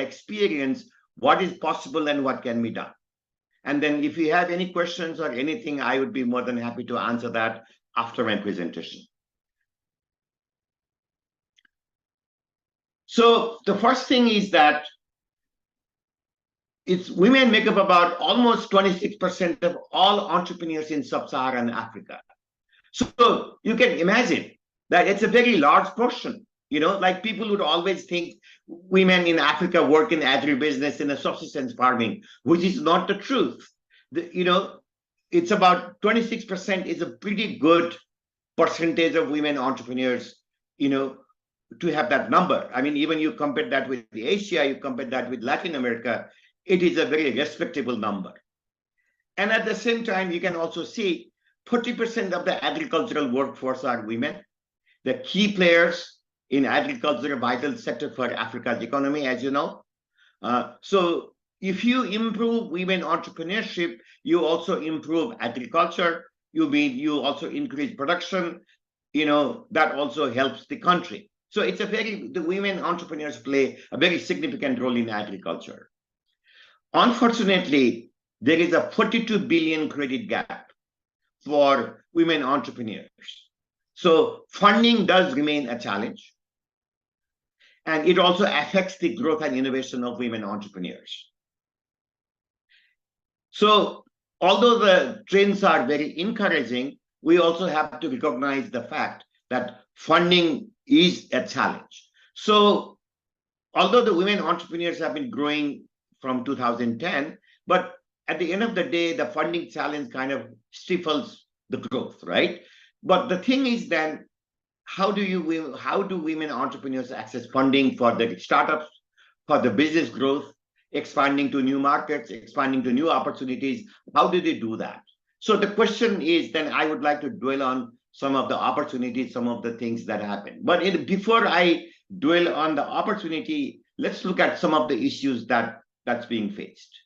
experience what is possible and what can be done. And then if you have any questions or anything, I would be more than happy to answer that after my presentation. So the first thing is that women make up about almost 26% of all entrepreneurs in sub-Saharan Africa. So you can imagine that it's a very large portion. Like people would always think women in Africa work in agribusiness, in a subsistence farming, which is not the truth. It's about 26% is a pretty good percentage of women entrepreneurs, to have that number. I mean, even you compare that with Asia, you compare that with Latin America, it is a very respectable number. And at the same time, you can also see 40% of the agricultural workforce are women. The key players in agriculture, a vital sector for Africa's economy, as you know. So if you improve women entrepreneurship, you also improve agriculture. You also increase production. That also helps the country. So the women entrepreneurs play a very significant role in agriculture. Unfortunately, there is a 42 billion credit gap for women entrepreneurs. So funding does remain a challenge. And it also affects the growth and innovation of women entrepreneurs. So although the trends are very encouraging, we also have to recognize the fact that funding is a challenge. So although the women entrepreneurs have been growing from 2010, but at the end of the day, the funding challenge kind of stifles the growth, right? But the thing is then, how do women entrepreneurs access funding for the startups, for the business growth, expanding to new markets, expanding to new opportunities? How do they do that? So the question is, then I would like to dwell on some of the opportunities, some of the things that happen. But before I dwell on the opportunity, let's look at some of the issues that's being faced.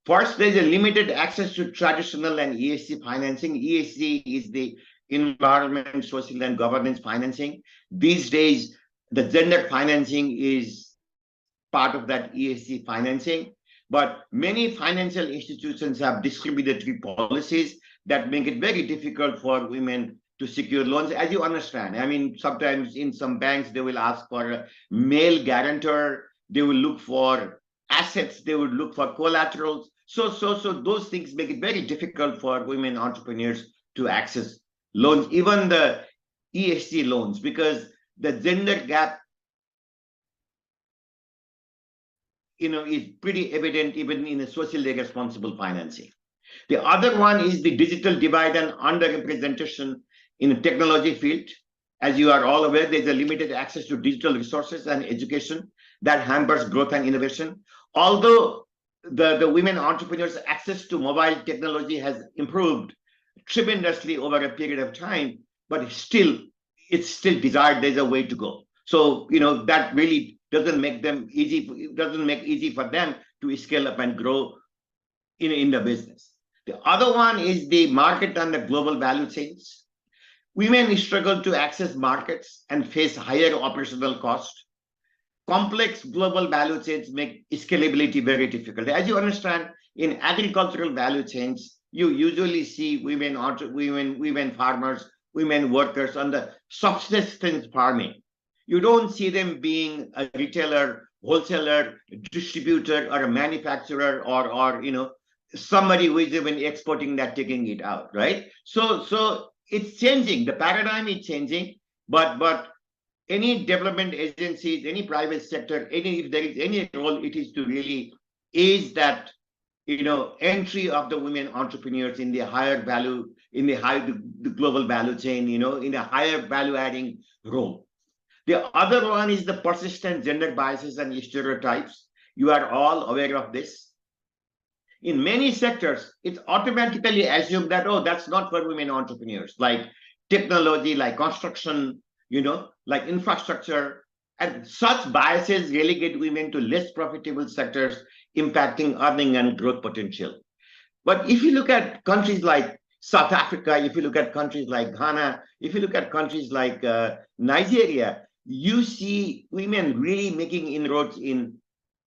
First, there's a limited access to traditional and ESG financing. ESG is the environment, social, and governance financing. These days, the gender financing is part of that ESG financing. But many financial institutions have discriminatory policies that make it very difficult for women to secure loans. As you understand, I mean, sometimes in some banks, they will ask for a male guarantor. They will look for assets. They would look for collaterals. So those things make it very difficult for women entrepreneurs to access loans, even the ESG loans, because the gender gap, is pretty evident even in a socially responsible financing. The other one is the digital divide and underrepresentation in the technology field. As you are all aware, there's a limited access to digital resources and education that hampers growth and innovation. Although the women entrepreneurs' access to mobile technology has improved tremendously over a period of time, but it's still desired. There's a way to go. So that really doesn't make easy for them to scale up and grow in the business. The other one is the market and the global value chains. Women struggle to access markets and face higher operational costs. Complex global value chains make scalability very difficult. As you understand, in agricultural value chains, you usually see women farmers, women workers on the subsistence farming. You don't see them being a retailer, wholesaler, distributor, or a manufacturer, or somebody who is even exporting that, taking it out, right? So it's changing. The paradigm is changing, but any development agencies, any private sector, if there is any role, it is to really aid that entry of the women entrepreneurs in the higher value, in the global value chain, in a higher value adding role. The other one is the persistent gender biases and stereotypes. You are all aware of this. In many sectors, it's automatically assumed that, oh, that's not for women entrepreneurs, like technology, like construction, like infrastructure. And such biases relegate women to less profitable sectors, impacting earning and growth potential. But if you look at countries like South Africa, if you look at countries like Ghana, if you look at countries like Nigeria, you see women really making inroads in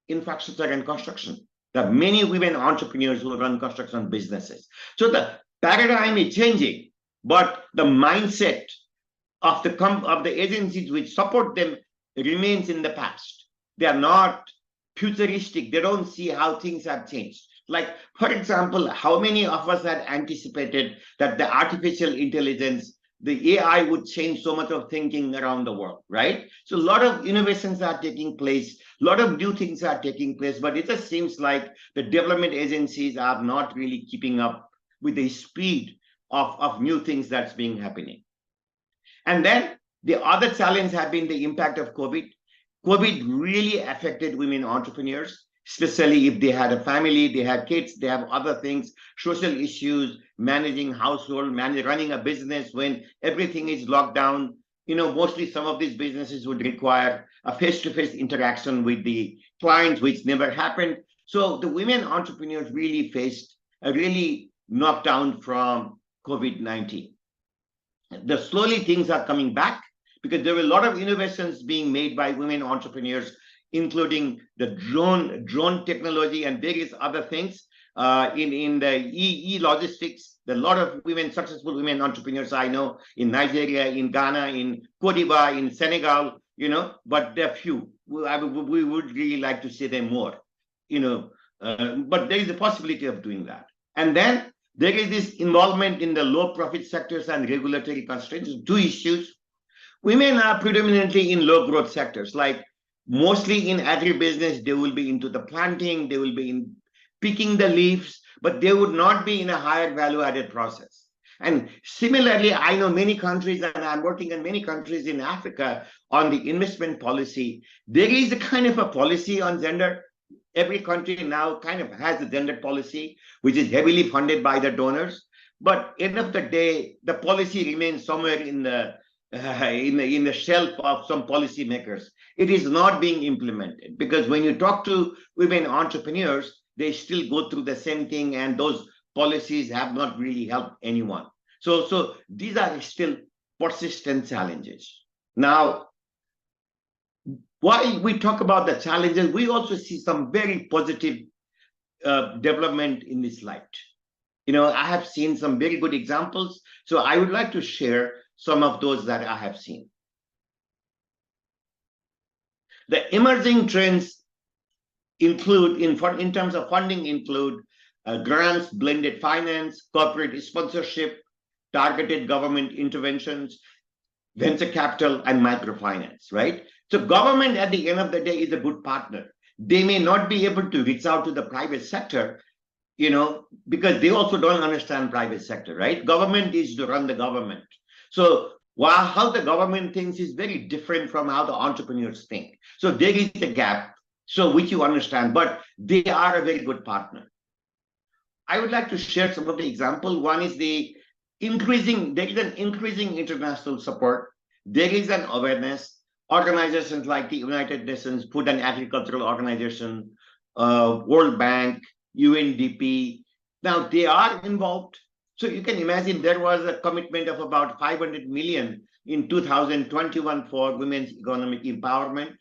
infrastructure and construction. There are many women entrepreneurs who run construction businesses. So the paradigm is changing, but the mindset of the agencies which support them remains in the past. They are not futuristic. They don't see how things have changed. Like, for example, how many of us had anticipated that the artificial intelligence, the AI would change so much of thinking around the world, right? So a lot of innovations are taking place, a lot of new things are taking place, but it just seems like the development agencies are not really keeping up with the speed of new things that's being happening. And then the other challenge have been the impact of COVID. COVID really affected women entrepreneurs, especially if they had a family, they have kids, they have other things, social issues, managing household, running a business when everything is locked down. Mostly some of these businesses would require a face-to-face interaction with the clients, which never happened. So the women entrepreneurs really faced a really knockdown from COVID-19. Slowly things are coming back because there were a lot of innovations being made by women entrepreneurs, including the drone technology and various other things in the logistics. There are a lot of successful women entrepreneurs I know in Nigeria, in Ghana, in Cote d'Ivoire, in Senegal, but there are few. We would really like to see them more, but there is a possibility of doing that. And then there is this involvement in the low profit sectors and regulatory constraints. Two issues. Women are predominantly in low growth sectors, like mostly in agribusiness, they will be into the planting, they will be in picking the leaves, but they would not be in a higher value added process. And similarly, I know many countries, and I'm working in many countries in Africa on the investment policy. There is a kind of a policy on gender. Every country now kind of has a gender policy, which is heavily funded by the donors. But end of the day, the policy remains somewhere in the shelf of some policymakers. It is not being implemented because when you talk to women entrepreneurs, they still go through the same thing, and those policies have not really helped anyone. So these are still persistent challenges. Now, while we talk about the challenges, we also see some very positive development in this light. I have seen some very good examples, so I would like to share some of those that I have seen. The emerging trends include, in terms of funding, include grants, blended finance, corporate sponsorship, targeted government interventions, venture capital, and microfinance, right? So government at the end of the day is a good partner. They may not be able to reach out to the private sector, because they also don't understand private sector, right? Government is to run the government. So how the government thinks is very different from how the entrepreneurs think. So there is a gap, which you understand, but they are a very good partner. I would like to share some of the examples. One is there is an increasing international support. There is an awareness. Organizations like the United Nations Food and Agricultural Organization, World Bank, UNDP, now they are involved. So you can imagine there was a commitment of about 500 million in 2021 for women's economic empowerment.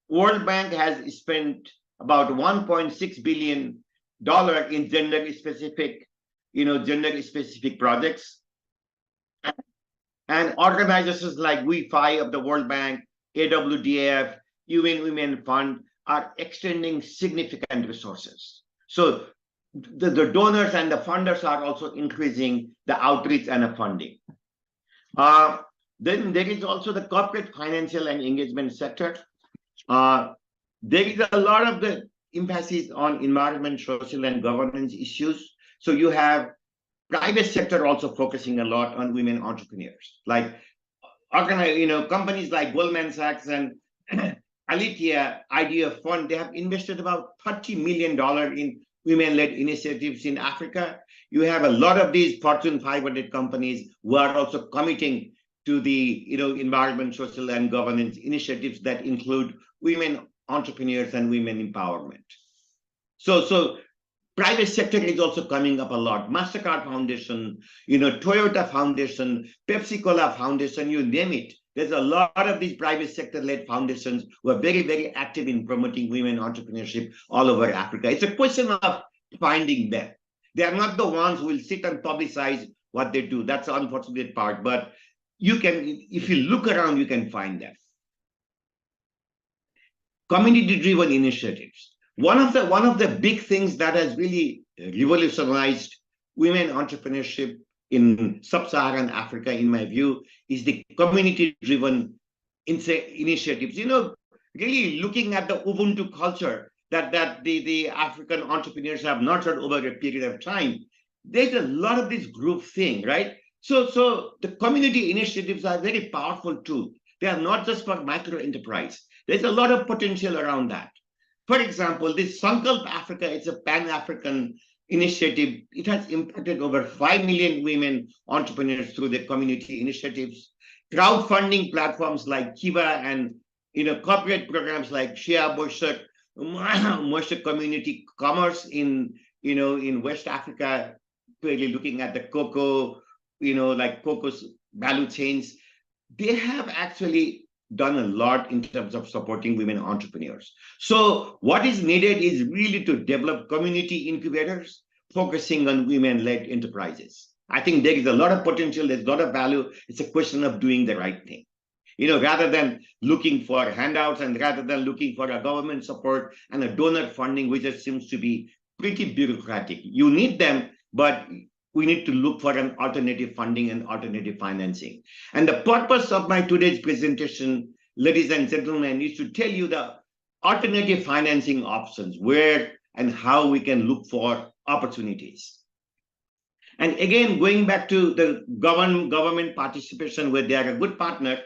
World Bank has spent about $1.6 billion in gender-specific projects. And organizations like WIFI of the World Bank, AWDF, UN Women Fund are extending significant resources. So the donors and the funders are also increasing the outreach and the funding. Then there is also the corporate financial and engagement sector. There is a lot of the emphasis on environment, social, and governance issues. So you have private sector also focusing a lot on women entrepreneurs, like companies like Goldman Sachs and Alitia IDF Fund. They have invested about $30 million in women-led initiatives in Africa. You have a lot of these Fortune 500 companies who are also committing to the environment, social, and governance initiatives that include women entrepreneurs and women empowerment. So private sector is also coming up a lot. MasterCard Foundation, Toyota Foundation, Pepsi Cola Foundation, you name it. There's a lot of these private sector-led foundations who are very, very active in promoting women entrepreneurship all over Africa. It's a question of finding them. They are not the ones who will sit and publicize what they do. That's the unfortunate part. But you can, if you look around, you can find them. Community-driven initiatives. One of the big things that has really revolutionized women entrepreneurship in sub-Saharan Africa, in my view, is the community-driven initiatives. Really looking at the Ubuntu culture that the African entrepreneurs have nurtured over a period of time. There's a lot of this group thing, right? So the community initiatives are very powerful too. They are not just for micro enterprise. There's a lot of potential around that. For example, this Sankalp Africa, it's a Pan-African initiative. It has impacted over 5 million women entrepreneurs through the community initiatives. Crowdfunding platforms like Kiva and corporate programs like Shea Moisture Community Commerce in West Africa, really looking at the cocoa, like cocoa's value chains. They have actually done a lot in terms of supporting women entrepreneurs. So what is needed is really to develop community incubators focusing on women-led enterprises. I think there is a lot of potential, there's a lot of value. It's a question of doing the right thing. Rather than looking for handouts and rather than looking for a government support and a donor funding, which just seems to be pretty bureaucratic. You need them, but we need to look for an alternative funding and alternative financing. And the purpose of my today's presentation, ladies and gentlemen, is to tell you the alternative financing options, where and how we can look for opportunities. And again, going back to the government participation, where they are a good partner,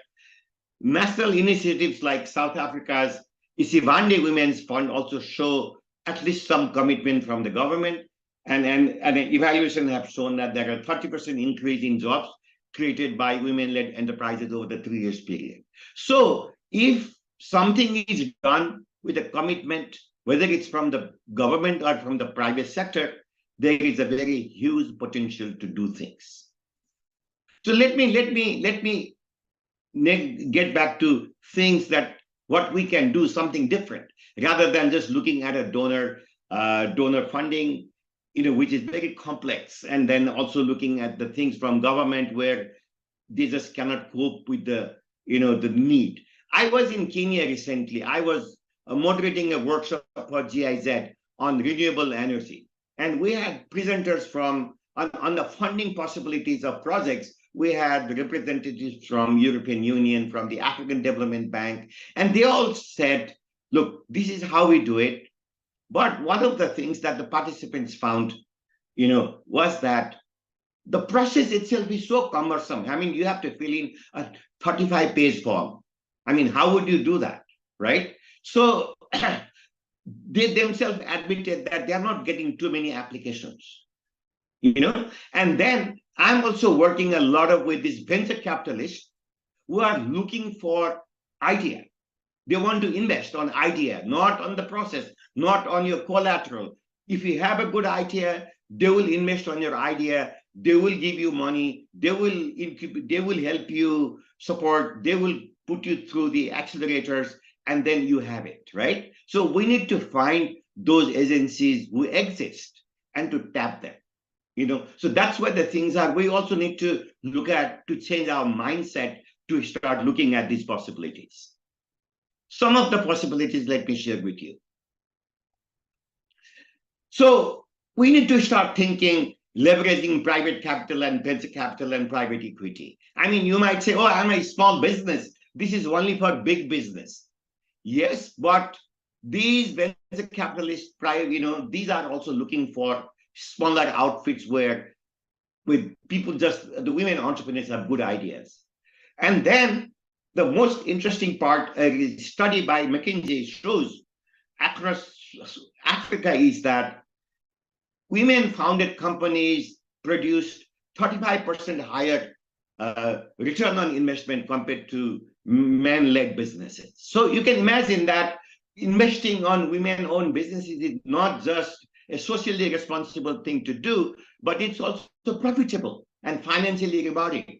national initiatives like South Africa's Isivande Women's Fund also show at least some commitment from the government. And an evaluation have shown that there are 30% increase in jobs created by women-led enterprises over the 3 years period. So if something is done with a commitment, whether it's from the government or from the private sector, there is a very huge potential to do things. So let me get back to things that what we can do something different, rather than just looking at a donor funding, which is very complex, and then also looking at the things from government where they just cannot cope with the need. I was in Kenya recently. I was moderating a workshop for GIZ on renewable energy, and we had presenters on the funding possibilities of projects. We had representatives from European Union, from the African Development Bank, and they all said, look, this is how we do it. But one of the things that the participants found, was that the process itself is so cumbersome. I mean, you have to fill in a 35-page form. I mean, how would you do that, right? So they themselves admitted that they are not getting too many applications, And then I'm also working a lot with these venture capitalists who are looking for idea. They want to invest on idea, not on the process, not on your collateral. If you have a good idea, they will invest on your idea. They will give you money. They will help you support. They will put you through the accelerators, and then you have it, right? So we need to find those agencies who exist and to tap them. So that's where the things are. We also need to to change our mindset to start looking at these possibilities. Some of the possibilities, let me share with you. So we need to start thinking, leveraging private capital and venture capital and private equity. I mean, you might say, oh, I'm a small business. This is only for big business. Yes, but these venture capitalists, these are also looking for smaller outfits where with people the women entrepreneurs have good ideas. And then the most interesting part, a study by McKinsey shows across Africa is that women-founded companies produced 35% higher return on investment compared to men-led businesses. So you can imagine that investing on women-owned businesses is not just a socially responsible thing to do, but it's also profitable and financially rewarding.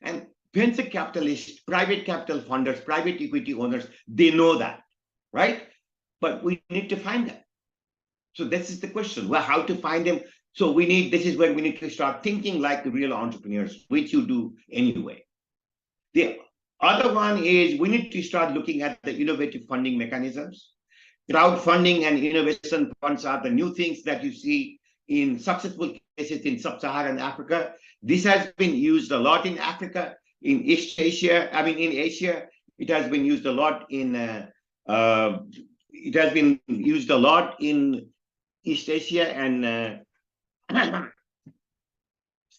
And venture capitalists, private capital funders, private equity owners, they know that, right? But we need to find them. So this is the question. Well, how to find them? So this is where we need to start thinking like the real entrepreneurs, which you do anyway. The other one is we need to start looking at the innovative funding mechanisms. Crowdfunding and innovation funds are the new things that you see in successful cases in sub-Saharan Africa. This has been used a lot in Africa, in East Asia. I mean, in Asia, it has been used a lot in. It has been used a lot in East Asia and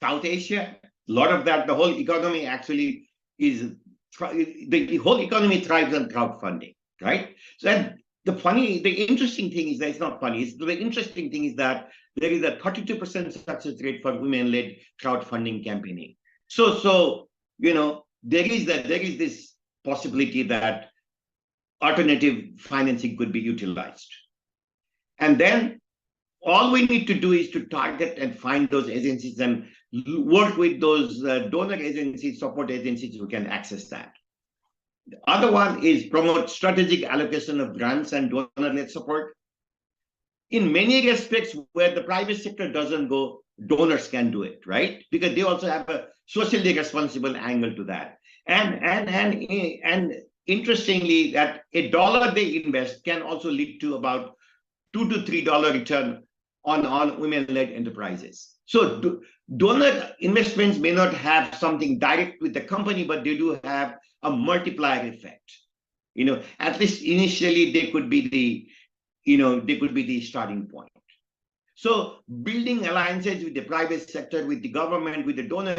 South Asia. A lot of that, the whole economy actually is the whole economy thrives on crowdfunding, right? So the interesting thing is that it's not funny. The interesting thing is that there is a 32% success rate for women-led crowdfunding campaigning. So there is this possibility that alternative financing could be utilized, and then all we need to do is to target and find those agencies and work with those donor agencies, support agencies who can access that. The other one is promote strategic allocation of grants and donor-led support. In many respects, where the private sector doesn't go, donors can do it, right? Because they also have a socially responsible angle to that. And interestingly, that $1 they invest can also lead to about $2 to $3 return on women-led enterprises. So donor investments may not have something direct with the company, but they do have a multiplier effect. At least initially they could be the starting point. So building alliances with the private sector, with the government, with the donor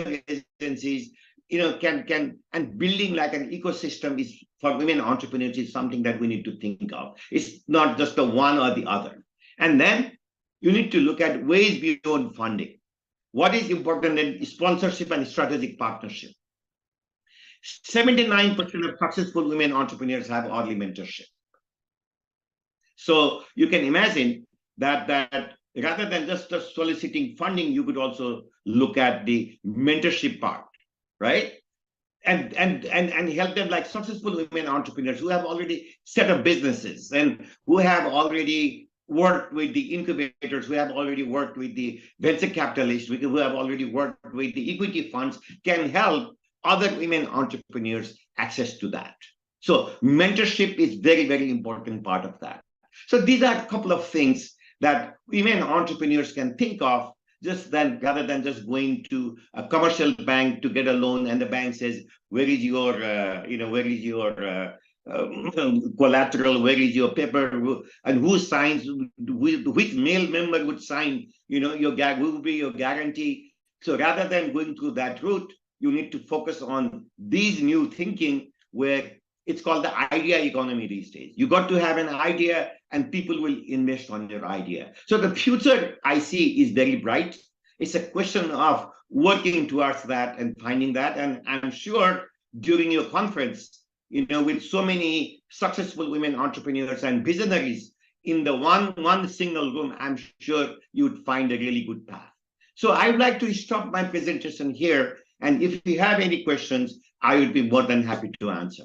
agencies, and building like an ecosystem is for women entrepreneurs is something that we need to think of. It's not just the one or the other. And then you need to look at ways beyond funding. What is important in sponsorship and strategic partnership? 79% of successful women entrepreneurs have early mentorship. So you can imagine that rather than just soliciting funding, you could also look at the mentorship part, right? And help them, like successful women entrepreneurs who have already set up businesses and who have already worked with the incubators, who have already worked with the venture capitalists, who have already worked with the equity funds, can help other women entrepreneurs access to that. So mentorship is very, very important part of that. So these are a couple of things that women entrepreneurs can think of, rather than just going to a commercial bank to get a loan, and the bank says, where is your collateral, where is your paper, and who signs, which male member would sign, will be your guarantee. So rather than going through that route, you need to focus on these new thinking, where it's called the idea economy these days. You got to have an idea and people will invest on your idea. So the future I see is very bright. It's a question of working towards that and finding that. And I'm sure during your conference, with so many successful women entrepreneurs and visionaries in the one single room, I'm sure you'd find a really good path. So I would like to stop my presentation here. And if you have any questions, I would be more than happy to answer.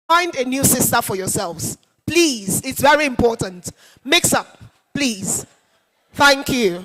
Find a new sister for yourselves. Please, it's very important. Mix up, please. Thank you.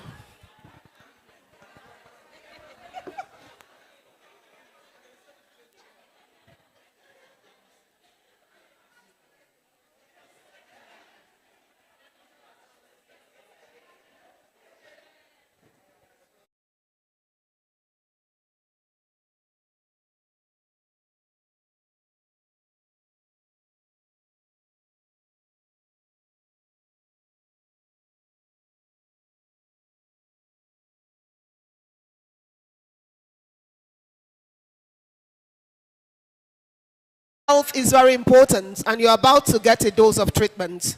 Health is very important, and you're about to get a dose of treatment.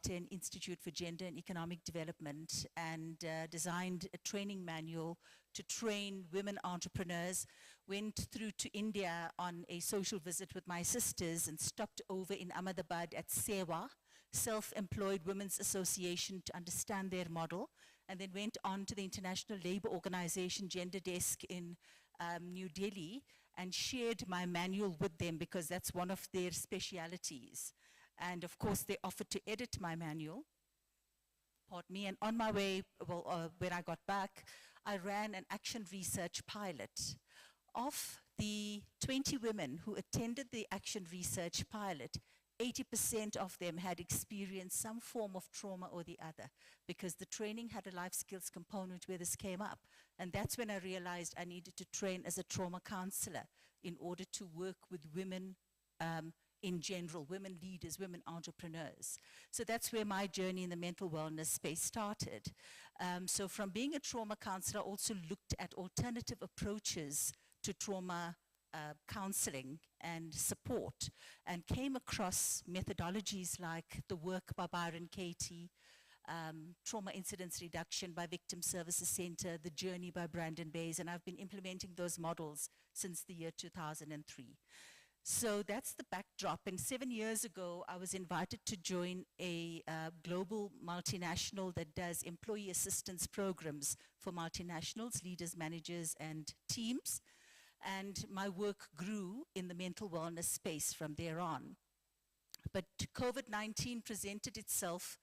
An Institute for Gender and Economic Development and designed a training manual to train women entrepreneurs. Went through to India on a social visit with my sisters and stopped over in Ahmedabad at SEWA, Self-Employed Women's Association, to understand their model, and then went on to the International Labour Organization Gender Desk in New Delhi and shared my manual with them because that's one of their specialities. And of course, they offered to edit my manual. Pardon me. And on my way, when I got back, I ran an action research pilot. Of the 20 women who attended the action research pilot, 80% of them had experienced some form of trauma or the other, because the training had a life skills component where this came up. And that's when I realized I needed to train as a trauma counselor in order to work with women in general, women leaders, women entrepreneurs. So that's where my journey in the mental wellness space started. So from being a trauma counselor, I also looked at alternative approaches to trauma counseling and support, and came across methodologies like the work by Byron Katie, Trauma Incidence Reduction by Victim Services Center, The Journey by Brandon Bays, and I've been implementing those models since the year 2003. So that's the backdrop. And 7 years ago, I was invited to join a global multinational that does employee assistance programs for multinationals, leaders, managers, and teams. And my work grew in the mental wellness space from there on. But COVID-19 presented itself,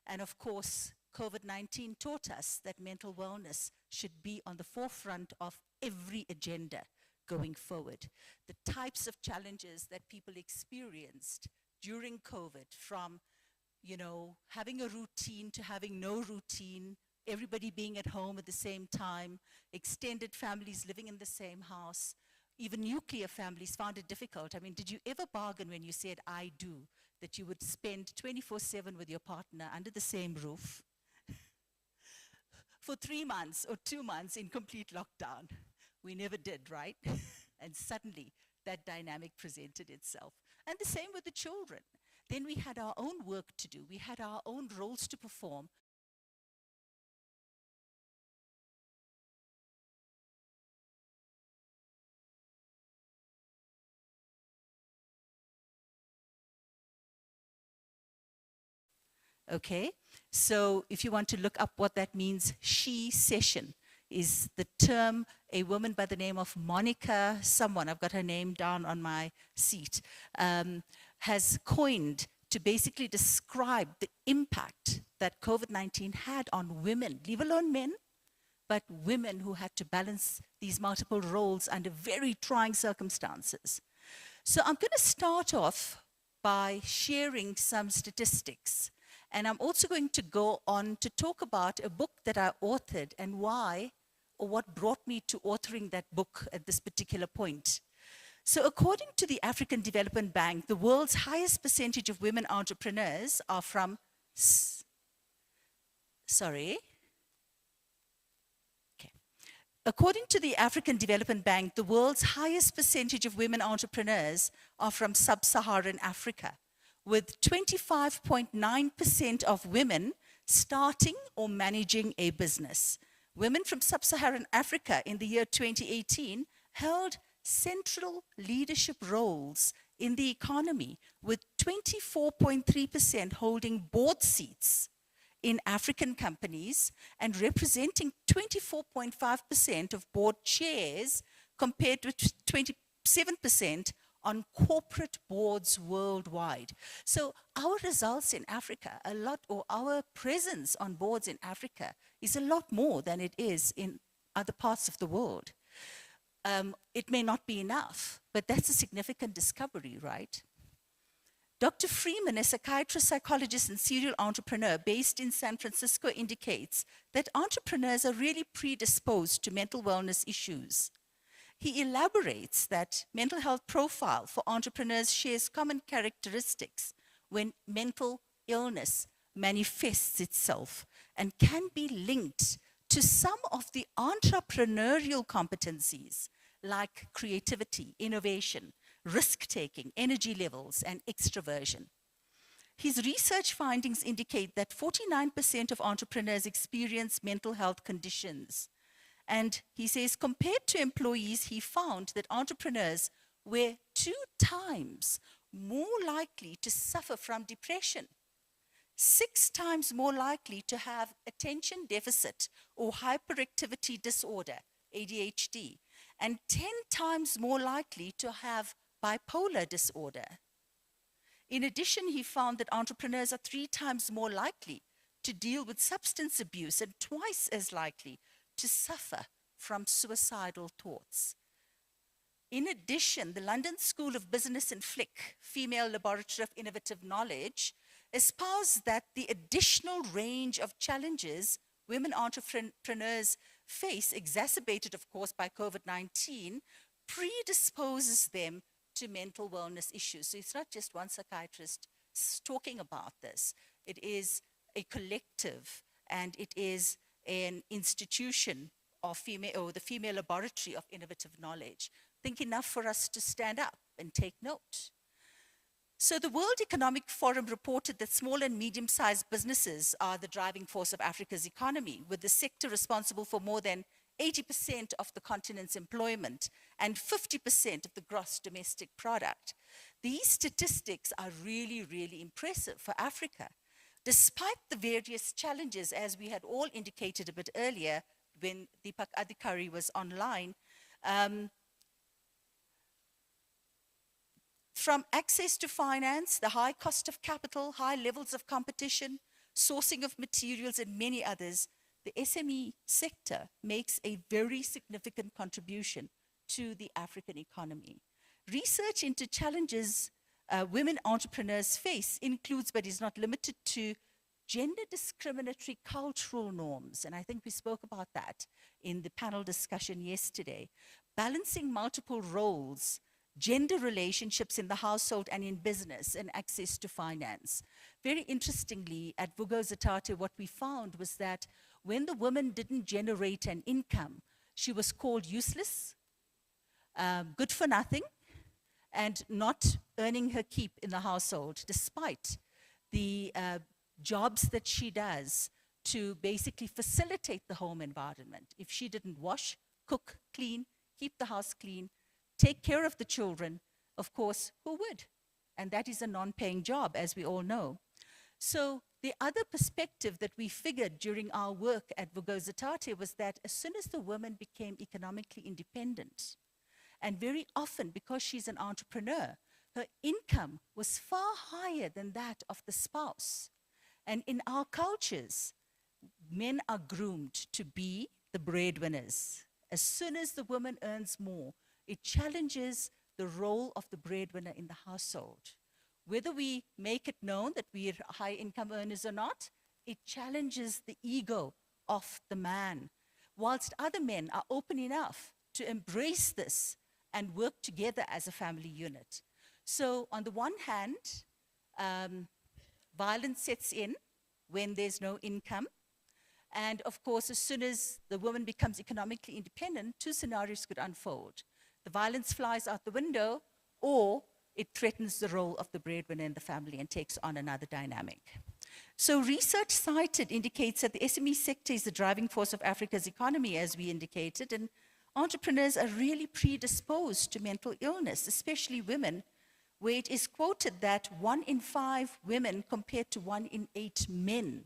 and of course, COVID-19 taught us that mental wellness should be on the forefront of every agenda going forward. The types of challenges that people experienced during COVID, from, having a routine to having no routine, everybody being at home at the same time, extended families living in the same house, even nuclear families found it difficult. I mean, did you ever bargain when you said, I do, that you would spend 24/7 with your partner under the same roof for 3 months or 2 months in complete lockdown? We never did, right? And suddenly that dynamic presented itself. And the same with the children. Then we had our own work to do. We had our own roles to perform. Okay, so if you want to look up what that means, she session is the term a woman by the name of Monica someone, I've got her name down on my seat, has coined to basically describe the impact that COVID-19 had on women, leave alone men, but women who had to balance these multiple roles under very trying circumstances. So I'm going to start off by sharing some statistics. And I'm also going to go on to talk about a book that I authored and why, or what brought me to authoring that book at this particular point. So according to the African Development Bank, the world's highest percentage of women entrepreneurs are from, According to the African Development Bank, the world's highest percentage of women entrepreneurs are from sub-Saharan Africa, with 25.9% of women starting or managing a business. Women from sub-Saharan Africa in the year 2018 held central leadership roles in the economy, with 24.3% holding board seats in African companies and representing 24.5% of board chairs, compared with 27% on corporate boards worldwide. So our results in Africa, our presence on boards in Africa is a lot more than it is in other parts of the world. It may not be enough, but that's a significant discovery, right? Dr. Freeman, a psychiatrist, psychologist, and serial entrepreneur based in San Francisco, indicates that entrepreneurs are really predisposed to mental wellness issues. He elaborates that mental health profile for entrepreneurs shares common characteristics when mental illness manifests itself and can be linked to some of the entrepreneurial competencies like creativity, innovation, risk-taking, energy levels, and extroversion. His research findings indicate that 49% of entrepreneurs experience mental health conditions. And he says, compared to employees, he found that entrepreneurs were 2 times more likely to suffer from depression, 6 times more likely to have attention deficit or hyperactivity disorder, ADHD, and 10 times more likely to have bipolar disorder. In addition, he found that entrepreneurs are 3 times more likely to deal with substance abuse and twice as likely to suffer from suicidal thoughts. In addition, the London School of Business and Flick, Female Laboratory of Innovative Knowledge, espoused that the additional range of challenges women entrepreneurs face, exacerbated, of course, by COVID-19, predisposes them to mental wellness issues. So it's not just one psychiatrist talking about this. It is a collective, and it is an institution of female, or the female laboratory of innovative knowledge. Think enough for us to stand up and take note. So the World Economic Forum reported that small and medium-sized businesses are the driving force of Africa's economy, with the sector responsible for more than 80% of the continent's employment and 50% of the gross domestic product. These statistics are really, really impressive for Africa. Despite the various challenges, as we had all indicated a bit earlier when Deepak Adhikari was online, from access to finance, the high cost of capital, high levels of competition, sourcing of materials, and many others, the SME sector makes a very significant contribution to the African economy. Research into challenges women entrepreneurs face includes, but is not limited to, gender discriminatory cultural norms, and I think we spoke about that in the panel discussion yesterday, balancing multiple roles, gender relationships in the household and in business, and access to finance. Very interestingly, at Vugo Zatate, what we found was that when the woman didn't generate an income, she was called useless, good for nothing, and not earning her keep in the household, despite the jobs that she does to basically facilitate the home environment. If she didn't wash, cook, clean, keep the house clean, take care of the children, of course, who would? And that is a non-paying job, as we all know. So the other perspective that we figured during our work at Vugo Zatate was that as soon as the woman became economically independent, and very often because she's an entrepreneur, her income was far higher than that of the spouse. And in our cultures, men are groomed to be the breadwinners. As soon as the woman earns more, it challenges the role of the breadwinner in the household. Whether we make it known that we are high income earners or not, it challenges the ego of the man. Whilst other men are open enough to embrace this and work together as a family unit. So on the one hand, violence sets in when there's no income. And of course, as soon as the woman becomes economically independent, two scenarios could unfold. The violence flies out the window, or it threatens the role of the breadwinner in the family and takes on another dynamic. So research cited indicates that the SME sector is the driving force of Africa's economy, as we indicated, and entrepreneurs are really predisposed to mental illness, especially women, where it is quoted that 1 in 5 women compared to 1 in 8 men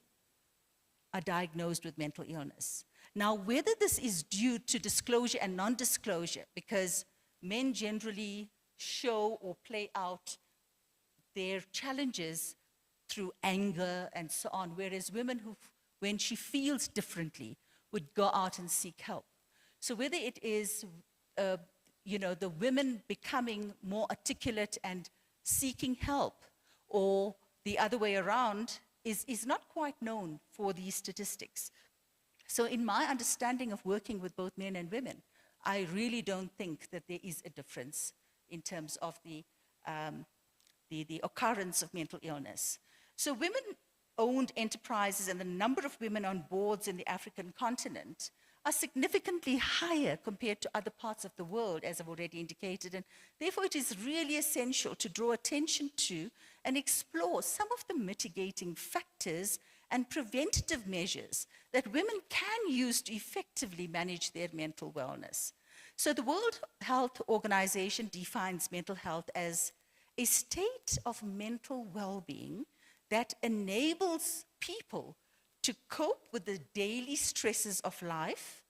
are diagnosed with mental illness. Now, whether this is due to disclosure and non-disclosure, because men generally show or play out their challenges through anger and so on, whereas women who, when she feels differently, would go out and seek help. So whether it is the women becoming more articulate and seeking help, or the other way around, is not quite known for these statistics. So in my understanding of working with both men and women, I really don't think that there is a difference in terms of the occurrence of mental illness. So women-owned enterprises and the number of women on boards in the African continent are significantly higher compared to other parts of the world, as I've already indicated, and therefore it is really essential to draw attention to and explore some of the mitigating factors and preventative measures that women can use to effectively manage their mental wellness. So the World Health Organization defines mental health as a state of mental well-being that enables people to cope with the daily stresses of life,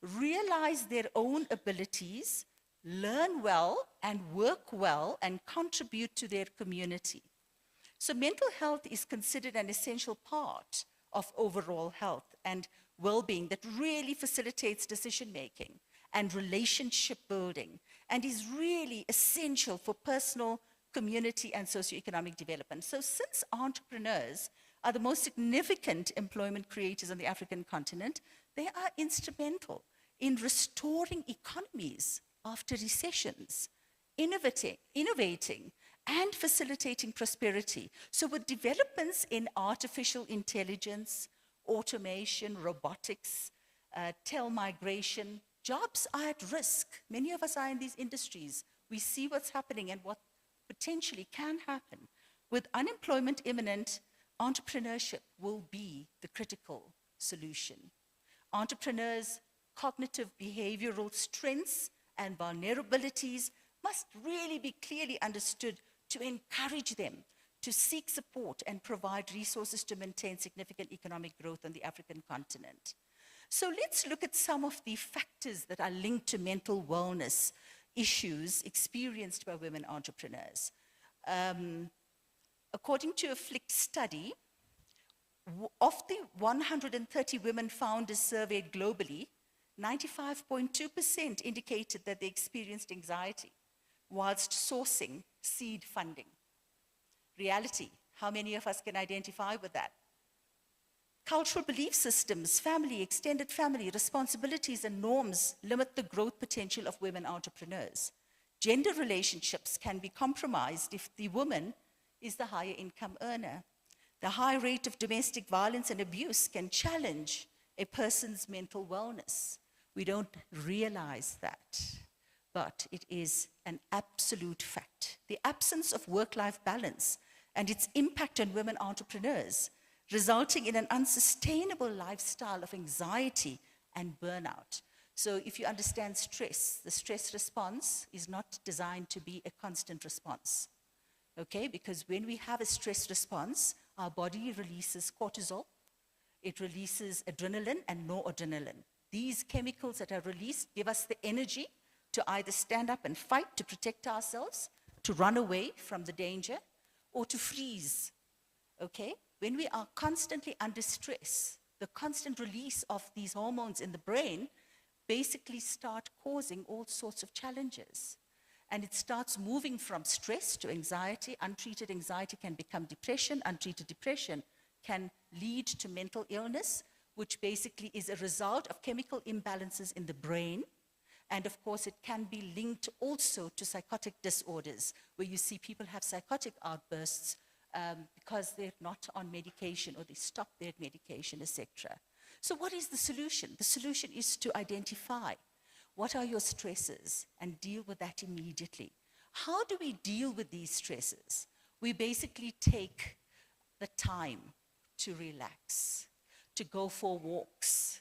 realize their own abilities, learn well and work well, and contribute to their community. So mental health is considered an essential part of overall health and well-being that really facilitates decision-making and relationship building, and is really essential for personal, community, and socioeconomic development. So since entrepreneurs are the most significant employment creators on the African continent, They are instrumental in restoring economies after recessions, innovating and facilitating prosperity. So with developments in artificial intelligence, automation, robotics, telemigration, jobs are at risk. Many of us are in these industries. We see what's happening and what potentially can happen. With unemployment imminent, entrepreneurship will be the critical solution. Entrepreneurs' cognitive behavioral strengths and vulnerabilities must really be clearly understood to encourage them to seek support and provide resources to maintain significant economic growth on the African continent. So let's look at some of the factors that are linked to mental wellness issues experienced by women entrepreneurs. According to a Flick study, of the 130 women founders surveyed globally, 95.2% indicated that they experienced anxiety whilst sourcing seed funding. Reality, how many of us can identify with that? Cultural belief systems, family, extended family, responsibilities and norms limit the growth potential of women entrepreneurs. Gender relationships can be compromised if the woman is the higher income earner. The high rate of domestic violence and abuse can challenge a person's mental wellness. We don't realize that, but it is an absolute fact. The absence of work-life balance and its impact on women entrepreneurs, resulting in an unsustainable lifestyle of anxiety and burnout. So if you understand stress, the stress response is not designed to be a constant response. Okay, because when we have a stress response, our body releases cortisol, it releases adrenaline and noradrenaline. These chemicals that are released give us the energy to either stand up and fight to protect ourselves, to run away from the danger, or to freeze. Okay, when we are constantly under stress, the constant release of these hormones in the brain basically start causing all sorts of challenges. And it starts moving from stress to anxiety. Untreated anxiety can become depression. Untreated depression can lead to mental illness, which basically is a result of chemical imbalances in the brain. And of course, it can be linked also to psychotic disorders, where you see people have psychotic outbursts because they're not on medication or they stop their medication, etc. So what is the solution? The solution is to identify what are your stresses and deal with that immediately. How do we deal with these stresses? We basically take the time to relax, to go for walks,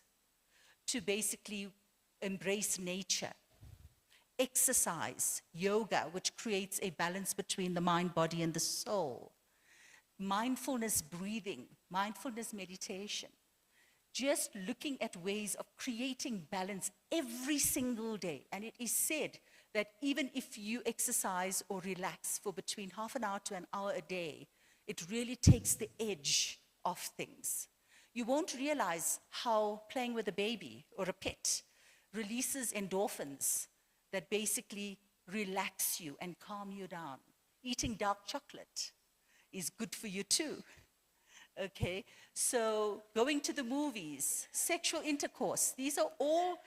to basically embrace nature, exercise, yoga, which creates a balance between the mind, body, and the soul, mindfulness breathing, mindfulness meditation, just looking at ways of creating balance every single day. And it is said that even if you exercise or relax for between half an hour to an hour a day, it really takes the edge off things. You won't realize how playing with a baby or a pet releases endorphins that basically relax you and calm you down. Eating dark chocolate is good for you too. Okay, so going to the movies, sexual intercourse, these are all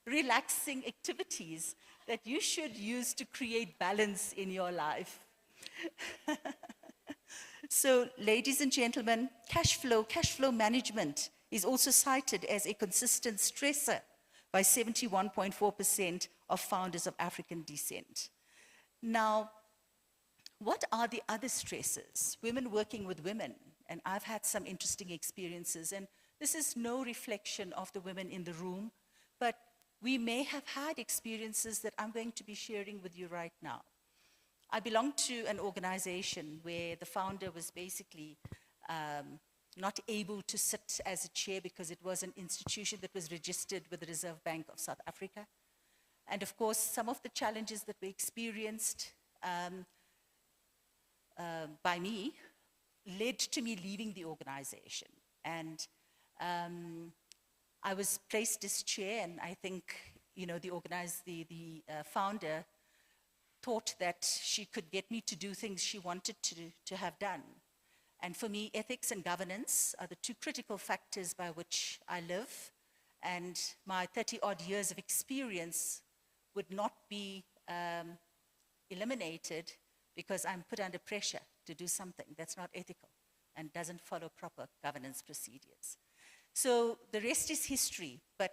relaxing activities that you should use to create balance in your life. So, ladies and gentlemen, cash flow management is also cited as a consistent stressor by 71.4% of founders of African descent. Now, what are the other stresses? Women working with women. And I've had some interesting experiences, and this is no reflection of the women in the room, but we may have had experiences that I'm going to be sharing with you right now. I belong to an organization where the founder was basically not able to sit as a chair because it was an institution that was registered with the Reserve Bank of South Africa. And of course, some of the challenges that were experienced by me led to me leaving the organization. And I was placed as chair, and I think, you know, the founder thought that she could get me to do things she wanted to have done. And for me, ethics and governance are the two critical factors by which I live and my 30-odd years of experience would not be eliminated because I'm put under pressure to do something that's not ethical and doesn't follow proper governance procedures. So the rest is history, but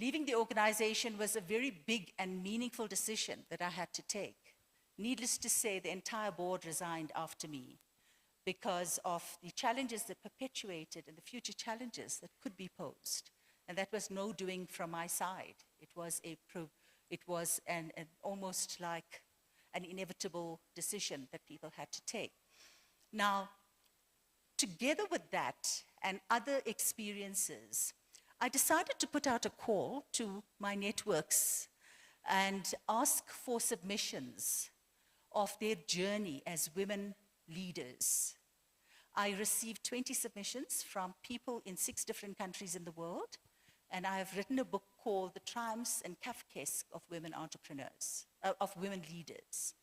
leaving the organization was a very big and meaningful decision that I had to take. Needless to say, the entire board resigned after me because of the challenges that perpetuated and the future challenges that could be posed. And that was no doing from my side. It was an almost like an inevitable decision that people had to take. Now, together with that and other experiences, I decided to put out a call to my networks and ask for submissions of their journey as women leaders. I received 20 submissions from people in 6 different countries in the world, and I have written a book called The Triumphs and Kafkaesque of Women Entrepreneurs, of Women Leaders.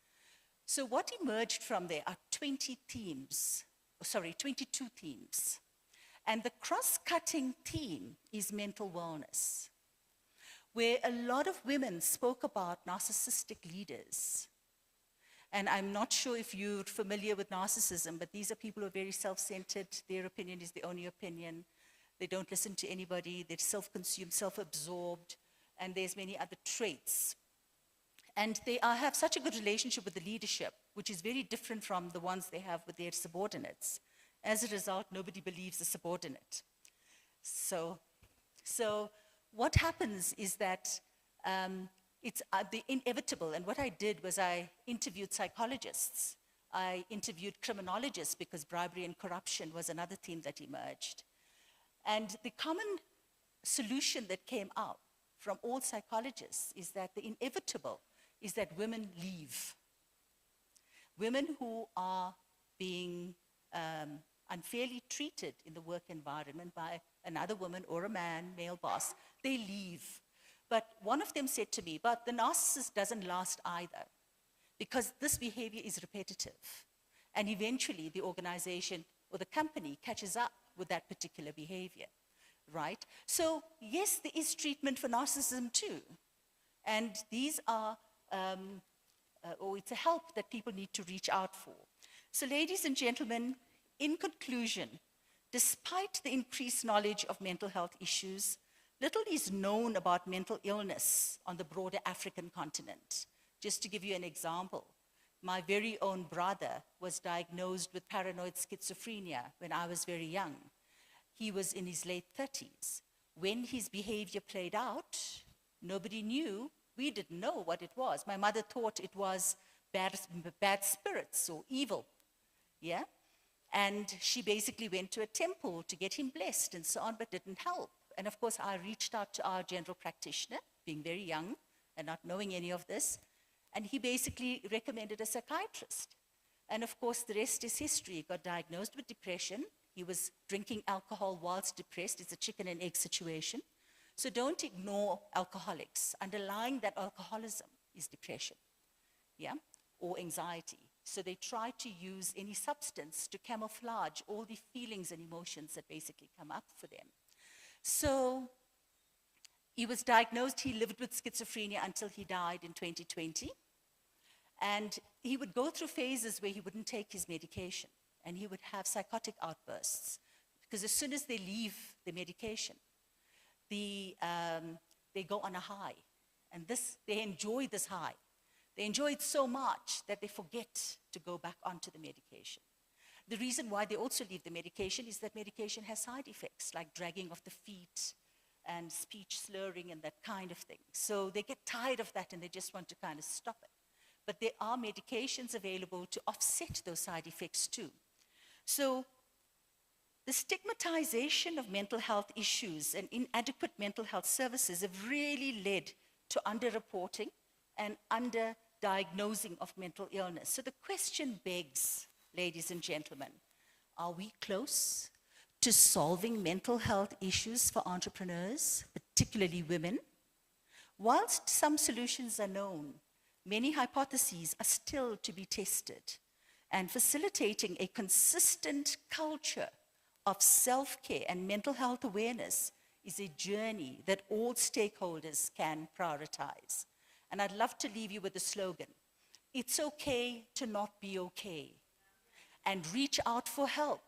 So what emerged from there are 22 themes. And the cross-cutting theme is mental wellness, where a lot of women spoke about narcissistic leaders. And I'm not sure if you're familiar with narcissism, but these are people who are very self-centered. Their opinion is the only opinion. They don't listen to anybody. They're self-consumed, self-absorbed, and there's many other traits. And they have such a good relationship with the leadership, which is very different from the ones they have with their subordinates. As a result, nobody believes the subordinate. So what happens is that it's the inevitable. And what I did was I interviewed psychologists. I interviewed criminologists because bribery and corruption was another theme that emerged. And the common solution that came out from all psychologists is that the inevitable is that women leave. Women who are being unfairly treated in the work environment by another woman or a man, male boss, they leave. But one of them said to me, but the narcissist doesn't last either, because this behavior is repetitive. And eventually the organization or the company catches up with that particular behavior, right? So yes, there is treatment for narcissism too. And these are, or it's a help that people need to reach out for. So ladies and gentlemen, in conclusion, despite the increased knowledge of mental health issues, little is known about mental illness on the broader African continent. Just to give you an example, my very own brother was diagnosed with paranoid schizophrenia when I was very young. He was in his late 30s. When his behavior played out, nobody knew. We didn't know what it was. My mother thought it was bad spirits or evil, yeah? And she basically went to a temple to get him blessed and so on, but didn't help. And of course, I reached out to our general practitioner, being very young and not knowing any of this, and he basically recommended a psychiatrist. And of course, the rest is history. He got diagnosed with depression. He was drinking alcohol whilst depressed. It's a chicken and egg situation. So don't ignore alcoholics. Underlying that alcoholism is depression, yeah, or anxiety. So they try to use any substance to camouflage all the feelings and emotions that basically come up for them. So he was diagnosed, he lived with schizophrenia until he died in 2020. And he would go through phases where he wouldn't take his medication and he would have psychotic outbursts. Because as soon as they leave the medication, they go on a high. And they enjoy this high. They enjoy it so much that they forget to go back onto the medication. The reason why they also leave the medication is that medication has side effects like dragging of the feet and speech slurring and that kind of thing. So they get tired of that and they just want to kind of stop it. But there are medications available to offset those side effects too. So the stigmatization of mental health issues and inadequate mental health services have really led to underreporting and underdiagnosing of mental illness. So the question begs, ladies and gentlemen, are we close to solving mental health issues for entrepreneurs, particularly women? Whilst some solutions are known, many hypotheses are still to be tested, and facilitating a consistent culture of self-care and mental health awareness is a journey that all stakeholders can prioritize. And I'd love to leave you with a slogan: it's okay to not be okay. And reach out for help,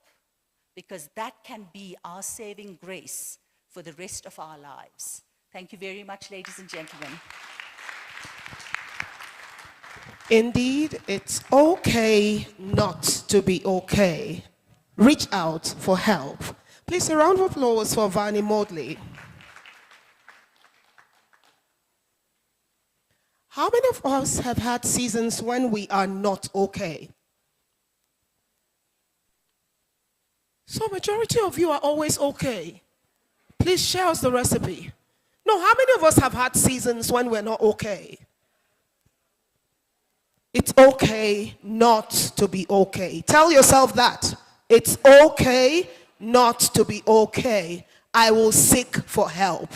because that can be our saving grace for the rest of our lives. Thank you very much, ladies and gentlemen. Indeed, it's okay not to be okay. Reach out for help. Please, a round of applause for Vani Modley. How many of us have had seasons when we are not okay? So majority of you are always okay. Please share us the recipe. No, how many of us have had seasons when we're not okay? It's okay not to be okay. Tell yourself that. It's okay not to be okay. I will seek for help.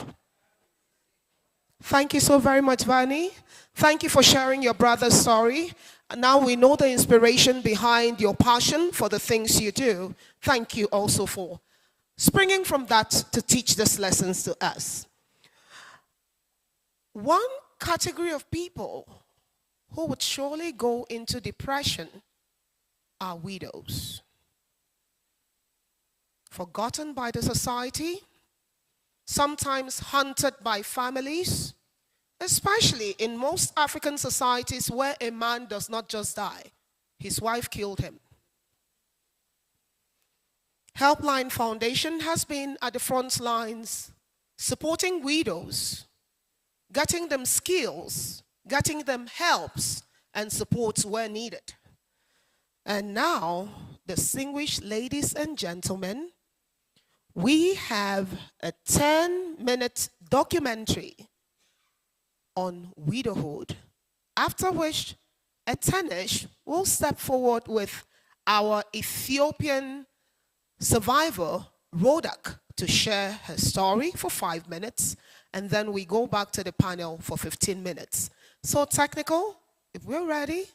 Thank you so very much, Vani. Thank you for sharing your brother's story. And now we know the inspiration behind your passion for the things you do. Thank you also for springing from that to teach these lessons to us. One category of people who would surely go into depression are widows. Forgotten by the society, sometimes hunted by families, especially in most African societies where a man does not just die, his wife killed him. Helpline Foundation has been at the front lines supporting widows, getting them skills, getting them helps and supports where needed. And now, distinguished ladies and gentlemen, we have a 10-minute documentary on widowhood, after which Etenish will step forward with our Ethiopian survivor, Rodak, to share her story for 5 minutes, and then we go back to the panel for 15 minutes. So technical, if we're ready,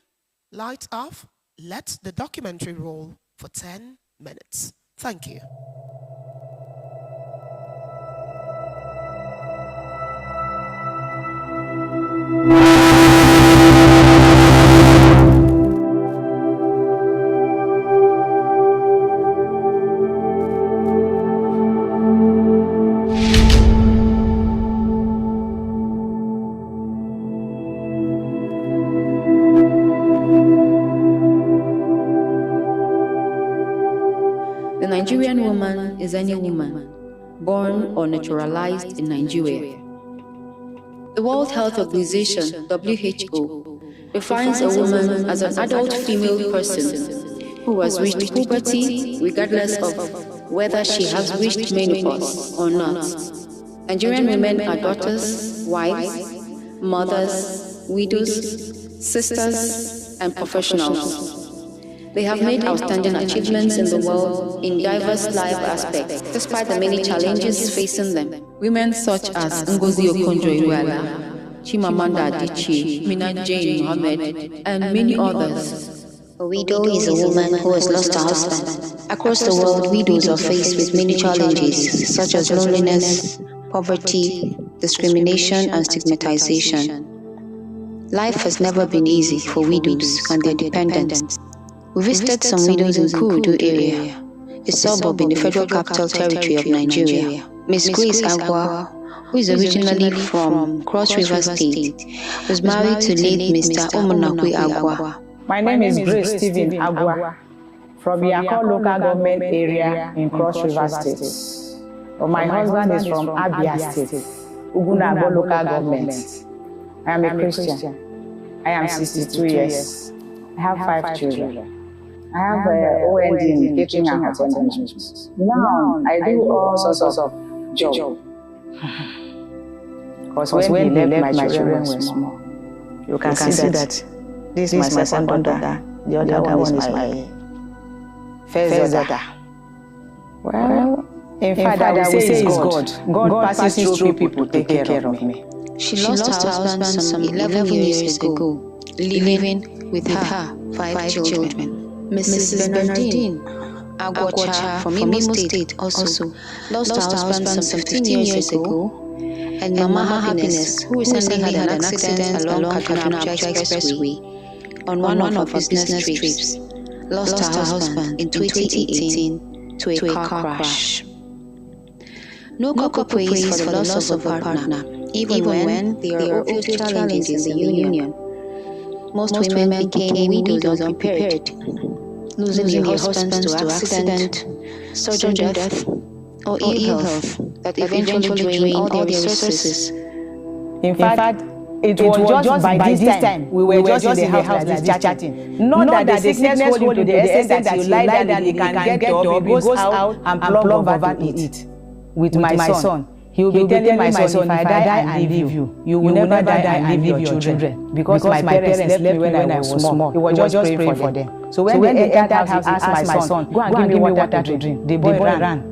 lights off, let the documentary roll for 10 minutes. Thank you. The Nigerian woman is any woman, born or naturalized in Nigeria. The World Health Organization, WHO, defines a woman as an adult female person who has reached puberty regardless of whether she has reached menopause or not. Nigerian women are daughters, wives, mothers, widows, sisters, and professionals. They have made outstanding achievements in the world in diverse life aspects, despite the many challenges facing them. Women such as Ngozi Okonjo-Iweala, Chimamanda Adichie, Mina Jane Mohammed, and many others. A widow is a woman who has lost her husband. Across the world, widows are faced with many challenges, such as loneliness, poverty, discrimination, and stigmatization. Life has never been easy for widows and their dependents. We visited some widows in Kurudu area, a suburb in the Federal Capital Territory of Nigeria. Ms. Grace Agwa, who is originally from Cross River State, was married to late Mr. Omonakwe Agwa. My name is Grace Stephen Agwa from Yako local government area in Cross River State. But my husband is from Abia State, Ugunagbo local government. I am a Christian. I am 62 years. I have 5 children. I have OND in catering and hotel management. Now I do all sorts of jobs. Because when he left, my children were small. You can see that this is my second daughter. The other one is my first daughter. Well, in fact, I would say it's God. God passes through people to take care of me. She lost her husband some 11 years ago, living with her 5 children. Mrs. Bernardine Agwacha from Imo State also lost her husband some 15 years ago, and Mama Happiness, who recently had an accident along Kaduna-Abuja Expressway on one of her business trips, lost her husband in 2018 to a car crash. No couple prays for the loss of a partner, even when there are obvious challenges in the union. Most women became widows unprepared, losing their husbands to accident, sudden death, or ill health that eventually drain all their resources. In fact, it was just by this time we were just in the house like this chatting. Not that the sickness hold you to the extent that you lie down and you can get up, he goes out and plug over to eat. With my son, he will be telling my son, if I die and leave you, you will never die and leave your children. Because my parents left me when I was small. He was just praying for them. So when they entered that house, he asked my son, go and give me water to drink. The boy ran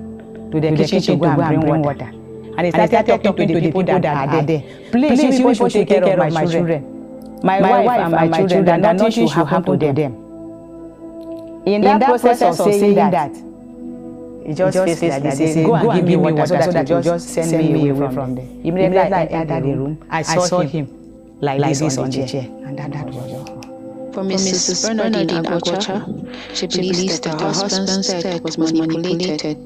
to the kitchen to go and bring water. And he started talking to the people that are there. Please, you people should take care of my children. My wife and my children, that nothing should happen to them. In that process of saying that, he just faced like this. He said, go and give me water so that you just send me away from there. Immediately I entered the room, I saw him like this on the chair. And that was all. For Mrs. Bernardine Agwacha, she believes that her husband's death was manipulated,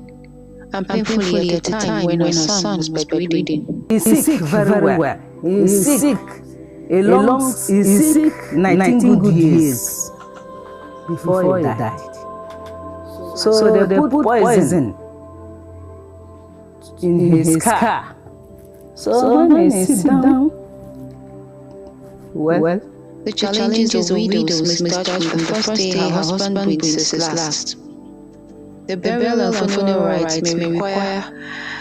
and painfully at the time when her son was bedridden. He's sick very well. He's sick. He's sick 19 good years before he died. So they put poison in his car. So when he sit down, well, the challenges of widows may start from the first day her husband breathes his last. The burial and funeral rites may require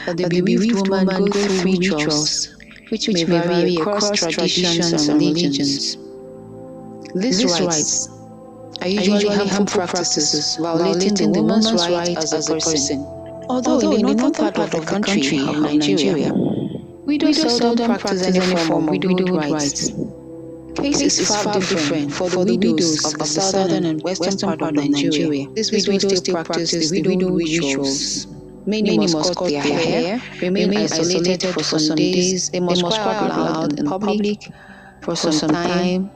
that the bereaved woman go through rituals, which may vary across traditions and religions. These rites are usually harmful practices violating the woman's right as a person. Although in the northern part of the country of Nigeria, widows seldom practice any form of widowhood rights. Case is far different for the widows of the southern and western part of Nigeria. These widows still practice the widow rituals. Many must cut their hair, remain isolated for some days, they must cry out loud in public for some time,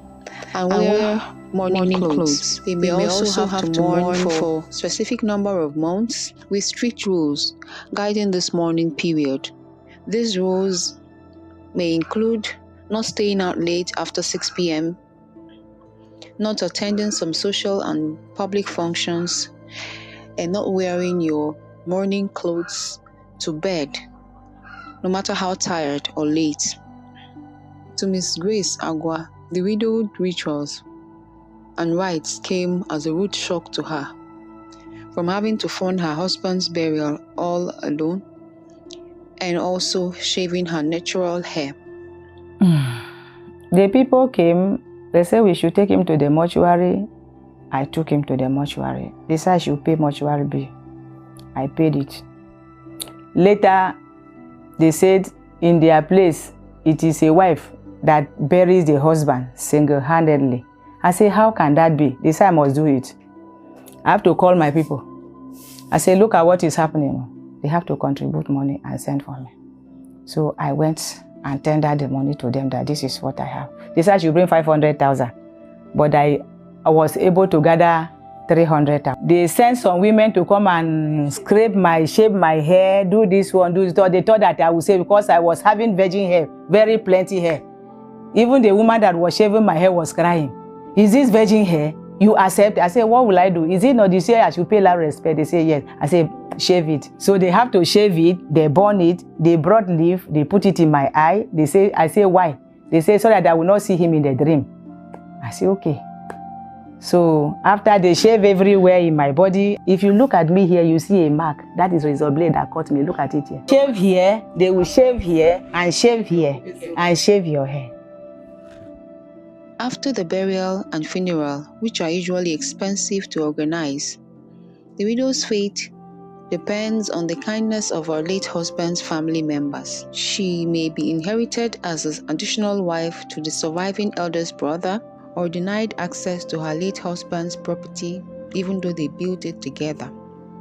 and wear mourning clothes. They may also have to mourn for a specific number of months with strict rules guiding this mourning period. These rules may include not staying out late after 6 p.m., not attending some social and public functions, and not wearing your mourning clothes to bed, no matter how tired or late. To Miss Grace Agwa, the widowhood rituals and rites came as a rude shock to her, from having to fund her husband's burial all alone, and also shaving her natural hair. The people came, they said we should take him to the mortuary. I took him to the mortuary. They said I should pay mortuary bill. I paid it. Later, they said in their place, it is a wife that buries the husband single-handedly. I said, how can that be? They said I must do it. I have to call my people. I said, look at what is happening. They have to contribute money and send for me. So I went and tendered the money to them that this is what I have. They said I should bring 500,000, but I was able to gather 300,000. They sent some women to come and shave my hair, do this one, do this one. They thought that I would say because I was having virgin hair, very plenty hair. Even the woman that was shaving my hair was crying. Is this virgin hair? You accept? I said, what will I do? Is it not? You say I should pay love respect. They say yes. I say, shave it. So they have to shave it, they burn it, they brought leaf, they put it in my eye. They say, I say, why? They say, so that I will not see him in the dream. I say, okay. So after they shave everywhere in my body, if you look at me here, you see a mark. That is razor blade that cut me. Look at it here. Shave here, they will shave here, and shave here, and shave your hair. After the burial and funeral, which are usually expensive to organize, the widow's fate depends on the kindness of her late husband's family members. She may be inherited as an additional wife to the surviving eldest brother, or denied access to her late husband's property even though they built it together.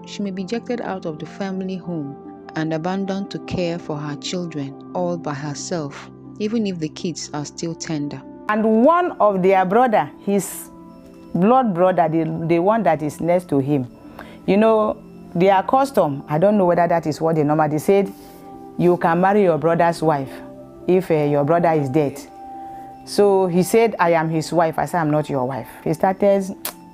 she may be ejected out of the family home and abandoned to care for her children all by herself, even if the kids are still tender. And one of their brother, his blood brother, the one that is next to him, you know, their custom, I don't know whether that is what they normally said, you can marry your brother's wife if your brother is dead. So he said, I am his wife. I said, I'm not your wife. He started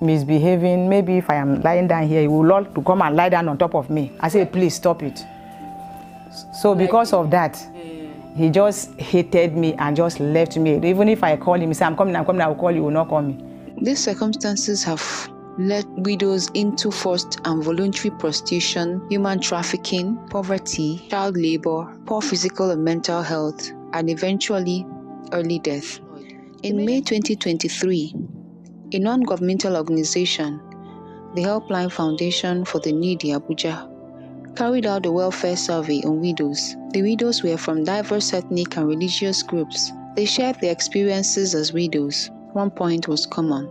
misbehaving. Maybe if I am lying down here, he will love to come and lie down on top of me. I said, please stop it. So because of that, he just hated me and just left me. Even if I call him, he said, I'm coming, I will call you, he will not call me. These circumstances have led widows into forced and voluntary prostitution, human trafficking, poverty, child labor, poor physical and mental health, and eventually early death. In May 2023, a non-governmental organization, the Helpline Foundation for the Needy Abuja, carried out a welfare survey on widows. The widows were from diverse ethnic and religious groups. They shared their experiences as widows. One point was common: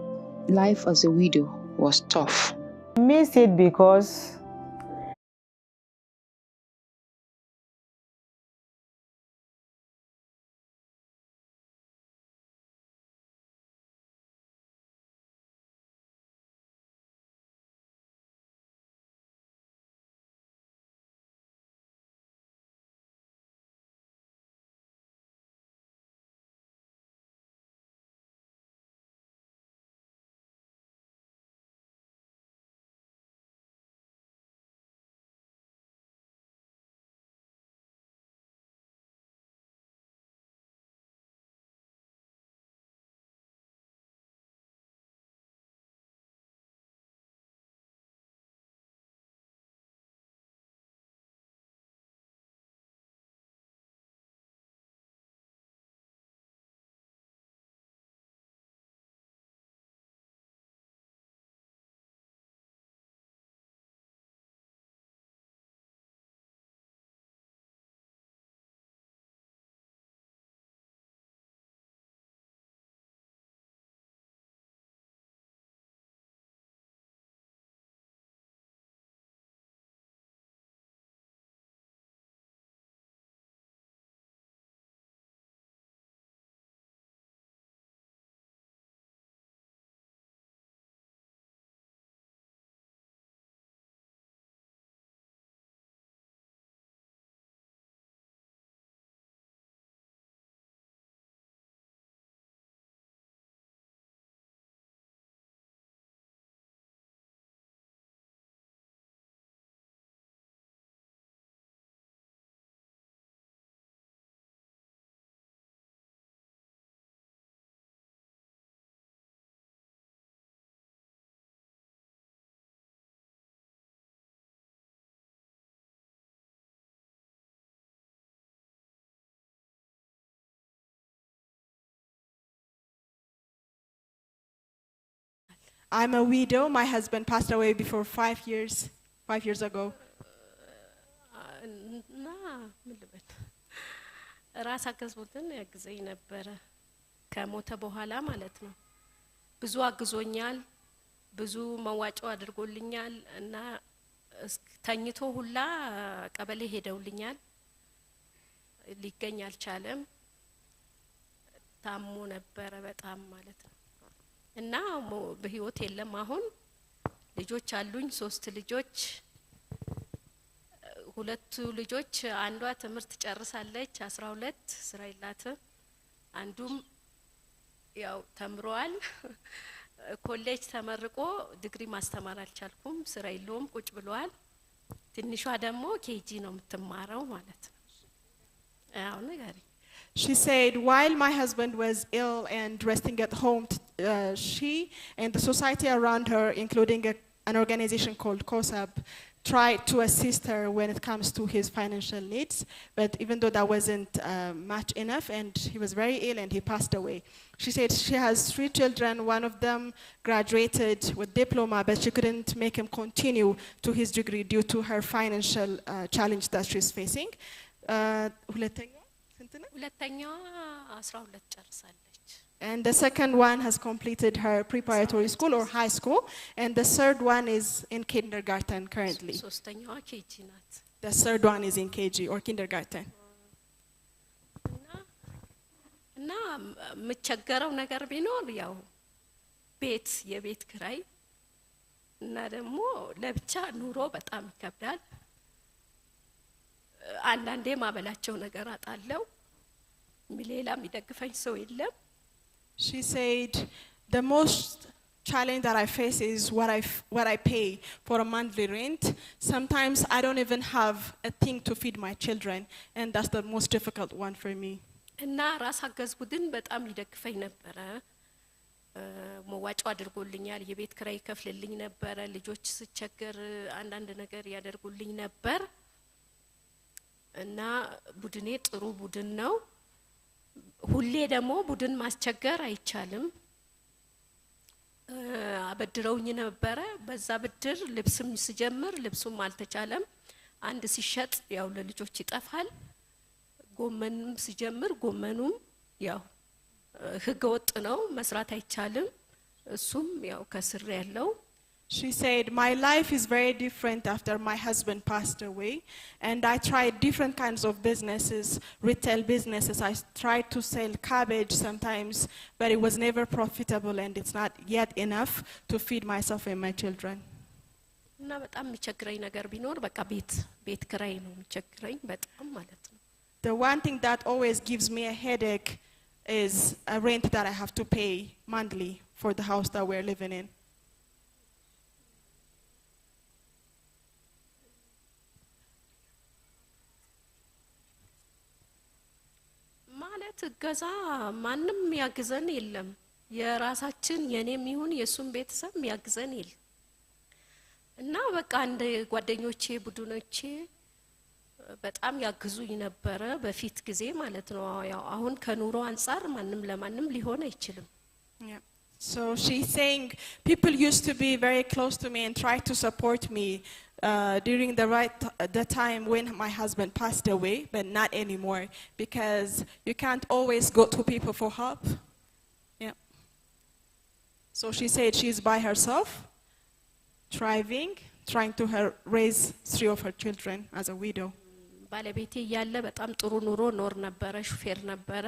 life as a widow was tough. I missed it because I'm a widow. My husband passed away before 5 years ago. ራስ አገዝቦትን ያግዘኝ ነበረ ከሞተ በኋላ ማለት ነው። ብዙ አግዞኛል፣ ብዙ መዋጮ አድርጎልኛል እና ተኝቶ ሁላ ቀበሌ ሄደውልኛል። ሊገኝ አልቻለም። ታሞ ነበረ በጣም ማለት ነው እና በህይወት የለም። አሁን ልጆች አሉኝ፣ 3 ልጆች። ሁለቱ ልጆች አንዷ ትምህርት ጨርሳለች 12 ስራ የላትም። አንዱም ያው ተምሯል ኮሌጅ ተመርቆ ዲግሪ ማስተማር አልቻልኩም፣ ስራ የለውም ቁጭ ብሏል። ትንሿ ደግሞ ኬጂ ነው የምትማረው ማለት ነው። ያው ነገሪ She said, while my husband was ill and resting at home, she and the society around her, including an organization called COSAB, tried to assist her when it comes to his financial needs. But even though that wasn't much enough, and he was very ill and he passed away. She said she has 3 children. One of them graduated with diploma, but she couldn't make him continue to his degree due to her financial challenge that she's facing. ሁለተኛዋ 12 ጨርሳለች። And the second one has completed her preparatory school or high school. And the third one is in kindergarten currently. ሶስተኛዋ ኬጂ ናት። The third one is in KG or kindergarten. እና የምቸገረው ነገር ቢኖር ያው ቤት የቤት ክራይ እና ደግሞ ለብቻ ኑሮ በጣም ይከብዳል። አንዳንዴ ማበላቸው ነገር አጣለው። ሌላ የሚደግፈኝ ሰው የለም። She said, the most challenge that I face is what I pay for a monthly rent. Sometimes I don't even have a thing to feed my children, and that's the most difficult one for me. እና ራስ አገዝ ቡድን በጣም ይደግፈኝ ነበረ። መዋጮ አድርጎልኛል። የቤት ክራይ ይከፍልልኝ ነበረ። ልጆች ስቸገር አንዳንድ ነገር ያደርጉልኝ ነበር። እና ቡድኔ ጥሩ ቡድን ነው። ሁሌ ደግሞ ቡድን ማስቸገር አይቻልም። አበድረውኝ ነበረ። በዛ ብድር ልብስም ሲጀምር ልብሱም አልተቻለም። አንድ ሲሸጥ ያው ለልጆች ይጠፋል። ጎመንም ሲጀምር ጎመኑም ያው ህገወጥ ነው፣ መስራት አይቻልም። እሱም ያው ከስር ያለው She said, my life is very different after my husband passed away, and I tried different kinds of businesses, retail businesses. I tried to sell cabbage sometimes, but it was never profitable, and it's not yet enough to feed myself and my children. እና በጣም የሚቸግረኝ ነገር ቢኖር በቃ ቤት ክራይ ነው የሚቸግረኝ በጣም ማለት ነው። The one thing that always gives me a headache is a rent that I have to pay monthly for the house that we're living in. ማለት ገዛ ማንም ያግዘን የለም። የራሳችን የኔም ይሁን የሱም ቤተሰብ ያግዘን የለም። እና በቃ እንደ ጓደኞቼ ቡድኖቼ በጣም ያግዙኝ ነበረ በፊት ጊዜ ማለት ነው። ያው አሁን ከኑሮ አንፃር ማንም ለማንም ሊሆን አይችልም። So she's saying people used to be very close to me and try to support me during the time when my husband passed away, but not anymore because you can't always go to people for help. Yeah. So she said she's by herself, trying to raise 3 of her children as a widow. ባለቤቴ ያለ በጣም ጥሩ ኑሮ ኖር ነበረ፣ ሹፌር ነበረ።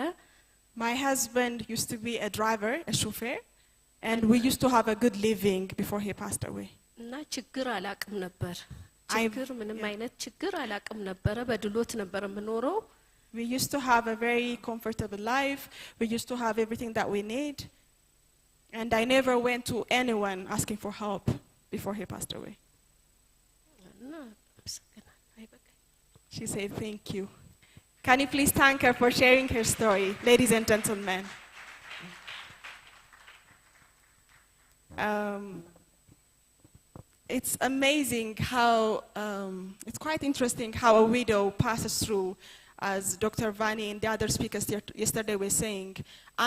My husband used to be a driver, a chauffeur, and we used to have a good living before he passed away. እና ችግር አላቅም ነበር። ችግር ምንም አይነት ችግር አላቅም ነበረ። በድሎት ነበር የምኖረው። We used to have a very comfortable life. We used to have everything that we need. And I never went to anyone asking for help before he passed away. She said, thank you. Can you please thank her for sharing her story, ladies and gentlemen? It's amazing how, it's quite interesting how a widow passes through, as Dr. Vani and the other speakers yesterday were saying,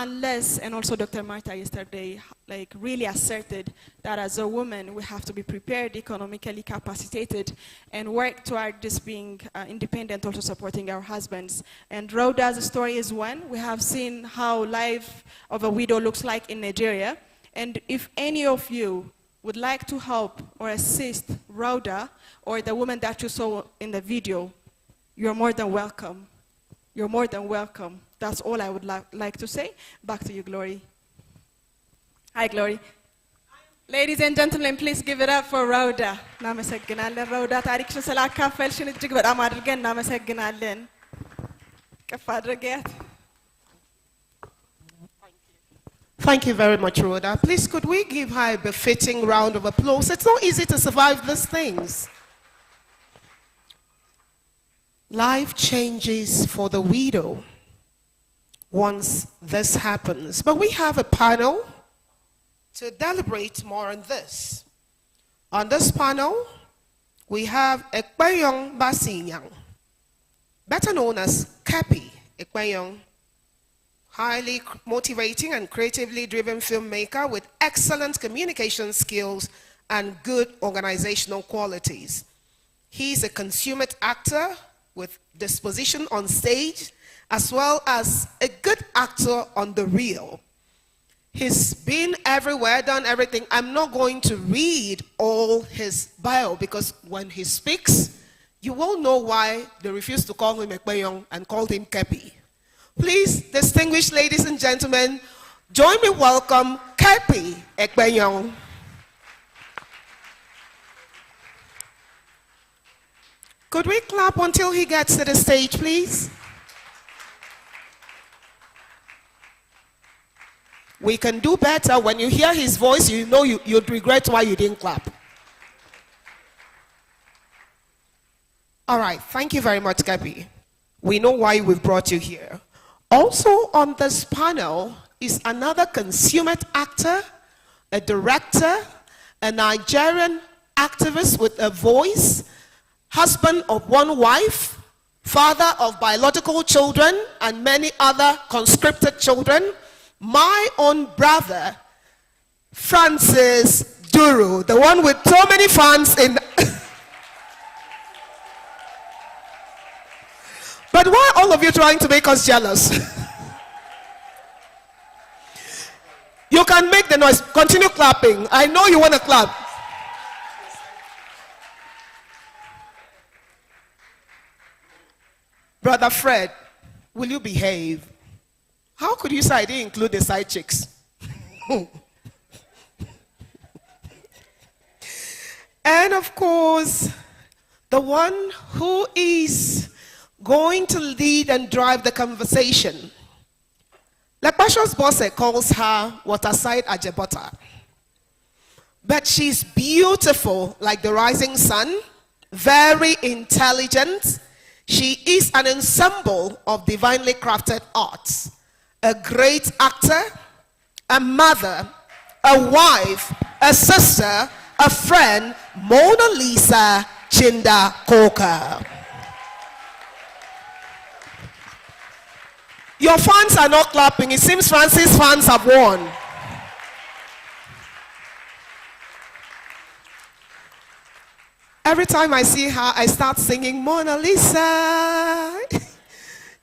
unless, and also Dr. Marta yesterday, like really asserted that as a woman we have to be prepared, economically capacitated, and work toward just being independent, also supporting our husbands. And Rhoda's story is one. We have seen how life of a widow looks like in Nigeria. And if any of you would like to help or assist Rhoda or the woman that you saw in the video, you're more than welcome. You're more than welcome. That's all I would like to say. Back to you, Glory. Hi, Glory. Ladies and gentlemen, please give it up for Rhoda. እናመሰግናለን Rhoda ታሪክሽን ስላካፈልሽን እጅግ በጣም አድርገን እናመሰግናለን። ከፍ አድርገያት። Thank you very much, Rhoda. Please, could we give her a befitting round of applause? It's not easy to survive these things. Life changes for the widow once this happens. But we have a panel to deliberate more on this. On this panel, we have Ekpeyong Basinyang, better known as Kepi Ekpeyong, highly motivating and creatively driven filmmaker with excellent communication skills and good organizational qualities. He's a consummate actor with disposition on stage, as well as a good actor on the reel. He's been everywhere, done everything. I'm not going to read all his bio because when he speaks, you won't know why they refused to call him Ekpeyong and called him Kepi. Please, distinguished ladies and gentlemen, join me welcome Kepi Ekpeyong. Could we clap until he gets to the stage, please? We can do better. When you hear his voice, you know you'd regret why you didn't clap. All right, thank you very much, Gabi. We know why we've brought you here. Also on this panel is another consummate actor, a director, a Nigerian activist with a voice, husband of one wife, father of biological children and many other conscripted children, my own brother, Francis Duru, the one with so many fans in. But why are all of you trying to make us jealous? You can make the noise. Continue clapping. I know you want to clap. Brother Fred, will you behave? How could you say I didn't include the side chicks? And of course, the one who is going to lead and drive the conversation. Like Pastor's Bosse calls her waterside Ajebota. But she's beautiful like the rising sun, very intelligent. She is an ensemble of divinely crafted arts. A great actor, a mother, a wife, a sister, a friend, Mona Lisa Chinda Coker. Your fans are not clapping. It seems Francis' fans have won. Every time I see her, I start singing, Mona Lisa,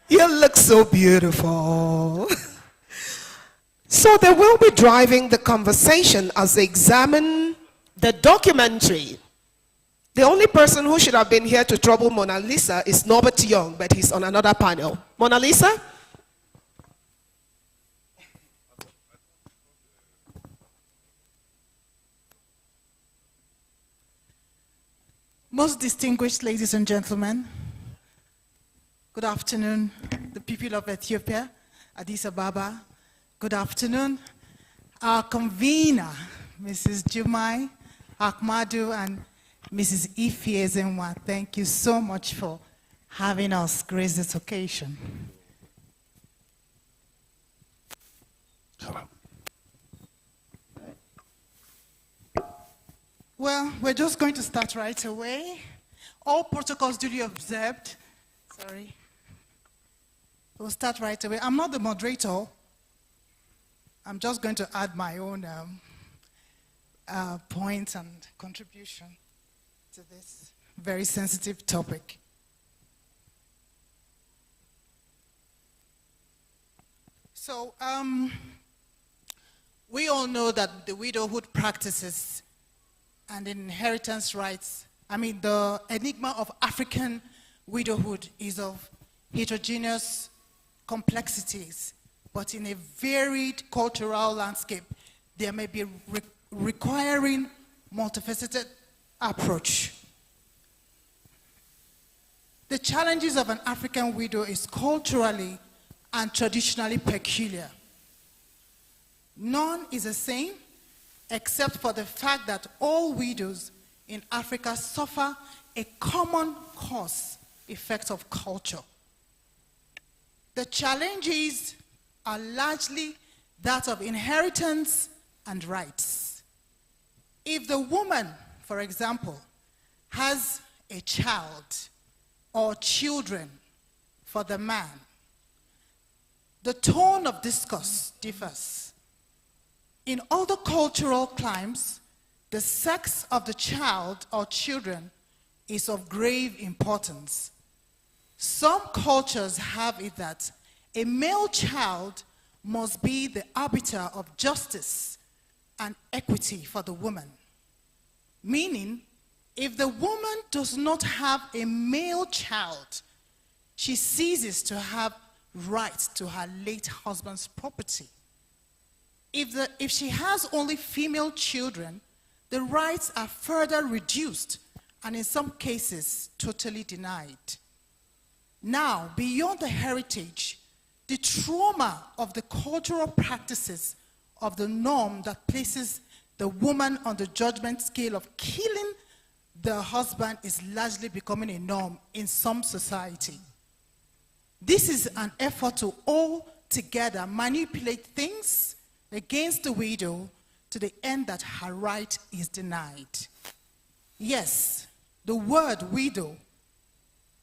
you look so beautiful. So they will be driving the conversation as they examine the documentary. The only person who should have been here to trouble Mona Lisa is Norbert Young, but he's on another panel. Mona Lisa? Most distinguished ladies and gentlemen, good afternoon, the people of Ethiopia, Addis Ababa. Good afternoon, our convener, Mrs. Jumai Akmadu and Mrs. Ife Ezenwa. Thank you so much for having us grace this occasion. Well, we're just going to start right away. All protocols duly observed. Sorry. We'll start right away. I'm not the moderator. I'm just going to add my own points and contribution to this very sensitive topic. So, we all know that the widowhood practices and inheritance rights, the enigma of African widowhood is of heterogeneous complexities, but in a varied cultural landscape, there may be requiring multifaceted approach. The challenges of an African widow is culturally and traditionally peculiar. None is the same, except for the fact that all widows in Africa suffer a common cause effect of culture. The challenges are largely that of inheritance and rights. If the woman, for example, has a child or children for the man, the tone of discourse differs. In other cultural climes, the sex of the child or children is of grave importance. Some cultures have it that a male child must be the arbiter of justice and equity for the woman. Meaning, if the woman does not have a male child, she ceases to have rights to her late husband's property. If she has only female children, the rights are further reduced and in some cases totally denied. Now, beyond the heritage, the trauma of the cultural practices of the norm that places the woman on the judgment scale of killing the husband is largely becoming a norm in some society. This is an effort to altogether manipulate things against the widow to the end that her right is denied. Yes, the word widow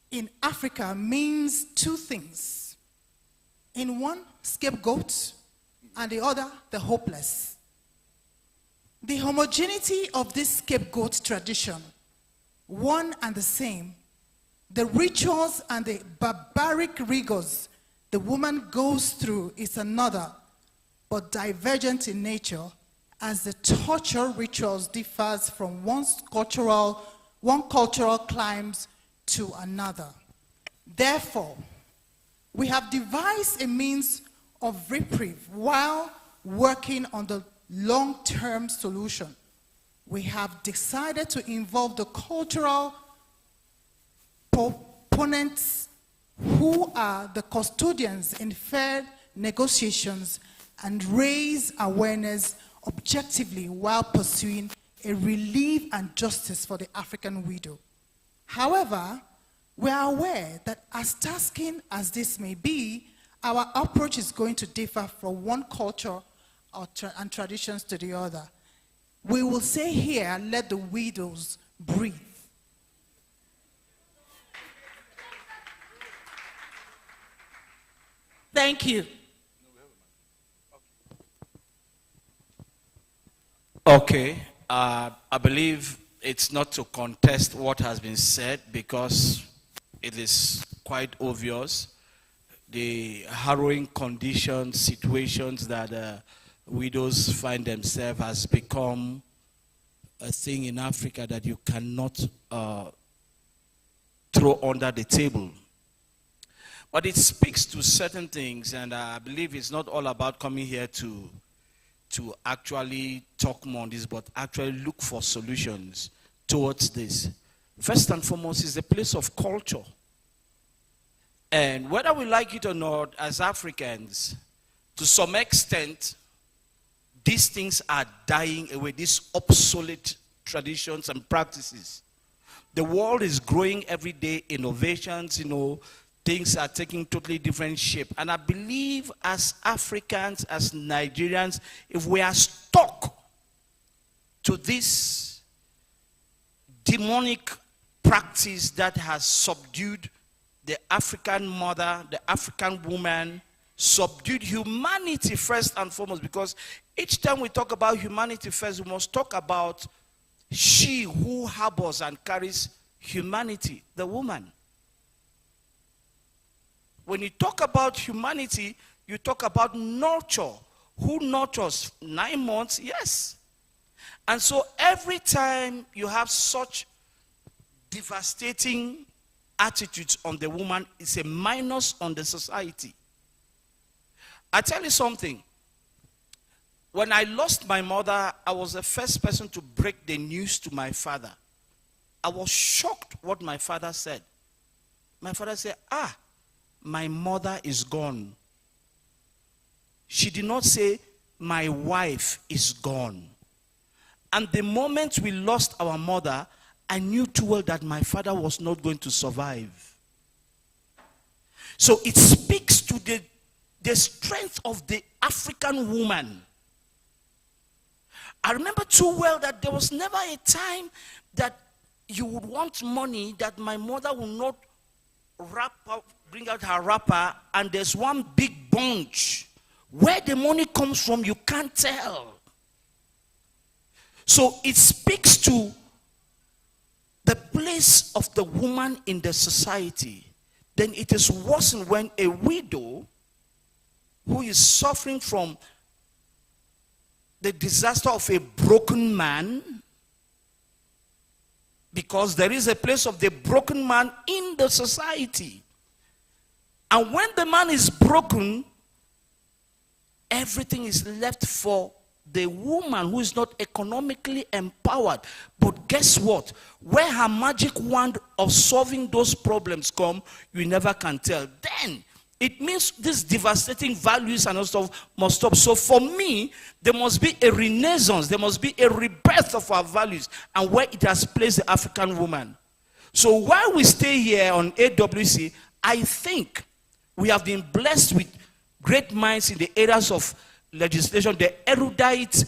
in Africa means two things. In one, scapegoat, and the other, the hopeless. The homogeneity of this scapegoat tradition, one and the same, the rituals and the barbaric rigors the woman goes through is another, but divergent in nature, as the torture rituals differs from one cultural climes to another. Therefore, we have devised a means of reprieve while working on the long-term solution. We have decided to involve the cultural proponents who are the custodians in fair negotiations and raise awareness objectively while pursuing a relief and justice for the African widow. However, we are aware that as tasking as this may be, our approach is going to differ from one culture and traditions to the other. We will say here, let the widows breathe. Thank you. Okay, I believe it's not to contest what has been said because it is quite obvious. The harrowing conditions, situations that widows find themselves has become a thing in Africa that you cannot throw under the table. But it speaks to certain things, and I believe it's not all about coming here to actually talk more on this, but actually look for solutions towards this. First and foremost is a place of culture. And whether we like it or not, as Africans, to some extent, these things are dying away, these obsolete traditions and practices. The world is growing every day, innovations, things are taking totally different shape. And I believe as Africans, as Nigerians, if we are stuck to this demonic practice that has subdued the African mother, the African woman, subdued humanity first and foremost, because each time we talk about humanity first, we must talk about she who harbors and carries humanity, the woman. When you talk about humanity, you talk about nurture. Who nurtures? 9 months, yes. And so every time you have such devastating attitudes on the woman, it's a minus on the society. I tell you something. When I lost my mother, I was the first person to break the news to my father. I was shocked what my father said. My father said, my mother is gone. She did not say, my wife is gone. And the moment we lost our mother, I knew too well that my father was not going to survive. So it speaks to the strength of the African woman. I remember too well that there was never a time that you would want money that my mother would not bring out her wrapper, and there's one big bunch. Where the money comes from, you can't tell. So it speaks to the place of the woman in the society. Then it is worse when a widow who is suffering from the disaster of a broken man, because there is a place of the broken man in the society. And when the man is broken, everything is left for the woman who is not economically empowered. But guess what? Where her magic wand of solving those problems come, you never can tell. Then it means these devastating values and all stuff must stop. So for me, there must be a renaissance, there must be a rebirth of our values and where it has placed the African woman. So while we stay here on AWC, I think we have been blessed with great minds in the areas of legislation. The erudite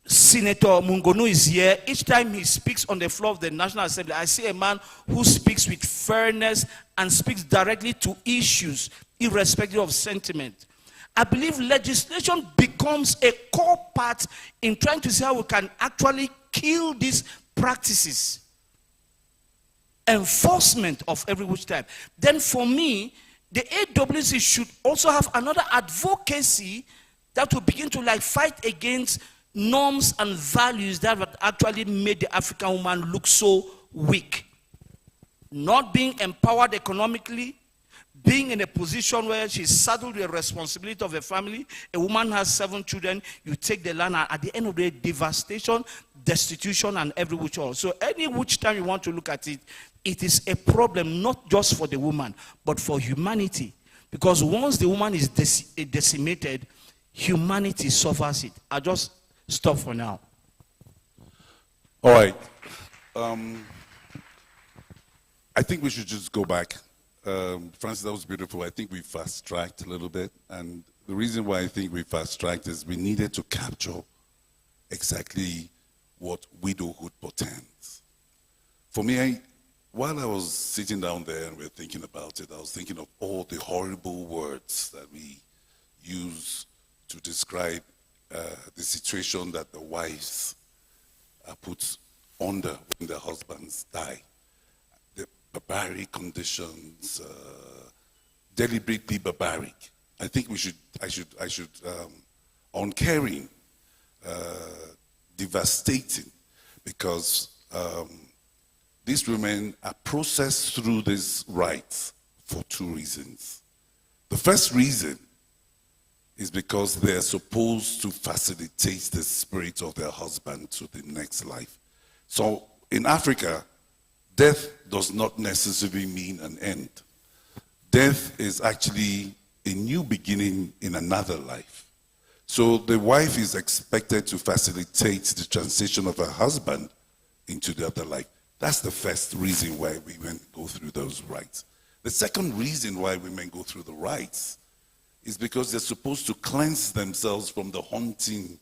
Senator Mungonu is here. Each time he speaks on the floor of the National Assembly, I see a man who speaks with fairness and speaks directly to issues, irrespective of sentiment. I believe legislation becomes a core part in trying to see how we can actually kill these practices. Enforcement of every which type. Then for me, the AWC should also have another advocacy that will begin to fight against norms and values that have actually made the African woman look so weak. Not being empowered economically, being in a position where she's saddled with the responsibility of a family. A woman has 7 children, you take the land, and at the end of the day, devastation, destitution, and every which all. So any which time you want to look at it, it is a problem not just for the woman, but for humanity. Because once the woman is decimated, humanity suffers it. I'll just stop for now. All right. I think we should just go back. Francis, that was beautiful. I think we fast-tracked a little bit. And the reason why I think we fast-tracked is we needed to capture exactly what widowhood portends. For me, while I was sitting down there and we were thinking about it, I was thinking of all the horrible words that we use to describe the situation that the wives are put under when their husbands die. The barbaric conditions, deliberately barbaric. I think I should uncaring, devastating, because these women are processed through these rites for 2 reasons. The first reason is because they're supposed to facilitate the spirit of their husband to the next life. So in Africa, death does not necessarily mean an end. Death is actually a new beginning in another life. So the wife is expected to facilitate the transition of her husband into the other life. That's the first reason why women go through those rites. The second reason why women go through the rites is because they're supposed to cleanse themselves from the haunting,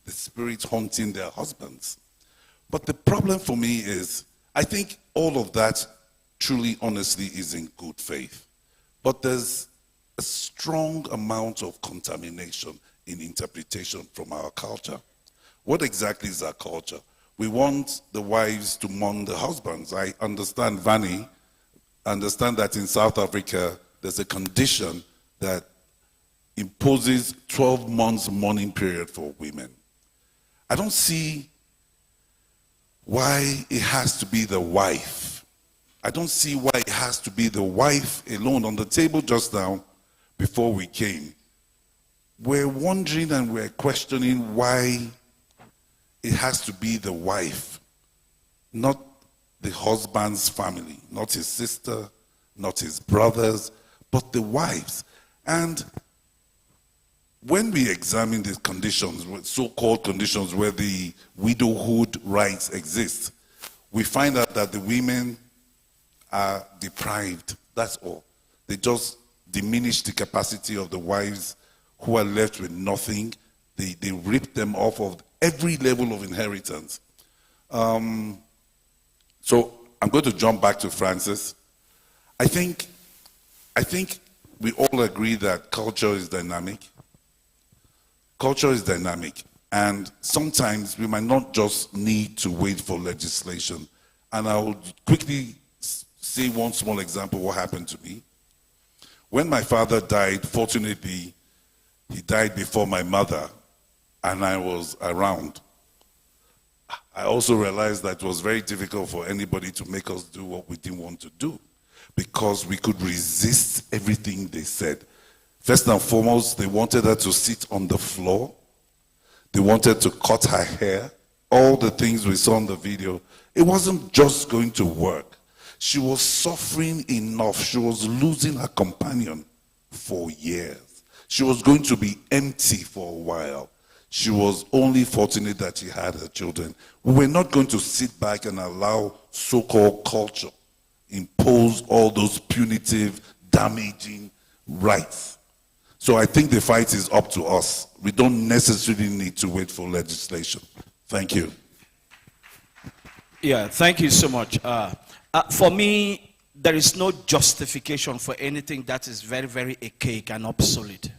the spirit haunting their husbands. But the problem for me is, I think all of that truly, honestly, is in good faith. But there's a strong amount of contamination in interpretation from our culture. What exactly is our culture? We want the wives to mourn the husbands. I understand, Vani, understand that in South Africa, there's a condition that imposes 12 months mourning period for women. I don't see why it has to be the wife. I don't see why it has to be the wife alone. On the table just now, before we came, we're wondering and we're questioning why it has to be the wife, not the husband's family, not his sister, not his brothers, but the wives. And when we examine these conditions, so-called conditions where the widowhood rights exist, we find out that the women are deprived. That's all. They just diminish the capacity of the wives who are left with nothing. They rip them off of every level of inheritance. So I'm going to jump back to Francis. I think we all agree that culture is dynamic. Culture is dynamic, and sometimes we might not just need to wait for legislation. And I will quickly say one small example of what happened to me. When my father died, fortunately, He died before my mother, and I was around. I also realized that it was very difficult for anybody to make us do what we didn't want to do, because we could resist everything they said. First and foremost, they wanted her to sit on the floor. They wanted to cut her hair. All the things we saw in the video, it wasn't just going to work. She was suffering enough. She was losing her companion for years. She was going to be empty for a while. She was only fortunate that she had her children. We were not going to sit back and allow so-called culture impose all those punitive, damaging rights. So I think the fight is up to us. We don't necessarily need to wait for legislation. Thank you. Yeah, thank you so much. For me, there is no justification for anything that is very, very archaic and obsolete,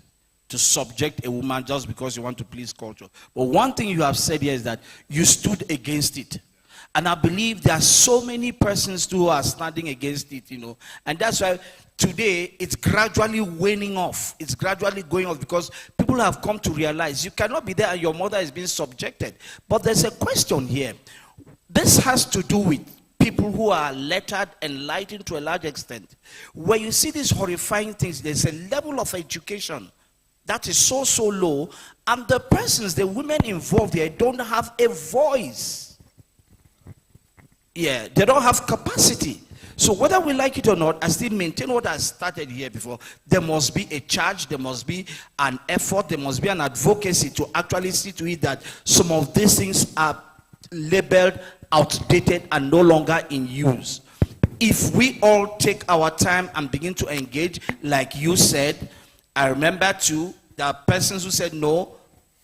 to subject a woman just because you want to please culture. But one thing you have said here is that you stood against it. And I believe there are so many persons who are standing against it, and that's why today it's gradually waning off. It's gradually going off because people have come to realize you cannot be there and your mother is being subjected. But there's a question here. This has to do with people who are lettered, enlightened to a large extent. When you see these horrifying things, there's a level of education that is so low, and the persons, the women involved here, don't have a voice. Yeah, they don't have capacity. So whether we like it or not, I still maintain what I started here before. There must be a charge, there must be an effort, there must be an advocacy to actually see to it that some of these things are labeled outdated and no longer in use. If we all take our time and begin to engage, like you said, I remember too, there are persons who said no,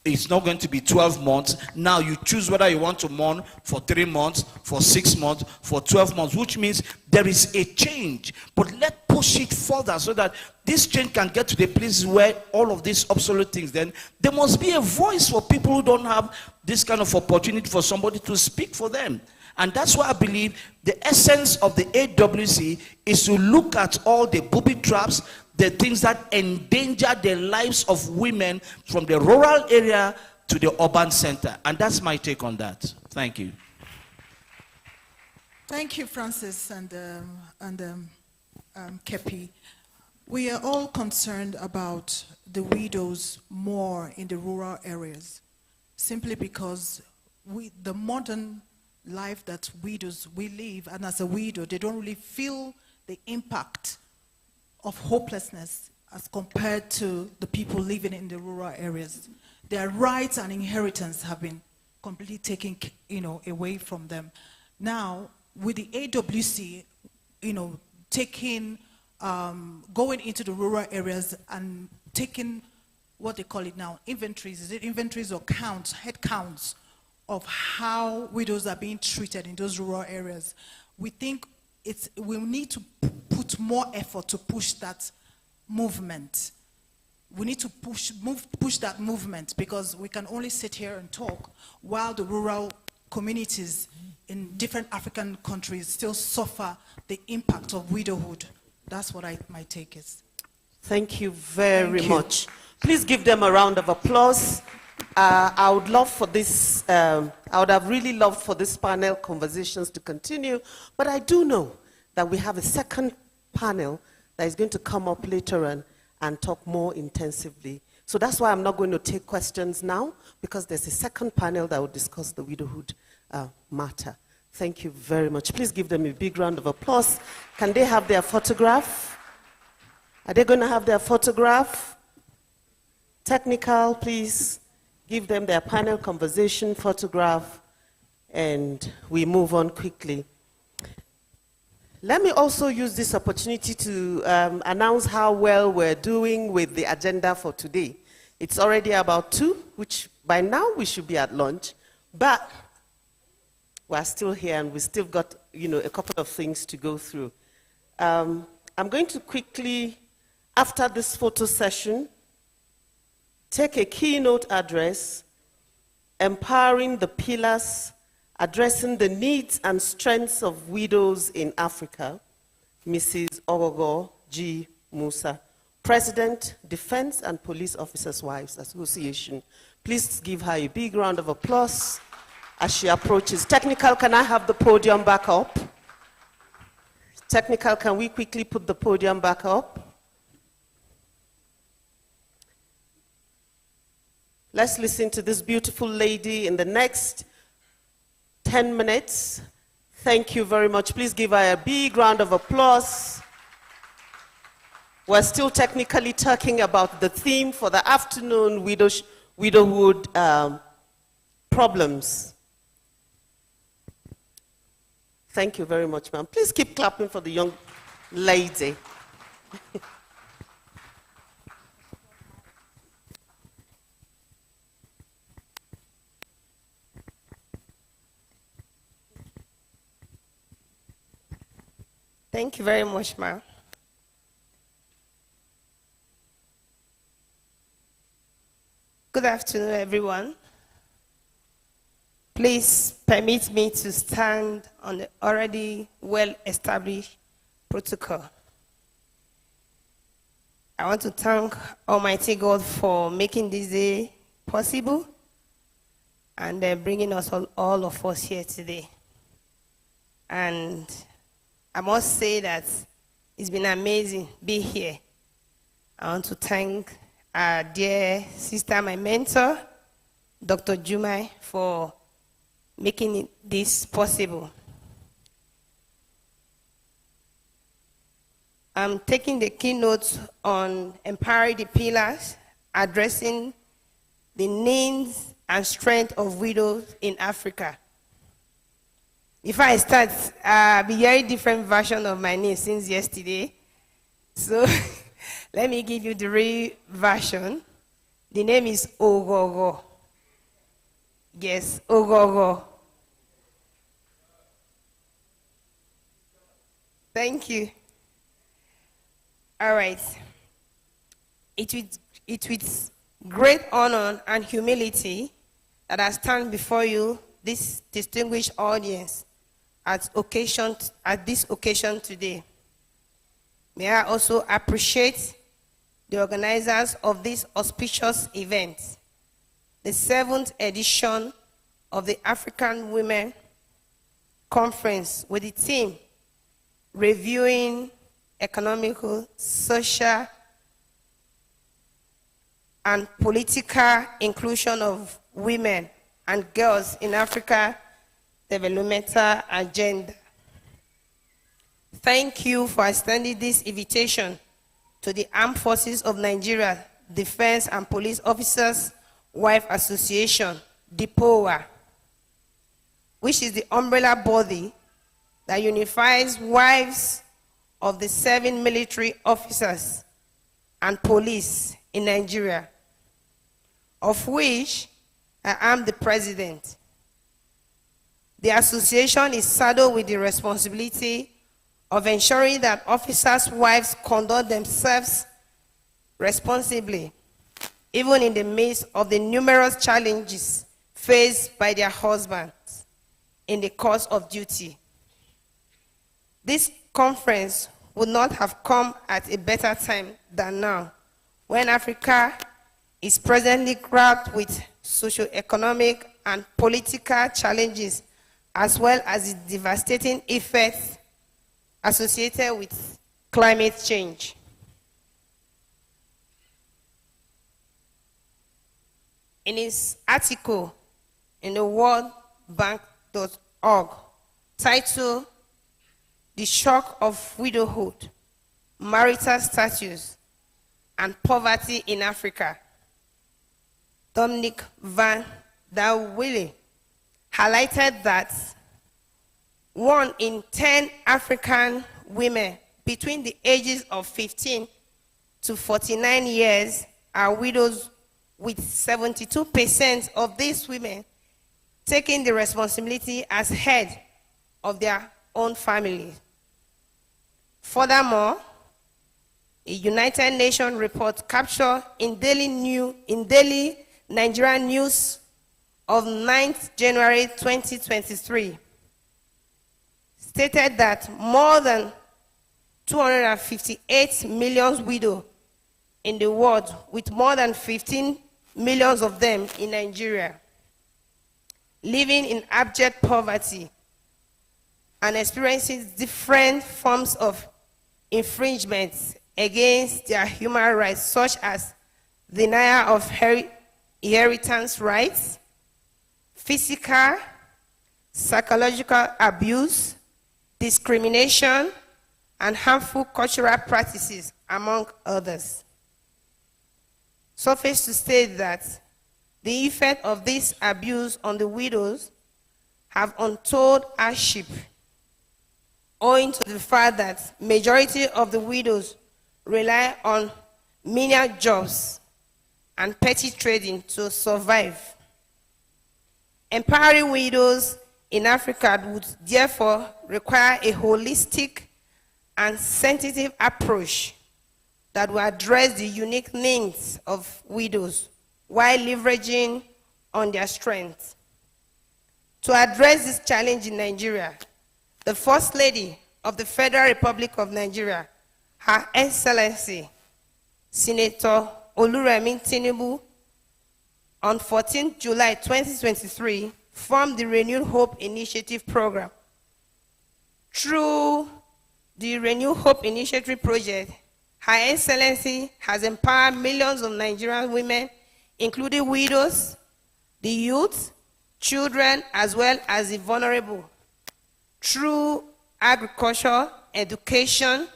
it's not going to be 12 months. Now you choose whether you want to mourn for 3 months, for 6 months, for 12 months, which means there is a change. But let's push it further so that this change can get to the place where all of these obsolete things, then there must be a voice for people who don't have this kind of opportunity for somebody to speak for them. And that's why I believe the essence of the AWC is to look at all the booby traps, the things that endanger the lives of women from the rural area to the urban center. And that's my take on that. Thank you. Thank you, Francis and Kepi. We are all concerned about the widows more in the rural areas, simply because the modern life that widows we live, and as a widow, they don't really feel the impact of hopelessness as compared to the people living in the rural areas. Their rights and inheritance have been completely taken, away from them. Now, with the AWC, taking, going into the rural areas and taking what they call it now, inventories. Is it inventories or counts, head counts of how widows are being treated in those rural areas? We think we'll need to put more effort to push that movement. We need to push that movement, because we can only sit here and talk while the rural communities in different African countries still suffer the impact of widowhood. That's what my take is. Thank you very much. Please give them a round of applause. I would love for this, I would have really loved for this panel conversations to continue, but I do know that we have a second panel that is going to come up later on and talk more intensively. So that's why I'm not going to take questions now, because there's a second panel that will discuss the widowhood matter. Thank you very much. Please give them a big round of applause. Can they have their photograph? Are they going to have their photograph? Technical, please give them their panel conversation photograph, and we move on quickly. Let me also use this opportunity to announce how well we're doing with the agenda for today. It's already about 2, which by now we should be at lunch, but we're still here and we still got, a couple of things to go through. I'm going to quickly, after this photo session, take a keynote address, empowering the pillars, addressing the needs and strengths of widows in Africa, Mrs. Ogogo G. Musa, President, Defense and Police Officers' Wives Association. Please give her a big round of applause as she approaches. Technical, can I have the podium back up? Technical, can we quickly put the podium back up? Let's listen to this beautiful lady in the next 10 minutes. Thank you very much. Please give her a big round of applause. We're still technically talking about the theme for the afternoon, widowhood problems. Thank you very much, ma'am. Please keep clapping for the young lady. Thank you very much, ma'am. Good afternoon, everyone. Please permit me to stand on the already well-established protocol. I want to thank Almighty God for making this day possible and bringing us all of us here today. And I must say that it's been amazing being here. I want to thank our dear sister, my mentor, Dr. Jumai, for making this possible. I'm taking the keynote on empowering the pillars, addressing the needs and strength of widows in Africa. Before I start, I'll be hearing different version of my name since yesterday. So let me give you the real version. The name is Ogogo. Yes, Ogogo. Thank you. All right. It with great honor and humility that I stand before you, this distinguished audience, at this occasion today. May I also appreciate the organizers of this auspicious event, the 7th edition of the African Women Conference, with the theme Reviewing Economical, Social, and Political Inclusion of Women and Girls in Africa Developmental Agenda. Thank you for extending this invitation to the Armed Forces of Nigeria Defense and Police Officers Wife Association, DPOA, which is the umbrella body that unifies wives of the 7 military officers and police in Nigeria, of which I am the president. The association is saddled with the responsibility of ensuring that officers' wives conduct themselves responsibly, even in the midst of the numerous challenges faced by their husbands in the course of duty. This conference would not have come at a better time than now, when Africa is presently grappling with socio-economic and political challenges, as well as the devastating effects associated with climate change. In his article in the worldbank.org titled The Shock of Widowhood, Marital Status, and Poverty in Africa, Dominic Van der Wille highlighted that 1 in 10 African women between the ages of 15 to 49 years are widows, with 72% of these women taking the responsibility as head of their own family. Furthermore, a United Nations report captured in daily Nigerian News of 9th January 2023 stated that more than 258 million widows in the world, with more than 15 million of them in Nigeria, living in abject poverty and experiencing different forms of infringements against their human rights, such as denial of inheritance rights, physical, psychological abuse, discrimination, and harmful cultural practices, among others. Suffice to state that the effect of this abuse on the widows have untold hardship, owing to the fact that majority of the widows rely on menial jobs and petty trading to survive. Empowering widows in Africa would therefore require a holistic and sensitive approach that will address the unique needs of widows while leveraging on their strengths. To address this challenge in Nigeria, the First Lady of the Federal Republic of Nigeria, Her Excellency, Senator Oluremi Tinubu, on 14 July 2023, formed the Renewed Hope Initiative Program. Through the Renewed Hope Initiative project, Her Excellency has empowered millions of Nigerian women, including widows, the youth, children, as well as the vulnerable, through agriculture, education,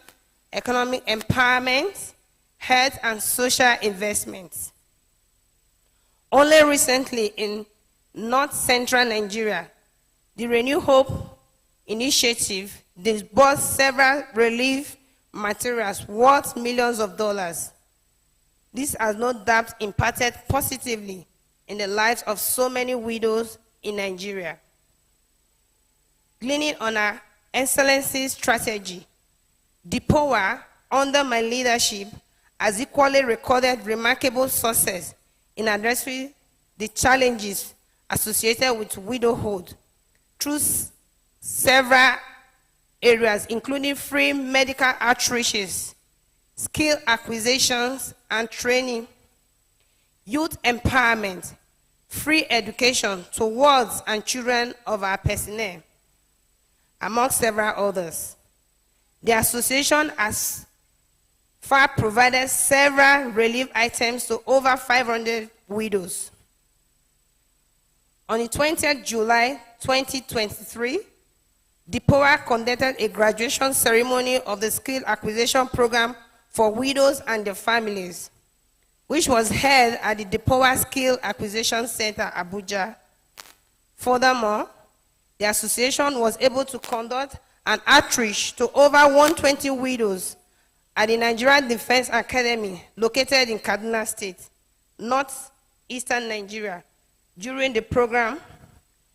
economic empowerment, health, and social investments. Only recently in North Central Nigeria, the Renew Hope Initiative disbursed several relief materials worth millions of dollars. This has no doubt impacted positively in the lives of so many widows in Nigeria. Gleaning on Her Excellency's strategy, DPOA, under my leadership, has equally recorded remarkable success in addressing the challenges associated with widowhood through several areas, including free medical outreaches, skill acquisitions and training, youth empowerment, free education to wards and children of our personnel, among several others. The association has far provided several relief items to over 500 widows. On the 20th July 2023, DPOA conducted a graduation ceremony of the skill acquisition program for widows and their families, which was held at the DPOA Skill Acquisition Center, Abuja. Furthermore, the association was able to conduct an outreach to over 120 widows at the Nigerian Defense Academy, located in Kaduna State, northeastern Nigeria. During the program,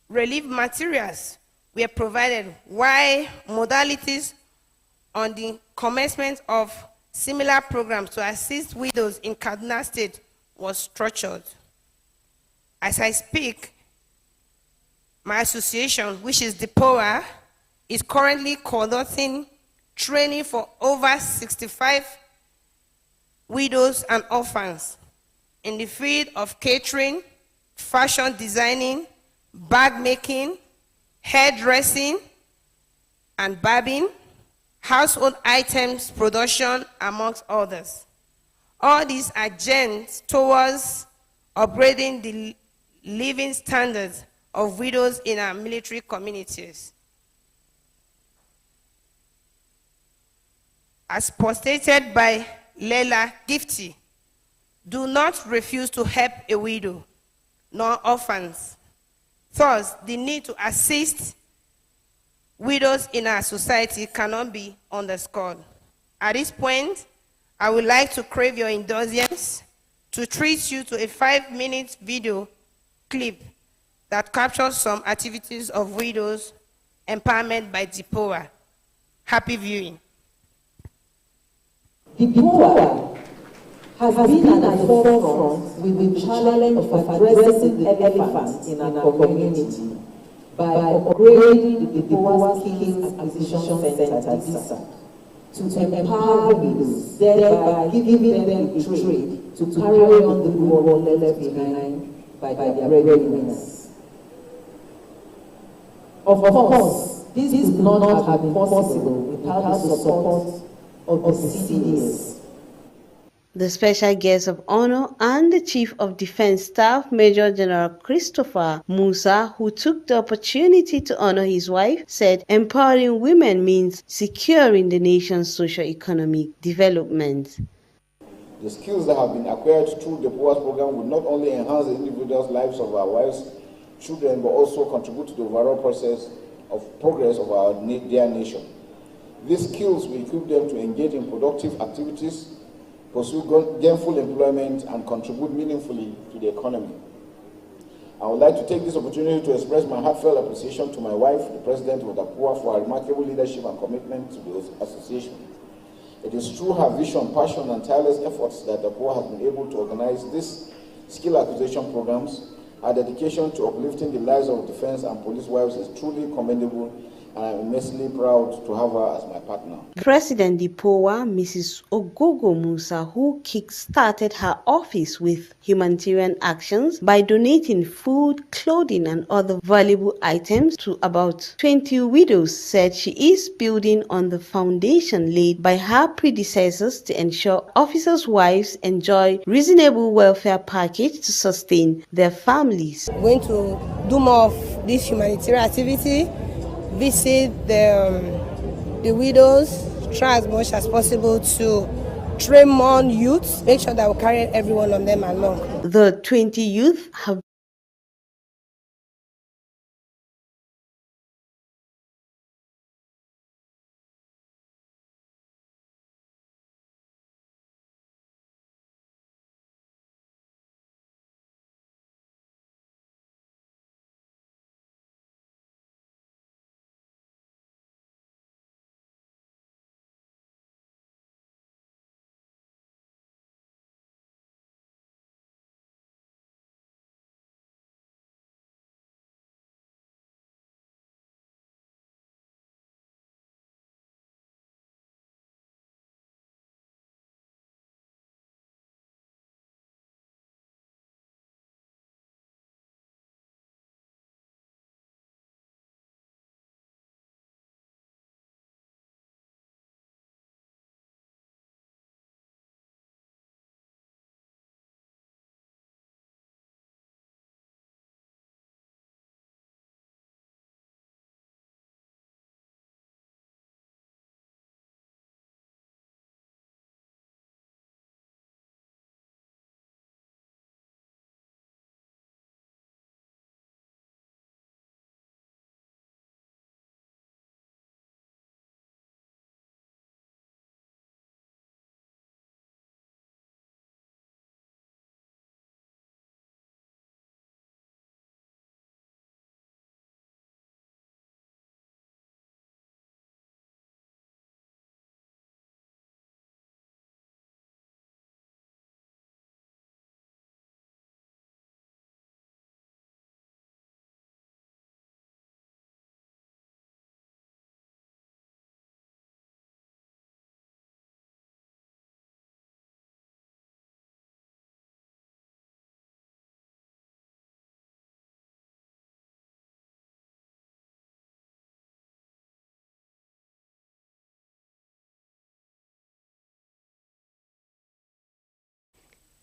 relief materials were provided, while modalities on the commencement of similar programs to assist widows in Kaduna State was structured. As I speak, my association, which is DPOA, is currently conducting training for over 65 widows and orphans in the field of catering, fashion designing, bag making, hairdressing and barbing, household items production, amongst others. All these are gems towards upgrading the living standards of widows in our military communities. As postulated by Leila Gifty, do not refuse to help a widow nor orphans. Thus, the need to assist widows in our society cannot be underscored. At this point, I would like to crave your indulgence to treat you to a 5-minute video clip that captures some activities of widows empowerment by DPOA. Happy viewing. DPOA has been at the forefront with the challenge of addressing the elephant in our community by upgrading the DPOA Skills Acquisition Center, DISA, to empower widows, thereby giving them a trade to carry on the good work left behind by their breadwinners. Of course, this would not have been possible without the support of the CDS. The special guest of honor and the Chief of Defense Staff, Major General Christopher Musa, who took the opportunity to honor his wife, said empowering women means securing the nation's socio-economic development. The skills that have been acquired through the POAS program will not only enhance the individual's lives of our wives, children, but also contribute to the overall process of progress of their nation. These skills will equip them to engage in productive activities, pursue gainful employment, and contribute meaningfully to the economy. I would like to take this opportunity to express my heartfelt appreciation to my wife, the President of the POA, for her remarkable leadership and commitment to the association. It is through her vision, passion, and tireless efforts that the POA has been able to organize these skill acquisition programs. Her dedication to uplifting the lives of defense and police wives is truly commendable, and I'm immensely proud to have her as my partner. President Dipowa, Mrs. Ogogo Musa, who kick-started her office with humanitarian actions by donating food, clothing, and other valuable items to about 20 widows, said she is building on the foundation laid by her predecessors to ensure officers' wives enjoy reasonable welfare package to sustain their families. We're going to do more of this humanitarian activity, visit the widows, try as much as possible to train more youths, make sure that we carry every one of them along. The 20 youth have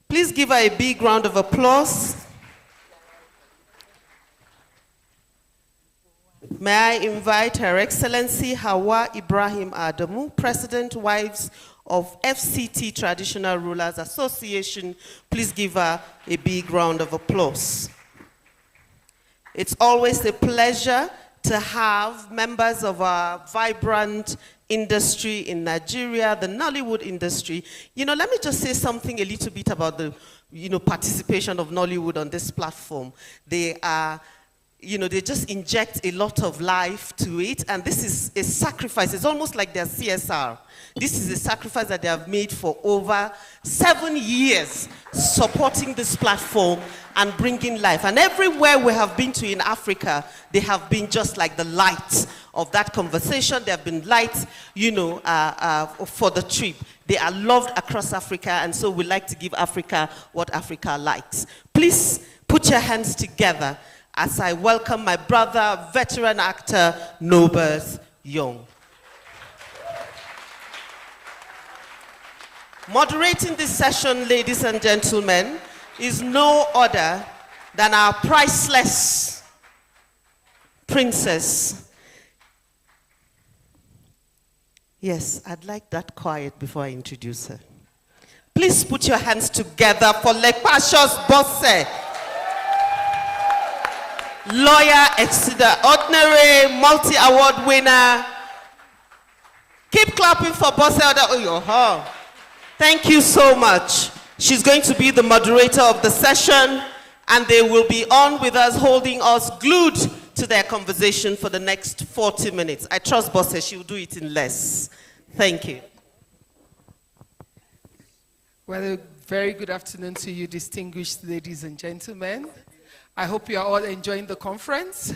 Please give her a big round of applause. May I invite Her Excellency Hawa Ibrahim Adamu, President Wives of FCT Traditional Rulers Association. Please give her a big round of applause. It's always a pleasure to have members of our vibrant industry in Nigeria, the Nollywood industry. You know, let me just say something a little bit about the, participation of Nollywood on this platform. They are, they just inject a lot of life to it, and this is a sacrifice. It's almost like their CSR. This is a sacrifice that they have made for over 7 years, supporting this platform and bringing life. And everywhere we have been to in Africa, they have been just like the light of that conversation. They have been light, you know, for the trip. They are loved across Africa, and so we like to give Africa what Africa likes. Please put your hands together as I welcome my brother, veteran actor, Norbert Young. Moderating this session, ladies and gentlemen, is no other than our priceless princess. Yes, I'd like that quiet before I introduce her. Please put your hands together for Lepashos Bosse, lawyer, extraordinary, multi-award winner. Keep clapping for Bosse. Thank you so much. She's going to be the moderator of the session, and they will be on with us, holding us glued to their conversation for the next 40 minutes. I trust Bosse, she will do it in less. Thank you. Well, a very good afternoon to you, distinguished ladies and gentlemen. I hope you are all enjoying the conference.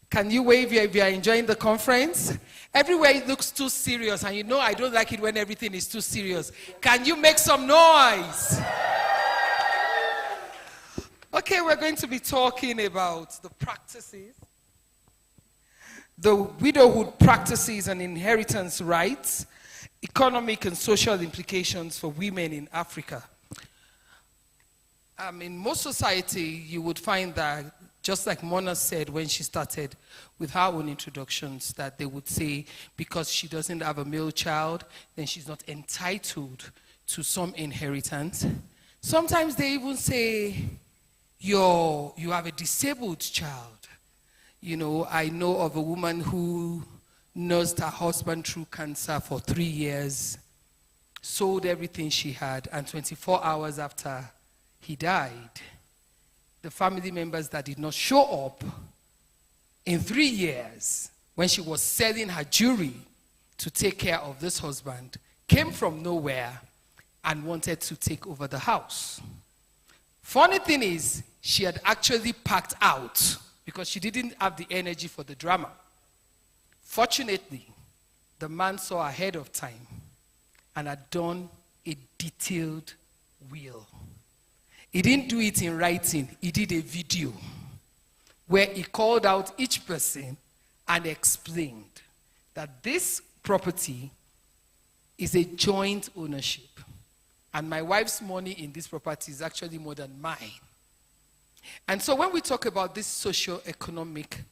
Can you wave if you are enjoying the conference? Everywhere it looks too serious, and you know I don't like it when everything is too serious. Can you make some noise? Okay, we're going to be talking about the practices, the widowhood practices and inheritance rights, economic and social implications for women in Africa. In most society, you would find that, just like Mona said when she started with her own introductions, that they would say because she doesn't have a male child, then she's not entitled to some inheritance. Sometimes they even say, you have a disabled child. You know, I know of a woman who nursed her husband through cancer for 3 years, sold everything she had, and 24 hours after he died, the family members that did not show up in 3 years when she was selling her jewelry to take care of this husband came from nowhere and wanted to take over the house. Funny thing is, she had actually packed out because she didn't have the energy for the drama. Fortunately, the man saw ahead of time and had done a detailed will. He didn't do it in writing, he did a video where he called out each person and explained that this property is a joint ownership. And my wife's money in this property is actually more than mine. And so when we talk about these socio-economic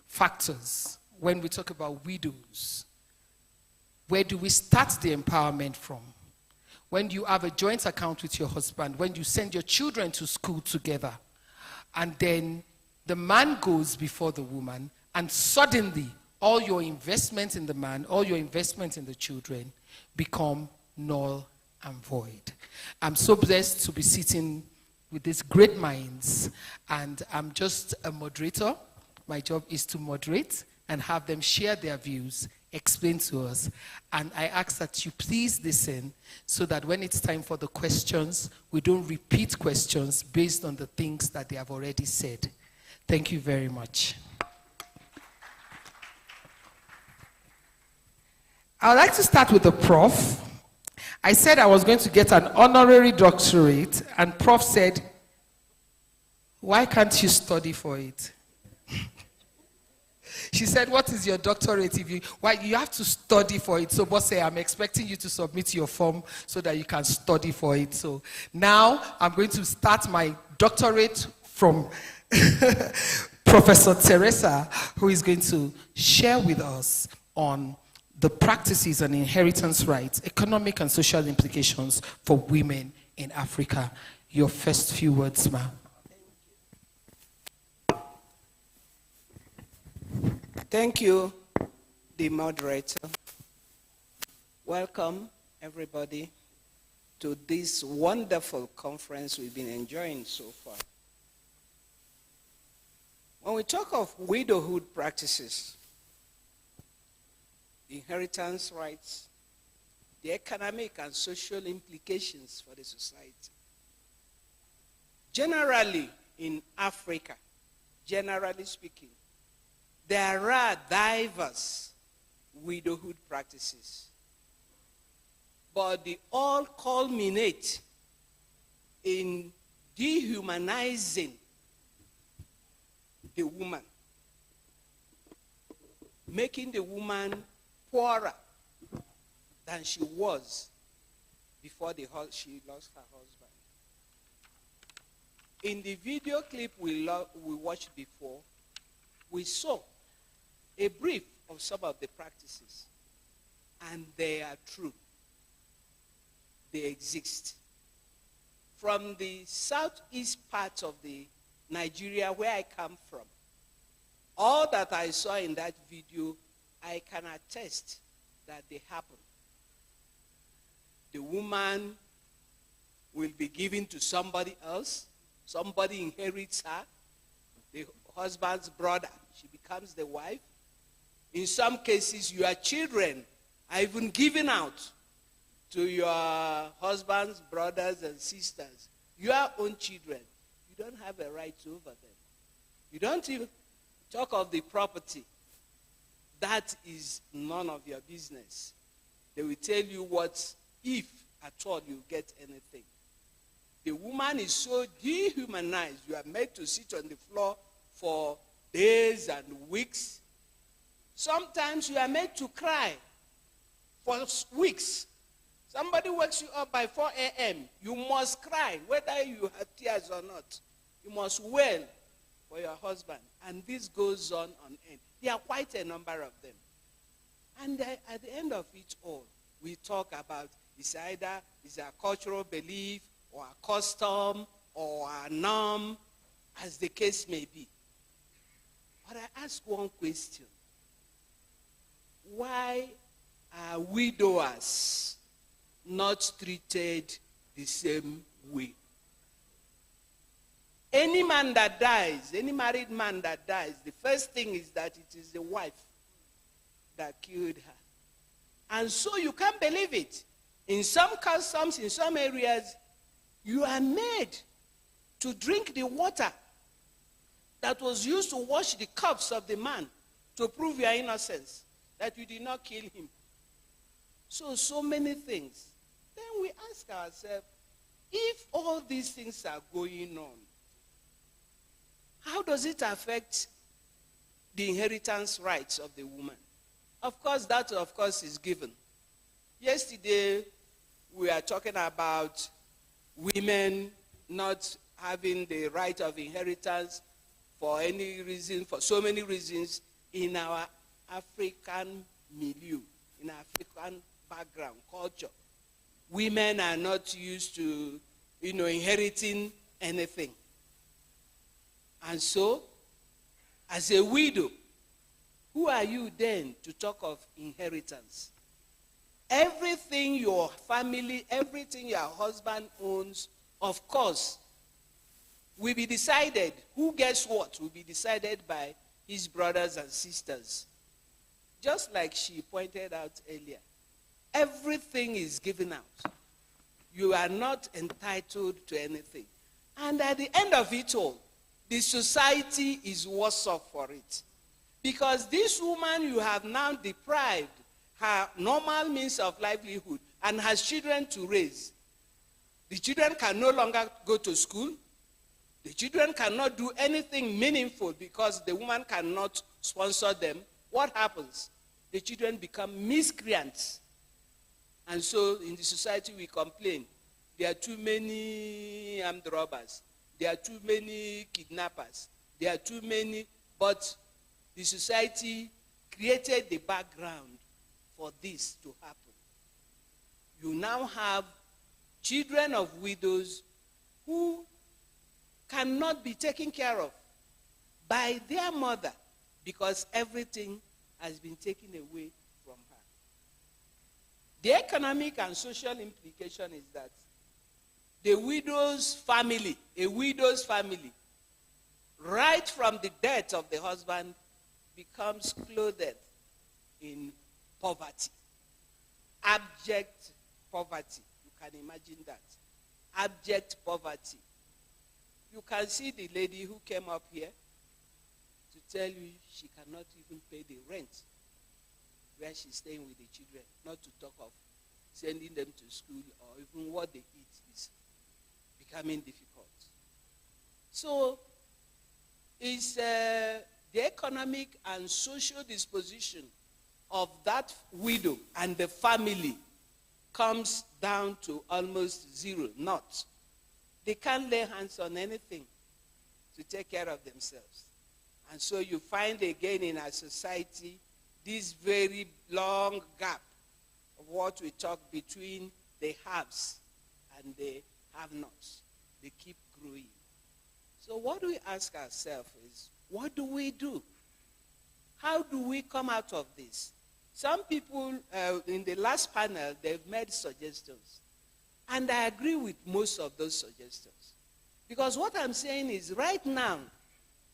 factors, when we talk about widows, where do we start the empowerment from? When you have a joint account with your husband, when you send your children to school together, and then the man goes before the woman, and suddenly all your investments in the man, all your investments in the children become null and void. I'm so blessed to be sitting with these great minds, and I'm just a moderator. My job is to moderate and have them share their views, explain to us, and I ask that you please listen so that when it's time for the questions, we don't repeat questions based on the things that they have already said. Thank you very much. I would like to start with the prof. I said I was going to get an honorary doctorate, and Prof said, why can't you study for it? She said, what is your doctorate? Why you have to study for it? So Bosse, I'm expecting you to submit your form so that you can study for it. So now I'm going to start my doctorate from Professor Teresa, who is going to share with us on the practices and inheritance rights, economic and social implications for women in Africa. Your first few words, ma'am. Thank you, the moderator. Welcome, everybody, to this wonderful conference we've been enjoying so far. When we talk of widowhood practices, the inheritance rights, the economic and social implications for the society, generally in Africa, generally speaking, there are diverse widowhood practices, but they all culminate in dehumanizing the woman, making the woman poorer than she was before she lost her husband. In the video clip we watched before, we saw a brief of some of the practices, and they are true. They exist. From the southeast part of the Nigeria where I come from, all that I saw in that video, I can attest that they happen. The woman will be given to somebody else. Somebody inherits her. The husband's brother, she becomes the wife. In some cases, your children are even given out to your husband's brothers and sisters. Your own children, you don't have a right over them. You don't even talk of the property. That is none of your business. They will tell you what, if at all you get anything. The woman is so dehumanized. You are made to sit on the floor for days and weeks. Sometimes you are made to cry for weeks. Somebody wakes you up by 4 a.m. You must cry, whether you have tears or not. You must wail for your husband. And this goes on end. There are quite a number of them. And at the end of it all, we talk about it's a cultural belief or a custom or a norm, as the case may be. But I ask one question. Why are widowers not treated the same way? Any man that dies, any married man that dies, the first thing is that it is the wife that killed her. And so you can't believe it. In some customs, in some areas, you are made to drink the water that was used to wash the cups of the man to prove your innocence, that you did not kill him. So many things. Then we ask ourselves, if all these things are going on, how does it affect the inheritance rights of the woman? Of course, that is given. Yesterday, we were talking about women not having the right of inheritance for any reason, for so many reasons in our African milieu, in African background, culture. Women are not used to, inheriting anything. And so, as a widow, who are you then to talk of inheritance? Everything your family, everything your husband owns, of course, will be decided. Who gets what will be decided by his brothers and sisters. Just like she pointed out earlier, everything is given out. You are not entitled to anything. And at the end of it all, the society is worse off for it. Because this woman you have now deprived her normal means of livelihood and has children to raise. The children can no longer go to school. The children cannot do anything meaningful because the woman cannot sponsor them. What happens? The children become miscreants. And so in the society we complain. There are too many armed robbers. There are too many kidnappers. There are too many, but the society created the background for this to happen. You now have children of widows who cannot be taken care of by their mother because everything has been taken away from her. The economic and social implication is that the widow's family, a widow's family, right from the death of the husband, becomes clothed in poverty. Abject poverty. You can imagine that. Abject poverty. You can see the lady who came up here. to tell you she cannot even pay the rent where she's staying with the children, not to talk of sending them to school or even what they eat is becoming difficult. So it's the economic and social disposition of that widow and the family comes down to almost zero, not. They can't lay hands on anything to take care of themselves. And so you find again in our society this very long gap of what we talk between the haves and the have-nots. They keep growing. So what we ask ourselves is, what do we do? How do we come out of this? Some people in the last panel, they've made suggestions. And I agree with most of those suggestions. Because what I'm saying is, right now,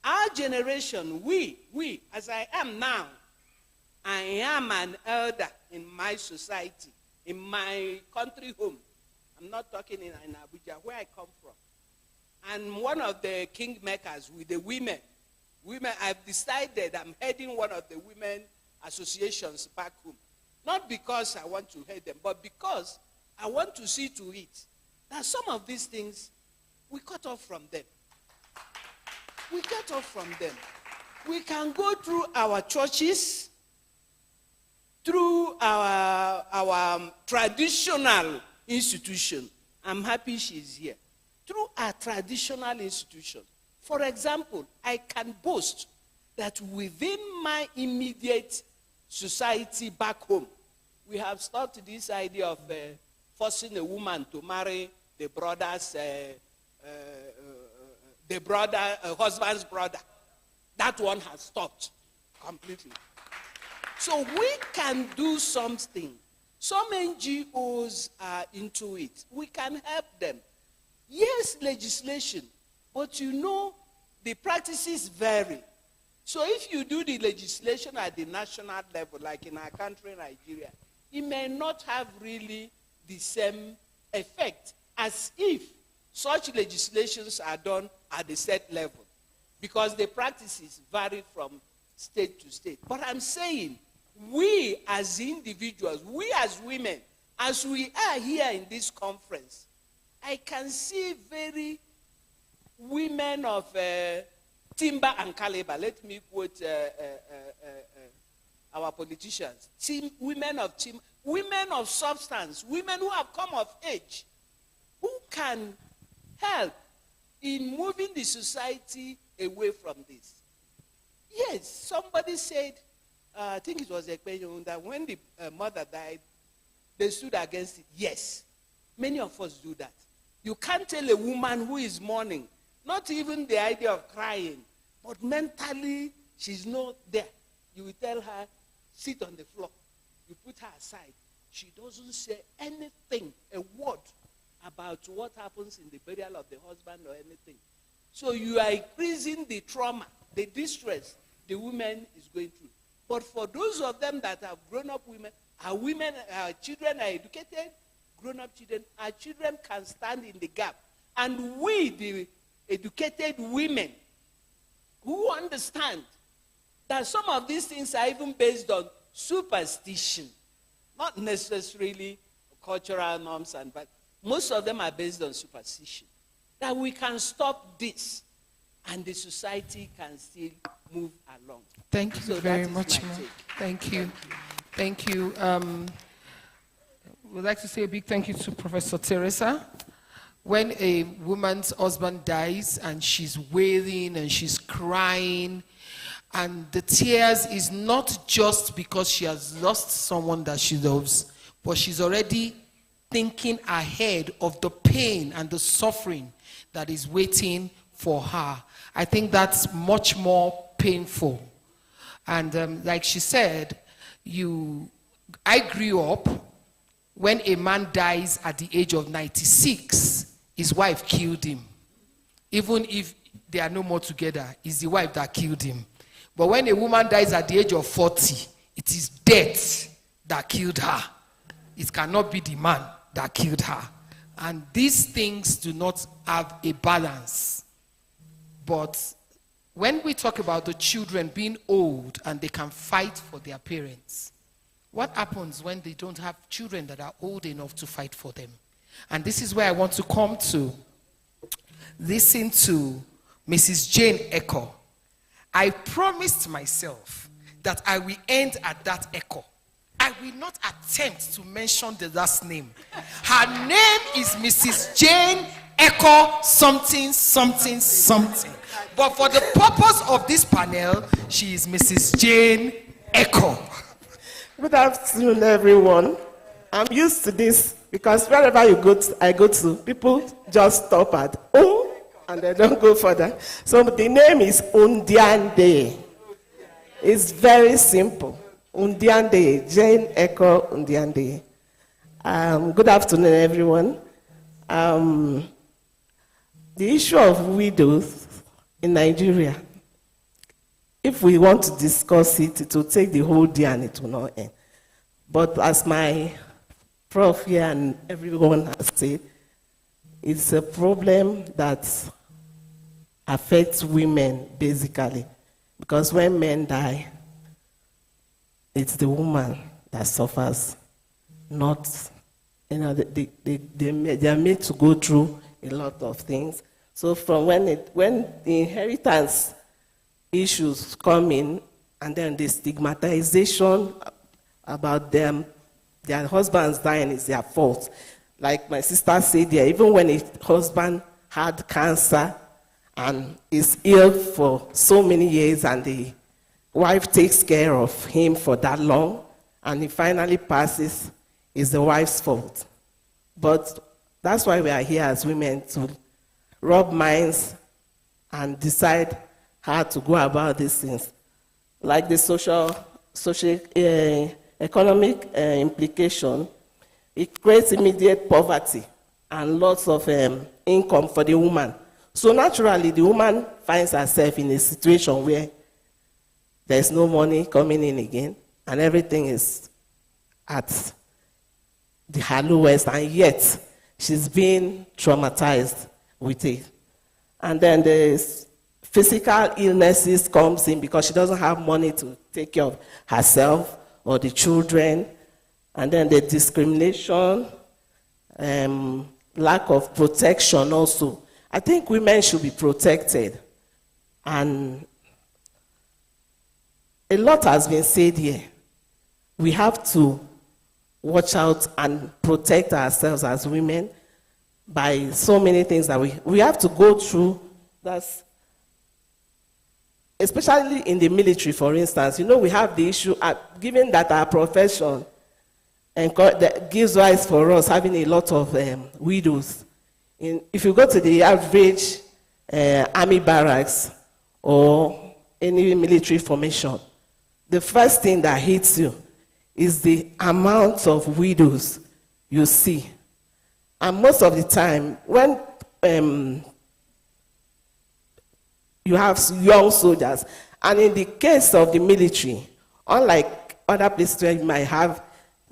our generation, we, as I am now, I am an elder in my society, in my country home. I'm not talking in Abuja, where I come from. And one of the kingmakers with the women, I've decided I'm heading one of the women associations back home. Not because I want to head them, but because I want to see to it that some of these things, we cut off from them. We cut off from them. We can go through our churches, through our traditional institution. I'm happy she's here. Through our traditional institution. For example, I can boast that within my immediate society back home, we have started this idea of forcing a woman to marry the brother's, husband's brother. That one has stopped completely. So we can do something. Some NGOs are into it. We can help them. Yes, legislation, but you know, the practices vary. So if you do the legislation at the national level, like in our country, Nigeria, it may not have really the same effect as if such legislations are done at the set level, because the practices vary from state to state. But I'm saying, we as individuals, we as women, as we are here in this conference, I can see very women of timber and caliber. Let me quote our politicians. Women of substance, women who have come of age, who can help in moving the society away from this. Yes, somebody said, I think it was Ekpenyong, that when the mother died, they stood against it. Yes, many of us do that. You can't tell a woman who is mourning, not even the idea of crying, but mentally she's not there. You will tell her, sit on the floor. You put her aside. She doesn't say anything, a word about what happens in the burial of the husband or anything. So you are increasing the trauma, the distress the woman is going through. But for those of them that have grown-up women, our children are educated, grown-up children, our children can stand in the gap. And we, the educated women, who understand that some of these things are even based on superstition, not necessarily cultural norms, but most of them are based on superstition, that we can stop this and the society can still move along. Thank you very much, ma'am. Thank you. Thank you. We'd like to say a big thank you to Professor Teresa. When a woman's husband dies and she's wailing and she's crying, and the tears is not just because she has lost someone that she loves, but she's already thinking ahead of the pain and the suffering that is waiting for her. I think that's much more painful. And like she said, I grew up when a man dies at the age of 96, his wife killed him. Even if they are no more together, it's the wife that killed him. But when a woman dies at the age of 40, it is death that killed her. It cannot be the man that killed her. And these things do not have a balance. But when we talk about the children being old and they can fight for their parents, what happens when they don't have children that are old enough to fight for them? And this is where I want to come to. Listen to Mrs. Jane Echo. I promised myself that I will end at that echo. I will not attempt to mention the last name. Her name is Mrs. Jane Echo something, something, something. But for the purpose of this panel, she is Mrs. Jane Echo. Good afternoon, everyone. I'm used to this because wherever I go to, people just stop at oh, and they don't go further. So the name is Undiande. It's very simple. Undiande, Jane Echo Undiande. Good afternoon, everyone. The issue of widows in Nigeria, if we want to discuss it, it will take the whole day and it will not end. But as my prof here and everyone has said, it's a problem that affects women basically. Because when men die, it's the woman that suffers, not, they are made to go through a lot of things. So from when the inheritance issues come in, and then the stigmatization about them, their husbands dying is their fault. Like my sister said there, even when a husband had cancer and is ill for so many years and the wife takes care of him for that long and he finally passes, it's the wife's fault. But that's why we are here as women, to rub minds and decide how to go about these things. Like the social economic implication, it creates immediate poverty and lots of income for the woman. So naturally, the woman finds herself in a situation where there's no money coming in again, and everything is at the lowest, and yet she's being traumatized with it. And then the physical illnesses comes in because she doesn't have money to take care of herself or the children. And then the discrimination, lack of protection also. I think women should be protected. And a lot has been said here. We have to watch out and protect ourselves as women by so many things that we have to go through. That's especially in the military, for instance. You know, we have the issue, given that our profession that gives rise for us having a lot of widows. If you go to the average army barracks or any military formation, the first thing that hits you is the amount of widows you see. And most of the time, when you have young soldiers, and in the case of the military, unlike other places where you might have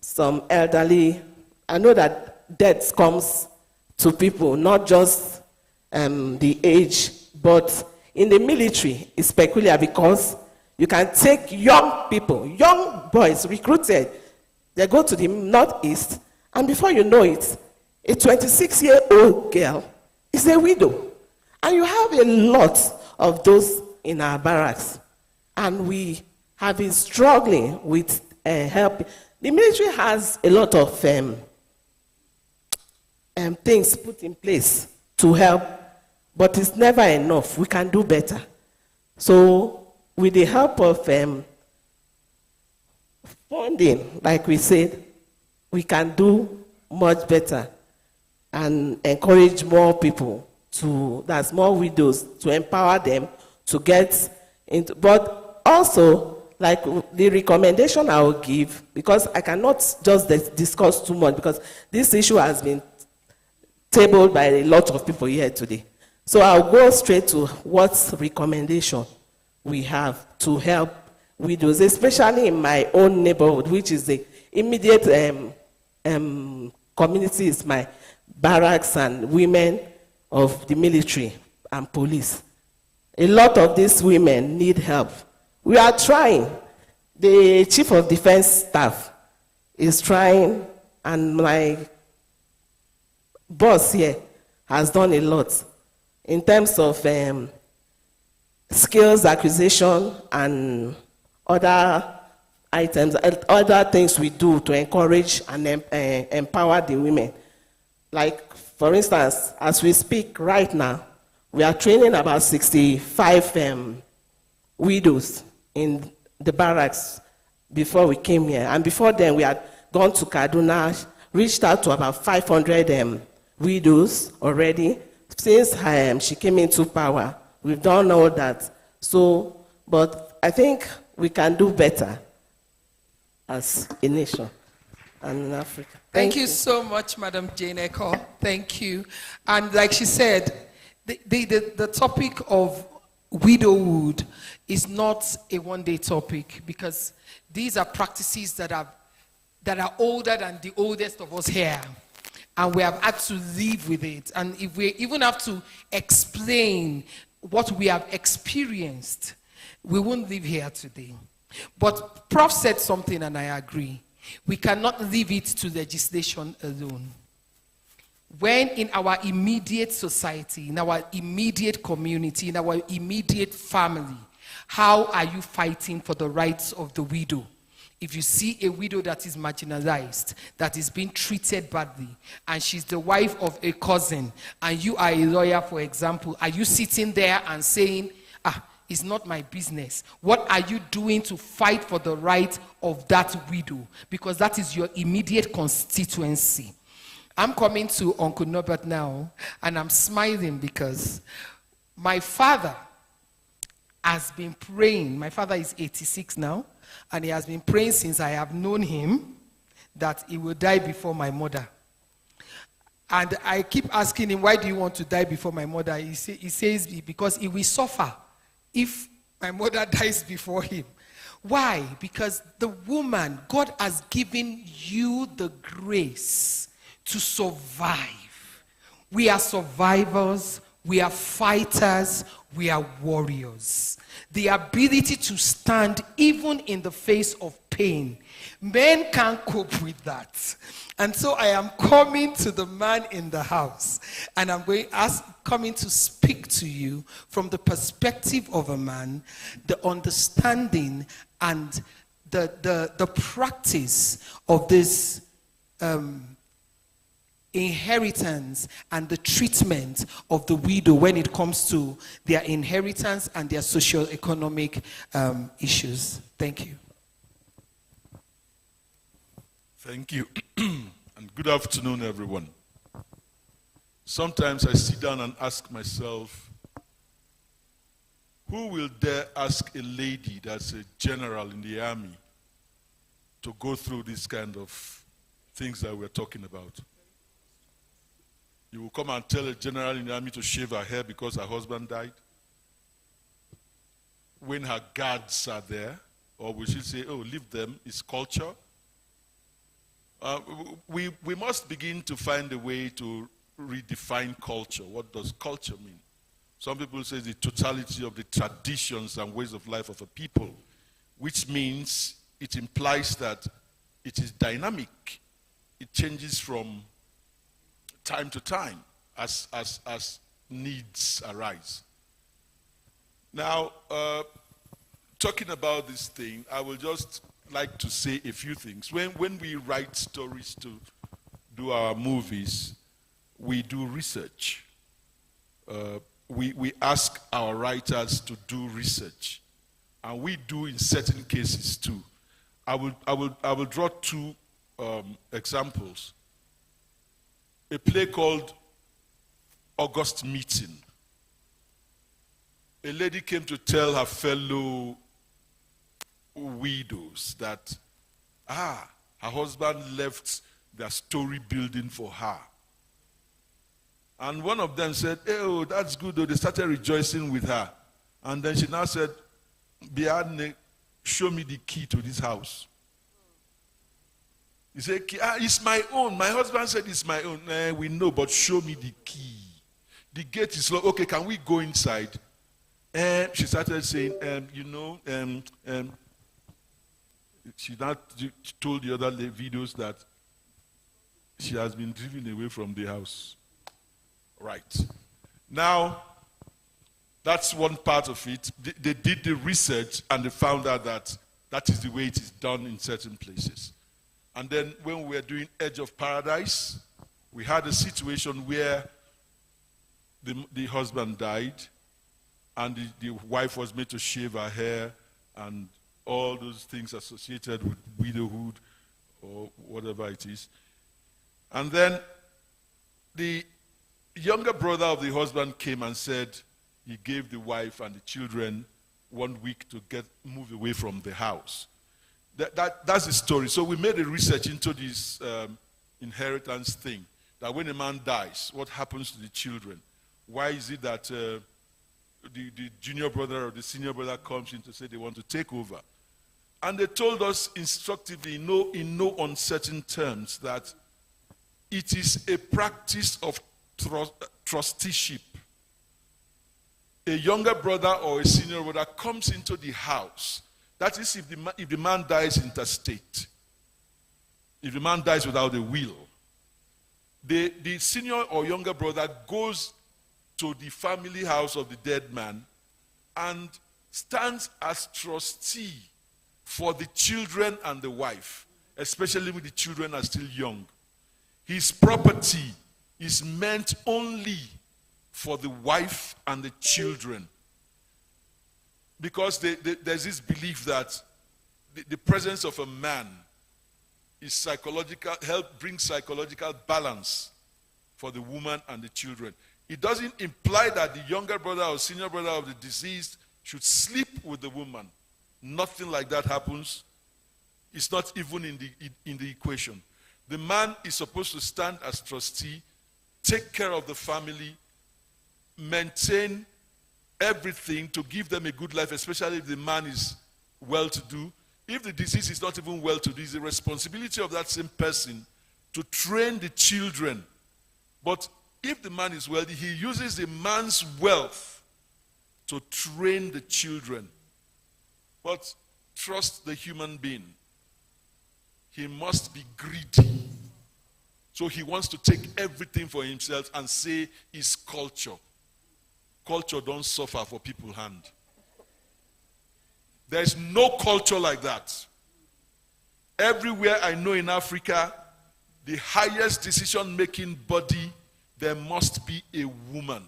some elderly, I know that death comes to people, not just the age, but in the military, it's peculiar because you can take young people, young boys recruited, they go to the northeast, and before you know it, a 26-year-old girl is a widow. And you have a lot of those in our barracks. And we have been struggling with help. The military has a lot of things put in place to help, but it's never enough. We can do better. So with the help of funding, like we said, we can do much better and encourage more people that's more widows, to empower them to get into, but also, like the recommendation I will give, because I cannot just discuss too much, because this issue has been tabled by a lot of people here today. So I'll go straight to what recommendation we have to help widows, especially in my own neighborhood, which is the immediate community, is my barracks and women of the military and police. A lot of these women need help. We are trying. The Chief of Defense Staff is trying, and my boss here has done a lot in terms of skills acquisition and other items, other things we do to encourage and empower the women. Like, for instance, as we speak right now, we are training about 65 widows in the barracks before we came here. And before then, we had gone to Kaduna, reached out to about 500 widows already. Since she came into power, we've done all that. So, but I think we can do better as a nation and in Africa. Thank you so much, Madam Jane Eko. Thank you. And like she said, the topic of widowhood is not a one-day topic, because these are practices that are older than the oldest of us here. And we have had to live with it. And if we even have to explain what we have experienced, we won't live here today. But Prof said something, and I agree. We cannot leave it to legislation alone. When in our immediate society, in our immediate community, in our immediate family, how are you fighting for the rights of the widow? If you see a widow that is marginalized, that is being treated badly, and she's the wife of a cousin, and you are a lawyer, for example, are you sitting there and saying, it's not my business? What are you doing to fight for the right of that widow? Because that is your immediate constituency. I'm coming to Uncle Norbert now, and I'm smiling because my father has been praying. My father is 86 now, and he has been praying since I have known him that he will die before my mother. And I keep asking him, why do you want to die before my mother? He says, because he will suffer if my mother dies before him. Why? Because the woman, God has given you the grace to survive. We are survivors, we are fighters, we are warriors. The ability to stand even in the face of pain. Men can't cope with that. And so I am coming to the man in the house, and I'm coming to speak to you from the perspective of a man, the understanding and the practice of this inheritance and the treatment of the widow when it comes to their inheritance and their socio-economic issues. Thank you. Thank you. And good afternoon, everyone. Sometimes I sit down and ask myself, who will dare ask a lady that's a general in the army to go through this kind of things that we're talking about? You will come and tell a general in the army to shave her hair because her husband died? When her guards are there? Or will she say, oh, leave them, it's culture? We must begin to find a way to redefine culture. What does culture mean? Some people say the totality of the traditions and ways of life of a people, which means it implies that it is dynamic. It changes from time to time as needs arise. Now, talking about this thing, I will just like to say a few things. When we write stories to do our movies, we do research. We ask our writers to do research, and we do in certain cases too. I will draw two examples. A play called August Meeting. A lady came to tell her fellow widows that her husband left their story building for her. And one of them said, oh, that's good, though. They started rejoicing with her. And then she now said, Biane, show me the key to this house. He said, it's my own. My husband said it's my own. We know, but show me the key. The gate is locked. Okay, can we go inside? And she started saying, she told the other videos that she has been driven away from the house. Right. Now, that's one part of it. They did the research and they found out that that is the way it is done in certain places. And then when we were doing Edge of Paradise, we had a situation where the husband died and the wife was made to shave her hair and all those things associated with widowhood or whatever it is. And then the younger brother of the husband came and said he gave the wife and the children 1 week to move away from the house. That's the story. So we made a research into this inheritance thing, that when a man dies, what happens to the children? Why is it that the junior brother or the senior brother comes in to say they want to take over? And they told us instructively, in no uncertain terms, that it is a practice of trusteeship. A younger brother or a senior brother comes into the house. That is if the man dies intestate. If the man dies without a will. The senior or younger brother goes to the family house of the dead man and stands as trustee for the children and the wife, especially when the children are still young. His property is meant only for the wife and the children. Because there's this belief that the presence of a man is brings psychological balance for the woman and the children. It doesn't imply that the younger brother or senior brother of the deceased should sleep with the woman. Nothing like that happens. It's not even in the equation. The man is supposed to stand as trustee, take care of the family, maintain everything to give them a good life, especially if the man is well-to-do. If the deceased is not even well-to-do, it's the responsibility of that same person to train the children. But if the man is wealthy, he uses the man's wealth to train the children. But trust the human being. He must be greedy. So he wants to take everything for himself and say it's culture. Culture don't suffer for people's hand. There's no culture like that. Everywhere I know in Africa, the highest decision-making body, there must be a woman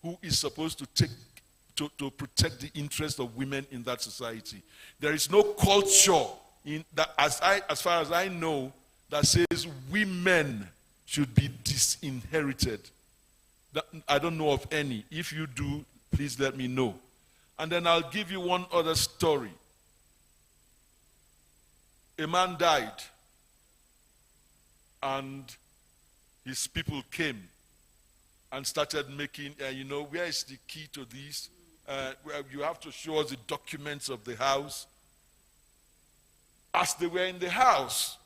who is supposed to protect the interest of women in that society. There is no culture in that, as far as I know, that says women should be disinherited. I don't know of any. If you do, please let me know. And then I'll give you one other story. A man died, and his people came and started making, where is the key to this? You have to show us the documents of the house. As they were in the house,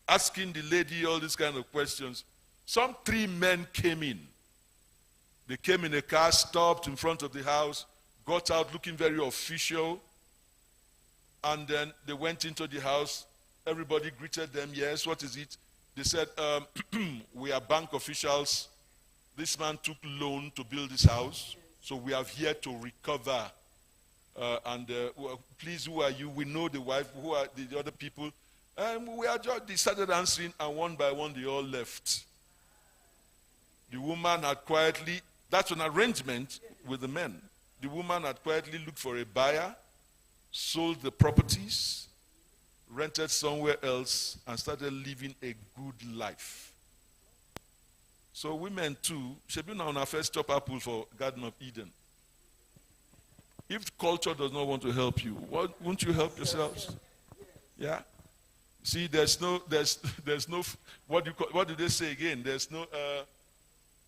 asking the lady all these kind of questions, some 3 men came in. They came in a car, stopped in front of the house, got out looking very official, and then they went into the house. Everybody greeted them. Yes, what is it? They said, we are bank officials. This man took loan to build this house, so we are here to recover. Please, who are you? We know the wife. Who are the other people? We are just, they started answering, and one by one they all left. The woman had quietly, that's an arrangement with the men. The woman had quietly looked for a buyer, sold the properties, rented somewhere else, and started living a good life. So women too, should be now on our first top apple for Garden of Eden. If culture does not want to help you, won't you help yourselves? Yeah. See, there's no. What did they say again? There's no.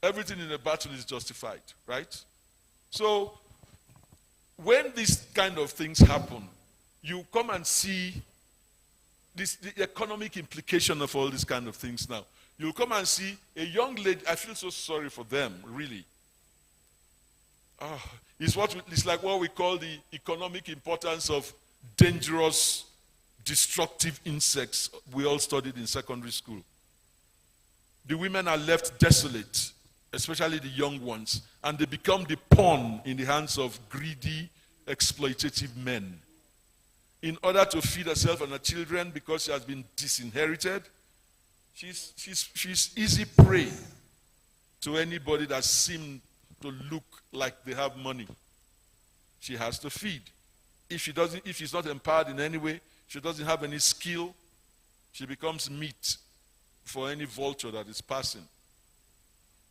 Everything in the battle is justified, right? So, when these kind of things happen, you come and see the economic implication of all these kind of things now. You'll come and see a young lady, I feel so sorry for them, really. It's like what we call the economic importance of dangerous, destructive insects we all studied in secondary school. The women are left desolate, especially the young ones, and they become the pawn in the hands of greedy, exploitative men. In order to feed herself and her children, because she has been disinherited, she's easy prey to anybody that seems to look like they have money. She has to feed. If she's not empowered in any way, she doesn't have any skill, she becomes meat for any vulture that is passing.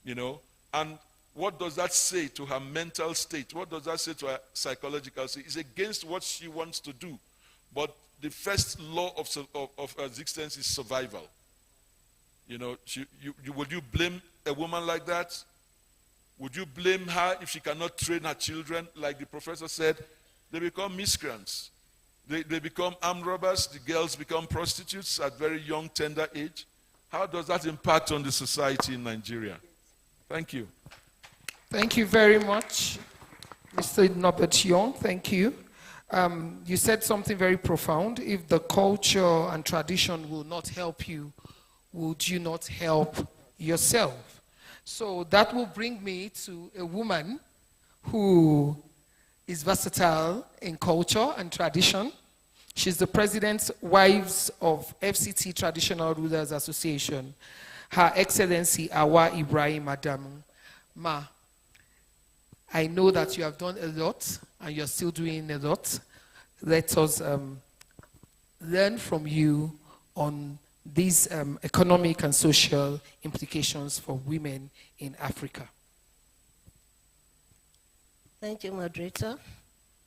You know? And what does that say to her mental state? What does that say to her psychological state? It's against what she wants to do. But the first law of existence is survival. You know, would you blame a woman like that? Would you blame her if she cannot train her children? Like the professor said, they become miscreants. They become armed robbers. The girls become prostitutes at very young, tender age. How does that impact on the society in Nigeria? Thank you. Thank you very much, Mr. Norbert Young. Thank you. You said something very profound. If the culture and tradition will not help you, would you not help yourself? So that will bring me to a woman who is versatile in culture and tradition. She's the President's Wives of FCT Traditional Rulers Association. Her Excellency Awa Ibrahim Adamu. Ma, I know that you have done a lot and you're still doing a lot. Let us learn from you on these economic and social implications for women in Africa. Thank you, moderator.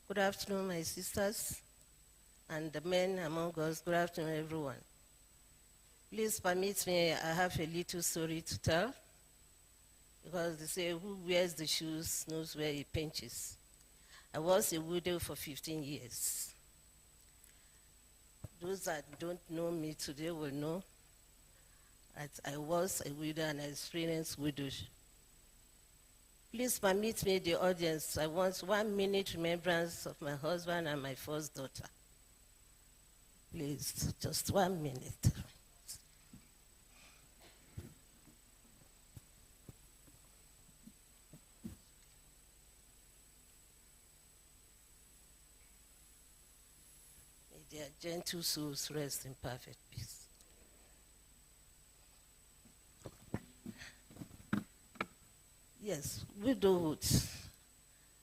Good afternoon, my sisters and the men among us. Good afternoon, everyone. Please permit me, I have a little story to tell, because they say who wears the shoes knows where he pinches. I was a widow for 15 years. Those that don't know me today will know that I was a widow and I experienced widowhood. Please permit me, the audience, I want 1 minute remembrance of my husband and my first daughter. Please, just 1 minute. May their gentle souls rest in perfect peace. Yes, widowhood,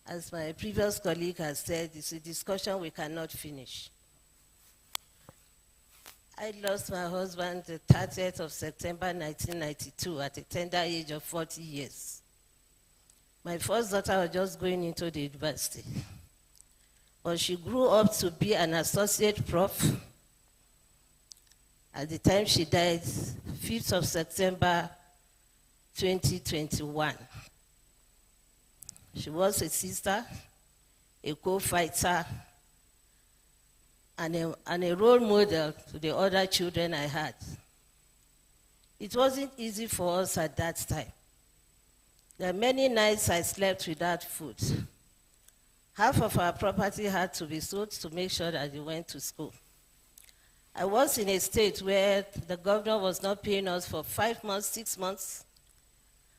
as my previous colleague has said, it's a discussion we cannot finish. I lost my husband the 30th of September 1992 at a tender age of 40 years. My first daughter was just going into the university. But she grew up to be an associate prof. At the time she died, 5th of September 2021. She was a sister, a co-fighter, and a role model to the other children I had. It wasn't easy for us at that time. There are many nights I slept without food. Half of our property had to be sold to make sure that they went to school. I was in a state where the governor was not paying us for 5 months, 6 months.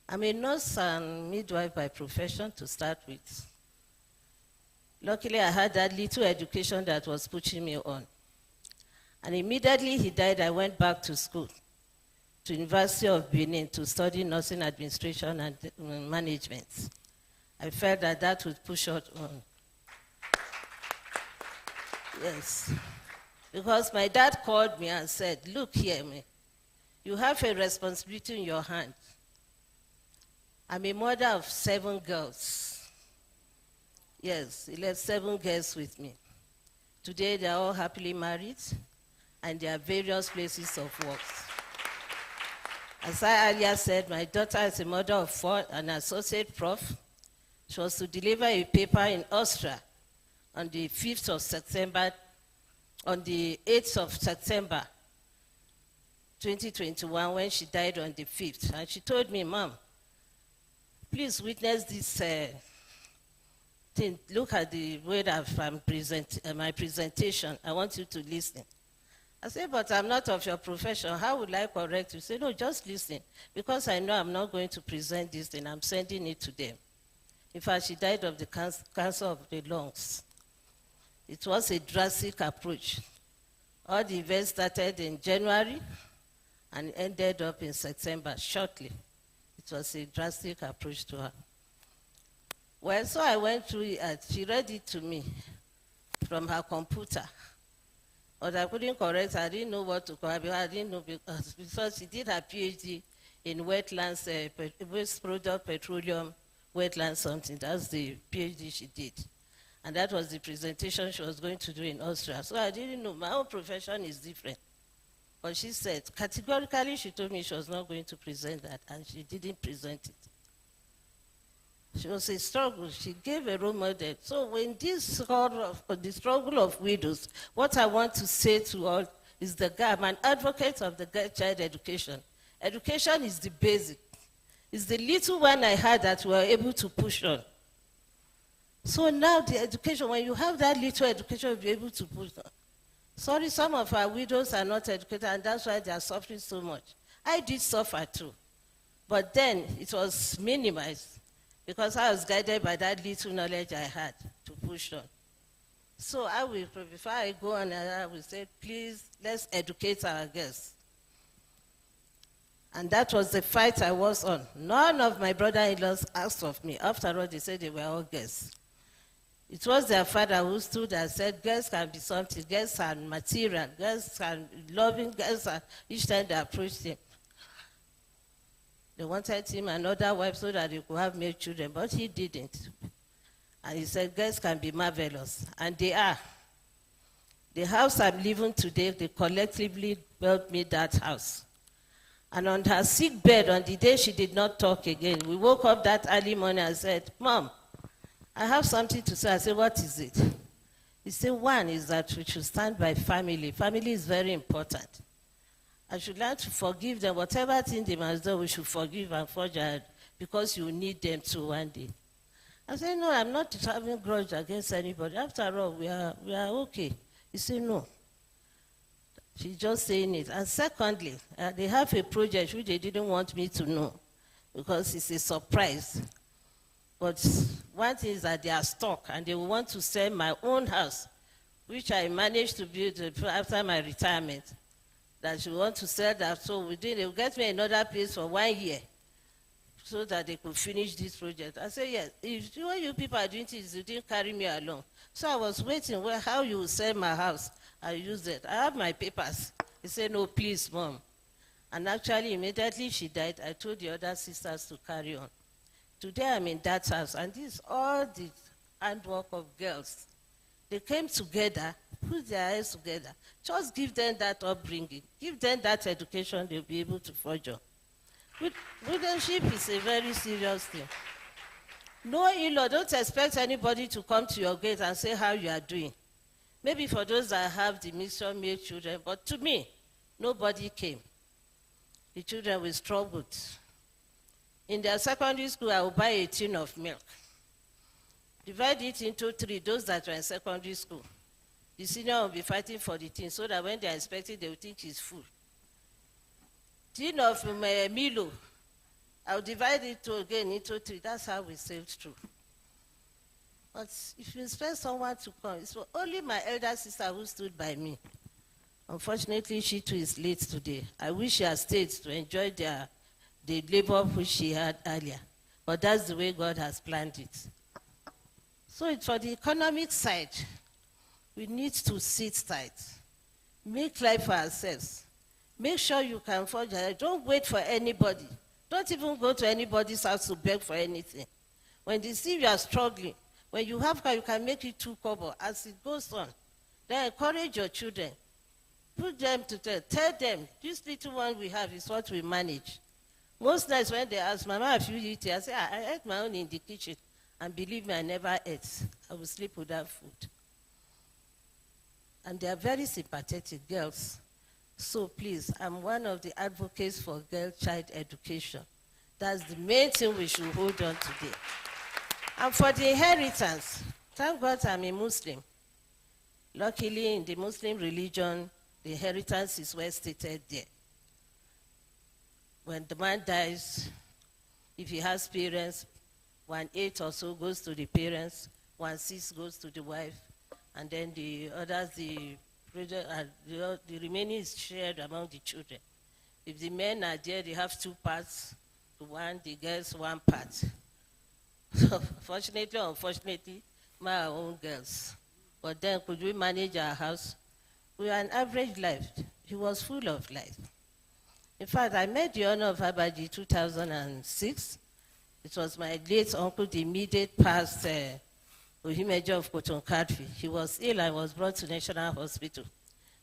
I'm a nurse and midwife by profession to start with. Luckily, I had that little education that was pushing me on. And immediately he died, I went back to school, to University of Benin, to study nursing administration and management. I felt that that would push us on. Yes. Because my dad called me and said, look here, me. You have a responsibility in your hand. I'm a mother of 7 girls. Yes, he left 7 girls with me. Today, they're all happily married, and they are various places of work. As I earlier said, my daughter is a mother of 4, an associate prof. She was to deliver a paper in Austria on the 5th of September, on the 8th of September, 2021, when she died on the 5th. And she told me, Mom, please witness this look at the way that I'm my presentation. I want you to listen. I said, but I'm not of your profession. How would I correct you? Say, no, just listen. Because I know I'm not going to present this thing. I'm sending it to them. In fact, she died of the cancer of the lungs. It was a drastic approach. All the events started in January and ended up in September, shortly. It was a drastic approach to her. Well, so I went through it. She read it to me from her computer. But I couldn't correct her. I didn't know what to correct. I didn't know because she did her PhD in wetlands, waste product, petroleum, wetlands, something. That's the PhD she did. And that was the presentation she was going to do in Austria. So I didn't know. My own profession is different. But she said, categorically, she told me she was not going to present that, and she didn't present it. She was a struggle. She gave a role model. So when this the struggle of widows, what I want to say to all is I'm an advocate of the girl child education. Education is the basic. It's the little one I had that we were able to push on. So now the education, when you have that little education, you'll be able to push on. Sorry, some of our widows are not educated, and that's why they are suffering so much. I did suffer too. But then it was minimized, because I was guided by that little knowledge I had to push on. So I will, before I go on, I will say, please, let's educate our girls. And that was the fight I was on. None of my brother-in-laws asked of me. After all, they said they were all girls. It was their father who stood and said, girls can be something, girls are material, girls can be loving, girls are, each time they approached him. They wanted him another wife so that they could have male children, but he didn't. And he said, girls can be marvelous, and they are. The house I'm living today, they collectively built me that house. And on her sick bed, on the day she did not talk again, we woke up that early morning and said, Mom, I have something to say. I said, what is it? He said, one is that we should stand by family. Family is very important. I should learn to forgive them. Whatever thing they must do, we should forgive and forge ahead, because you need them to one day. I said, no, I'm not having grudge against anybody. After all, we are okay. He said, no. She's just saying it. And secondly, they have a project which they didn't want me to know, because it's a surprise. But one thing is that they are stuck, and they want to sell my own house, which I managed to build after my retirement. That she want to sell that, so they'll get me another place for 1 year, so that they could finish this project. I said, yes, if what you people are doing things, you didn't carry me along. So I was waiting, well, how you will sell my house. I use it. I have my papers. He said, no, please, Mom. And actually, immediately she died, I told the other sisters to carry on. Today I'm in that house, and this is all the handwork of girls. They came together, put their eyes together. Just give them that upbringing. Give them that education, they'll be able to forge on. Leadership is a very serious thing. No in-law, don't expect anybody to come to your gate and say how you are doing. Maybe for those that have the mixture male children, but to me, nobody came. The children were struggled. In their secondary school, I will buy a tin of milk. Divide it into 3, those that were in secondary school. The senior will be fighting for the tin, so that when they are expecting, they will think it's full. Tin of Milo, I will divide it again into 3. That's how we sailed through. But if you expect someone to come, it's only my elder sister who stood by me. Unfortunately, she too is late today. I wish she had stayed to enjoy the labor which she had earlier. But that's the way God has planned it. So it's for the economic side, we need to sit tight. Make life for ourselves. Make sure you can forge ahead. Don't wait for anybody. Don't even go to anybody's house to beg for anything. When they see you are struggling, when you have car, you can make it 2 kobo. As it goes on, then encourage your children. Put them to tell them, this little one we have is what we manage. Most nights when they ask, Mama, have you eaten? I say, I ate my own in the kitchen. And believe me, I never ate. I will sleep without food. And they are very sympathetic girls. So please, I'm one of the advocates for girl child education. That's the main thing we should hold on today. And for the inheritance, thank God I'm a Muslim. Luckily, in the Muslim religion, the inheritance is well stated there. When the man dies, if he has parents, 1/8 or so goes to the parents, 1/6 goes to the wife, and then the others, the remaining is shared among the children. If the men are there, they have 2 parts to one, the girls 1 part. So fortunately or unfortunately, my own girls. But then could we manage our house? We had an average life. He was full of life. In fact, I met the owner of Ababa in 2006. It was my late uncle, the immediate past Ohimeja of Kotonkadfi. He was ill and was brought to National Hospital.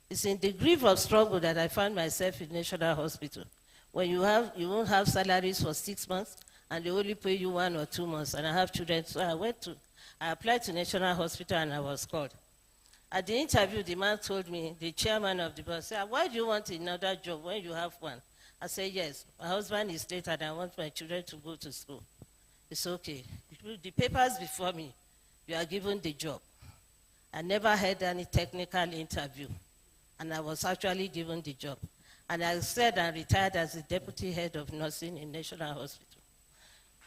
It's in the grief of struggle that I found myself in National Hospital. When you won't have salaries for 6 months, and they only pay you 1 or 2 months, and I have children, so I applied to National Hospital and I was called. At the interview, the man told me, the chairman of the board said, why do you want another job when you have one? I said, yes, my husband is late and I want my children to go to school. It's okay. The papers before me, you are given the job. I never had any technical interview, and I was actually given the job. And I said I retired as the deputy head of nursing in National Hospital.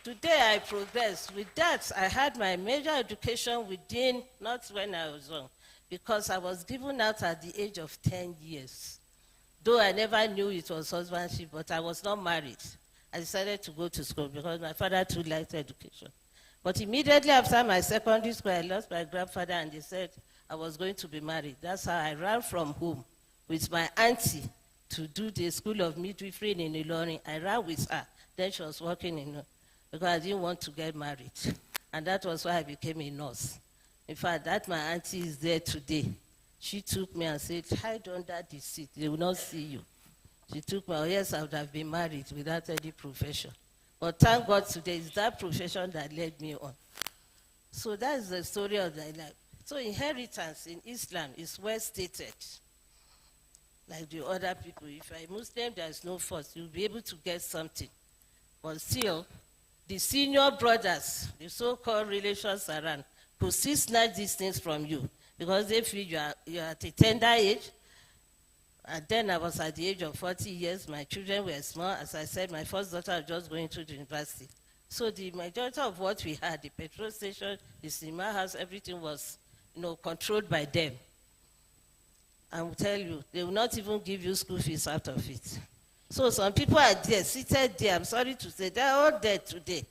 Today I progressed. With that, I had my major education within, not when I was young, because I was given out at the age of 10 years. Though I never knew it was husbandship, but I was not married. I decided to go to school because my father too liked education. But immediately after my secondary school, I lost my grandfather and they said I was going to be married. That's how I ran from home with my auntie to do the School of Midwifery in Ilorin. I ran with her. Then she was working in, because I didn't want to get married. And that was why I became a nurse. In fact, that my auntie is there today. She took me and said, hide under the seat, they will not see you. She took me, oh yes, I would have been married without any profession. But thank God today, it's that profession that led me on. So that is the story of my life. So inheritance in Islam is well stated. Like the other people, if you're a Muslim, there's no force. You'll be able to get something. But still, the senior brothers, the so-called relations around, could still snatch these things from you because they feel you're at a tender age. And then I was at the age of 40 years. My children were small. As I said, my first daughter was just going to the university. So the majority of what we had, the petrol station, the cinema house, everything was, controlled by them. I will tell you, they will not even give you school fees out of it. So some people are there, seated there, I'm sorry to say, they're all there today,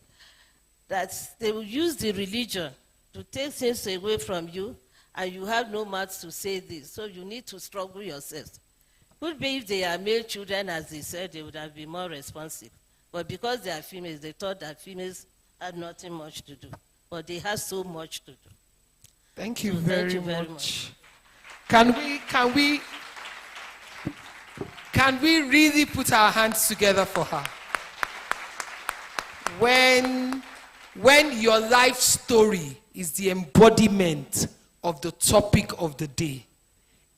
that they will use the religion to take things away from you, and you have no mouth to say this, so you need to struggle yourself. Could be if they are male children, as they said, they would have been more responsive. But because they are females, they thought that females had nothing much to do. But they have so much to do. Thank you, So very, thank you very much. Can we really put our hands together for her? When your life story is the embodiment of the topic of the day,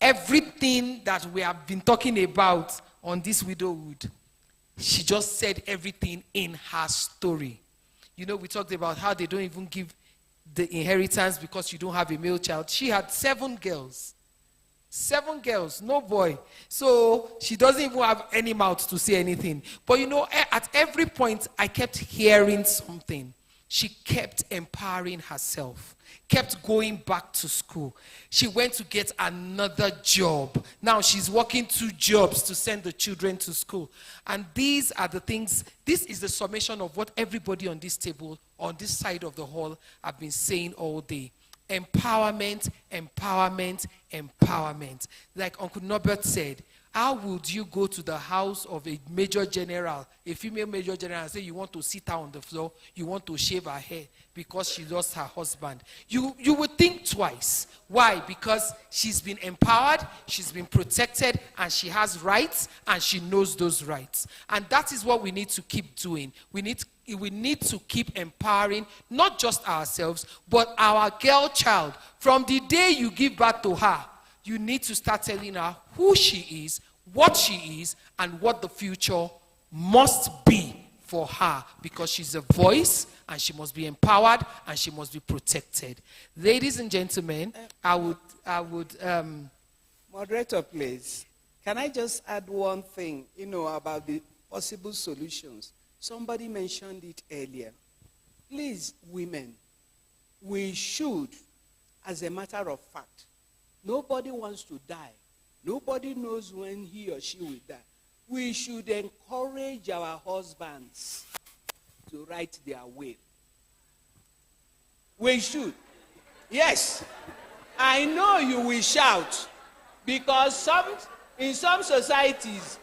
everything that we have been talking about on this widowhood, she just said everything in her story. We talked about how they don't even give the inheritance because you don't have a male child. She had 7 girls. 7 girls, no boy. So she doesn't even have any mouth to say anything. But at every point, I kept hearing something. She kept empowering herself, kept going back to school. She went to get another job. Now she's working 2 jobs to send the children to school. And these are the things, this is the summation of what everybody on this table, on this side of the hall, have been saying all day. Empowerment, empowerment, empowerment. Like Uncle Norbert said, how would you go to the house of a major general, a female major general, and say you want to sit her on the floor, you want to shave her hair because she lost her husband? You would think twice. Why? Because she's been empowered, she's been protected, and she has rights, and she knows those rights. And that is what we need to keep doing. We need to keep empowering not just ourselves, but our girl child. From the day you give birth to her, you need to start telling her who she is, what she is, and what the future must be for her because she's a voice and she must be empowered and she must be protected. Ladies and gentlemen, I would Moderator, please. Can I just add one thing, about the possible solutions? Somebody mentioned it earlier. Please, women, we should, as a matter of fact, nobody wants to die. Nobody knows when he or she will die. We should encourage our husbands to write their will. We should. Yes. I know you will shout because in some societies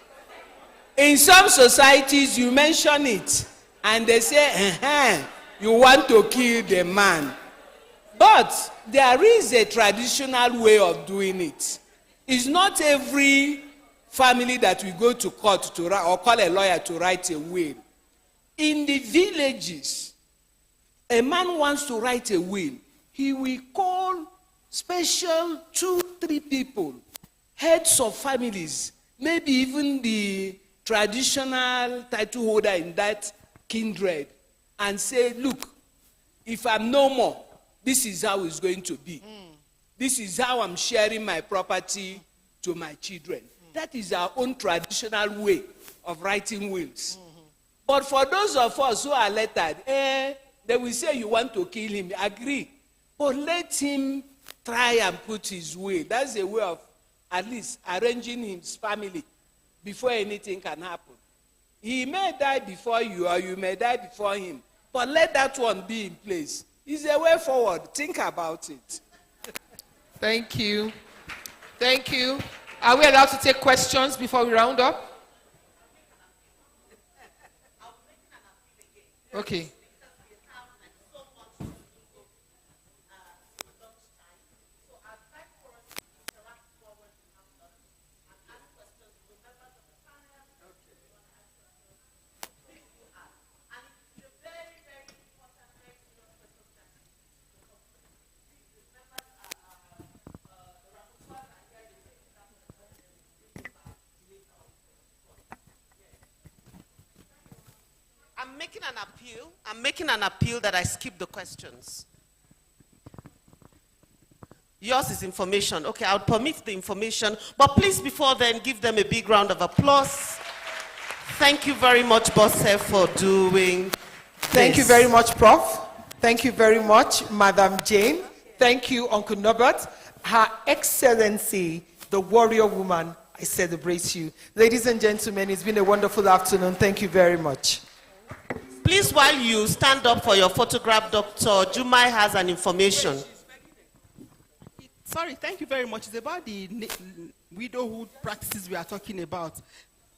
you mention it and they say, you want to kill the man. But there is a traditional way of doing it. It's not every family that we go to court to write, or call a lawyer to write a will. In the villages, a man wants to write a will. He will call special 2-3 people, heads of families, maybe even the traditional title holder in that kindred, and say, look, if I'm no more, this is how it's going to be. This is how I'm sharing my property to my children. That is our own traditional way of writing wills. But for those of us who are lettered, they will say you want to kill him. Agree. But let him try and put his will. That's a way of at least arranging his family before anything can happen. He may die before you or you may die before him. But let that one be in place. It's a way forward. Think about it. Thank you. Thank you. Are we allowed to take questions before we round up? Okay. I'm making an appeal that I skip the questions. Yours is information. Okay, I'll permit the information. But please, before then, give them a big round of applause. Thank you very much, Bosse, for doing this. Thank you very much, Prof. Thank you very much, Madam Jane. Thank you, Uncle Norbert. Her Excellency, the warrior woman, I celebrate you. Ladies and gentlemen, it's been a wonderful afternoon. Thank you very much. Please, while you stand up for your photograph, Dr. Jumai has an information. Sorry, thank you very much. It's about the widowhood practices we are talking about,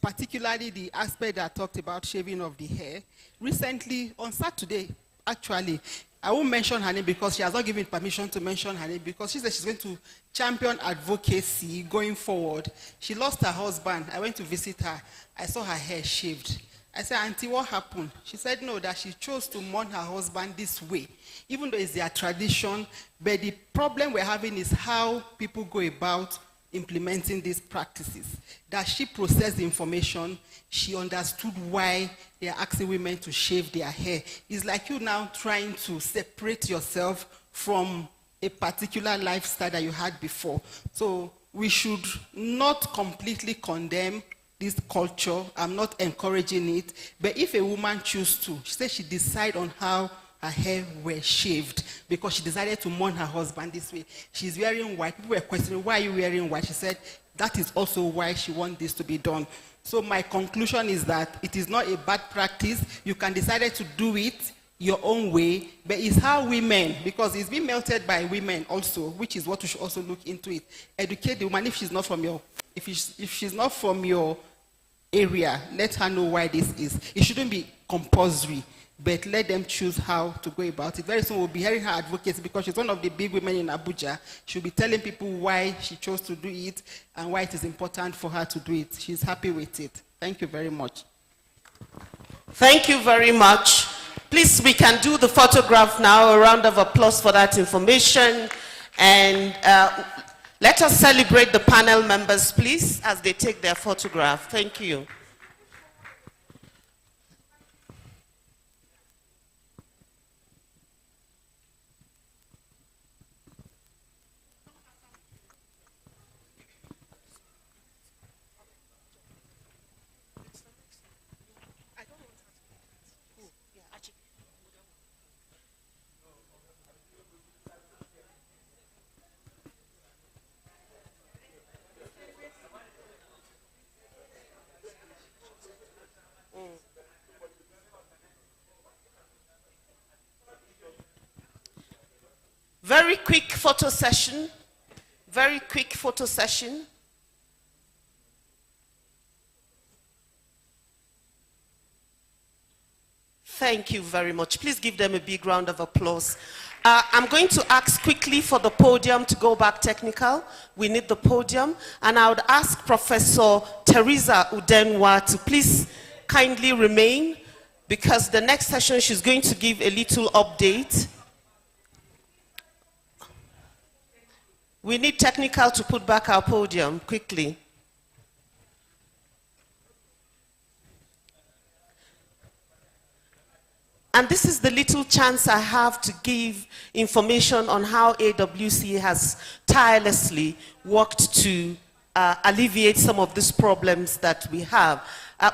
particularly the aspect that talked about shaving of the hair. Recently, on Saturday, actually, I won't mention her name because she has not given permission to mention her name because she said she's going to champion advocacy going forward. She lost her husband. I went to visit her. I saw her hair shaved. I said, Auntie, what happened? She said, no, that she chose to mourn her husband this way, even though it's their tradition. But the problem we're having is how people go about implementing these practices. That she processed the information, she understood why they are asking women to shave their hair. It's like you now trying to separate yourself from a particular lifestyle that you had before. So we should not completely condemn this culture. I'm not encouraging it. But if a woman chooses to, she said she decided on how her hair were shaved because she decided to mourn her husband this way. She's wearing white. People were questioning, why are you wearing white? She said that is also why she wants this to be done. So my conclusion is that it is not a bad practice. You can decide to do it your own way, but it's how women, because it's been melted by women also, which is what we should also look into it. Educate the woman if she's not from your if she's not from your area, let her know why this is. It shouldn't be compulsory, but let them choose how to go about it. Very soon we'll be hearing her advocacy because she's one of the big women in Abuja. She'll be telling people why she chose to do it and why it is important for her to do it. She's happy with it. Thank you very much. Thank you very much. Please, we can do the photograph now. A round of applause for that information. And let us celebrate the panel members, please, as they take their photograph. Thank you. Very quick photo session. Very quick photo session. Thank you very much. Please give them a big round of applause. I'm going to ask quickly for the podium to go back technical. We need the podium. And I would ask Professor Teresa Udenwa to please kindly remain, because the next session she's going to give a little update. We need technical to put back our podium quickly. And this is the little chance I have to give information on how AWC has tirelessly worked to alleviate some of these problems that we have.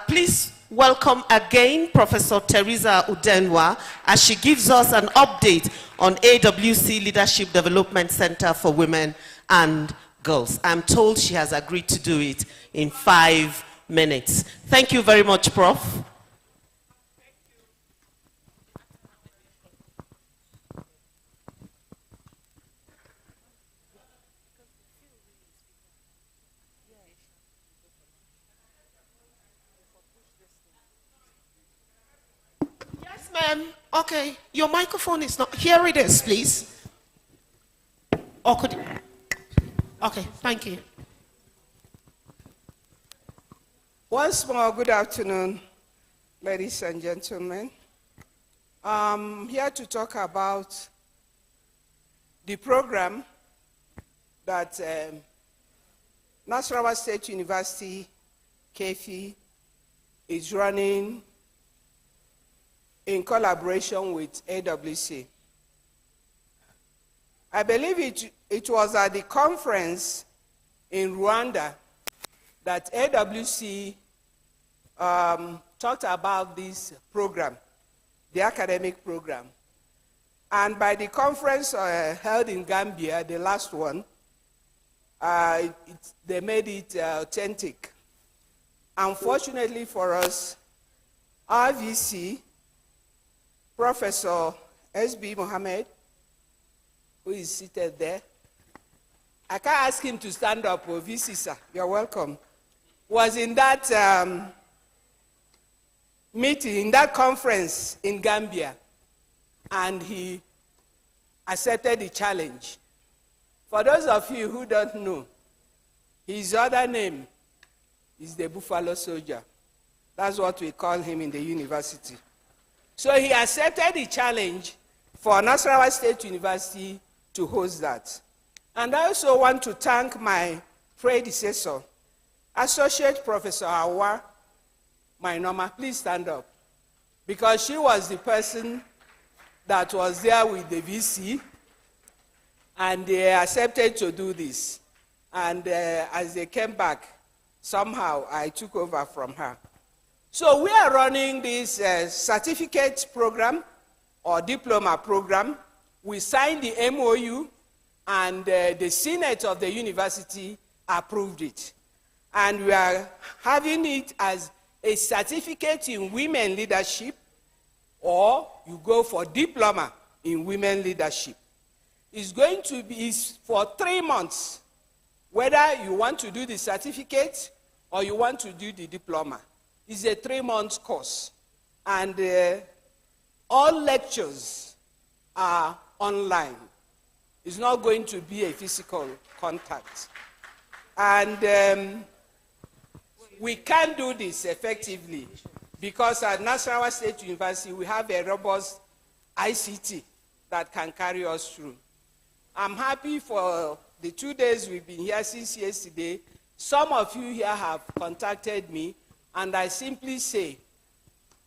Please welcome again Professor Teresa Udenwa as she gives us an update on AWC Leadership Development Center for Women and Girls. I'm told she has agreed to do it in 5 minutes. Thank you very much, Prof. Ma'am, okay, your microphone is not, here it is, please. Or could, okay, thank you. Once more, good afternoon, ladies and gentlemen. I'm here to talk about the program that Nasarawa State University, KEFI, is running in collaboration with AWC. I believe it was at the conference in Rwanda that AWC talked about this program, the academic program. And by the conference held in Gambia, the last one, they made it authentic. Unfortunately for us, our VC, Professor S.B. Mohammed, who is seated there, I can't ask him to stand up, or VC, sir, you're welcome, was in that meeting, in that conference in Gambia, and he accepted the challenge. For those of you who don't know, his other name is the Buffalo Soldier. That's what we call him in the university. So he accepted the challenge for Nasarawa State University to host that. And I also want to thank my predecessor, Associate Professor Awa Mainoma. Please stand up. Because she was the person that was there with the VC, and they accepted to do this. And as they came back, somehow I took over from her. So we are running this certificate program or diploma program. We signed the MOU, and the Senate of the university approved it. And we are having it as a certificate in women leadership, or you go for diploma in women leadership. It's going to be for 3 months, whether you want to do the certificate or you want to do the diploma. It's a 3-month course, and all lectures are online. It's not going to be a physical contact. And we can do this effectively because at Nasarawa State University, we have a robust ICT that can carry us through. I'm happy for the 2 days we've been here since yesterday. Some of you here have contacted me, and I simply say,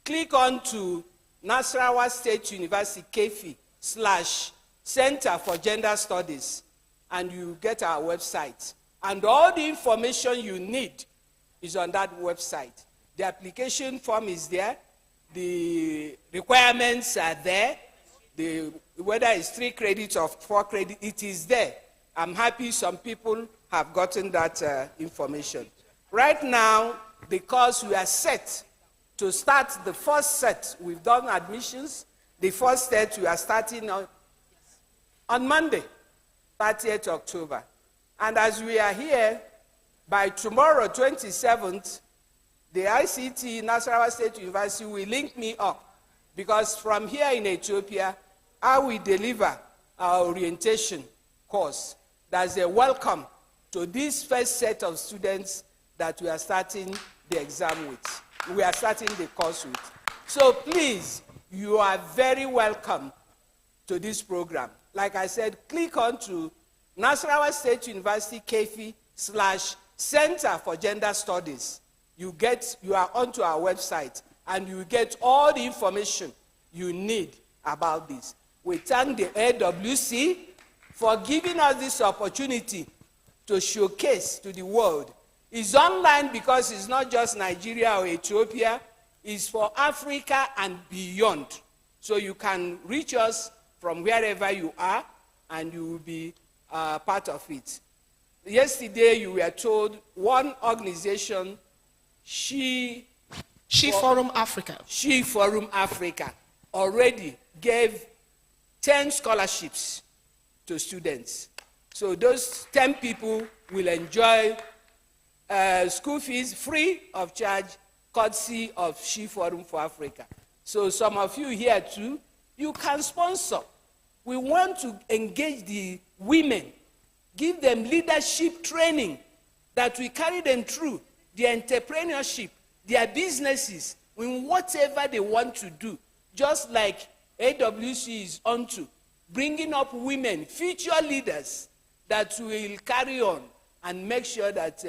click on to Nasarawa State University KEFI /Center for Gender Studies, and you get our website. And all the information you need is on that website. The application form is there. The requirements are there. Whether it's 3 credits or 4 credits, it is there. I'm happy some people have gotten that information. Right now, because we are set to start the first set, we've done admissions. The first set we are starting on. on Monday, 30th October. And as we are here, by tomorrow, 27th, the ICT, Nasarawa State University, will link me up. Because from here in Ethiopia, I will deliver our orientation course. That's a welcome to this first set of students that we are starting the exam with. We are starting the course with. So please, you are very welcome to this program. Like I said, click on to Nasarawa State University KEFI/Center for Gender Studies. You are onto our website and you get all the information you need about this. We thank the AWC for giving us this opportunity to showcase to the world. It's online because it's not just Nigeria or Ethiopia, it's for Africa and beyond. So you can reach us from wherever you are and you will be part of it. Yesterday you were told one organization, She Forum Africa, already gave 10 scholarships to students. So those 10 people will enjoy school fees free of charge, courtesy of She Forum for Africa. So some of you here too, you can sponsor. We want to engage the women, give them leadership training that we carry them through their entrepreneurship, their businesses, in whatever they want to do, just like AWC is onto, bringing up women, future leaders that will carry on and make sure that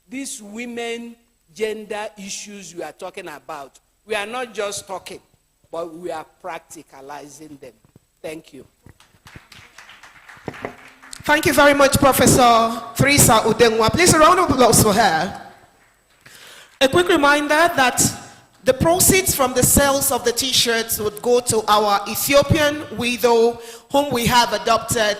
these women gender issues we are talking about, we are not just talking, but we are practicalizing them. Thank you. Thank you very much, Professor Theresa Udenwa. Please a round of applause for her. A quick reminder that the proceeds from the sales of the t-shirts would go to our Ethiopian widow whom we have adopted,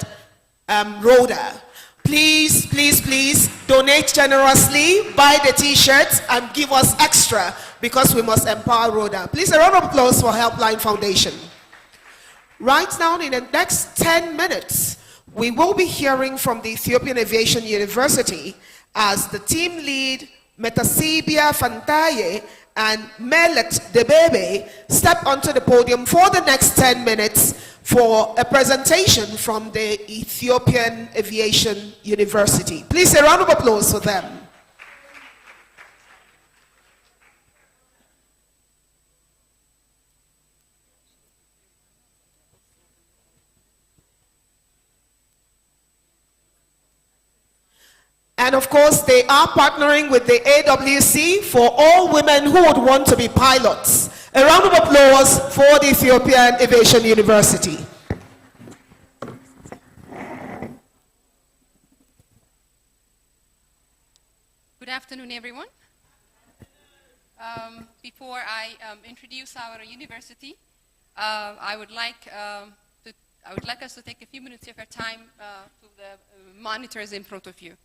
Rhoda. Please, please, please donate generously, buy the t-shirts and give us extra because we must empower Rhoda. Please a round of applause for Helpline Foundation. Right now in the next 10 minutes, we will be hearing from the Ethiopian Aviation University as the team lead Metasibia Fantaye and Melet Debebe step onto the podium for the next 10 minutes for a presentation from the Ethiopian Aviation University. Please a round of applause for them. And of course, they are partnering with the AWC for all women who would want to be pilots. A round of applause for the Ethiopian Aviation University. Good afternoon, everyone. Before I introduce our university, I would like us to take a few minutes of our time to the monitors in front of you.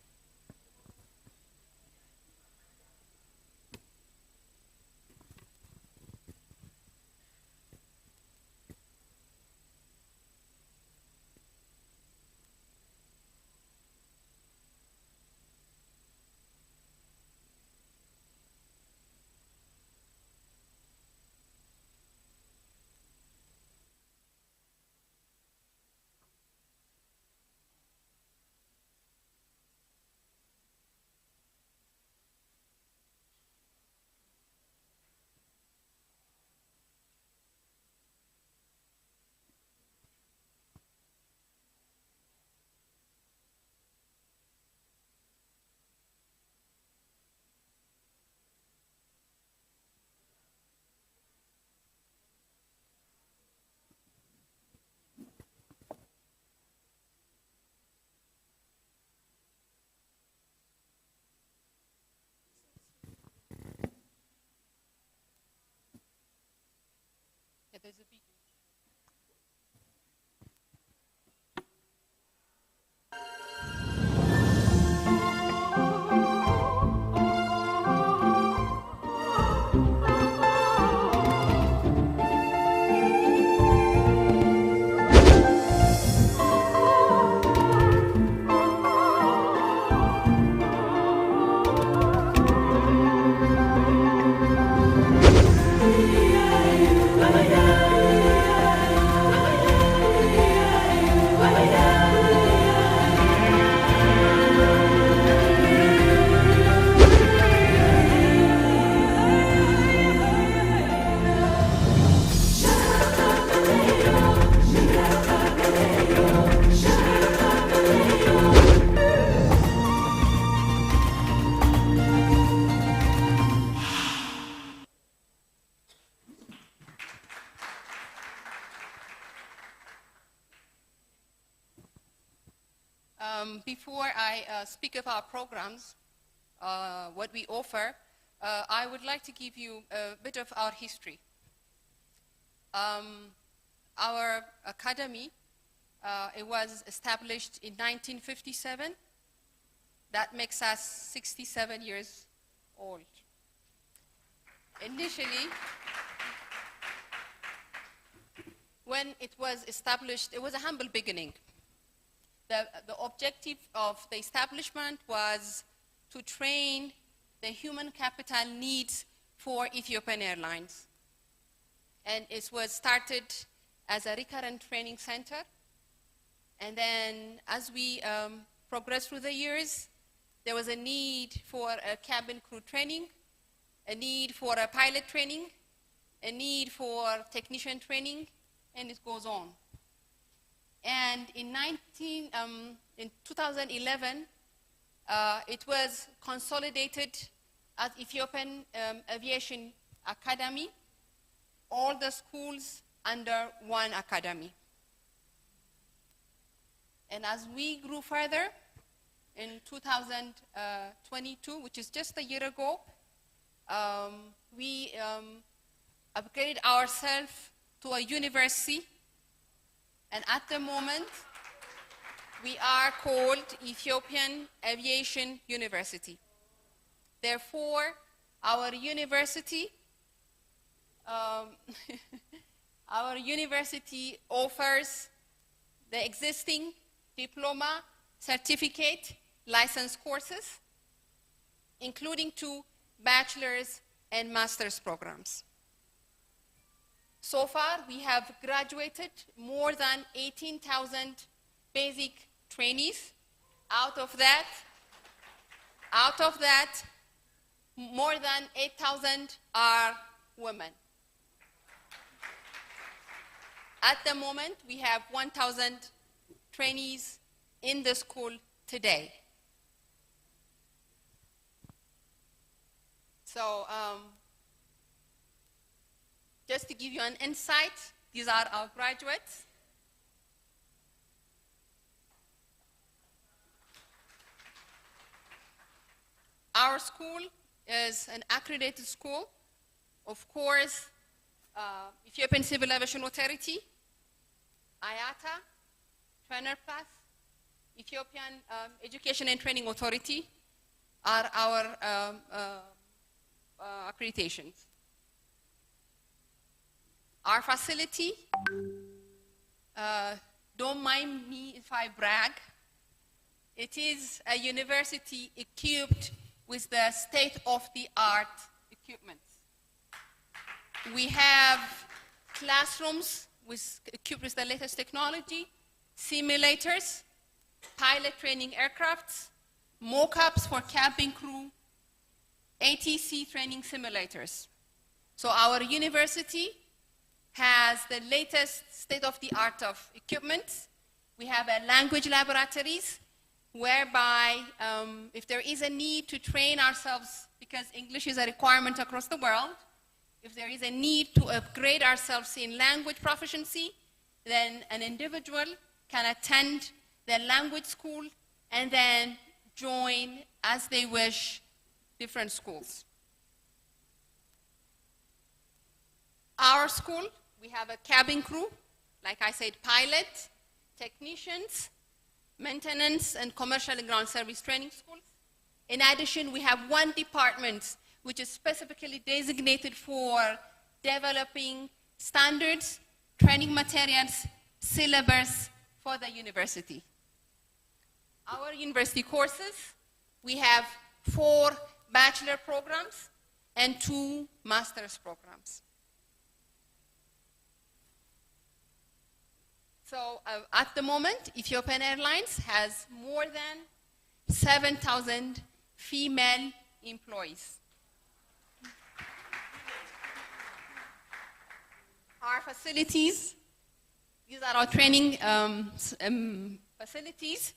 There's a beat. Before I speak of our programs, what we offer, I would like to give you a bit of our history. Our academy, it was established in 1957. That makes us 67 years old. Initially, when it was established, it was a humble beginning. The objective of the establishment was to train the human capital needs for Ethiopian Airlines. And it was started as a recurrent training center. And then as we progressed through the years, there was a need for a cabin crew training, a need for a pilot training, a need for technician training, and it goes on. And in 2011, it was consolidated as Ethiopian Aviation Academy, all the schools under one academy. And as we grew further, in 2022, which is just a year ago, we upgraded ourselves to a university. And at the moment, we are called Ethiopian Aviation University. Therefore, our university, our university offers the existing diploma, certificate, license courses, including 2 bachelor's and master's programs. So far, we have graduated more than 18,000 basic trainees. Out of that, more than 8,000 are women. At the moment, we have 1,000 trainees in the school today. So, just to give you an insight, these are our graduates. Our school is an accredited school. Of course, Ethiopian Civil Aviation Authority, IATA, Trainer Plus, Ethiopian Education and Training Authority are our accreditations. Our facility, don't mind me if I brag, it is a university equipped with the state-of-the-art equipment. We have classrooms equipped with the latest technology, simulators, pilot training aircrafts, mock-ups for cabin crew, ATC training simulators. So our university has the latest state-of-the-art of equipment. We have a language laboratories whereby if there is a need to train ourselves, because English is a requirement across the world, if there is a need to upgrade ourselves in language proficiency, then an individual can attend the language school and then join as they wish different schools. Our school, we have a cabin crew, like I said, pilot, technicians, maintenance, and commercial and ground service training schools. In addition, we have one department which is specifically designated for developing standards, training materials, syllabus for the university. Our university courses, we have 4 bachelor programs and 2 master's programs. So at the moment, Ethiopian Airlines has more than 7,000 female employees. Our facilities, these are our training facilities.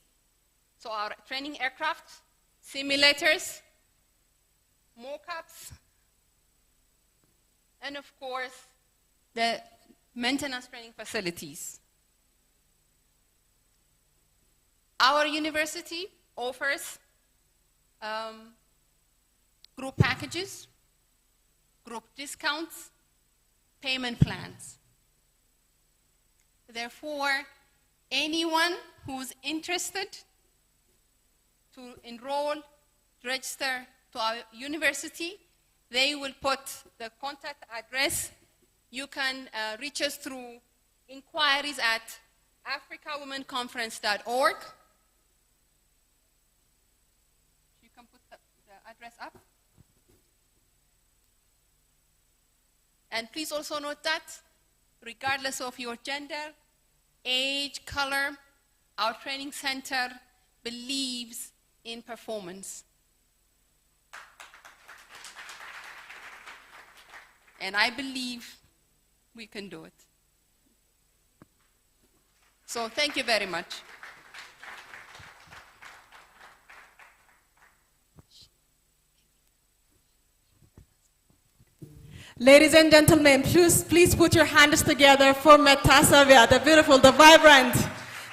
So our training aircraft, simulators, mock-ups, and of course, the maintenance training facilities. Our university offers group packages, group discounts, payment plans. Therefore, anyone who's interested to enroll, to register to our university, they will put the contact address. You can reach us through inquiries at africawomenconference.org. You can put the address up. And please also note that regardless of your gender, age, color, our training center believes in performance. And I believe we can do it. So thank you very much. Ladies and gentlemen, please put your hands together for Metasavia, the beautiful, the vibrant,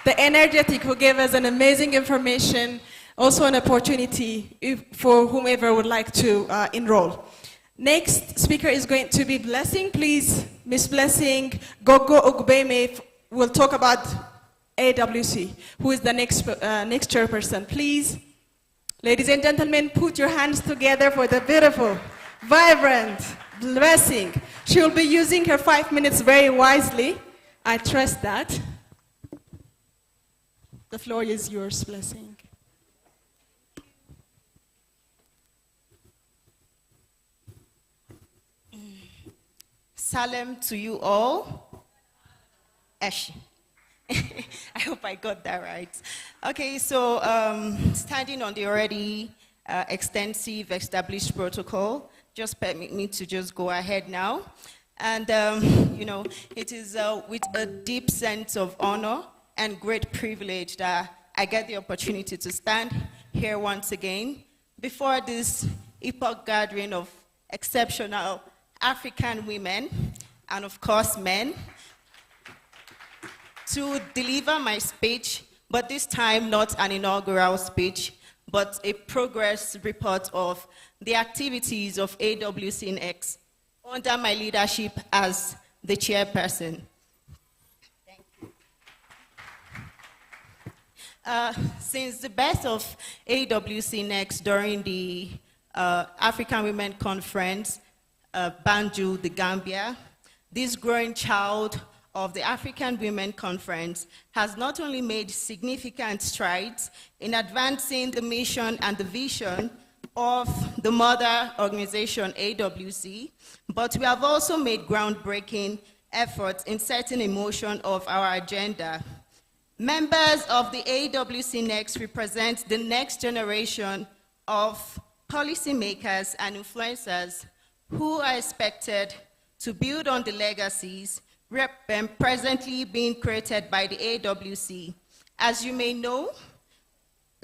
the energetic, who gave us an amazing information, also an opportunity for whomever would like to enroll. Next speaker is going to be Blessing. Please, Miss Blessing Gogo Ogbeme will talk about AWC, who is the next chairperson. Please, ladies and gentlemen, put your hands together for the beautiful, vibrant Blessing. She will be using her 5 minutes very wisely. I trust that. The floor is yours, Blessing. Salam to you all. Ash. I hope I got that right. Okay, so standing on the already extensive established protocol, just permit me to just go ahead now. And, you know, it is with a deep sense of honor and great privilege that I get the opportunity to stand here once again before this epoch gathering of exceptional African women and, of course, men, to deliver my speech, but this time not an inaugural speech, but a progress report of the activities of AWCNX under my leadership as the chairperson. Thank you. Since the birth of AWCNX during the African Women Conference, Banjul, the Gambia, this growing child of the African Women Conference has not only made significant strides in advancing the mission and the vision of the mother organization AWC, but we have also made groundbreaking efforts in setting in motion of our agenda. Members of the AWC Next represent the next generation of policymakers and influencers who are expected to build on the legacies presently being created by the AWC. As you may know,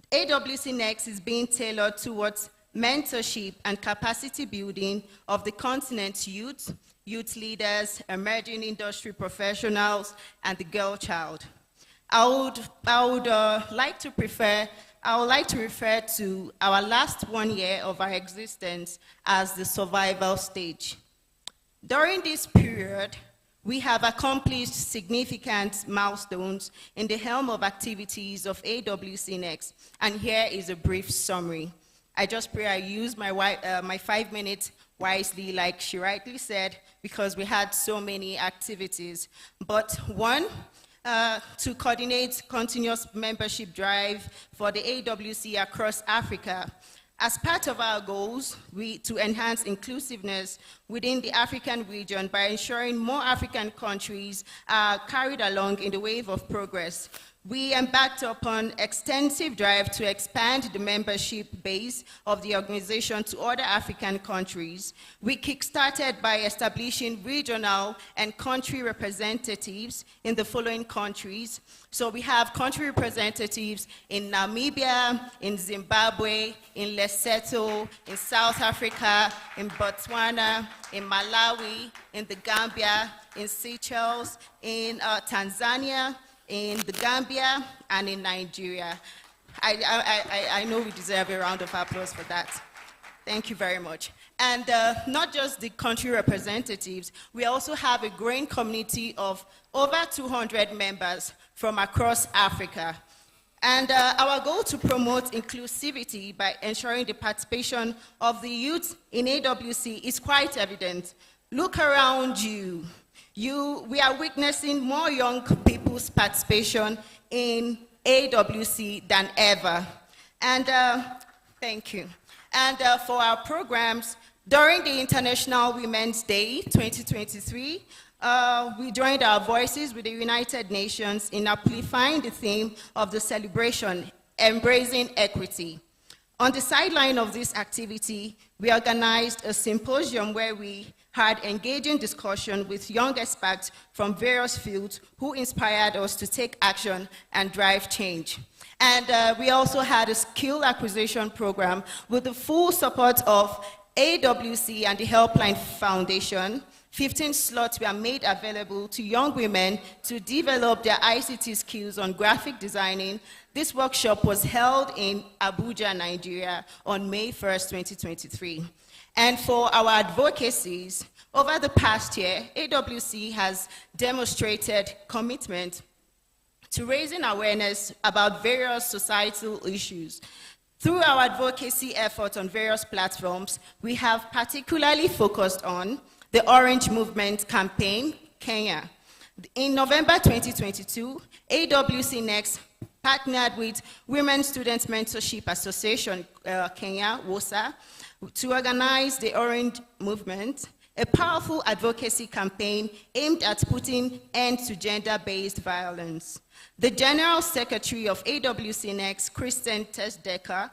AWC Next is being tailored towards mentorship and capacity building of the continent's youth, youth leaders, emerging industry professionals, and the girl child. I would like to refer to our last 1 year of our existence as the survival stage. During this period, we have accomplished significant milestones in the helm of activities of AWC Next, and here is a brief summary. I just pray I use my 5 minutes wisely, like she rightly said, because we had so many activities. But one, to coordinate continuous membership drive for the AWC across Africa. As part of our goals, to enhance inclusiveness within the African region by ensuring more African countries are carried along in the wave of progress, we embarked upon extensive drive to expand the membership base of the organization to other African countries. We kickstarted by establishing regional and country representatives in the following countries. So we have country representatives in Namibia, in Zimbabwe, in Lesotho, in South Africa, in Botswana, in Malawi, in the Gambia, in Seychelles, in Tanzania, in the Gambia and in Nigeria. I know we deserve a round of applause for that. Thank you very much. And not just the country representatives, we also have a growing community of over 200 members from across Africa. And our goal to promote inclusivity by ensuring the participation of the youth in AWC is quite evident. Look around you. We are witnessing more young people's participation in AWC than ever. And thank you. And for our programs, during the International Women's Day 2023, we joined our voices with the United Nations in amplifying the theme of the celebration, Embracing Equity. On the sideline of this activity, we organized a symposium where we had engaging discussion with young experts from various fields who inspired us to take action and drive change. And we also had a skill acquisition program with the full support of AWC and the Helpline Foundation. 15 slots were made available to young women to develop their ICT skills on graphic designing. This workshop was held in Abuja, Nigeria on May 1st, 2023. And for our advocacies, over the past year, AWC has demonstrated commitment to raising awareness about various societal issues. Through our advocacy efforts on various platforms, we have particularly focused on the Orange Movement Campaign, Kenya. In November 2022, AWC Next partnered with Women Students Mentorship Association, Kenya, WOSA, to organize the Orange Movement, a powerful advocacy campaign aimed at putting end to gender-based violence. The General Secretary of AWC Next, Kristen Tesdecker,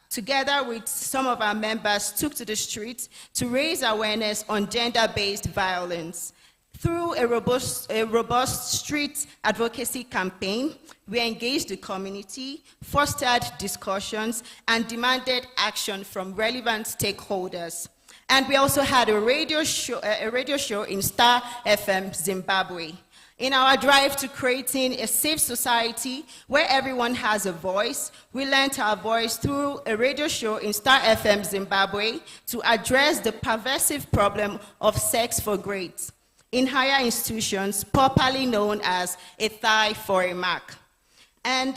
together with some of our members, took to the streets to raise awareness on gender-based violence. Through a robust street advocacy campaign, we engaged the community, fostered discussions, and demanded action from relevant stakeholders. And we also had a radio show in Star FM, Zimbabwe. In our drive to creating a safe society where everyone has a voice, we lent our voice through a radio show in Star FM, Zimbabwe, to address the pervasive problem of sex for grades in higher institutions, popularly known as a thigh for a mark. And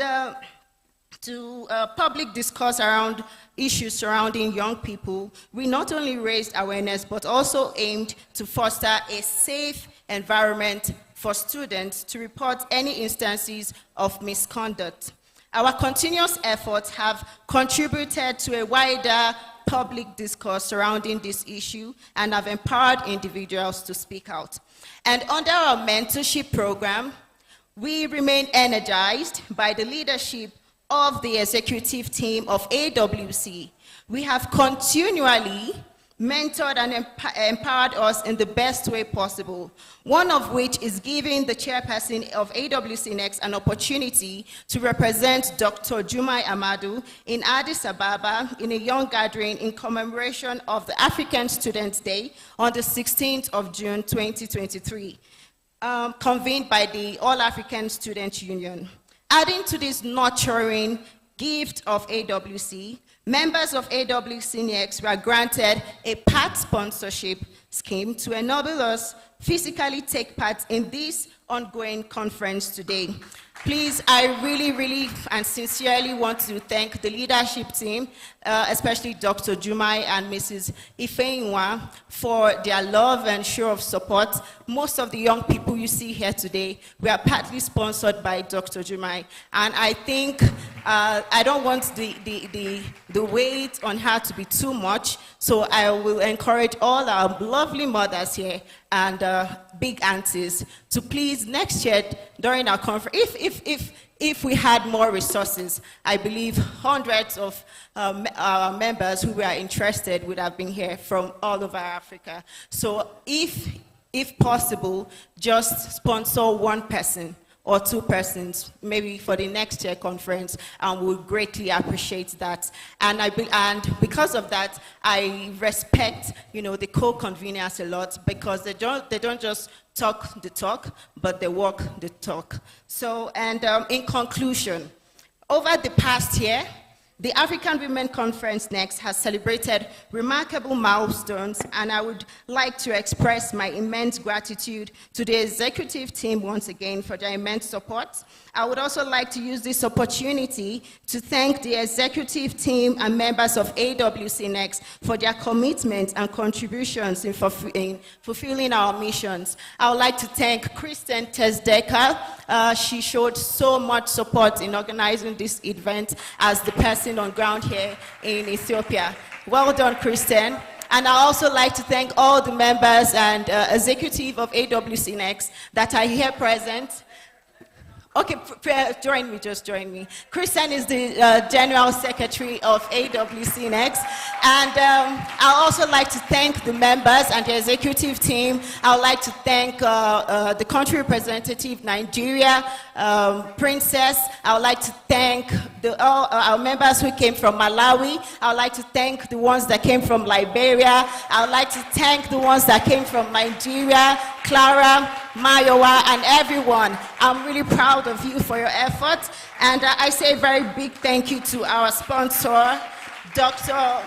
to public discourse around issues surrounding young people, we not only raised awareness, but also aimed to foster a safe environment for students to report any instances of misconduct. Our continuous efforts have contributed to a wider public discourse surrounding this issue and have empowered individuals to speak out. And under our mentorship program, we remain energized by the leadership of the executive team of AWC. We have continually mentored and empowered us in the best way possible, one of which is giving the chairperson of AWC Next an opportunity to represent Dr. Jumai Amadu in Addis Ababa in a young gathering in commemoration of the African Students' Day on the 16th of June 2023, convened by the All-African Student Union. Adding to this nurturing gift of AWC, members of AWC Next were granted a part sponsorship scheme to enable us physically take part in this ongoing conference today. Please, I really and sincerely want to thank the leadership team, especially Dr. Jumai and Mrs. Ifeinwa, for their love and show of support. Most of the young people you see here today were partly sponsored by Dr. Jumai, and I think I don't want the weight on her to be too much, so I will encourage all our lovely mothers here and big aunties to please next year during our conference, if we had more resources, I believe hundreds of our members who were interested would have been here from all over Africa. So if possible, just sponsor one person or two persons, maybe for the next year conference, and we'll greatly appreciate that. And because of that, I respect, the co-conveners a lot, because they don't just talk the talk, but they walk the talk. So, and in conclusion, over the past year, the African Women Conference Next has celebrated remarkable milestones, and I would like to express my immense gratitude to the executive team once again for their immense support. I would also like to use this opportunity to thank the executive team and members of AWC Next for their commitment and contributions in fulfilling our missions. I would like to thank Kristen Tesdecker. She showed so much support in organizing this event as the person on ground here in Ethiopia. Well done, Kristen. And I also like to thank all the members and executive of AWC Next that are here present. Okay, join me, just join me. Kristen is the General Secretary of AWC Next. And I'd also like to thank the members and the executive team. I would like to thank the country representative, Nigeria, Princess. I would like to thank all our members who came from Malawi. I would like to thank the ones that came from Liberia. I would like to thank the ones that came from Nigeria, Clara, Mayowa, and everyone. I'm really proud of you for your effort. And I say a very big thank you to our sponsor, Dr.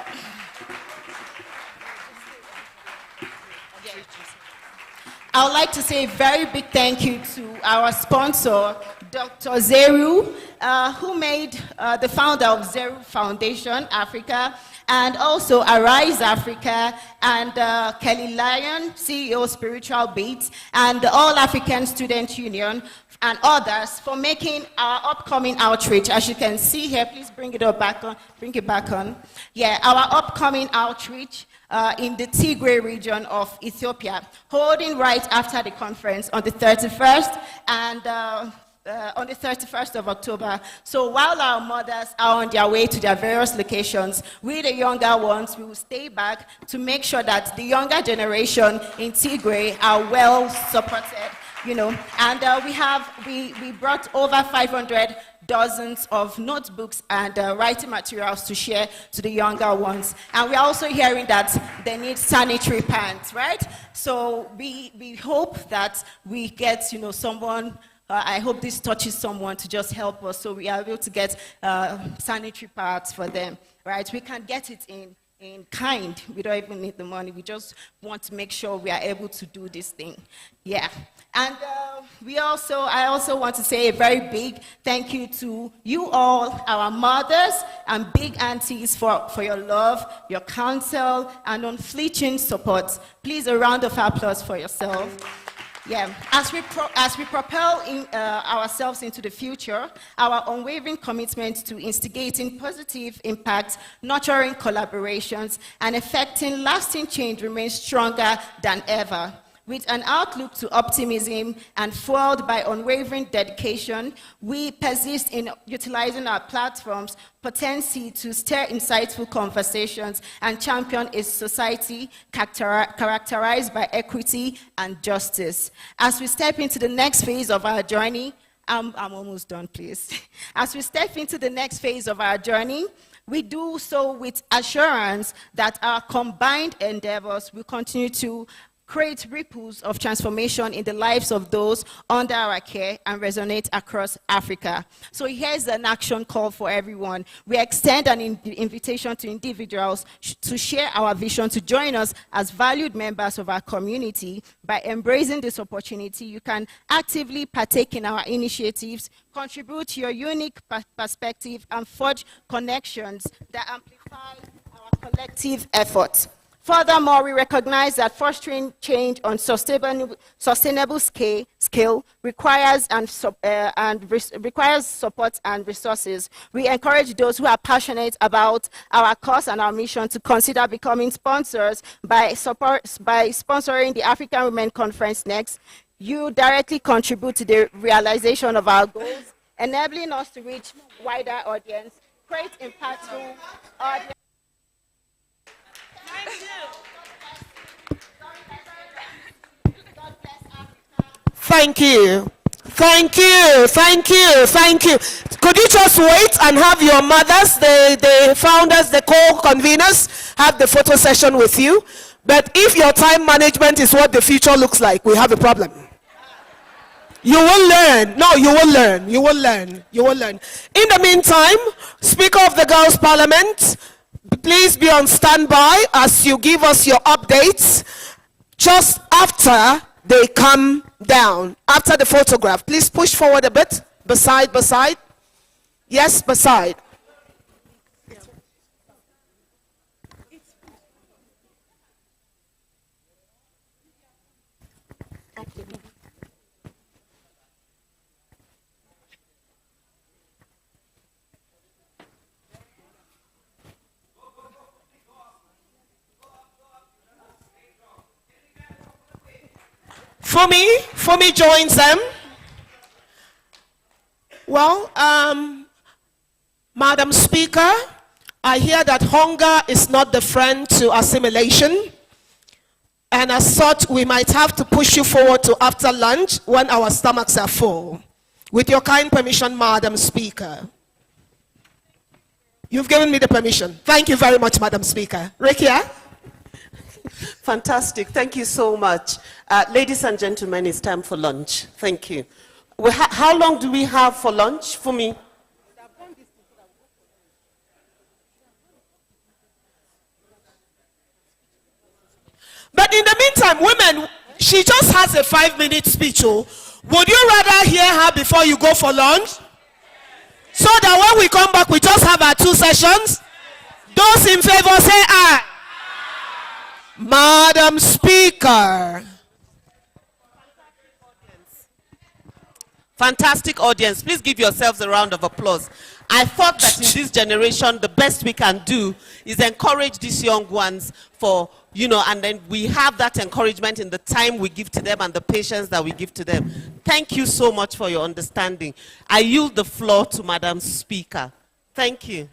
I would like to say a very big thank you to our sponsor, Dr. Zeru, who made the founder of Zeru Foundation Africa, and also Arise Africa, and Kelly Lyon, CEO Spiritual Beats, and the All African Student Union, and others for making our upcoming outreach. As you can see here, please bring it back on. Yeah, our upcoming outreach in the Tigray region of Ethiopia, holding right after the conference on the 31st and on the 31st of October. So while our mothers are on their way to their various locations, we, the younger ones, we will stay back to make sure that the younger generation in Tigray are well supported, you know. And we brought over 500 dozens of notebooks and writing materials to share to the younger ones. And we're also hearing that they need sanitary pants, right? So we hope that we get, you know, someone. I hope this touches someone to just help us so we are able to get sanitary pads for them, right? We can get it in kind. We don't even need the money. We just want to make sure we are able to do this thing. Yeah. And I also want to say a very big thank you to you all, our mothers and big aunties for your love, your counsel, and unflinching support. Please, a round of applause for yourself. Yeah, as we propel ourselves into the future, our unwavering commitment to instigating positive impact, nurturing collaborations, and effecting lasting change remains stronger than ever. With an outlook to optimism and fueled by unwavering dedication, we persist in utilizing our platform's potency to stir insightful conversations and champion a society characterized by equity and justice. As we step into the next phase of our journey, I'm almost done, please. As we step into the next phase of our journey, we do so with assurance that our combined endeavors will continue to create ripples of transformation in the lives of those under our care and resonate across Africa. So here's an action call for everyone. We extend an invitation to individuals to share our vision, to join us as valued members of our community. By embracing this opportunity, you can actively partake in our initiatives, contribute to your unique perspective, and forge connections that amplify our collective efforts. Furthermore, we recognize that fostering change on sustainable scale requires support and resources. We encourage those who are passionate about our cause and our mission to consider becoming sponsors by sponsoring the African Women Conference Next. You directly contribute to the realization of our goals, enabling us to reach wider audience, create impactful audience. Thank you. Thank you. Thank you. Thank you. Could you just wait and have your mothers, the founders, the co-conveners, have the photo session with you? But if your time management is what the future looks like, we have a problem. You will learn. No, you will learn. You will learn. You will learn. In the meantime, Speaker of the Girls' Parliament, please be on standby as you give us your updates just after they come down. After the photograph, please push forward a bit. Beside. Yes, beside. Fumi joins them. Well, Madam Speaker, I hear that hunger is not the friend to assimilation. And as such, we might have to push you forward to after lunch when our stomachs are full. With your kind permission, Madam Speaker. You've given me the permission. Thank you very much, Madam Speaker. Rekia? Fantastic. Thank you so much. Ladies and gentlemen, it's time for lunch. Thank you. How long do we have for lunch? For me? But in the meantime, women, she just has a 5-minute speech. Oh. Would you rather hear her before you go for lunch? So that when we come back, we just have our 2 sessions? Those in favor say aye. Madam Speaker. Fantastic audience. Please give yourselves a round of applause. I thought that in this generation, the best we can do is encourage these young ones for, and then we have that encouragement in the time we give to them and the patience that we give to them. Thank you so much for your understanding. I yield the floor to Madam Speaker. Thank you.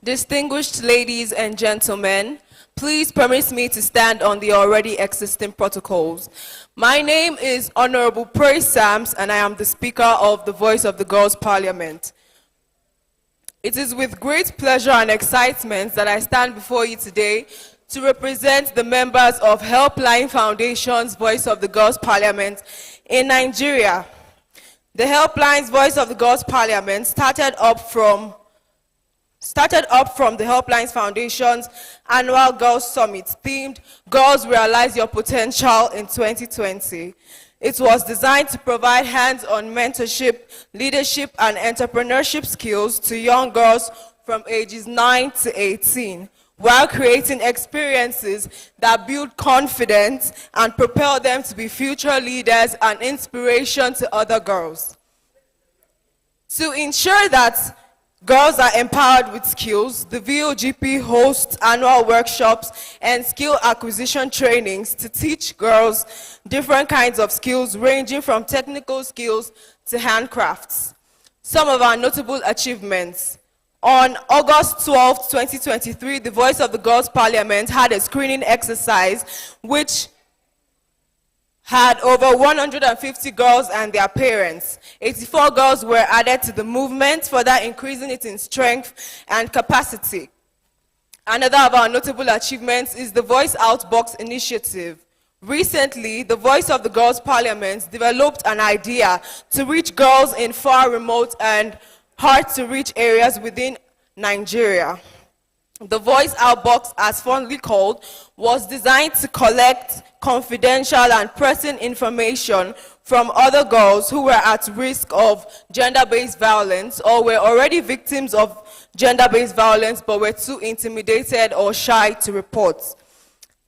Distinguished ladies and gentlemen, please permit me to stand on the already existing protocols. My name is Honorable Praise Sams, and I am the Speaker of the Voice of the Girls' Parliament. It is with great pleasure and excitement that I stand before you today to represent the members of Helpline Foundation's Voice of the Girls' Parliament in Nigeria. The Helpline's Voice of the Girls' Parliament started up from the Helplines Foundation's annual Girls Summit themed Girls Realize Your Potential in 2020. It was designed to provide hands-on mentorship, leadership, and entrepreneurship skills to young girls from ages 9 to 18, while creating experiences that build confidence and propel them to be future leaders and inspiration to other girls. To ensure that girls are empowered with skills, the VOGP hosts annual workshops and skill acquisition trainings to teach girls different kinds of skills ranging from technical skills to handcrafts. Some of our notable achievements. On August 12, 2023, the Voice of the Girls' Parliament had a screening exercise which had over 150 girls and their parents. 84 girls were added to the movement, further increasing it in strength and capacity. Another of our notable achievements is the Voice Out Box initiative. Recently, the Voice of the Girls' Parliament developed an idea to reach girls in far, remote, and hard-to-reach areas within Nigeria. The Voice Out Box, as fondly called, was designed to collect confidential and pressing information from other girls who were at risk of gender-based violence or were already victims of gender-based violence but were too intimidated or shy to report.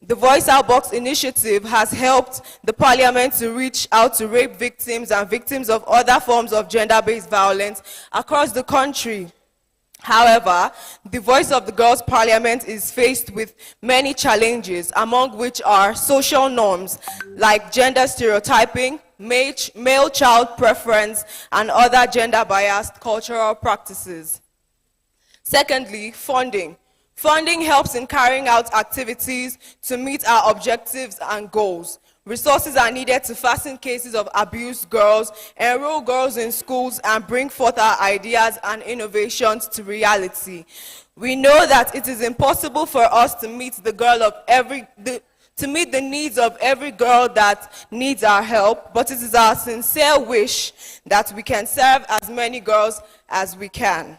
The Voice Out Box initiative has helped the Parliament to reach out to rape victims and victims of other forms of gender-based violence across the country. However, the Voice of the Girls' Parliament is faced with many challenges, among which are social norms like gender stereotyping, male child preference, and other gender-biased cultural practices. Secondly, funding. Funding helps in carrying out activities to meet our objectives and goals. Resources are needed to fasten cases of abused girls, enroll girls in schools, and bring forth our ideas and innovations to reality. We know that it is impossible for us to meet the needs of every girl that needs our help, but it is our sincere wish that we can serve as many girls as we can.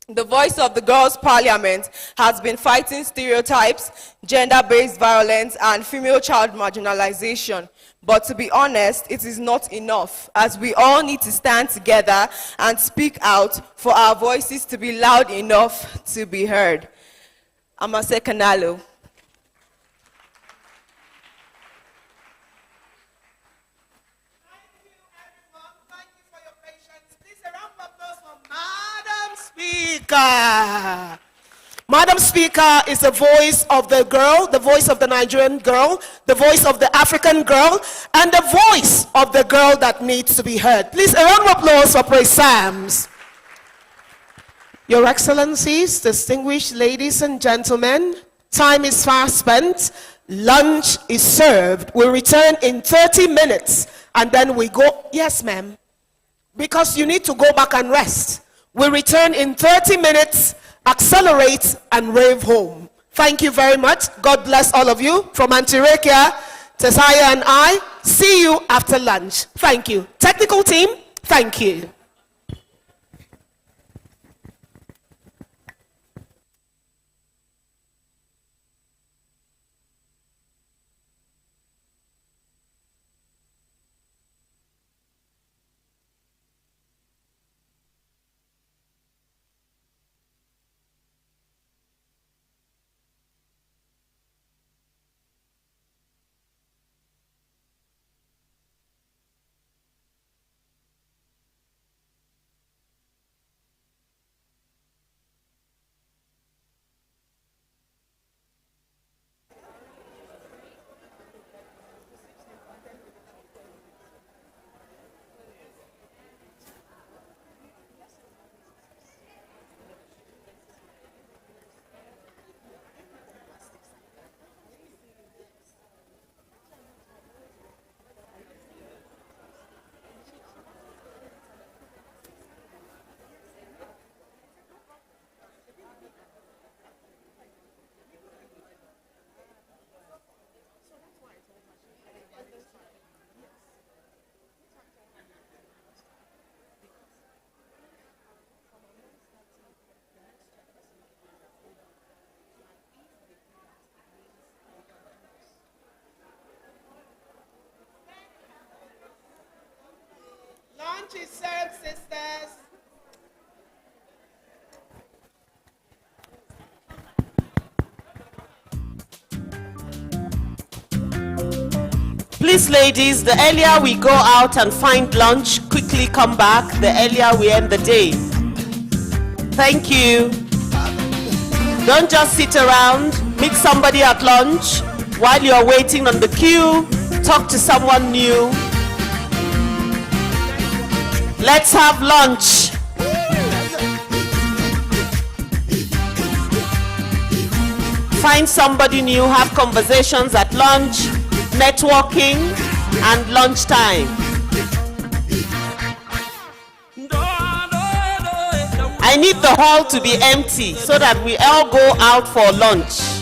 The voice of the Girls' Parliament has been fighting stereotypes, gender-based violence, and female child marginalization. But to be honest, it is not enough, as we all need to stand together and speak out for our voices to be loud enough to be heard. Amase Kanalo. Speaker. Madam Speaker is the voice of the girl, the voice of the Nigerian girl, the voice of the African girl, and the voice of the girl that needs to be heard. Please, a round of applause for Praise Sams. Your Excellencies, distinguished ladies and gentlemen, time is fast spent. Lunch is served. We'll return in 30 minutes, and then we go. Yes, ma'am. Because you need to go back and rest. We'll return in 30 minutes, accelerate, and rave home. Thank you very much. God bless all of you. From Antirekia, Tesaya and I, see you after lunch. Thank you. Technical team, thank you. Lunch is served, sisters. Please, ladies, the earlier we go out and find lunch, quickly come back, the earlier we end the day. Thank you. Don't just sit around, meet somebody at lunch. While you're waiting on the queue, talk to someone new. Let's have lunch. Find somebody new, have conversations at lunch, networking, and lunchtime. I need the hall to be empty so that we all go out for lunch.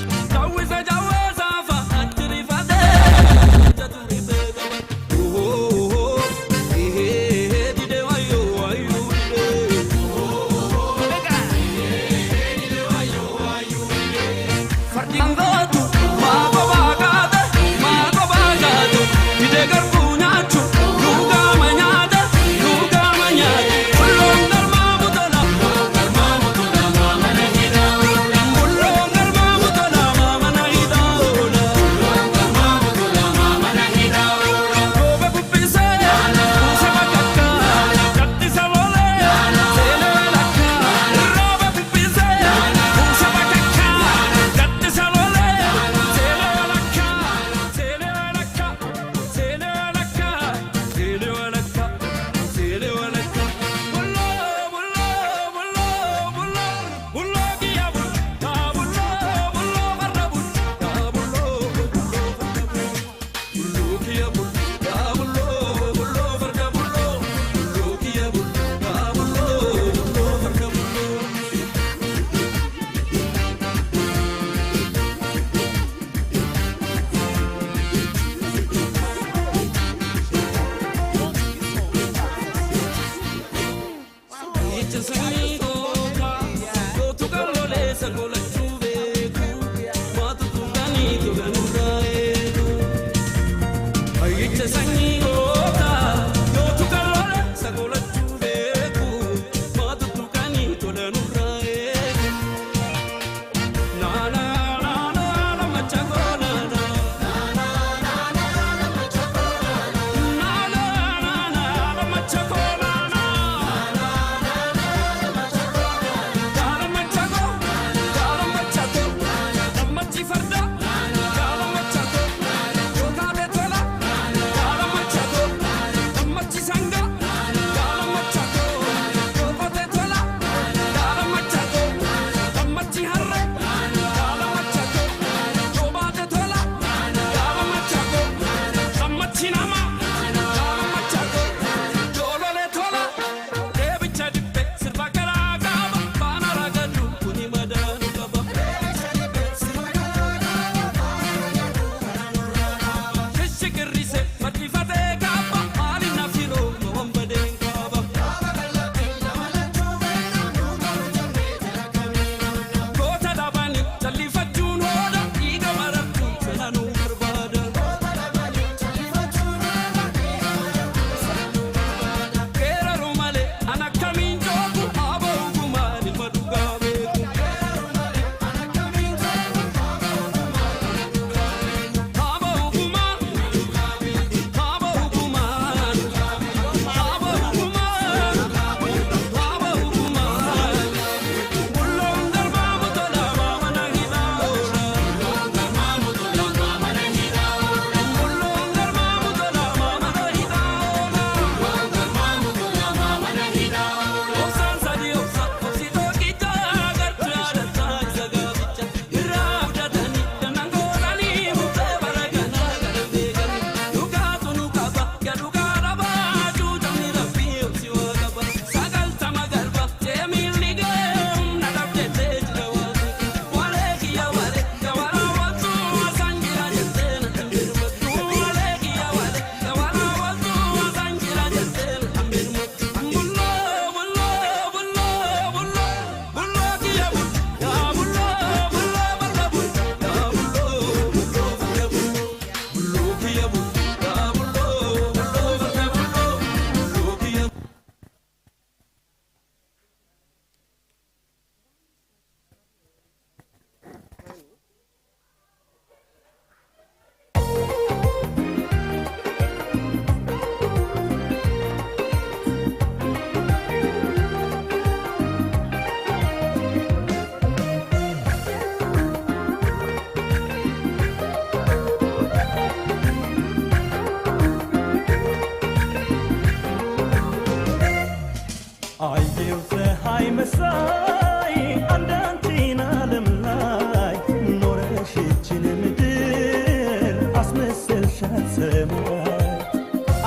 መሳይ አንዳንቺን ዓለም ላይ ኖረሽ ይችን ምድር አስመሰልሻት ሰማይ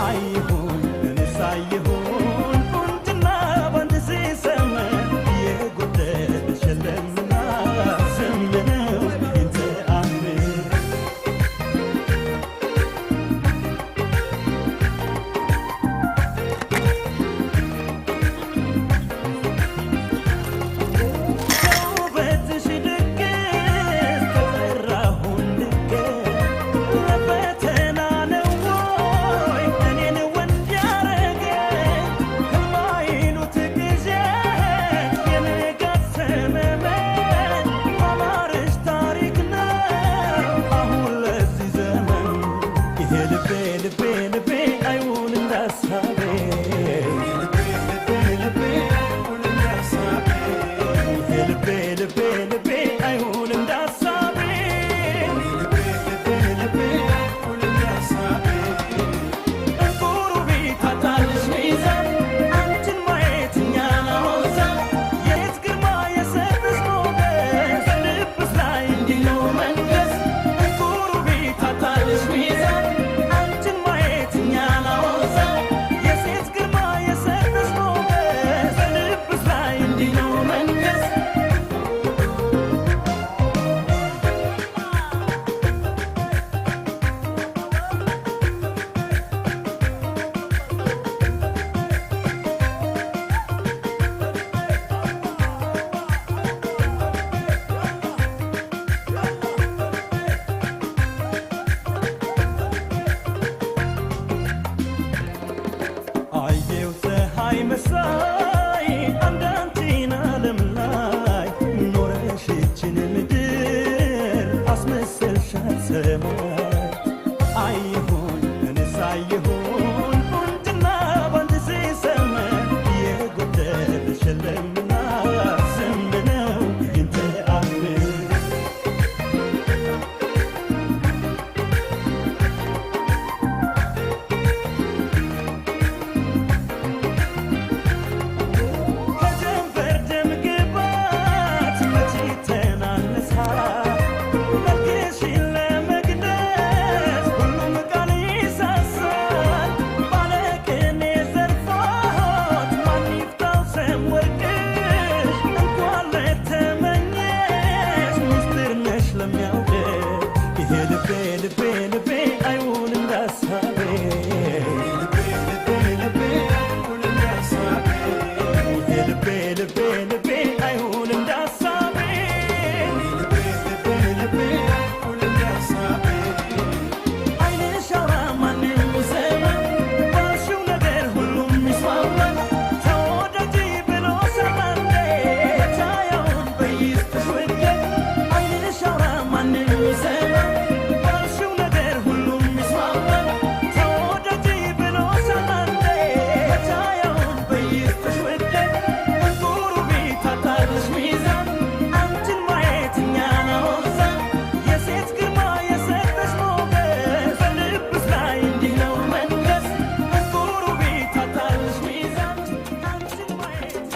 አይሁን እንስ አይሁን ቁንጅና ባንድ ሲሰመር የጎደለሽ የለምና ዝም ነው ይህን ተአምር ውበትሽ ድግስ ተጠራሁን ድገስ ለፈተና ነው ወይ እኔን ወንድ ያረገኝ ከማይሉት ጊዜ የንጋት ሰመመን አማርሽ ታሪክ ነው አሁን ለዚህ ዘመን ይሄ ልቤ ልቤ ልቤ አይሁን እንዳሳቤ ልቤ ልቤ ልቤ አይሁን እንዳሳቤ እንቁሩ ቢታጣልሽ ሚዛን አንቺን ማየት እኛን አወዛን የት ግርማ የሰጥሽ ሞገስ ልብስ ላይ እንዲህ ነው መንገስ እንቁሩ ቢታጣልሽ ሚዛን አንቺን ማየት እኛን አወዛን የሴት ግርማ የሰጥሽ ሞገስ ልብስ ላይ እንዲህ ነው መንገስ አየው ፀሐይ መሳይ አንዳንቺን ዓለም ላይ ኖረሽ ይችን ምድር አስመሰልሻት ሰማይ አይሁን እንስ አይሁን ቁንጅና ባንድ ሲሰመር የጎደለሽ የለምና ዝም ነው ይህን ተአምር ከጀንበር ደም ግባት መቼ ተናነሳል መልክሽን ለመግደስ ሁሉም ቃል ይሳሳል ባለቅኔ ዘርፎት ማን ይፍታው ሰም ወርቅሽ እንኳን ለተመኘሽ ምስጢር ነሽ ለሚያውቅሽ ይሄ ልቤ ልቤ ልቤ አይሁን እንዳሳቤ ልቤ ልቤ ልቤ አይሁን እንዳሳቤ ዓይንሽ አውራ ማንም ይሰማ ባልሽው ነገር ሁሉም ይስማማ ተወዳጅ ብሎ ሰማንዴ ቻያውን በይስጥሽ ውዴ ዓይንሽ አውራ ማንም ይሰማ ባልሽው ነገር ሁሉም ይስማማ ተወዳጅ ብሎ ሰማንዴ ቻያውን በይስጥሽ ውዴ እንቁሩ ቢታጣልሽ ሚዛን አንቺን ማየት እኛን አወዛን የሴት ግርማ የሰጠሽ ሞገስ ልብስ ላይ እንዲህ ነው መንገስ እንቁሩ ቢታጣልሽ ሚዛን አንቺን ማየት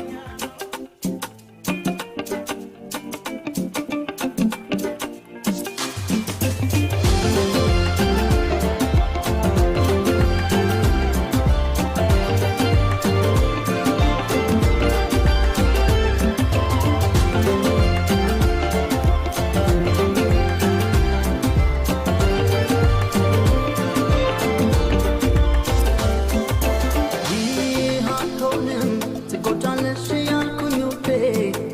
ይህ አትሆንም ትጎዳለሽ ያልኩኝ ውዴ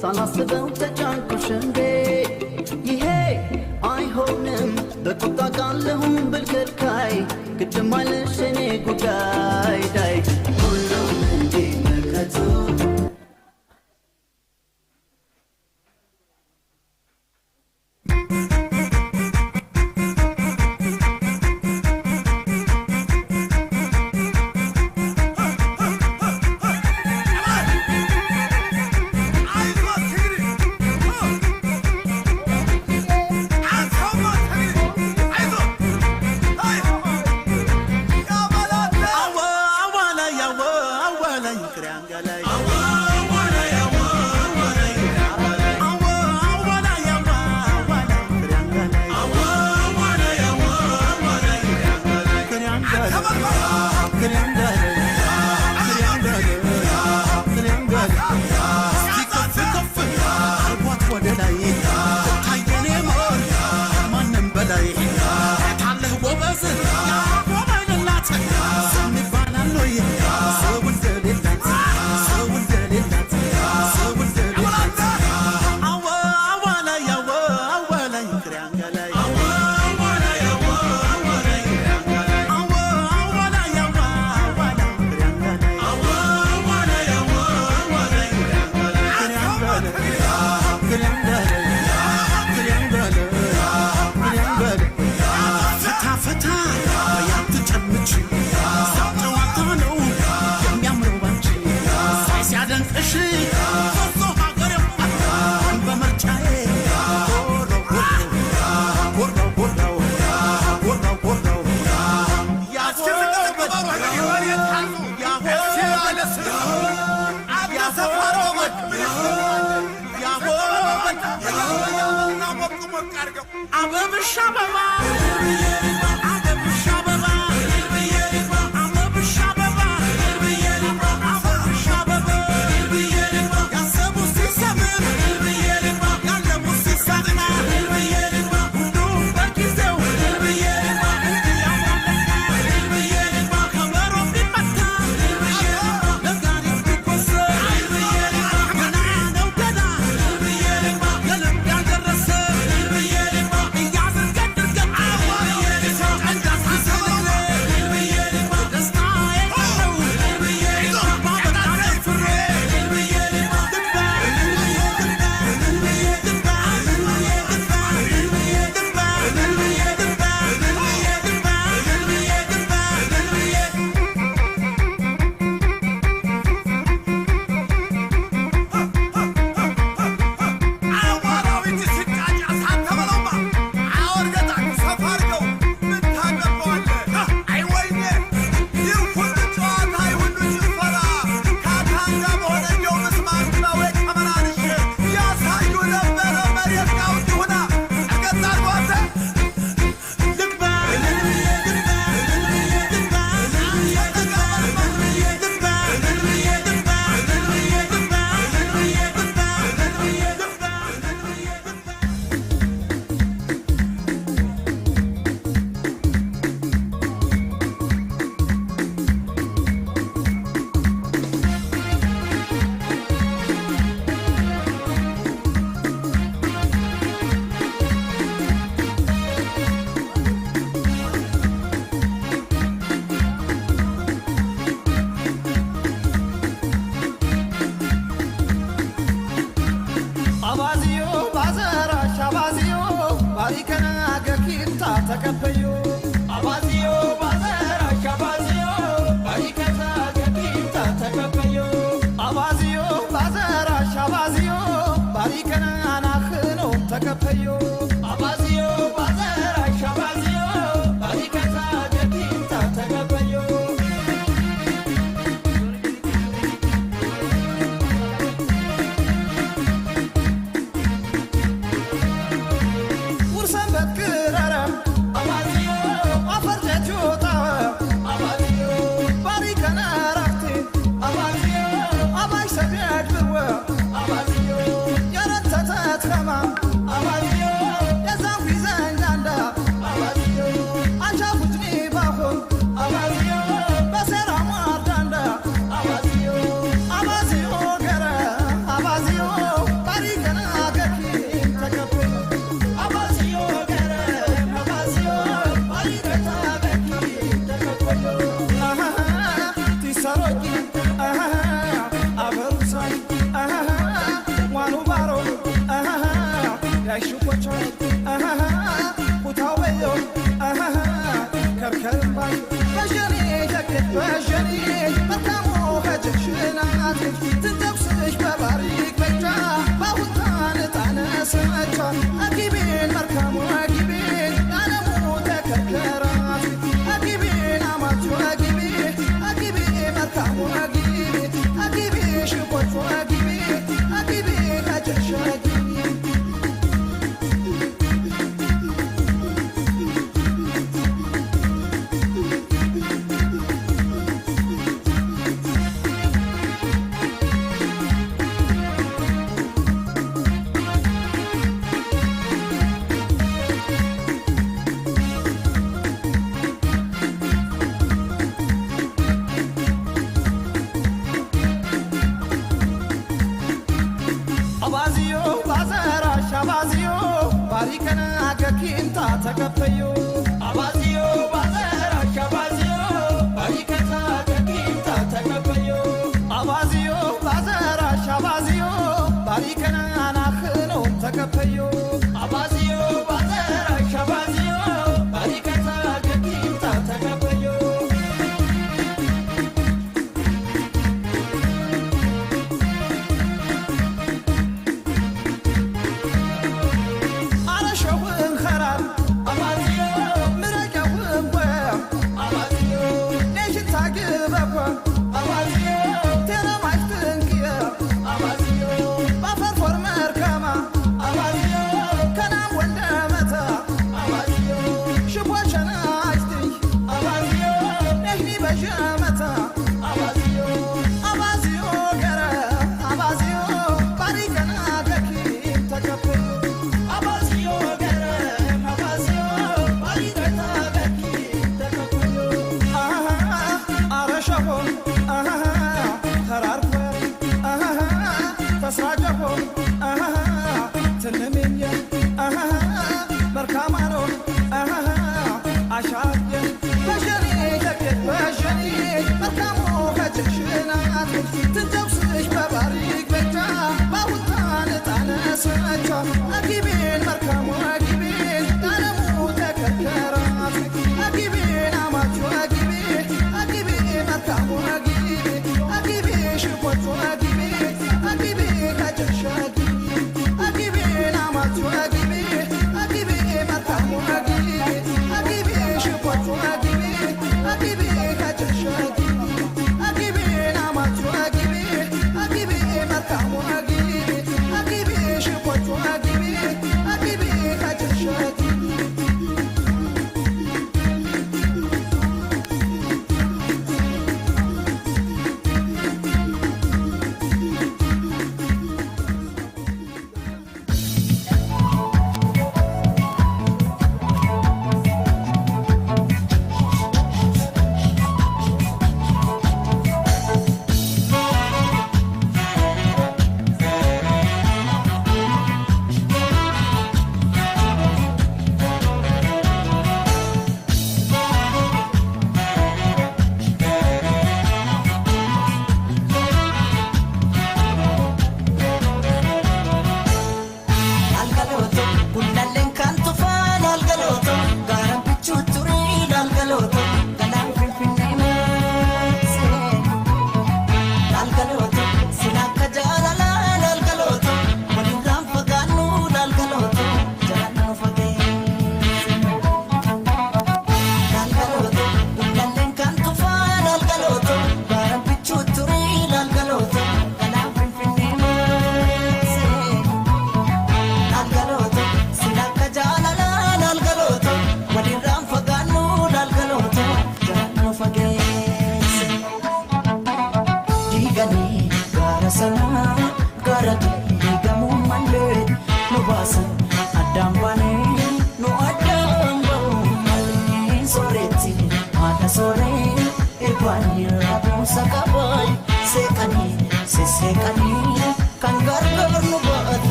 ሳላስበው ተጫንኩሽ እንዴ ይሄ አይሆንም በቁጣ ቃለሁም ብልከልካይ ግድም አይለሽ እኔ ጉዳይ ዳይ ሁሉም እንዲመለከቱ አዋ አዋ ላይ አዋ አዋ ላይ ይቅር ያንጋላይ አዋ አዋ ላይ አዋ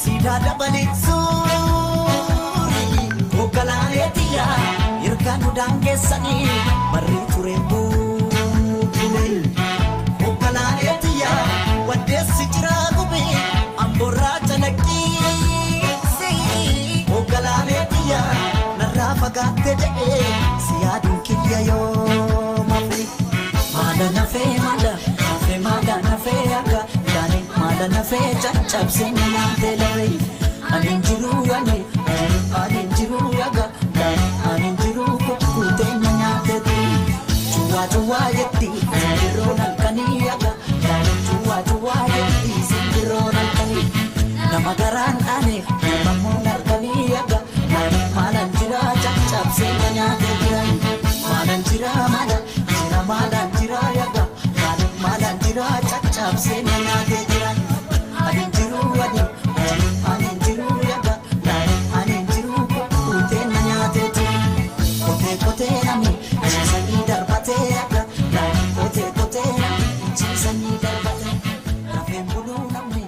Sida dabalit daangaanu daangeessanii barri ture buukule hoogganaaneetiyyaa waddeessi jiraa gubee amborraa calaqqisi hoogganaaneetiyyaa narraa fagaatte jedhee si yaaduun kiyya yoo mafe maada nafee maada nafee akka yaani maada nafee caccabsee nyaatee lafee anin jiruu yaani anin jiruu yaga anin jiruu kukkutee nyaatee Chuwa yetti sindiroon halkanii yaga chuwa yetti sindiroon halkanii nama garaan dhaane namoonni halkanii yaga maalan jira caccabsee nyaatee jiran maalan jira maalan jira yaga maalan jira caccabsee nyaatee jiran anin jiruu anin jiruu yaga anin jiruu kukkutee nyaatee jiran kotee nami ciisanii darbatee akka kotee ciisanii darbatee rafeen buluu namni.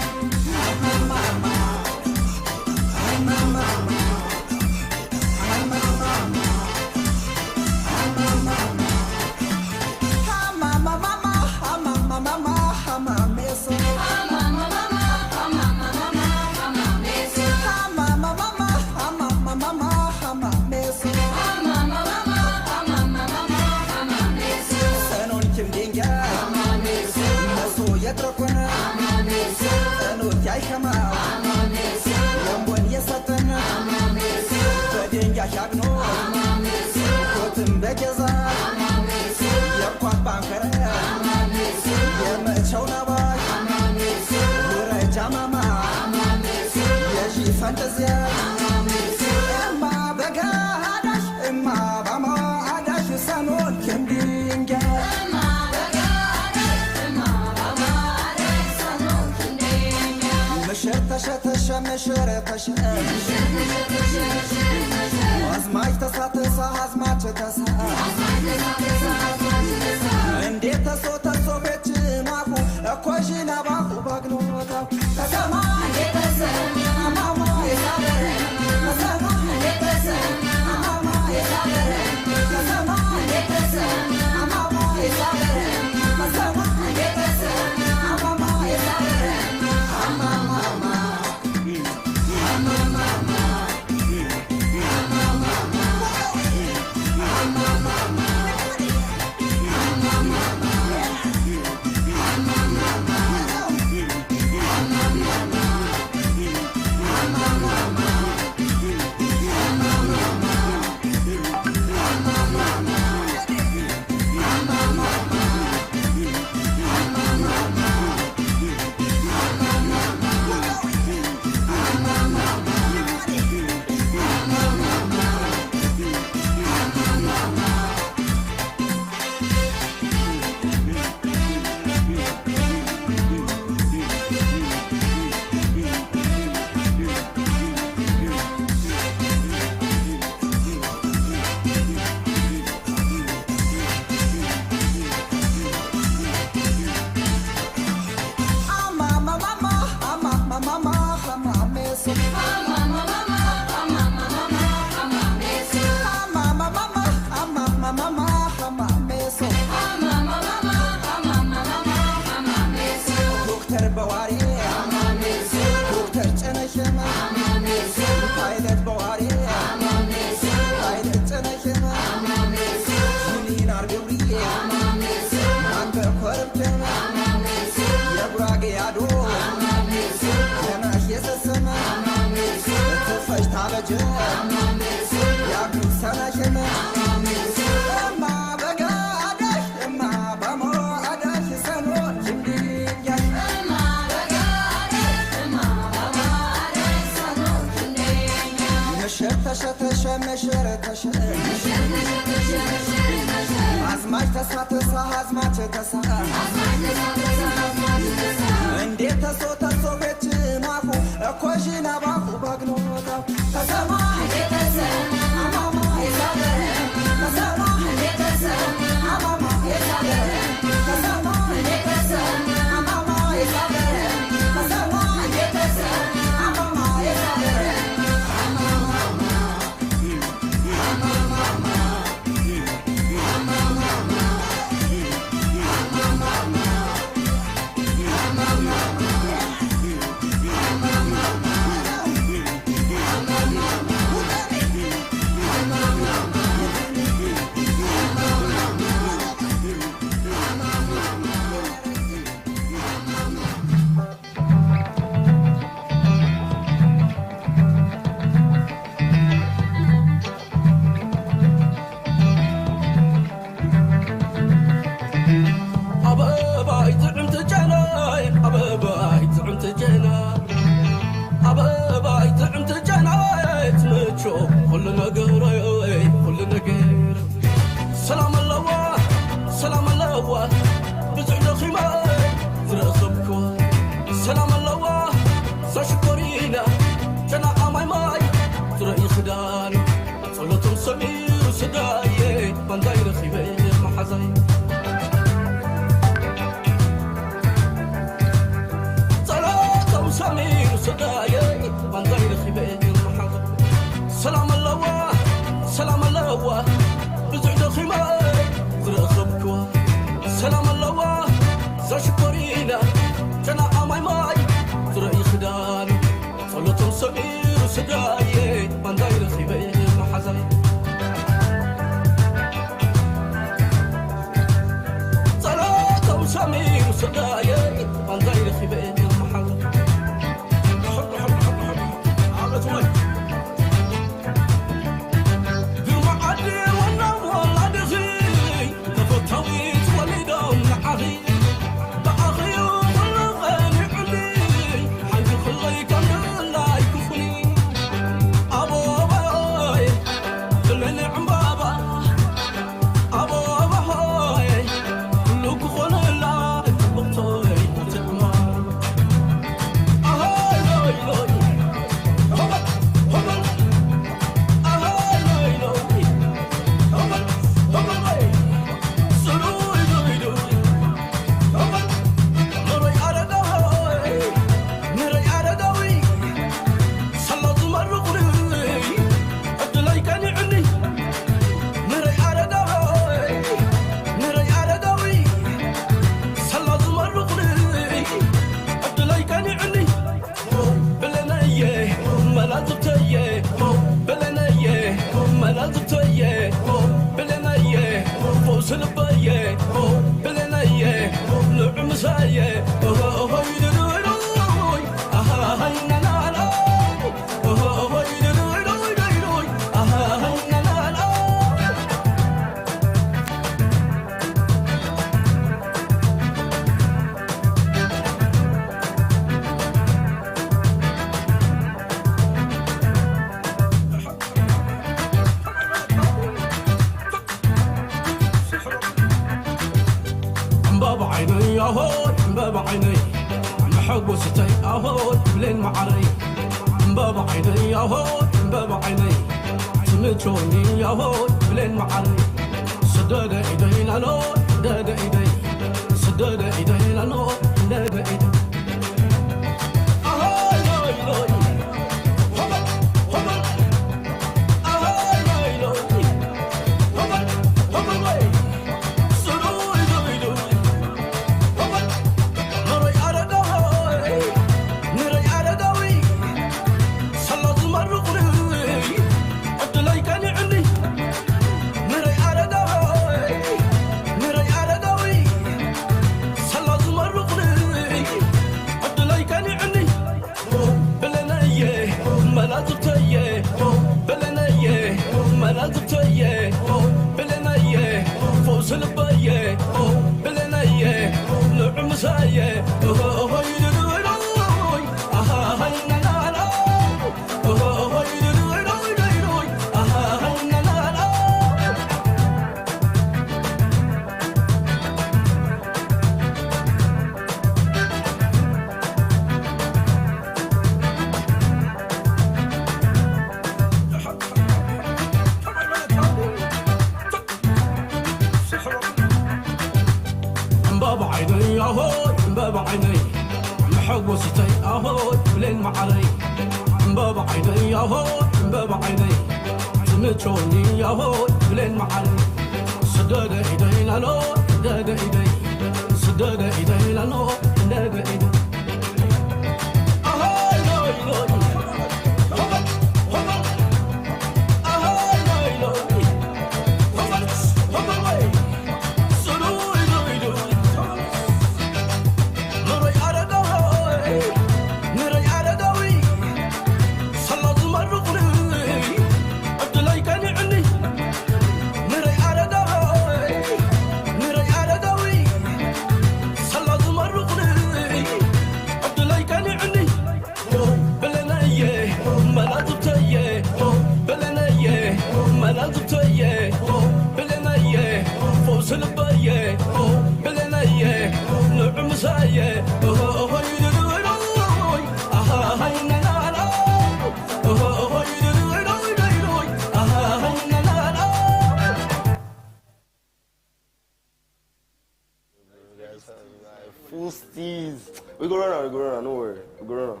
Full steez. We go run on, no worry. We go run on.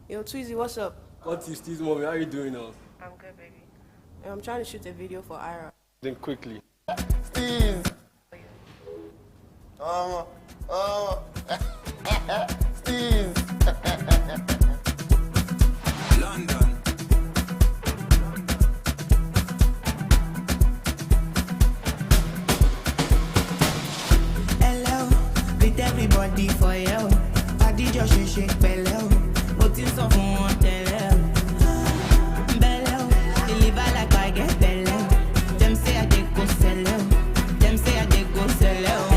Yo, Tweezy, what's up? What is this, mommy? How you doing now? I'm good, baby. I'm trying to shoot a video for Ira. Then quickly. Steve. Steve. London. Hello, greet everybody for you. Party just shake bello. But it's so fun, tell bello. Deliver like I get bello. Them say I did go sell out. Them say I did go sell out.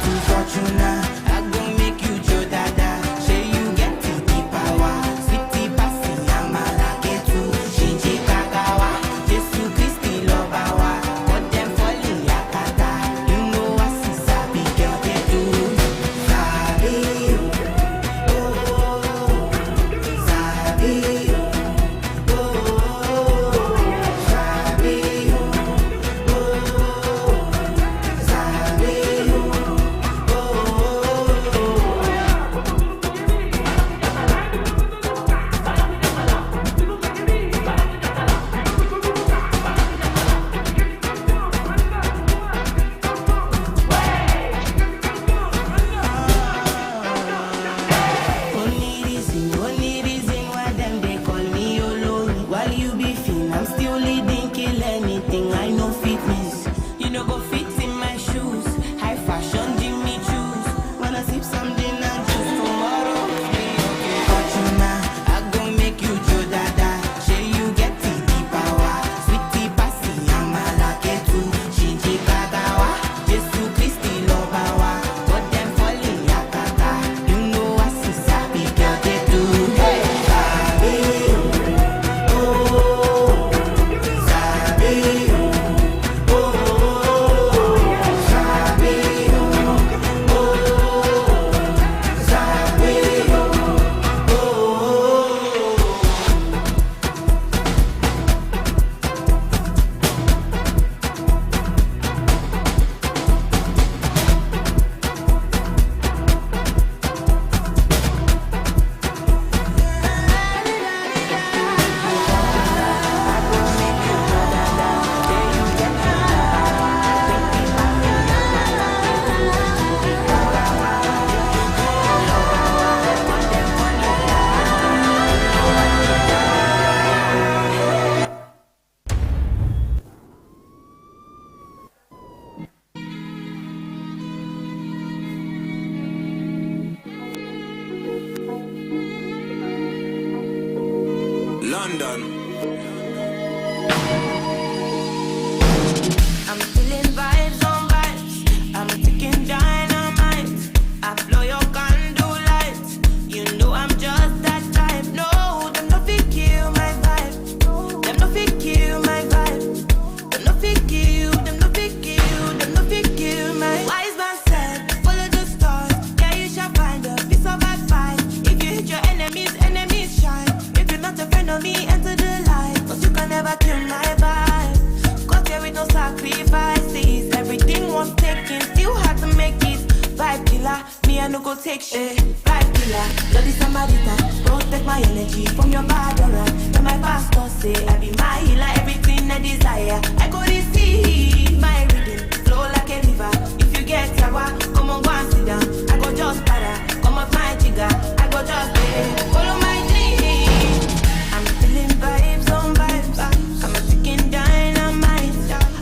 To Fortuna, I go make you Joe Dada. Say you get the power. Sweetie passy, I'm a like to Shinji Kagawa. Jesu Christi Lobawa. But them falling yakata. You know what Sabi girl they do. Sabi, oh, Sabi, oh, Sabi, Only reason why them they call me alone. While you be fin, I'm still leading, kill anything. I know fitness. You know go fit in my shoes. High fashion, Jimmy choose. Wanna sip something and choose tomorrow. Fortuna, I go make you Joe Dada. Say you get the power. Sweetie passy, I'm a like to Shinji Kagawa. Jesu Christi Lobawa. But them falling yakata. You know what Sabi girl they do. Hey, Sabi, oh, Sabi, oh, Sabi, London. I'm feeling vibes on vibes. I'm ticking dynamite. I blow your candle lights. You know I'm just that type. No, them no fit kill my vibe. Them no fit kill my vibe. Them no fit kill. Them no fit kill. Them no fit kill my wise man said, follow the stars. Yeah, you shall find a piece of advice. If you hit your enemies, enemies shine. If you're not a friend of me, enter the light. Cause you can never kill my vibe. Got here with no sacrifices. Everything was taken, still had to make it. Vibe killer, me I no go take shit. Vibe killer, bloody Samaritan. Protect my energy from your bad aura. Then my pastor say, I be my healer, everything I desire. I go receive my reading, flow like a river. If you get sour, come on, go and sit down. I go just para, come off my jigger. I go just follow my dream. I'm feeling vibes on vibes. I'm a ticking dynamite.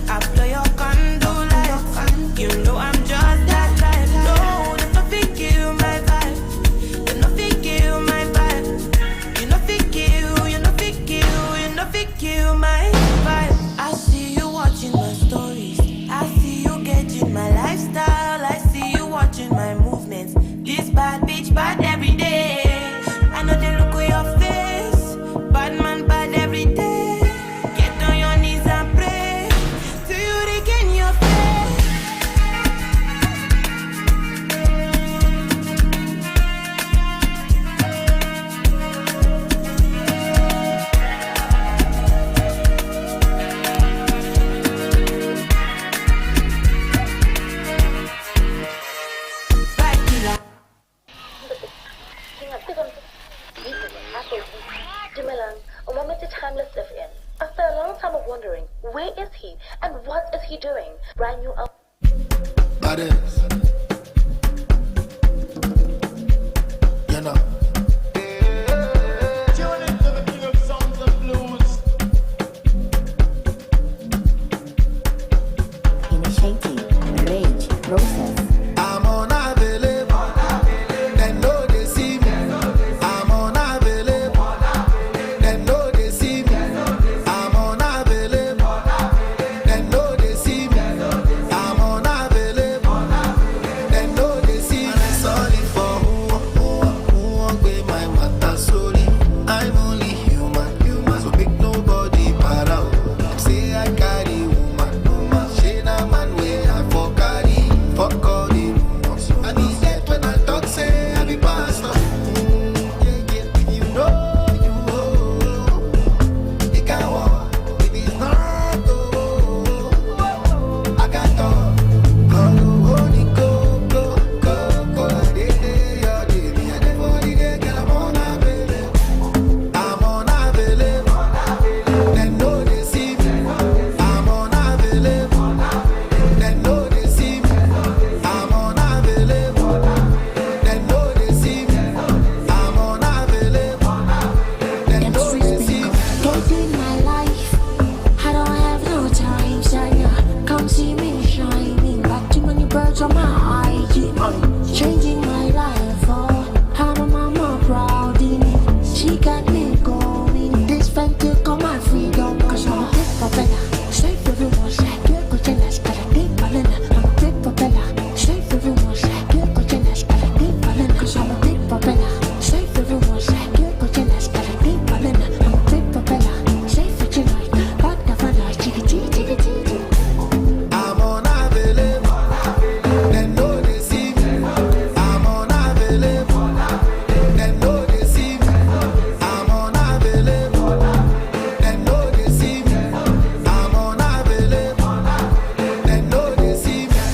I blow your candle lights. You know I'm just that type. No, there's nothing kill my vibe. There's nothing kill my vibe. You know fit kill. You know fit kill. You know fit Where is he? And what is he doing? Brand new up. Addis. You know. Tune into the king of songs and blues. Initiating rage process. I'm unavailable. They know they see me. I'm unavailable. They know they see me. I'm unavailable. They know they see me. I'm unavailable. They know they see me. I'm sorry for who won't be my matter. Sorry, I'm only human. So make nobody para. Say I carry woman. She na man way I for carry. Fuck all the rumors. And he said when I talk say I be pastor. You know you it can walk. If it's not I got talk. Go. They your day. Me and them for the day, girl, I'm unavailable. I'm unavailable. They know they see me. I'm unavailable. They know they see me. I'm unavailable. They know they see me. I'm unavailable. They know they see me. Don't in my life, I don't have no time, Saya. Come see me shining, got too many birds on my IG. Changing my life, oh, I'm a mama proud in it. She got me going, this fenty on my freedom, cause I'm a big propeller. Safe everyone, you're good jealous, got a big balloon. I'm a big propeller. Safe everyone, you're good jealous, got a big balloon, cause I'm a big propeller. Safe everyone, you're good jealous, got a big balloon. I'm a big propeller. Safe for tonight, got the fun, chickity. I'm unavailable. They know they see me. I'm unavailable. They know they see me. I'm unavailable. They know they see me. I'm unavailable. They know they see me.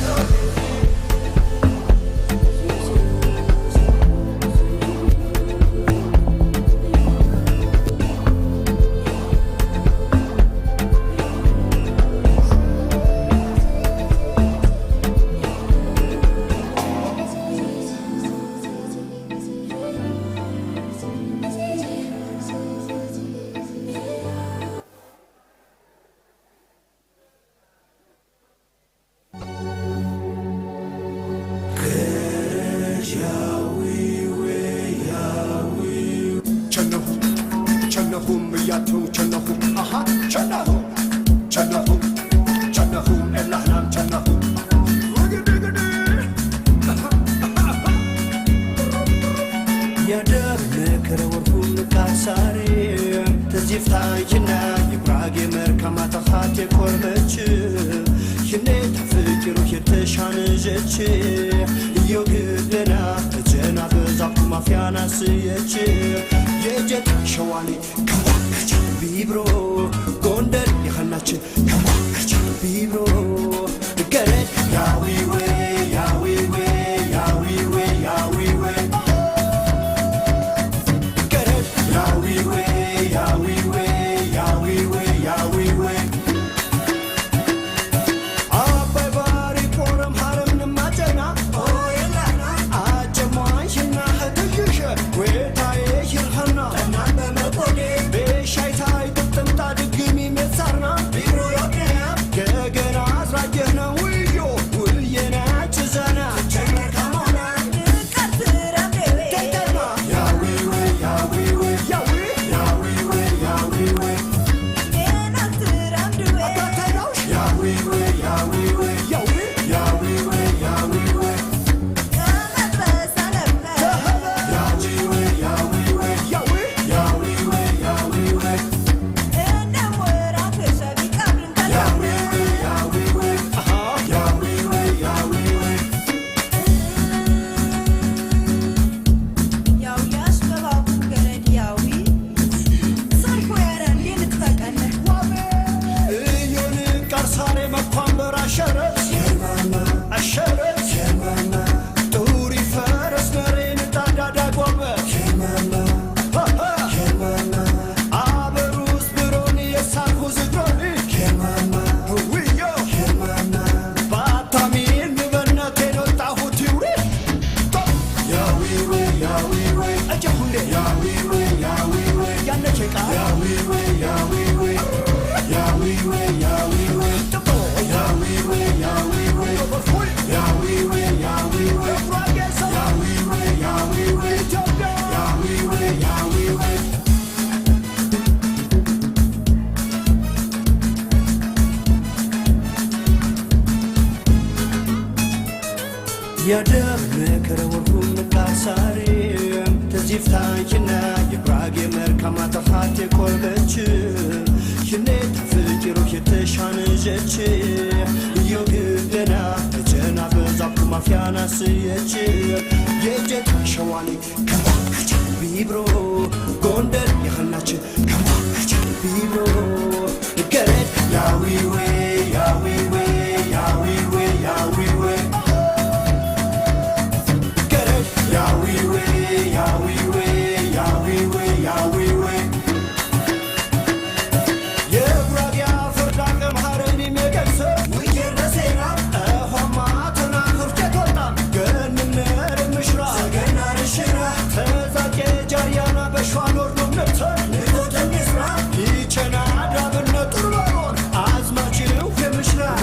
Came የደምከረወኩም ቃሳሪ ተዚፍታንችና የብራጌ መልካም አተፋት የቆለች ሽኔ ተፍጅሮ የተሻነጀች እዮግደና ተጀና በዛኩ ማፊያና ስየች የጀት ሸዋሊ ከማከች ቢብሮ ጎንደር የኸናች ከማከች ቢብሮ ገረድ ያዊዌ ያዊዌ ያዊዌ ያዊዌ Yahweh, Yahweh, Yahweh, Yahweh. Yeah, Bragia for Dangam Harani make it so. We get the same up. Homatana for Ketota. Gun in the Mishra, Gana Shira. Tazake Jariana Bashwan or Numnatan. Put in this round. Each and another Naturalon. As much you finish now.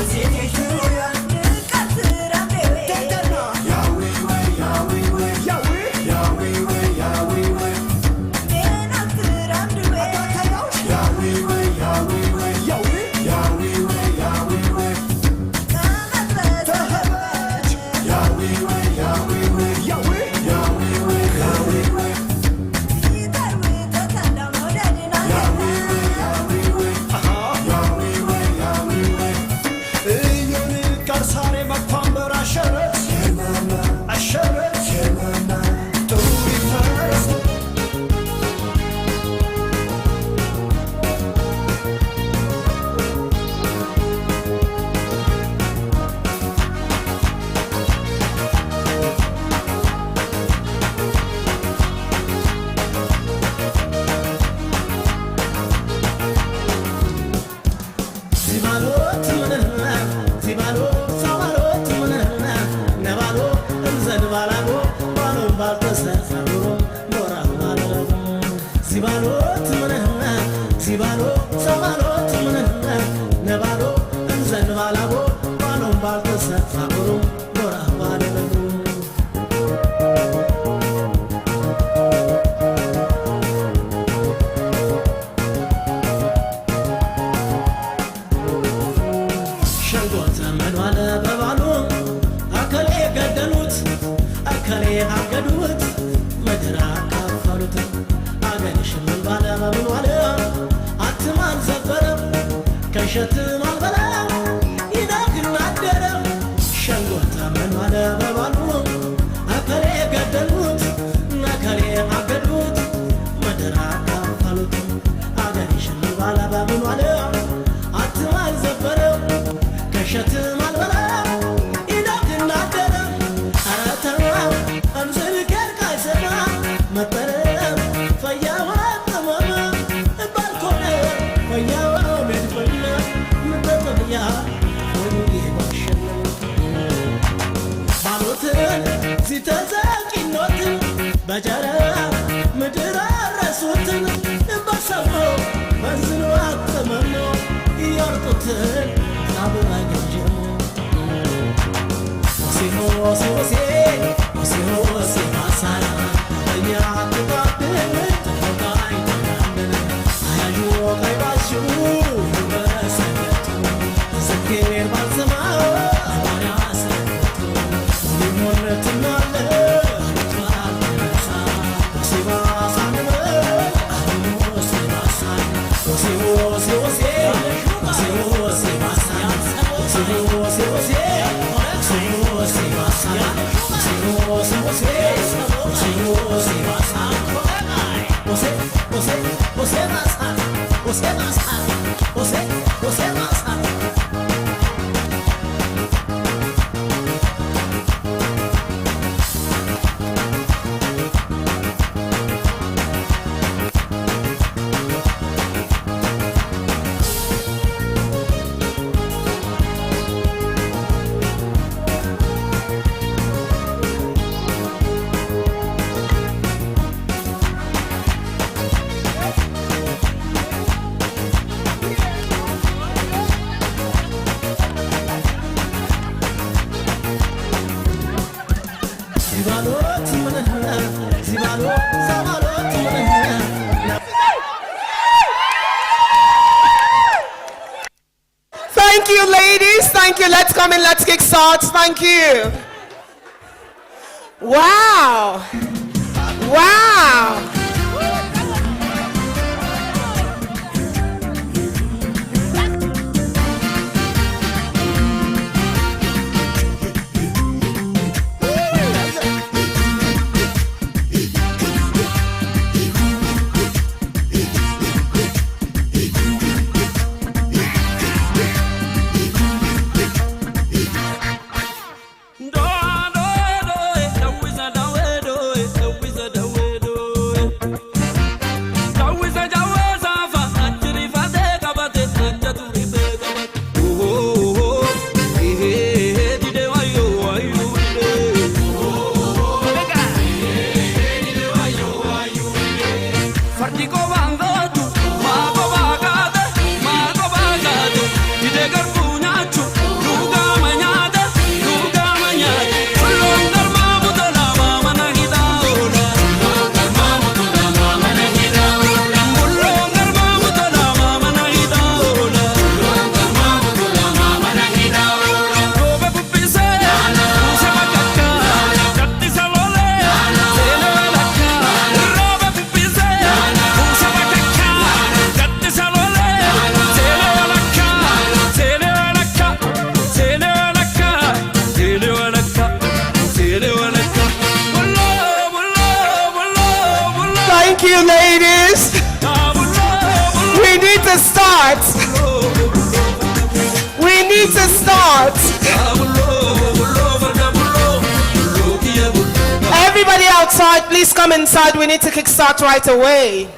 Thank you, ladies. Thank you. Let's come in. Let's kick starts. Thank you. Wow. Wow. Thank you, ladies. We need to start. We need to start. Everybody outside, please come inside. We need to kickstart right away.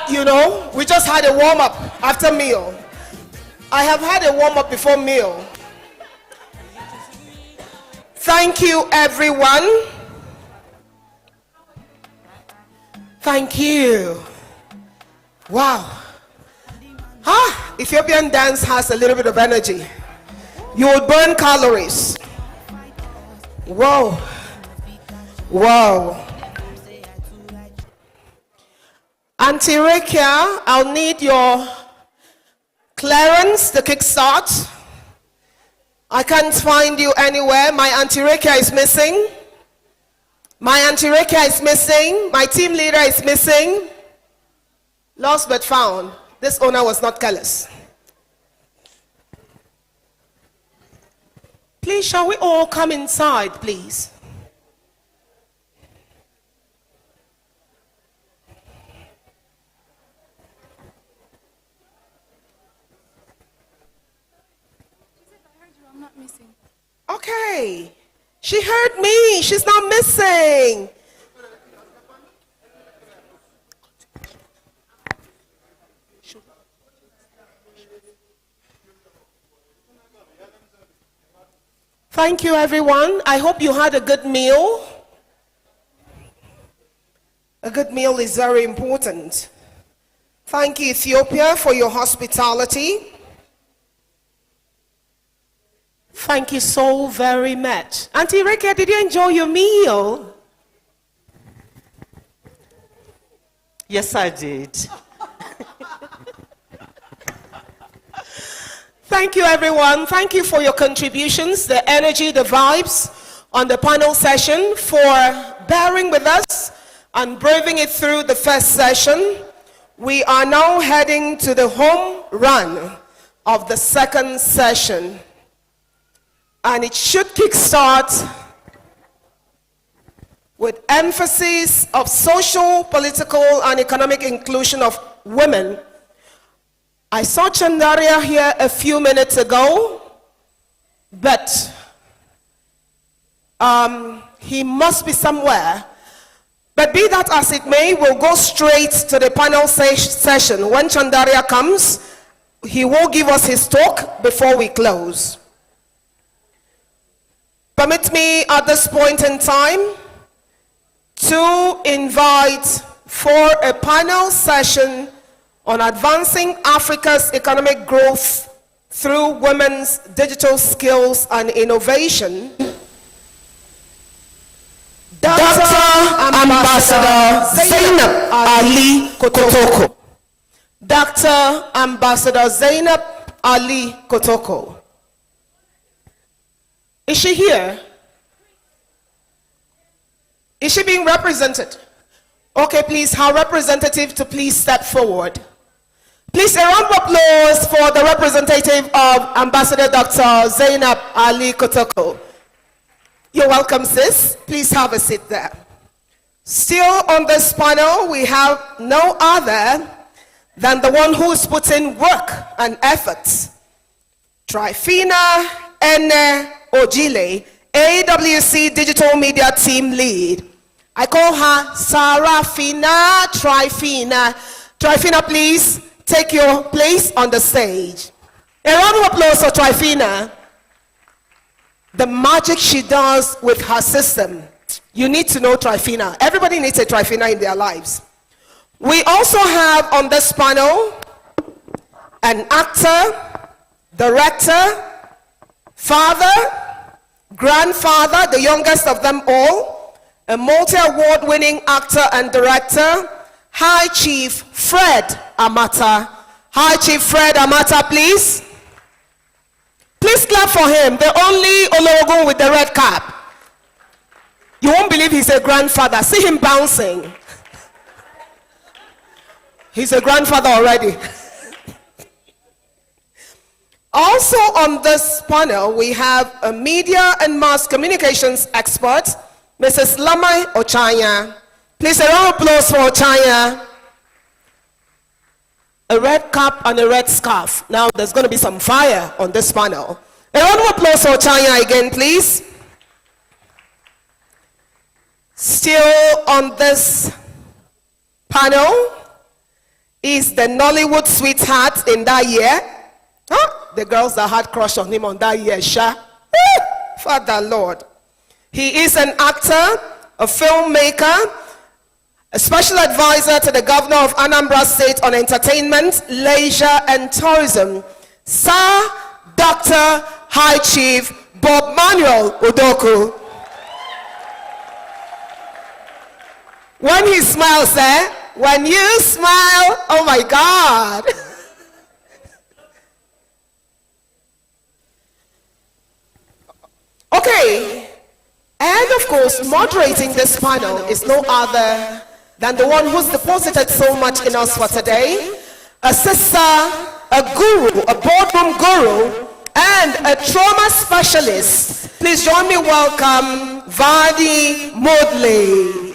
You know, we just had a warm-up after meal. I have had a warm-up before meal. Thank you, everyone. Thank you. Wow. Ethiopian dance has a little bit of energy. You will burn calories. Whoa. Whoa. Auntie Rekia, I'll need your clearance to kickstart. I can't find you anywhere. My Auntie Rekia is missing. My Auntie Rekia is missing. My team leader is missing. Lost but found. This owner was not careless. Please, shall we all come inside, please? I'm not missing. Okay. She heard me. She's not missing. Thank you, everyone. I hope you had a good meal. A good meal is very important. Thank you, Ethiopia, for your hospitality. Thank you so very much. Auntie Rekia, did you enjoy your meal? Yes, I did. Thank you, everyone. Thank you for your contributions, the energy, the vibes on the panel session, for bearing with us and braving it through the first session. We are now heading to the home run of the second session. And it should kickstart with emphasis of social, political, and economic inclusion of women. I saw Chandaria here a few minutes ago, but he must be somewhere. But be that as it may, we'll go straight to the panel session. When Chandaria comes, he will give us his talk before we close. Permit me at this point in time to invite for a panel session on advancing Africa's economic growth through women's digital skills and innovation, Dr. Ambassador Zainab Ali Kotoko. Dr. Ambassador Zainab Ali Kotoko. Is she here? Is she being represented? Okay, please, her representative to please step forward. Please, a round of applause for the representative of Ambassador Dr. Zainab Ali Kotoko. You're welcome, sis. Please have a seat there. Still on this panel, we have no other than the one who's put in work and effort. Trifina Ene Ojile, AWC Digital Media Team Lead. I call her Sarafina Trifina. Trifina, please take your place on the stage. A round of applause for Trifina. The magic she does with her system. You need to know Trifina. Everybody needs a Trifina in their lives. We also have on this panel an actor, director, father, grandfather, the youngest of them all, a multi-award-winning actor and director, High Chief Fred Amata. High Chief Fred Amata, please. Please clap for him, the only Ologun with the red cap. You won't believe he's a grandfather. See him bouncing. He's a grandfather already. Also on this panel, we have a media and mass communications expert, Mrs. Lamai Ochanya. Please, a round of applause for Ochanya. A red cap and a red scarf. Now, there's going to be some fire on this panel. A round of applause for Ochanya again, please. Still on this panel is the Nollywood sweetheart in that year. Huh? The girls that had crush on him on that year, Sha. Father Lord. He is an actor, a filmmaker, a special advisor to the governor of Anambra State on entertainment, leisure, and tourism. Sir Dr. High Chief Bob Manuel Udoku. When he smiles, when you smile, oh my God. Okay, and of course, moderating this panel is no other than the one who's deposited so much in us for today, a sister, a guru, a boardroom guru, and a trauma specialist. Please join me welcome Vadi Modley.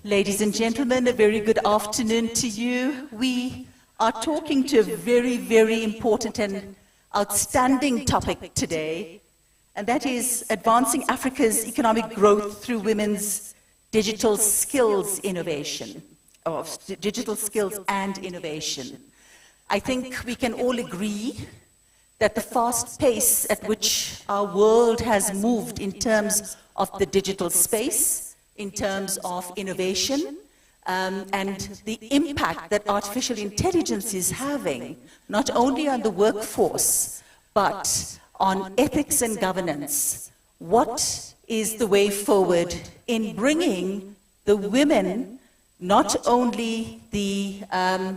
Ladies and gentlemen, a very good afternoon to you. We are talking to a very, very important and outstanding topic today, and that is advancing Africa's economic growth through women's digital skills innovation, or digital skills and innovation. I think we can all agree that the fast pace at which our world has moved in terms of the digital space, in terms of innovation, and the impact that artificial intelligence is having, not only on the workforce, but on ethics and governance. What is the way forward in bringing the women, not only the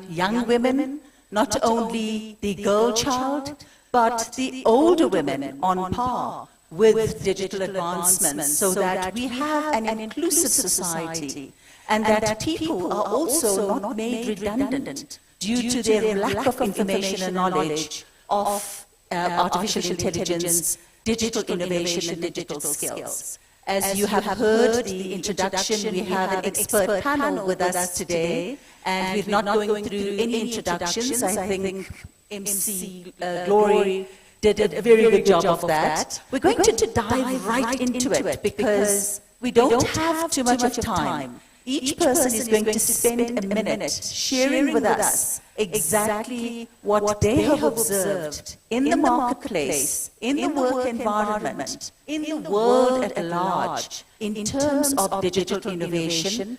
young women, not only the girl child, but the older women on par with digital advancements, so that we have an inclusive society and that people are also not made redundant due to their lack of information and knowledge of artificial intelligence, digital innovation and digital skills. As you have heard the introduction, we have an expert panel with us today, and we're not going through any introductions. I think MC Glory did a very good job of that. We're going to dive right into it because we don't have too much of time. Each person is going to spend a minute sharing with us exactly what they have observed in the marketplace, in the work environment, in the world at large, in terms of digital innovation.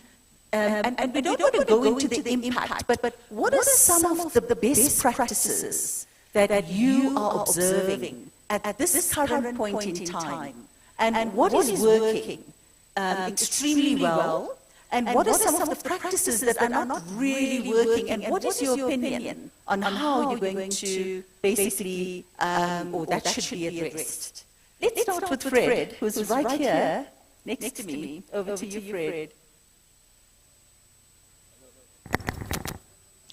And we don't want to go into the impact, but what are some of the best practices that you are observing at this current point in time? And what is working extremely well? And what are some of the practices that are not really working? And what is your opinion on how you're going to basically, or that should be addressed? Let's start with Fred, who's right here next to me. Over to you, Fred.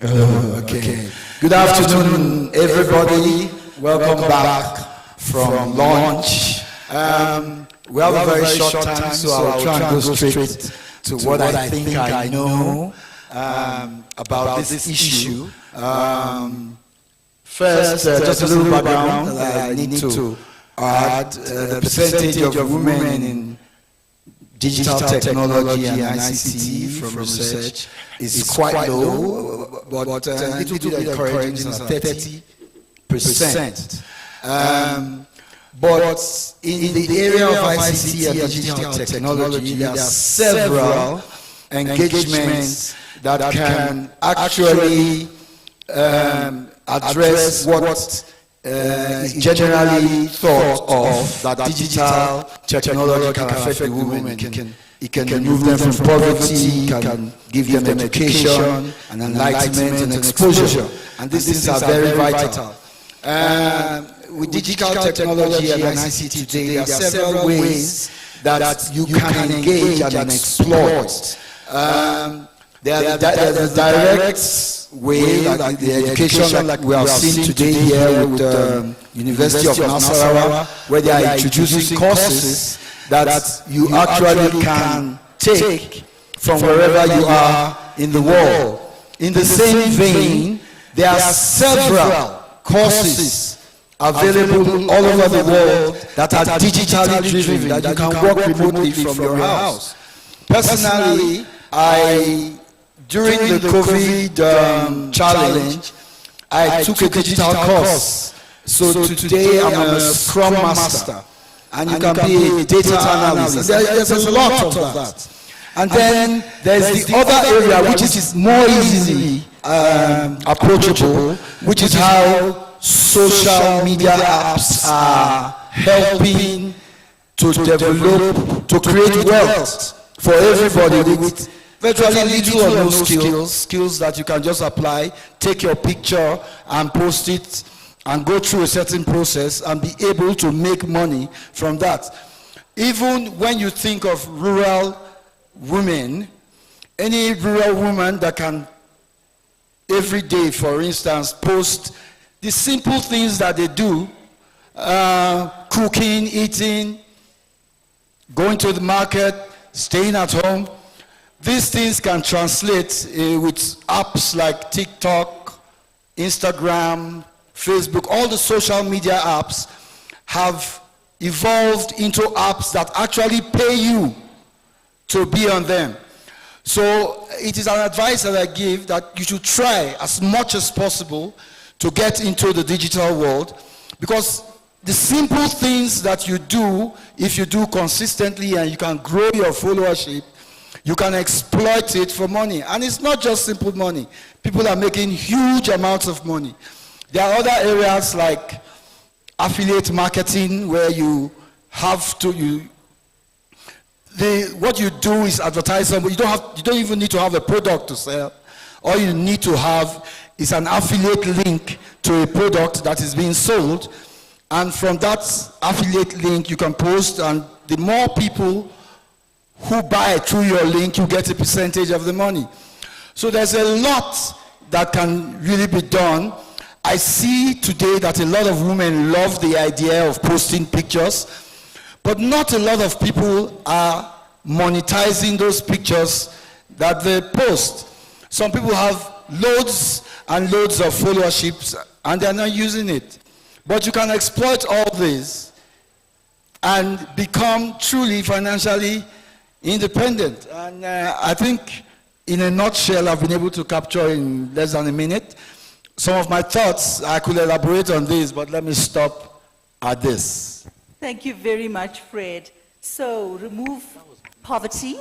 Okay. Good afternoon, everybody. Welcome back from lunch. We have a very short time, so I'll try and go straight to what I think I know about this issue. First, just a little background that I need to add. The percentage of women in digital technology and ICT from research is quite low, but a little bit encouraging is 30%. But in the area of ICT and digital technology, there are several engagements that can actually address what is generally thought of, that digital technology can affect the women. It can remove them from poverty, can give them education and enlightenment and exposure. And these things are very vital. With digital technology and ICT today, there are several ways that you can engage and exploit. There's the direct way, like the education like we have seen today here with the University of Nasarawa, where they are introducing courses that you actually can take from wherever you are in the world. In the same vein, there are several courses available all over the world that are digitally driven, that you can work remotely from your house. Personally, during the COVID challenge, I took a digital course. So today I'm a Scrum Master, and you can be a data analyst. There's a lot of that. And then there's the other area which is more easily approachable, which is how social media apps are helping to develop, to create wealth for everybody with virtually little or no skills that you can just apply, take your picture and post it and go through a certain process and be able to make money from that. Even when you think of rural women, any rural woman that can every day, for instance, post the simple things that they do, cooking, eating, going to the market, staying at home, these things can translate with apps like TikTok, Instagram, Facebook. All the social media apps have evolved into apps that actually pay you to be on them. So it is an advice that I give, that you should try as much as possible to get into the digital world, because the simple things that you do, if you do consistently and you can grow your followership, you can exploit it for money. And it's not just simple money. People are making huge amounts of money. There are other areas like affiliate marketing, where you have to, what you do is advertise somebody. You don't even need to have a product to sell. All you need to have is an affiliate link to a product that is being sold, and from that affiliate link you can post, and the more people who buy through your link, you get a percentage of the money. So there's a lot that can really be done. I see today that a lot of women love the idea of posting pictures, but not a lot of people are monetizing those pictures that they post. Some people have loads and loads of followerships and they're not using it. But you can exploit all this and become truly financially independent. And I think in a nutshell, I've been able to capture in less than a minute some of my thoughts. I could elaborate on this, but let me stop at this. Thank you very much, Fred. So, remove poverty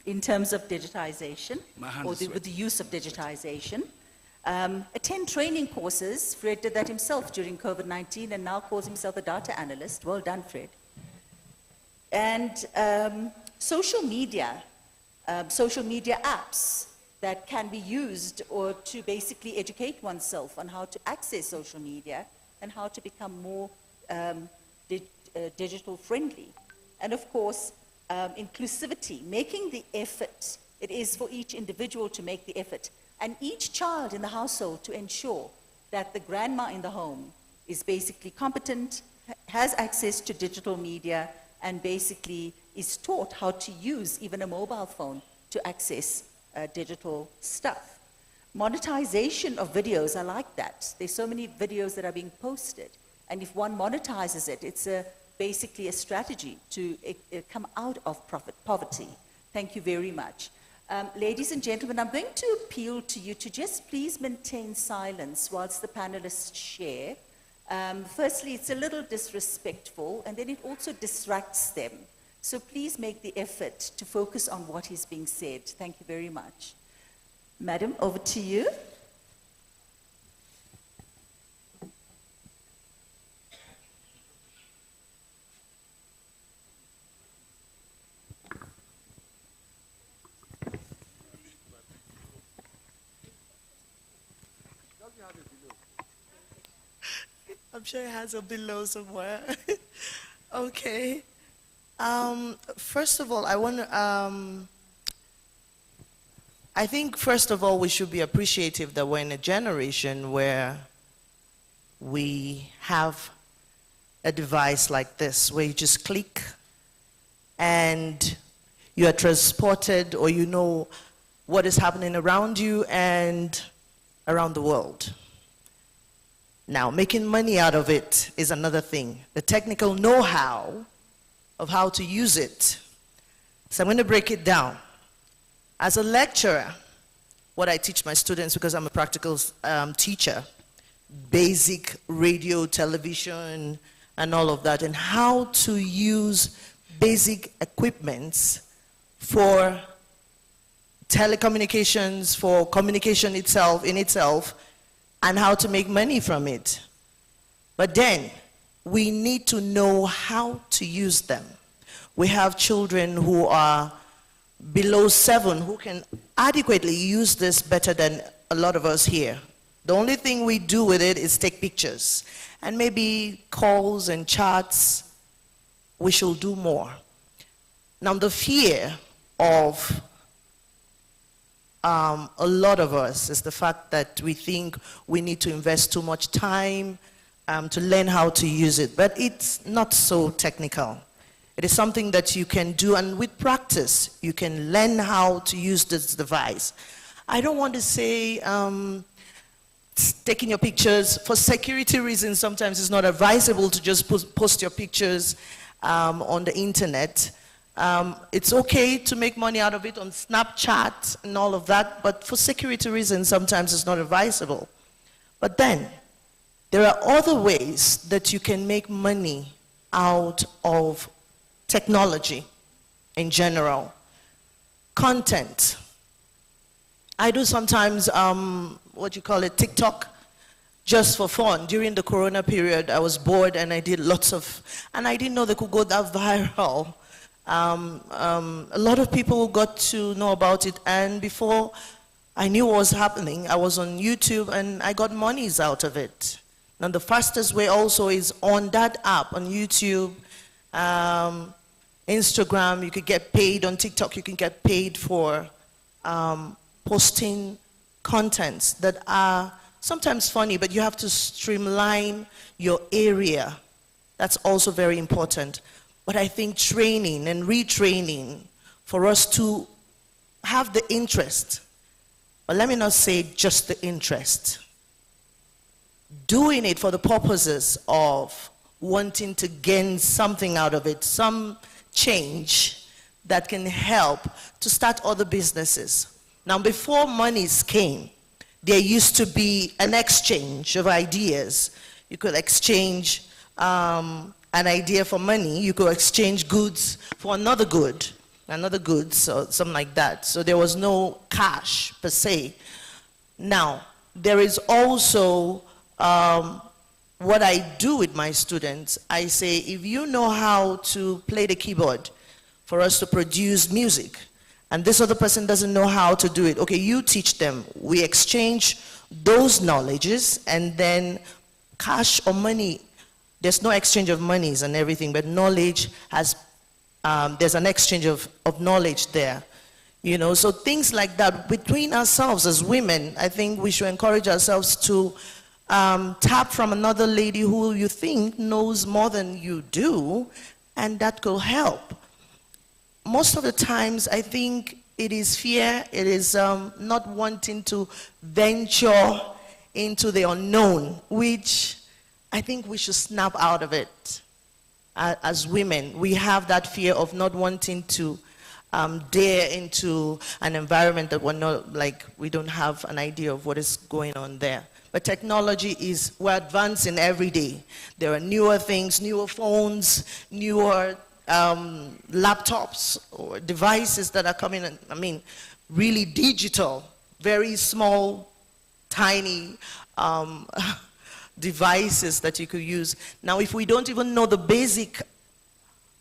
in terms of digitization, or with the use of digitization. Attend training courses. Fred did that himself during COVID-19 and now calls himself a data analyst. Well done, Fred. And social media apps that can be used or to basically educate oneself on how to access social media and how to become more digital friendly. And of course, inclusivity, making the effort. It is for each individual to make the effort. And each child in the household to ensure that the grandma in the home is basically competent, has access to digital media, and basically is taught how to use even a mobile phone to access digital stuff. Monetization of videos, I like that. There's so many videos that are being posted. And if one monetizes it, it's basically a strategy to come out of poverty. Thank you very much. Ladies and gentlemen, I'm going to appeal to you to just please maintain silence whilst the panelists share. Firstly, it's a little disrespectful, and then it also distracts them. So please make the effort to focus on what is being said. Thank you very much. Madam, over to you. I'm sure it has a below somewhere. Okay. First of all, I think first of all we should be appreciative that we're in a generation where we have a device like this where you just click and you are transported, or you know what is happening around you and around the world. Now, making money out of it is another thing. The technical know-how of how to use it. So I'm going to break it down. As a lecturer, what I teach my students, because I'm a practical teacher, basic radio, television, and all of that, and how to use basic equipments for telecommunications, for communication itself, and how to make money from it. But then, we need to know how to use them. We have children who are below 7 who can adequately use this better than a lot of us here. The only thing we do with it is take pictures. And maybe calls and chats, we should do more. Now, the fear of a lot of us is the fact that we think we need to invest too much time to learn how to use it. But it's not so technical. It is something that you can do, and with practice, you can learn how to use this device. I don't want to say taking your pictures. For security reasons, sometimes it's not advisable to just post your pictures on the internet. It's okay to make money out of it on Snapchat and all of that, but for security reasons, sometimes it's not advisable. But then, there are other ways that you can make money out of technology in general. Content. I do sometimes, TikTok, just for fun. During the Corona period, I was bored and I did lots of, and I didn't know they could go that viral. A lot of people got to know about it, and before I knew what was happening, I was on YouTube and I got monies out of it. Now the fastest way also is on that app, on YouTube, Instagram, you could get paid. On TikTok, you can get paid for posting contents that are sometimes funny, but you have to streamline your area. That's also very important. But I think training and retraining for us to have the interest, but let me not say just the interest, doing it for the purposes of wanting to gain something out of it, some change that can help to start other businesses. Now, before monies came, there used to be an exchange of ideas. You could exchange an idea for money. You could exchange goods for another good, or something like that. So there was no cash per se. Now, there is also what I do with my students. I say, if you know how to play the keyboard for us to produce music, and this other person doesn't know how to do it, okay, you teach them. We exchange those knowledges, and then cash or money, there's no exchange of monies and everything, but knowledge has, there's an exchange of knowledge there. You know, so things like that between ourselves as women, I think we should encourage ourselves to tap from another lady who you think knows more than you do, and that could help. Most of the times, I think it is fear, it is not wanting to venture into the unknown, which I think we should snap out of it. As women, we have that fear of not wanting to dare into an environment that we're not, like, we don't have an idea of what is going on there. But technology is, we're advancing every day. There are newer things, newer phones, newer laptops or devices that are coming in, I mean, really digital, very small, tiny devices that you could use. Now, if we don't even know the basic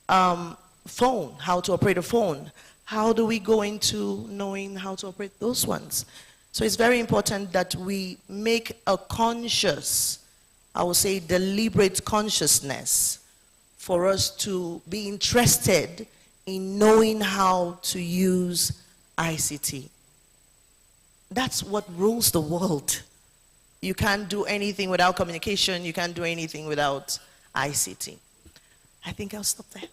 phone, how to operate a phone, how do we go into knowing how to operate those ones? So it's very important that we make a conscious, I would say deliberate consciousness for us to be interested in knowing how to use ICT. That's what rules the world. You can't do anything without communication. You can't do anything without ICT. I think I'll stop there.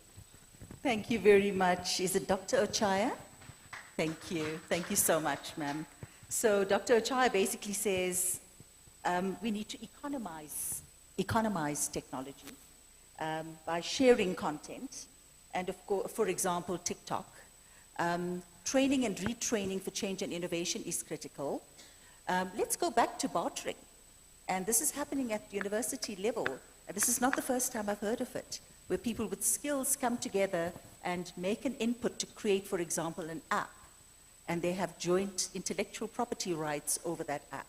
Thank you very much. Is it Dr. Ochaya? Thank you. Thank you so much, ma'am. So Dr. Ochaya basically says we need to economize technology by sharing content, and of course, for example, TikTok. Training and retraining for change and innovation is critical. Let's go back to bartering. And this is happening at university level. This is not the first time I've heard of it, where people with skills come together and make an input to create, for example, an app. And they have joint intellectual property rights over that app.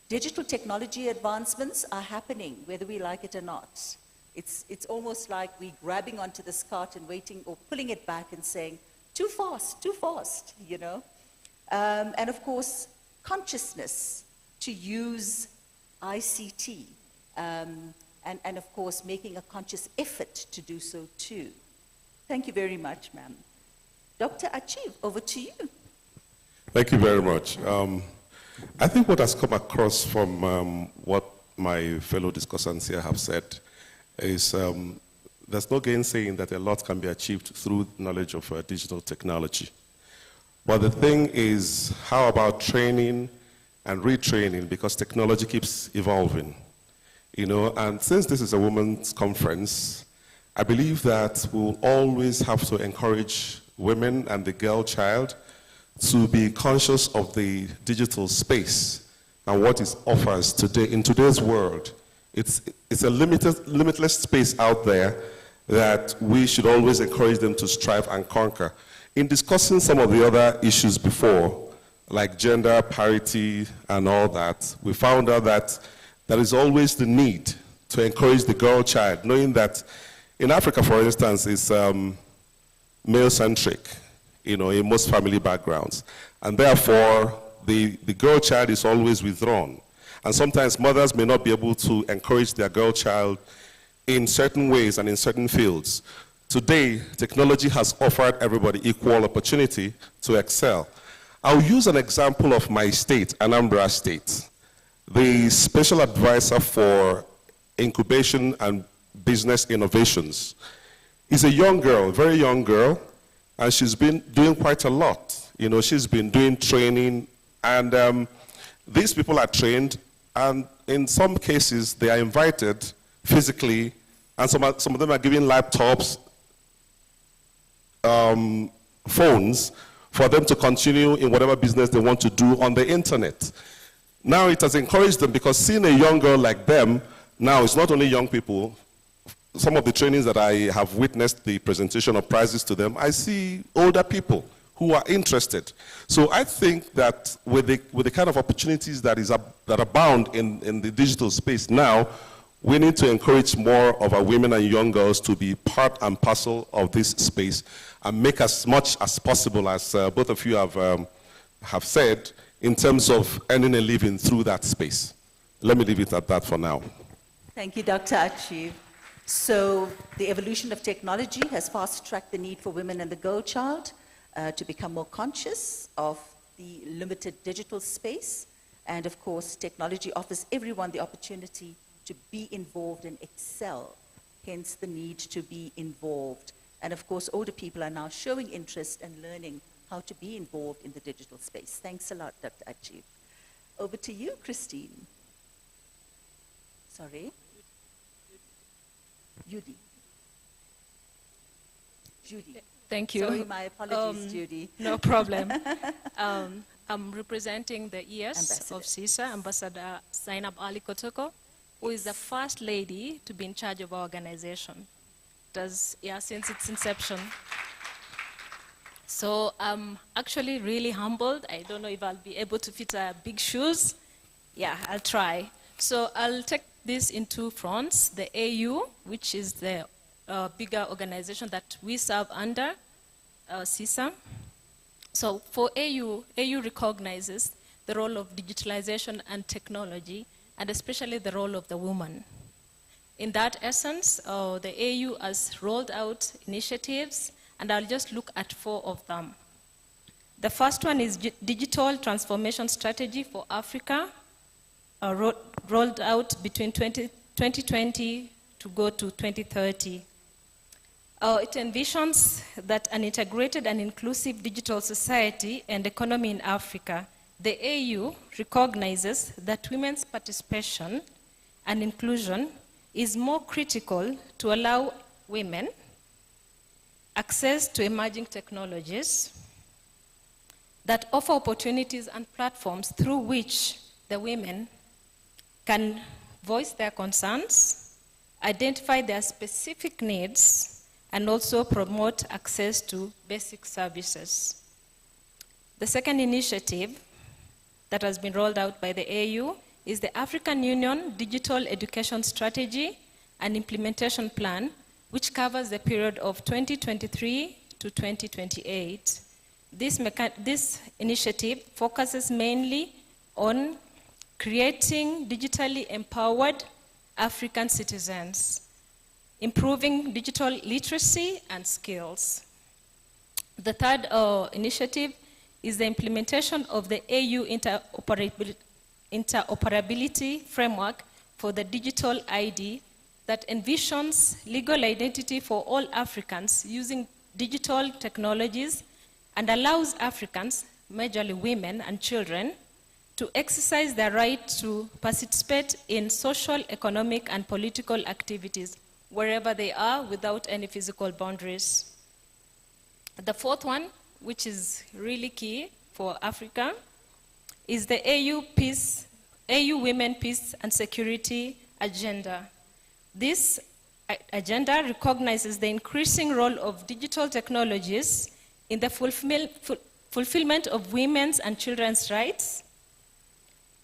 Digital technology advancements are happening, whether we like it or not. It's almost like we're grabbing onto this cart and waiting, or pulling it back and saying, too fast, you know? And of course, consciousness to use ICT, and of course, making a conscious effort to do so too. Thank you very much, ma'am. Dr. Achieve, over to you. Thank you very much. I think what has come across from what my fellow discussants here have said is there's no gainsaying that a lot can be achieved through knowledge of digital technology. But the thing is, how about training and retraining, because technology keeps evolving, you know, and since this is a women's conference, I believe that we'll always have to encourage women and the girl child to be conscious of the digital space and what it offers today. In today's world, it's a limitless space out there that we should always encourage them to strive and conquer. In discussing some of the other issues before, like gender parity and all that, we found out that there is always the need to encourage the girl child, knowing that in Africa, for instance, it's male-centric, you know, in most family backgrounds. And therefore, the girl child is always withdrawn. And sometimes mothers may not be able to encourage their girl child in certain ways and in certain fields. Today, technology has offered everybody equal opportunity to excel. I'll use an example of my state, Anambra State. The special advisor for incubation and business innovations is a young girl, very young girl, and she's been doing quite a lot. You know, she's been doing training, and these people are trained And in some cases, they are invited physically, and some of them are given laptops, phones, for them to continue in whatever business they want to do on the internet. Now it has encouraged them, because seeing a young girl like them, now it's not only young people. Some of the trainings that I have witnessed the presentation of prizes to them, I see older people who are interested. So I think that with the kind of opportunities that abound in the digital space now, we need to encourage more of our women and young girls to be part and parcel of this space and make as much as possible, as both of you have said, in terms of earning a living through that space. Let me leave it at that for now. Thank you, Dr. Achieve. So the evolution of technology has fast-tracked the need for women and the girl child to become more conscious of the limited digital space. And of course, technology offers everyone the opportunity to be involved and excel, hence the need to be involved. And of course, older people are now showing interest and learning how to be involved in the digital space. Thanks a lot, Dr. Achieve. Over to you, Christine. Sorry? Judy. Thank you. Sorry, my apologies, Judy. No problem. I'm representing the ES of CISA, Ambassador Zainab Ali Kotoko, who is the first lady to be in charge of our organization. Since its inception. So I'm actually really humbled. I don't know if I'll be able to fit big shoes. Yeah, I'll try. So I'll take this in two fronts. The AU, which is the bigger organization that we serve under, CISA. So for AU recognizes the role of digitalization and technology, and especially the role of the woman. In that essence, the AU has rolled out initiatives, and I'll just look at 4 of them. The first one is Digital Transformation Strategy for Africa, rolled out between 2020 to go to 2030. It envisions that an integrated and inclusive digital society and economy in Africa. The AU recognizes that women's participation and inclusion is more critical to allow women access to emerging technologies that offer opportunities and platforms through which the women can voice their concerns, identify their specific needs, and also promote access to basic services. The second initiative that has been rolled out by the AU is the African Union Digital Education Strategy and Implementation Plan, which covers the period of 2023 to 2028. This initiative focuses mainly on creating digitally empowered African citizens, improving digital literacy and skills. The third initiative is the implementation of the AU interoperability framework for the digital ID that envisions legal identity for all Africans using digital technologies and allows Africans, majorly women and children, to exercise their right to participate in social, economic, and political activities wherever they are without any physical boundaries. The fourth one, which is really key for Africa, is the AU Women, Peace and Security Agenda. This agenda recognizes the increasing role of digital technologies in the fulfillment of women's and children's rights,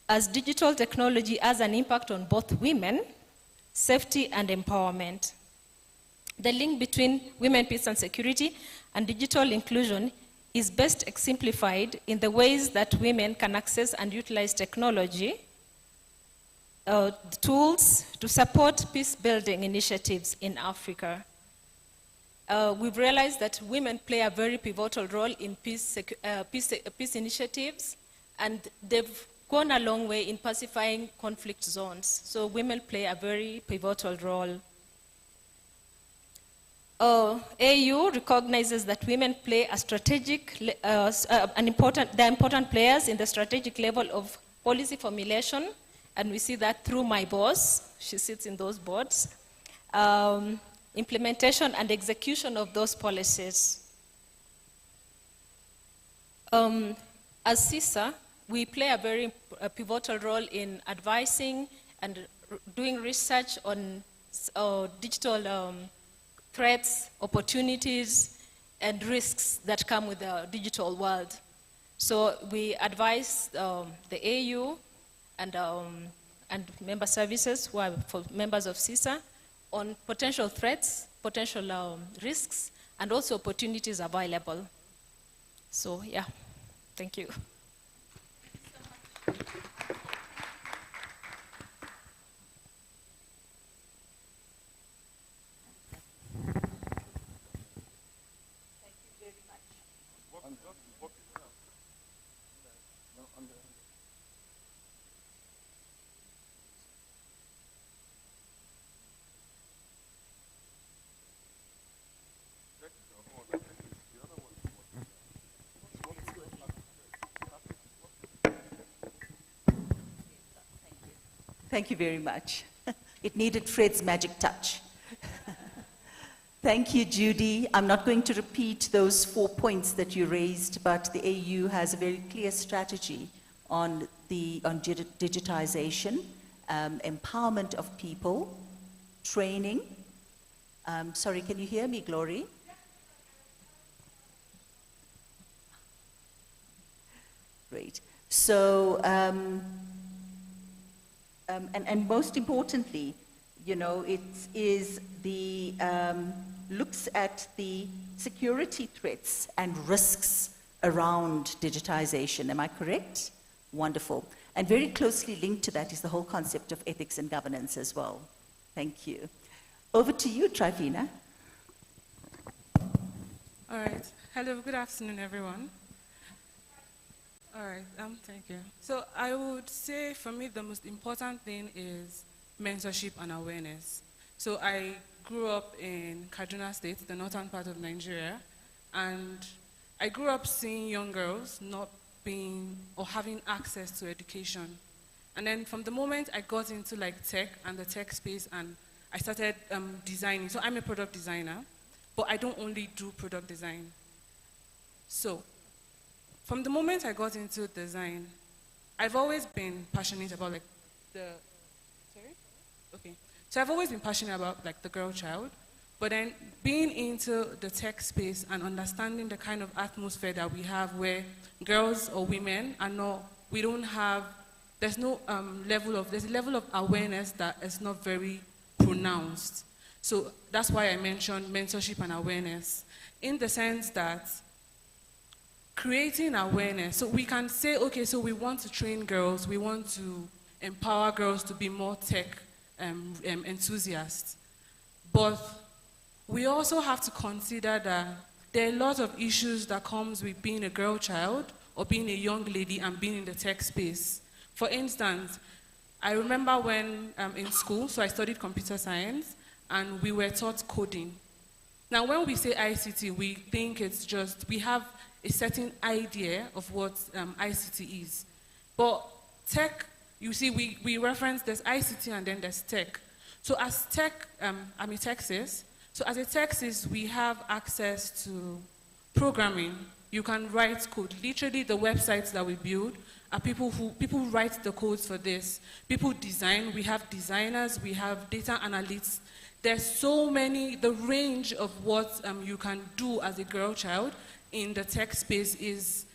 as digital technology has an impact on both women, safety, and empowerment. The link between women, peace, and security and digital inclusion is best exemplified in the ways that women can access and utilize technology, tools to support peace-building initiatives in Africa. We've realized that women play a very pivotal role in peace initiatives, and they've gone a long way in pacifying conflict zones. So women play a very pivotal role. AU recognizes that women play a strategic, they're important players in the strategic level of policy formulation, and we see that through my boss. She sits in those boards. Implementation and execution of those policies. As CISA, we play a very pivotal role in advising and doing research on digital threats, opportunities, and risks that come with the digital world. So we advise the AU and member services who are for members of CISA on potential threats, potential risks, and also opportunities available. So yeah, thank you. Thank you very much. It needed Fred's magic touch. Thank you, Judy. I'm not going to repeat those 4 points that you raised, but the AU has a very clear strategy on digitization, empowerment of people, training. Sorry, can you hear me, Glory? Great. So, and most importantly, you know, it is the, looks at the security threats and risks around digitization. Am I correct? Wonderful. And very closely linked to that is the whole concept of ethics and governance as well. Thank you. Over to you, Trifina. All right. Hello, good afternoon, everyone. All right, thank you. So I would say for me the most important thing is mentorship and awareness. So I grew up in Kaduna State, the northern part of Nigeria, and I grew up seeing young girls not being or having access to education. And then from the moment I got into like tech and the tech space and I started designing, so I'm a product designer, but I don't only do product design. So from the moment I got into design, I've always been passionate about like the, sorry? Okay. So I've always been passionate about like the girl child, but then being into the tech space and understanding the kind of atmosphere that we have where girls or women are not, we don't have, there's no there's a level of awareness that is not very pronounced. So that's why I mentioned mentorship and awareness, in the sense that creating awareness. So we can say, okay, so we want to train girls, we want to empower girls to be more tech enthusiasts. But we also have to consider that there are a lot of issues that comes with being a girl child or being a young lady and being in the tech space. For instance, I remember when in school, so I studied computer science, and we were taught coding. Now, when we say ICT, we think it's just, we have a certain idea of what ICT is. But tech, you see, we reference there's ICT and then there's tech. So as tech, I'm a Texas. So as a Texas, we have access to programming. You can write code. Literally, the websites that we build are people write the codes for this. People design. We have designers. We have data analysts. There's so many, the range of what you can do as a girl child in the tech space is,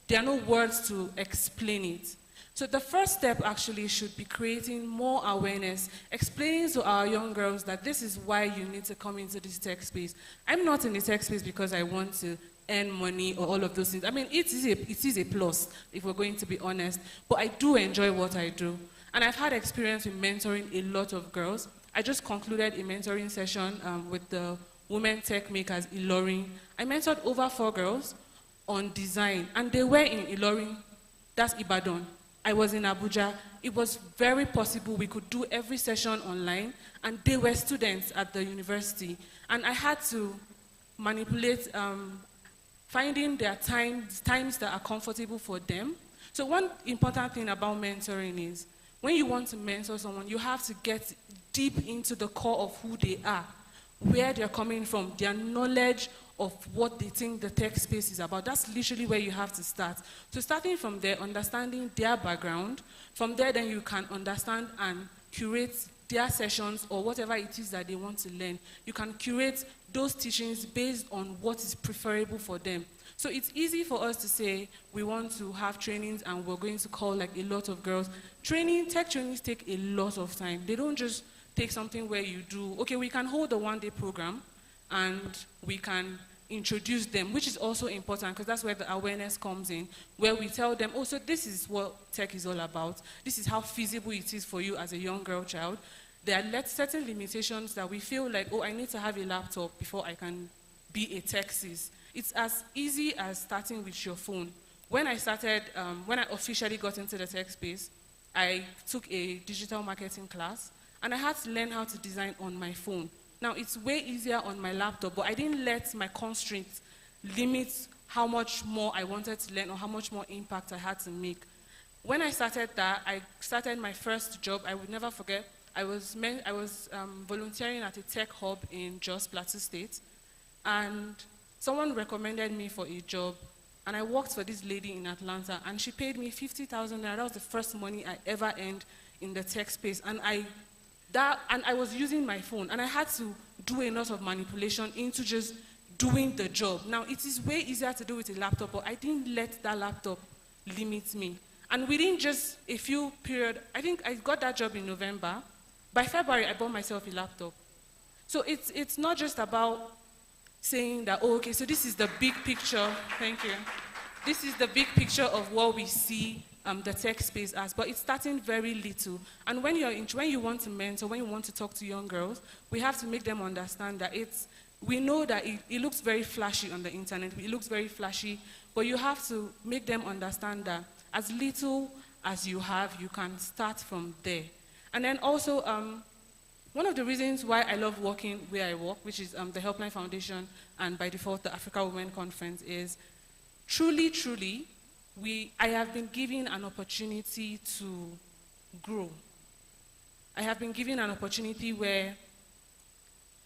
there are no words to explain it. So the first step actually should be creating more awareness, explaining to our young girls that this is why you need to come into this tech space. I'm not in the tech space because I want to earn money or all of those things. I mean, it is a plus, if we're going to be honest, but I do enjoy what I do. And I've had experience in mentoring a lot of girls. I just concluded a mentoring session with the Women Tech Makers Ilorin. I mentored over 4 girls on design, and they were in Ilorin, that's Ibadan. I was in Abuja. It was very possible we could do every session online, and they were students at the university. And I had to manipulate finding their times that are comfortable for them. So one important thing about mentoring is, when you want to mentor someone, you have to get deep into the core of who they are, where they're coming from, their knowledge of what they think the tech space is about. That's literally where you have to start. So starting from there, understanding their background, from there then you can understand and curate their sessions or whatever it is that they want to learn. You can curate those teachings based on what is preferable for them. So it's easy for us to say we want to have trainings and we're going to call like a lot of girls. Tech trainings take a lot of time. They don't just take something where you do, okay, we can hold a one-day program and we can introduce them, which is also important because that's where the awareness comes in, where we tell them, oh, so this is what tech is all about. This is how feasible it is for you as a young girl child. There are certain limitations that we feel like, oh, I need to have a laptop before I can be a tech sis. It's as easy as starting with your phone. When I officially got into the tech space, I took a digital marketing class and I had to learn how to design on my phone. Now, it's way easier on my laptop, but I didn't let my constraints limit how much more I wanted to learn or how much more impact I had to make. When I started that, I started my first job. I would never forget. I was volunteering at a tech hub in Jos Plateau State, and someone recommended me for a job, and I worked for this lady in Atlanta, and she paid me 50,000 naira. That was the first money I ever earned in the tech space, and I was using my phone, and I had to do a lot of manipulation into just doing the job. Now, it is way easier to do with a laptop, but I didn't let that laptop limit me. And within just a few periods, I think I got that job in November. By February, I bought myself a laptop. So it's not just about saying that, oh, okay, so this is the big picture. Thank you. This is the big picture of what we see the tech space as, but it's starting very little. And when you want to mentor, when you want to talk to young girls, we have to make them understand that we know that it looks very flashy on the internet, it looks very flashy, but you have to make them understand that as little as you have, you can start from there. And then also, one of the reasons why I love working where I work, which is the Helpline Foundation and by default the Africa Women Conference, is truly, I have been given an opportunity to grow. I have been given an opportunity where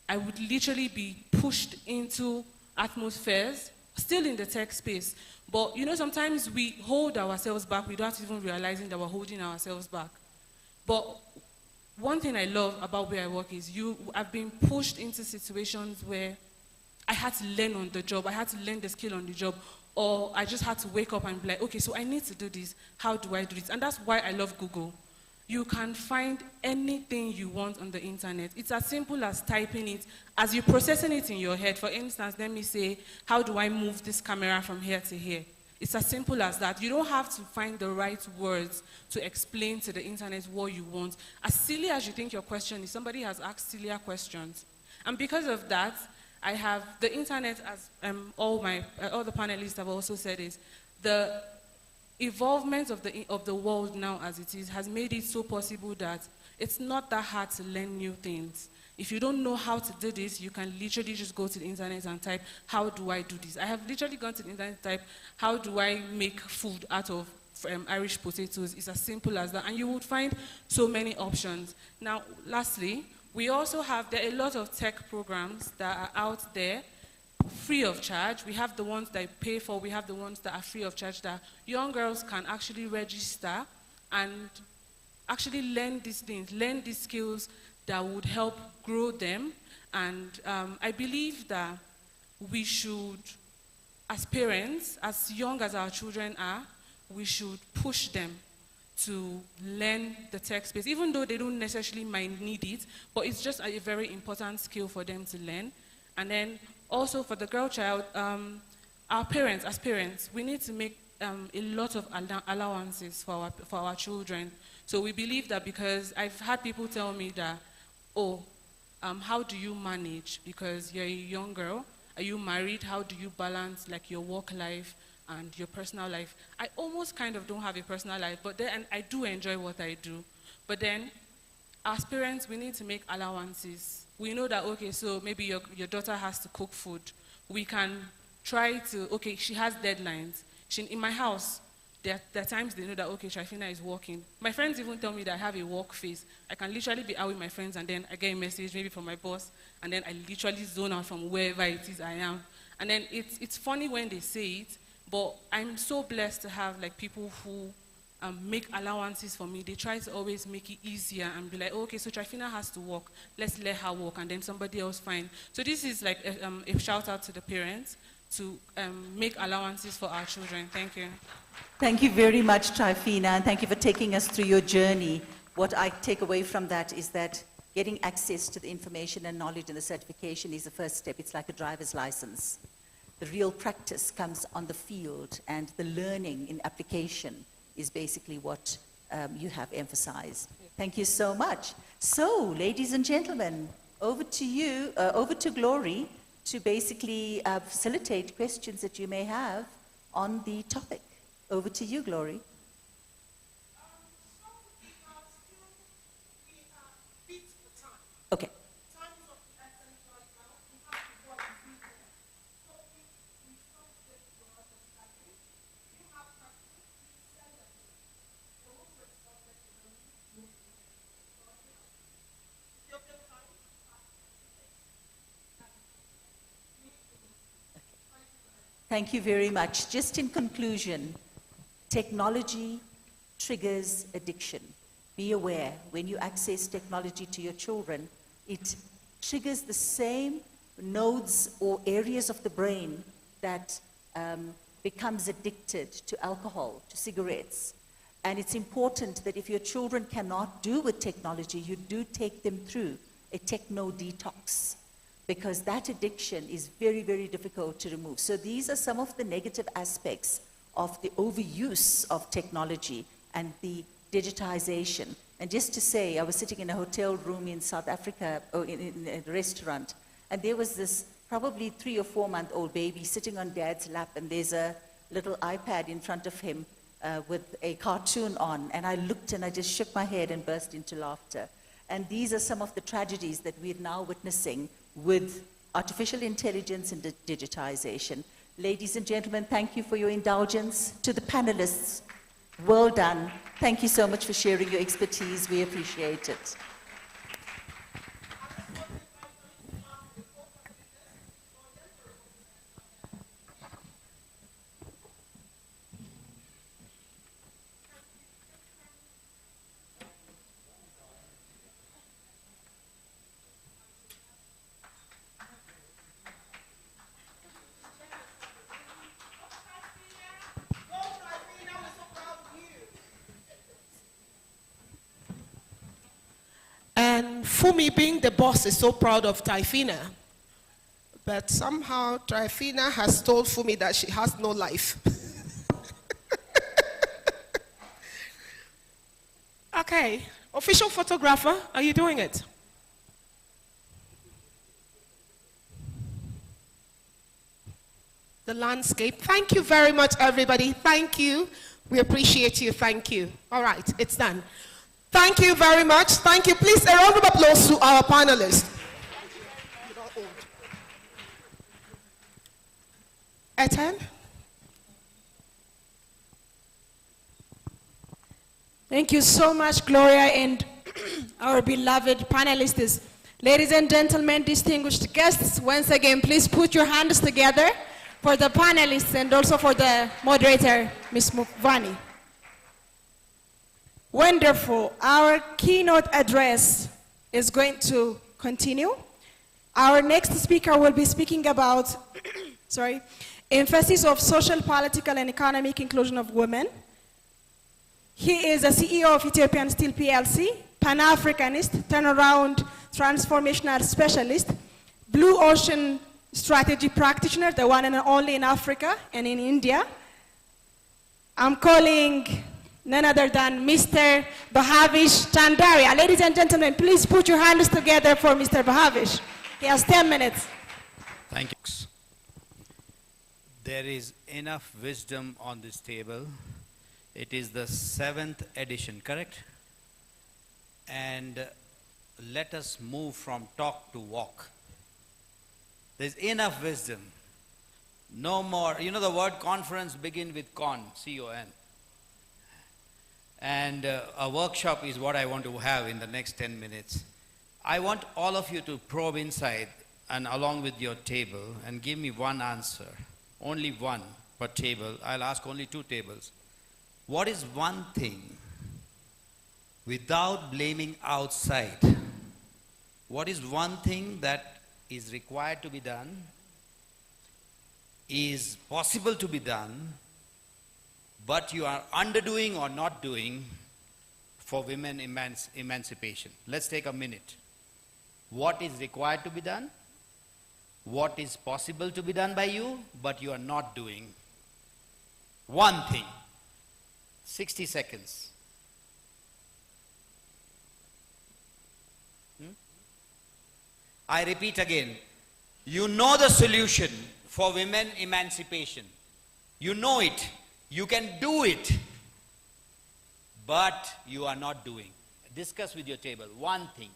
I would literally be pushed into atmospheres, still in the tech space. But you know, sometimes we hold ourselves back without even realizing that we're holding ourselves back. But one thing I love about where I work is I've been pushed into situations where I had to learn on the job. I had to learn the skill on the job. Or I just had to wake up and be like, okay, so I need to do this. How do I do this? And that's why I love Google. You can find anything you want on the internet. It's as simple as typing it, as you're processing it in your head. For instance, let me say, how do I move this camera from here to here? It's as simple as that. You don't have to find the right words to explain to the internet what you want. As silly as you think your question is, somebody has asked sillier questions. And because of that, I have the internet, as all the panelists have also said, is the evolvement of the world now as it is has made it so possible that it's not that hard to learn new things. If you don't know how to do this, you can literally just go to the internet and type, how do I do this? I have literally gone to the internet and type, how do I make food out of Irish potatoes? It's as simple as that. And you would find so many options. Now, lastly, we also have, there are a lot of tech programs that are out there free of charge. We have the ones that you pay for, we have the ones that are free of charge that young girls can actually register and actually learn these things, learn these skills that would help grow them. And I believe that we should, as parents, as young as our children are, we should push them to learn the tech space, even though they don't necessarily might need it, but it's just a very important skill for them to learn. And then also for the girl child, our parents, as parents, we need to make a lot of allowances for our children. So we believe that, because I've had people tell me that, oh, how do you manage? Because you're a young girl, are you married? How do you balance like your work life and your personal life? I almost kind of don't have a personal life, but then I do enjoy what I do. But then, as parents, we need to make allowances. We know that, okay, so maybe your daughter has to cook food. We can try to, okay, she has deadlines. In my house, there are times they know that, okay, Trifina is walking. My friends even tell me that I have a walk face. I can literally be out with my friends and then I get a message maybe from my boss and then I literally zone out from wherever it is I am. And then it's funny when they say it, but I'm so blessed to have like people who make allowances for me. They try to always make it easier and be like, oh, okay, so Trifina has to walk. Let's let her walk and then somebody else fine. So this is like a shout out to the parents to make allowances for our children. Thank you. Thank you very much, Trifina, and thank you for taking us through your journey. What I take away from that is that getting access to the information and knowledge and the certification is the first step. It's like a driver's license. The real practice comes on the field, and the learning in application is basically what you have emphasized. Thank you so much. So, ladies and gentlemen, over to you, over to Glory, to basically facilitate questions that you may have on the topic. Over to you, Glory. Okay. Thank you very much. Just in conclusion, technology triggers addiction. Be aware, when you access technology to your children, it triggers the same nodes or areas of the brain that becomes addicted to alcohol, to cigarettes. And it's important that if your children cannot do with technology, you do take them through a techno detox, because that addiction is very, very difficult to remove. So these are some of the negative aspects of the overuse of technology and the digitization. And just to say, I was sitting in a hotel room in South Africa, or in a restaurant, and there was this probably 3 or 4 month old baby sitting on dad's lap, and there's a little iPad in front of him with a cartoon on. And I looked and I just shook my head and burst into laughter. And these are some of the tragedies that we're now witnessing with artificial intelligence and digitization. Ladies and gentlemen, thank you for your indulgence. To the panelists, well done. Thank you so much for sharing your expertise. We appreciate it. And Fumi, being the boss, is so proud of Trifina. But somehow Trifina has told Fumi that she has no life. Okay, official photographer, are you doing it? The landscape. Thank you very much, everybody. Thank you. We appreciate you. Thank you. All right, it's done. Thank you very much. Thank you. Please, a round of applause to our panelists. Eten? Thank you so much, Gloria, and our beloved panelists. Ladies and gentlemen, distinguished guests, once again, please put your hands together for the panelists and also for the moderator, Ms. Mufvani. Wonderful. Our keynote address is going to continue. Our next speaker will be speaking about emphasis of social, political, and economic inclusion of women. He is a CEO of Ethiopian Steel PLC, Pan-Africanist, turnaround transformational specialist, Blue Ocean strategy practitioner, the one and only in Africa and in India. I'm calling none other than Mr. Bhavish Chandaria. Ladies and gentlemen, please put your hands together for Mr. Bhavish. He has 10 minutes. Thank you. There is enough wisdom on this table. It is the 7th edition, correct? And let us move from talk to walk. There's enough wisdom. No more, you know the word conference begin with con, C-O-N. And a workshop is what I want to have in the next 10 minutes. I want all of you to probe inside and along with your table and give me one answer. Only one per table. I'll ask only 2 tables. What is one thing, without blaming outside, what is one thing that is required to be done, is possible to be done, but you are underdoing or not doing for women emancipation? Let's take a minute. What is required to be done? What is possible to be done by you, but you are not doing? One thing. 60 seconds. I repeat again. You know the solution for women emancipation. You know it. You can do it. But you are not doing. Discuss with your table. One thing.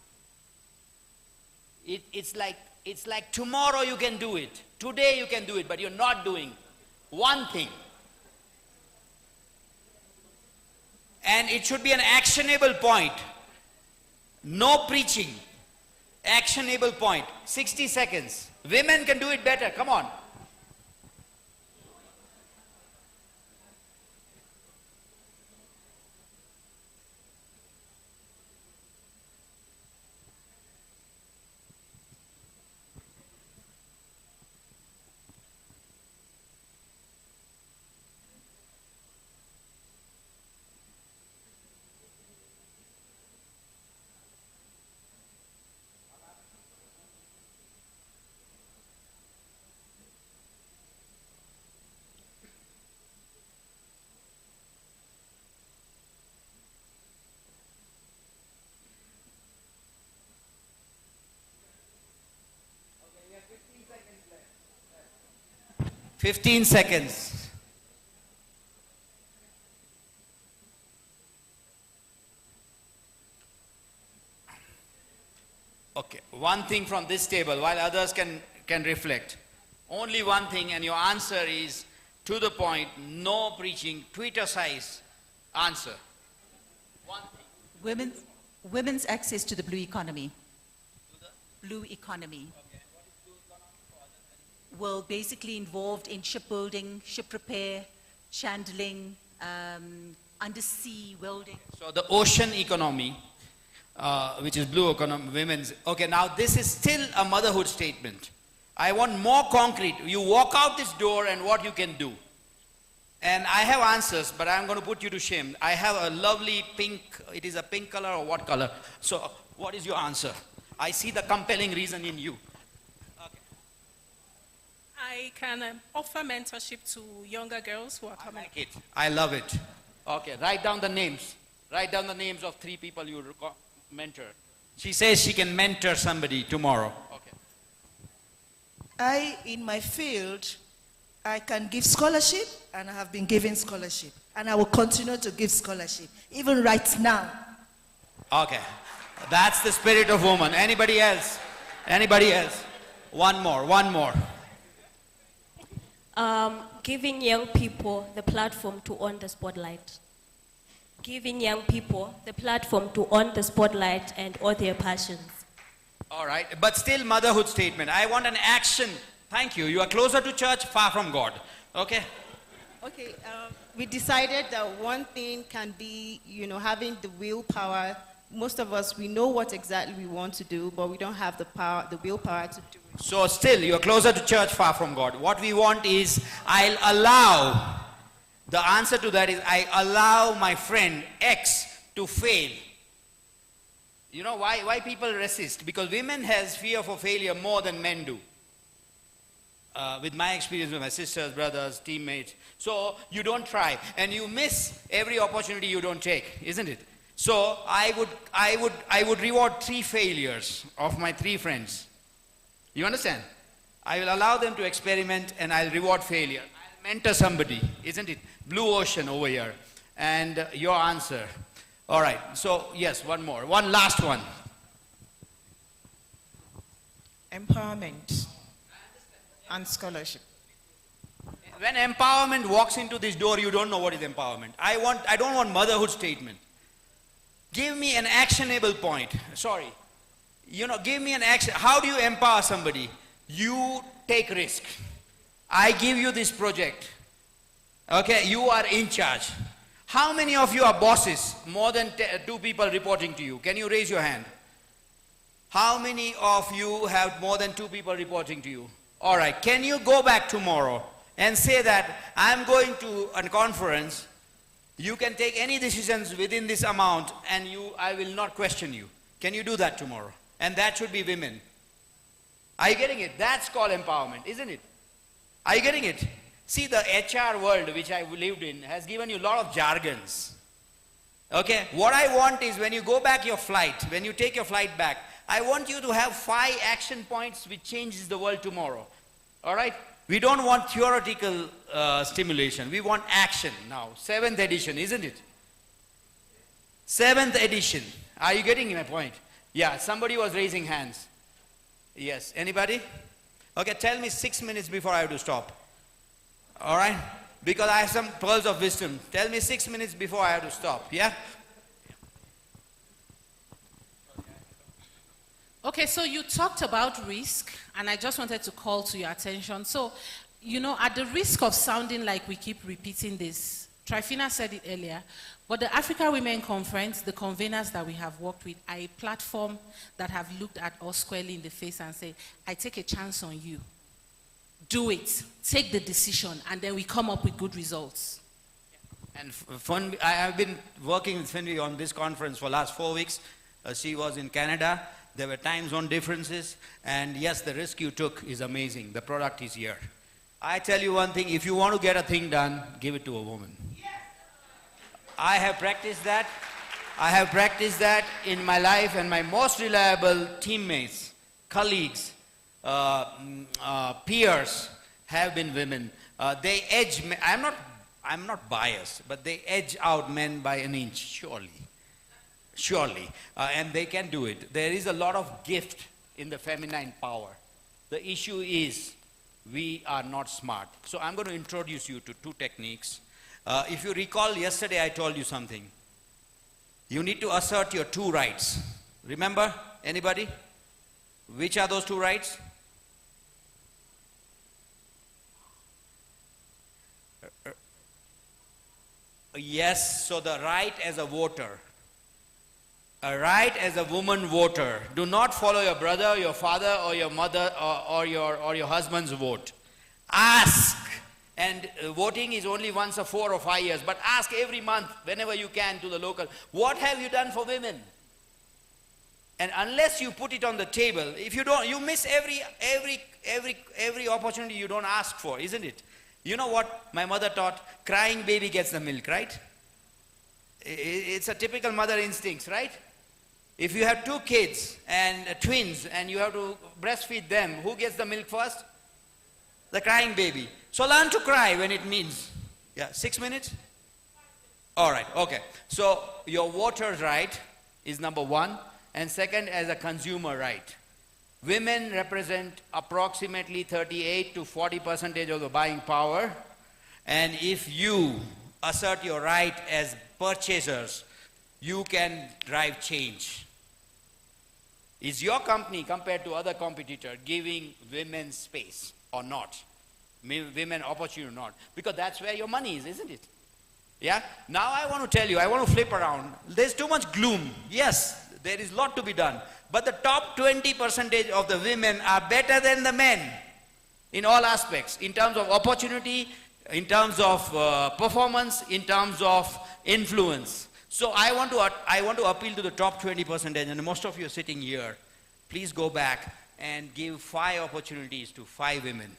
It's like tomorrow you can do it. Today you can do it, but you're not doing one thing. And it should be an actionable point. No preaching. Actionable point. 60 seconds. Women can do it better. Come on. Okay, 15 seconds. Okay, one thing from this table while others can reflect. Only one thing, and your answer is to the point, no preaching, Twitter size answer. One thing. Women's access to the blue economy. Blue economy. Well, basically involved in shipbuilding, ship repair, chandling, undersea welding. So the ocean economy, which is blue economy, women's. Okay, now this is still a motherhood statement. I want more concrete. You walk out this door and what you can do. And I have answers, but I'm going to put you to shame. I have a lovely pink, it is a pink color or what color? So what is your answer? I see the compelling reason in you. I can offer mentorship to younger girls who are coming. I like it. I love it. Okay, write down the names. Write down the names of 3 people you mentor. She says she can mentor somebody tomorrow. Okay. In my field, I can give scholarship, and I have been giving scholarship. And I will continue to give scholarship, even right now. Okay. That's the spirit of woman. Anybody else? Anybody else? One more. Giving young people the platform to own the spotlight. Giving young people the platform to own the spotlight and all their passions. All right, but still motherhood statement. I want an action. Thank you. You are closer to church, far from God. Okay? Okay, we decided that one thing can be, having the willpower. Most of us, we know what exactly we want to do, but we don't have the willpower to do it. So still, you are closer to church, far from God. What we want is, I'll allow, the answer to that is, I allow my friend X to fail. You know why people resist? Because women has fear for failure more than men do. With my experience with my sisters, brothers, teammates. So you don't try, and you miss every opportunity you don't take, isn't it? So I would reward 3 failures of my 3 friends. You understand? I will allow them to experiment, and I'll reward failure. I'll mentor somebody, isn't it? Blue ocean over here. And your answer. All right. So yes, one more. One last one. Empowerment and scholarship. when empowerment walks into this door, you don't know what is empowerment. I don't want motherhood statement. Give me an actionable point. Sorry. Give me an action. How do you empower somebody? You take risk. I give you this project. Okay, you are in charge. How many of you are bosses? More than 2 people reporting to you. Can you raise your hand? How many of you have more than 2 people reporting to you? All right, can you go back tomorrow and say that I'm going to a conference, you can take any decisions within this amount and I will not question you. Can you do that tomorrow? And that should be women. Are you getting it? That's called empowerment, isn't it? Are you getting it? See, the HR world which I lived in has given you a lot of jargons. Okay, what I want is when you go back your flight, when you take your flight back, I want you to have 5 action points which changes the world tomorrow. All right? We don't want theoretical stimulation. We want action now. 7th edition, isn't it? 7th edition. Are you getting my point? Yeah, somebody was raising hands. Yes, anybody? Okay, tell me 6 minutes before I have to stop. All right? Because I have some pearls of wisdom. Tell me 6 minutes before I have to stop, yeah? Okay, so you talked about risk, and I just wanted to call to your attention. So, at the risk of sounding like we keep repeating this, Trifina said it earlier, but the Africa Women Conference, the conveners that we have worked with, are a platform that have looked at us squarely in the face and said, I take a chance on you. Do it. Take the decision, and then we come up with good results. And I have been working with Finvi on this conference for the last 4 weeks. She was in Canada. There were time zone differences, and yes, the risk you took is amazing. The product is here. I tell you one thing, if you want to get a thing done, give it to a woman. Yes. I have practiced that. I have practiced that in my life, and my most reliable teammates, colleagues, peers have been women. They edge, I'm not biased, but they edge out men by an inch, surely. Surely, and they can do it. There is a lot of gift in the feminine power. The issue is we are not smart. So I'm going to introduce you to 2 techniques. If you recall, yesterday I told you something. You need to assert your 2 rights. Remember? Anybody? Which are those 2 rights? Yes, so the right as a voter. A right as a woman voter. Do not follow your brother, your father, or your mother, or your husband's vote. Ask. And voting is only once a 4 or 5 years. But ask every month, whenever you can, to the local. What have you done for women? And unless you put it on the table, if you don't, you miss every opportunity you don't ask for, isn't it? You know what my mother taught? Crying baby gets the milk, right? It's a typical mother instincts, right? If you have 2 kids and twins and you have to breastfeed them, who gets the milk first? The crying baby. So learn to cry when it means. Yeah, 6 minutes? All right, okay. So your voter's right is number 1, and second, as a consumer right. Women represent approximately 38 to 40% of the buying power, and if you assert your right as purchasers, you can drive change. Is your company, compared to other competitors, giving women space or not? Women opportunity or not? Because that's where your money is, isn't it? Yeah? Now I want to tell you, I want to flip around. There's too much gloom. Yes, there is a lot to be done. But the top 20% of the women are better than the men in all aspects, in terms of opportunity, in terms of performance, in terms of influence. So I want to appeal to the top 20%, and most of you are sitting here. Please go back and give 5 opportunities to 5 women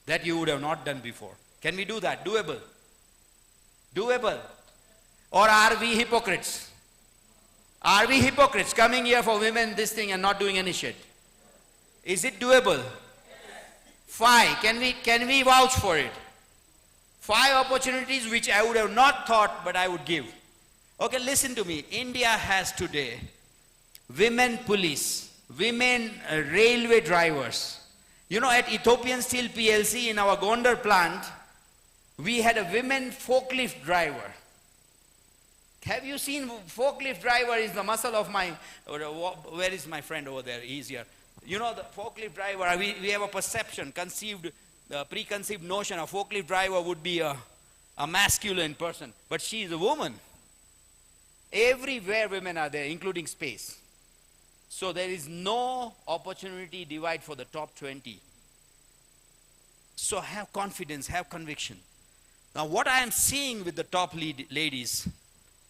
that you would have not done before. Can we do that? Doable? Doable? Or are we hypocrites? Are we hypocrites coming here for women this thing and not doing any shit? Is it doable? 5. Can we vouch for it? 5 opportunities which I would have not thought, but I would give. Okay, listen to me. India has today women police, women railway drivers, You know, at Ethiopian Steel PLC in our Gondar plant, we had a women forklift driver. Have you seen forklift driver is the muscle of my, where is my friend over there? He's here. You know, the forklift driver, we have a perception, preconceived notion, a forklift driver would be a masculine person, but she is a woman. Everywhere women are there, including space. So there is no opportunity divide for the top 20. So have confidence, have conviction. Now what I am seeing with the top ladies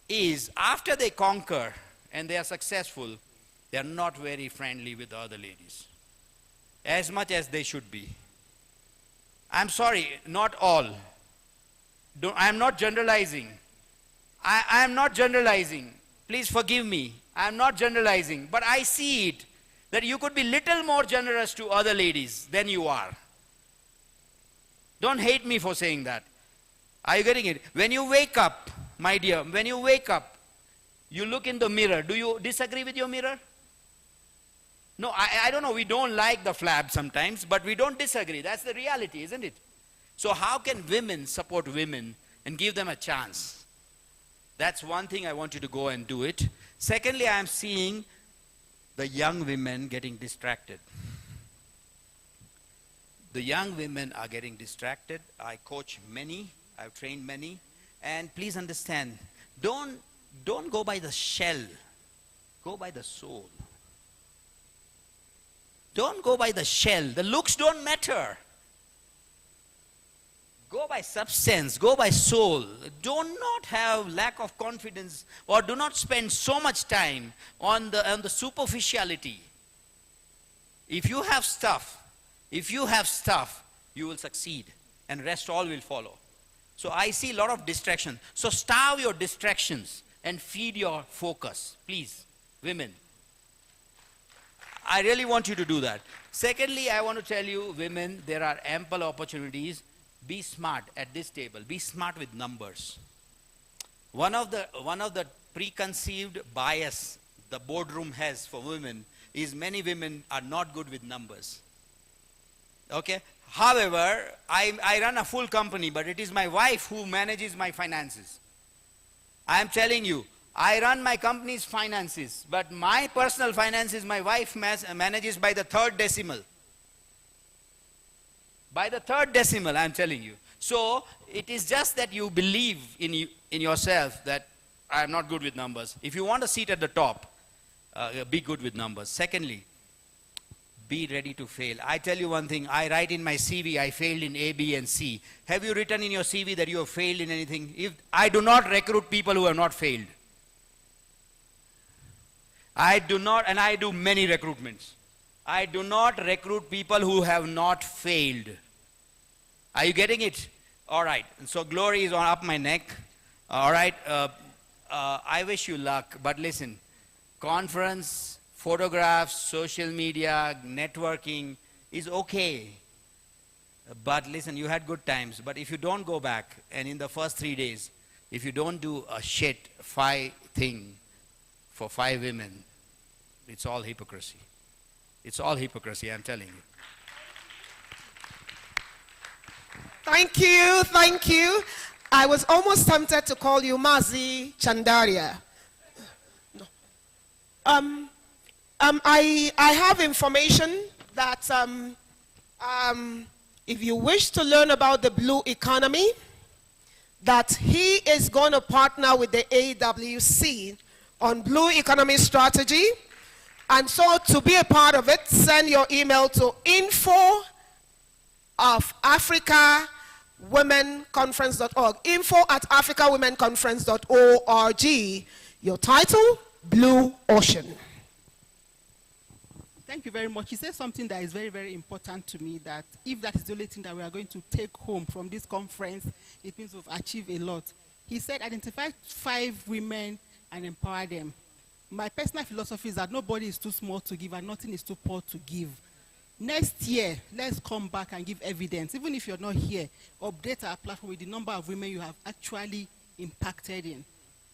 is after they conquer and they are successful, they are not very friendly with the other ladies. As much as they should be. I'm sorry, not all. I am not generalizing. I am not generalizing. Please forgive me. I am not generalizing. But I see it that you could be little more generous to other ladies than you are. Don't hate me for saying that. Are you getting it? When you wake up, my dear, when you wake up, you look in the mirror. Do you disagree with your mirror? No, I don't know. We don't like the flab sometimes, but we don't disagree. That's the reality, isn't it? So how can women support women and give them a chance? That's one thing I want you to go and do it. Secondly, I am seeing the young women getting distracted. The young women are getting distracted. I coach many. I've trained many. And please understand, don't go by the shell. Go by the soul. Don't go by the shell. The looks don't matter. Go by substance, go by soul. Do not have lack of confidence or do not spend so much time on the superficiality. If you have stuff, you will succeed and rest all will follow. So I see a lot of distraction. So starve your distractions and feed your focus. Please, women. I really want you to do that. Secondly, I want to tell you, women, there are ample opportunities. Be smart at this table. Be smart with numbers. One of the preconceived bias the boardroom has for women is many women are not good with numbers. Okay? However, I run a full company, but it is my wife who manages my finances. I am telling you, I run my company's finances, but my personal finances, my wife manages by the third decimal. By the third decimal, I'm telling you. So, it is just that you believe in yourself that I am not good with numbers. If you want a seat at the top, be good with numbers. Secondly, be ready to fail. I tell you one thing, I write in my CV, I failed in A, B, and C. Have you written in your CV that you have failed in anything? If I do not recruit people who have not failed. I do not, and I do many recruitments. I do not recruit people who have not failed. Are you getting it? All right. So glory is on up my neck. All right. I wish you luck. But listen, conference, photographs, social media, networking is okay. But listen, you had good times. But if you don't go back, and in the first 3 days, if you don't do a shit 5 thing for 5 women, it's all hypocrisy. It's all hypocrisy, I'm telling you. Thank you, thank you. I was almost tempted to call you Mazi Chandaria. No. I have information that if you wish to learn about the blue economy, that he is going to partner with the AWC on blue economy strategy. And so to be a part of it, send your email to info@africawomenconference.org. info@africawomenconference.org. Your title, Blue Ocean. Thank you very much. He said something that is very, very important to me, that if that is the only thing that we are going to take home from this conference, it means we've achieved a lot. He said identify 5 women and empower them. My personal philosophy is that nobody is too small to give and nothing is too poor to give. Next year, let's come back and give evidence. Even if you're not here, update our platform with the number of women you have actually impacted in.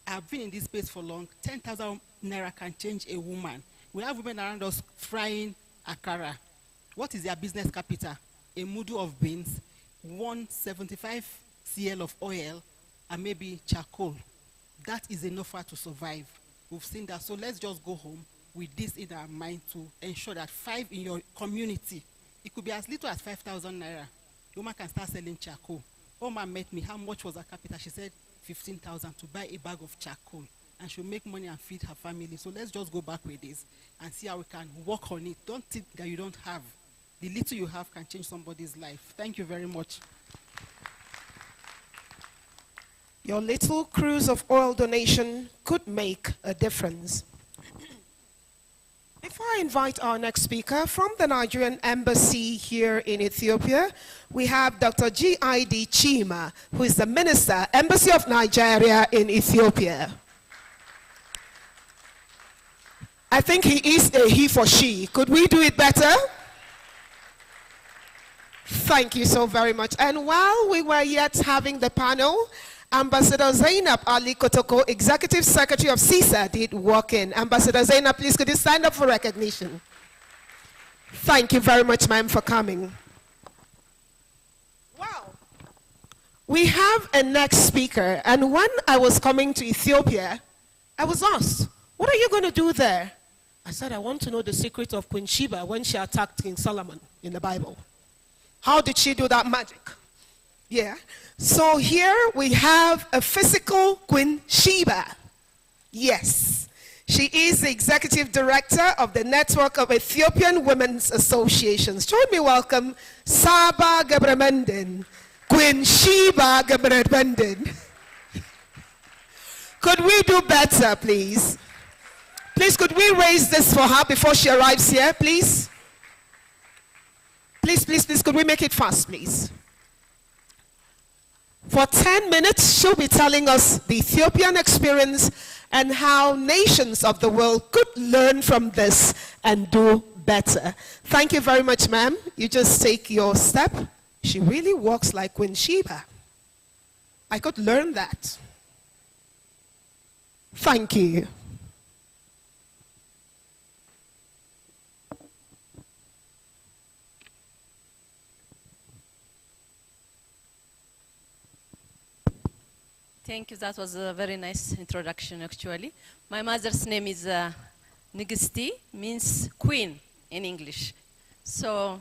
I've been in this space for long. 10,000 naira can change a woman. We have women around us frying akara. What is their business capital? A mudu of beans, 175 cl of oil, and maybe charcoal. That is enough for her to survive. We've seen that. So let's just go home with this in our mind to ensure that 5 in your community, it could be as little as 5,000 naira. The woman can start selling charcoal. Oma met me, how much was her capital? She said 15,000 to buy a bag of charcoal. And she'll make money and feed her family. So let's just go back with this and see how we can work on it. Don't think that you don't have. The little you have can change somebody's life. Thank you very much. Your little cruise of oil donation could make a difference. Before I invite our next speaker, from the Nigerian Embassy here in Ethiopia, we have Dr. G.I.D. Chima, who is the Minister, Embassy of Nigeria in Ethiopia. I think he is a he for she. Could we do it better? Thank you so very much. And while we were yet having the panel, Ambassador Zainab Ali Kotoko, Executive Secretary of CISA, did walk in. Ambassador Zainab, please could you stand up for recognition? Thank you very much, ma'am, for coming. Wow. We have a next speaker, and when I was coming to Ethiopia, I was asked, what are you going to do there? I said, I want to know the secret of Queen Sheba when she attacked King Solomon in the Bible. How did she do that magic? Yeah. So here we have a physical Queen Sheba. Yes. She is the Executive Director of the Network of Ethiopian Women's Associations. Join me welcome Saba Gebremenden, Queen Sheba Gebremenden. Could we do better, please? Please, could we raise this for her before she arrives here, please? Please, please, please, could we make it fast, please? For 10 minutes, she'll be telling us the Ethiopian experience and how nations of the world could learn from this and do better. Thank you very much, ma'am. You just take your step. She really walks like Queen Sheba. I could learn that. Thank you. Thank you. That was a very nice introduction, actually. My mother's name is Nigisti, means queen in English. So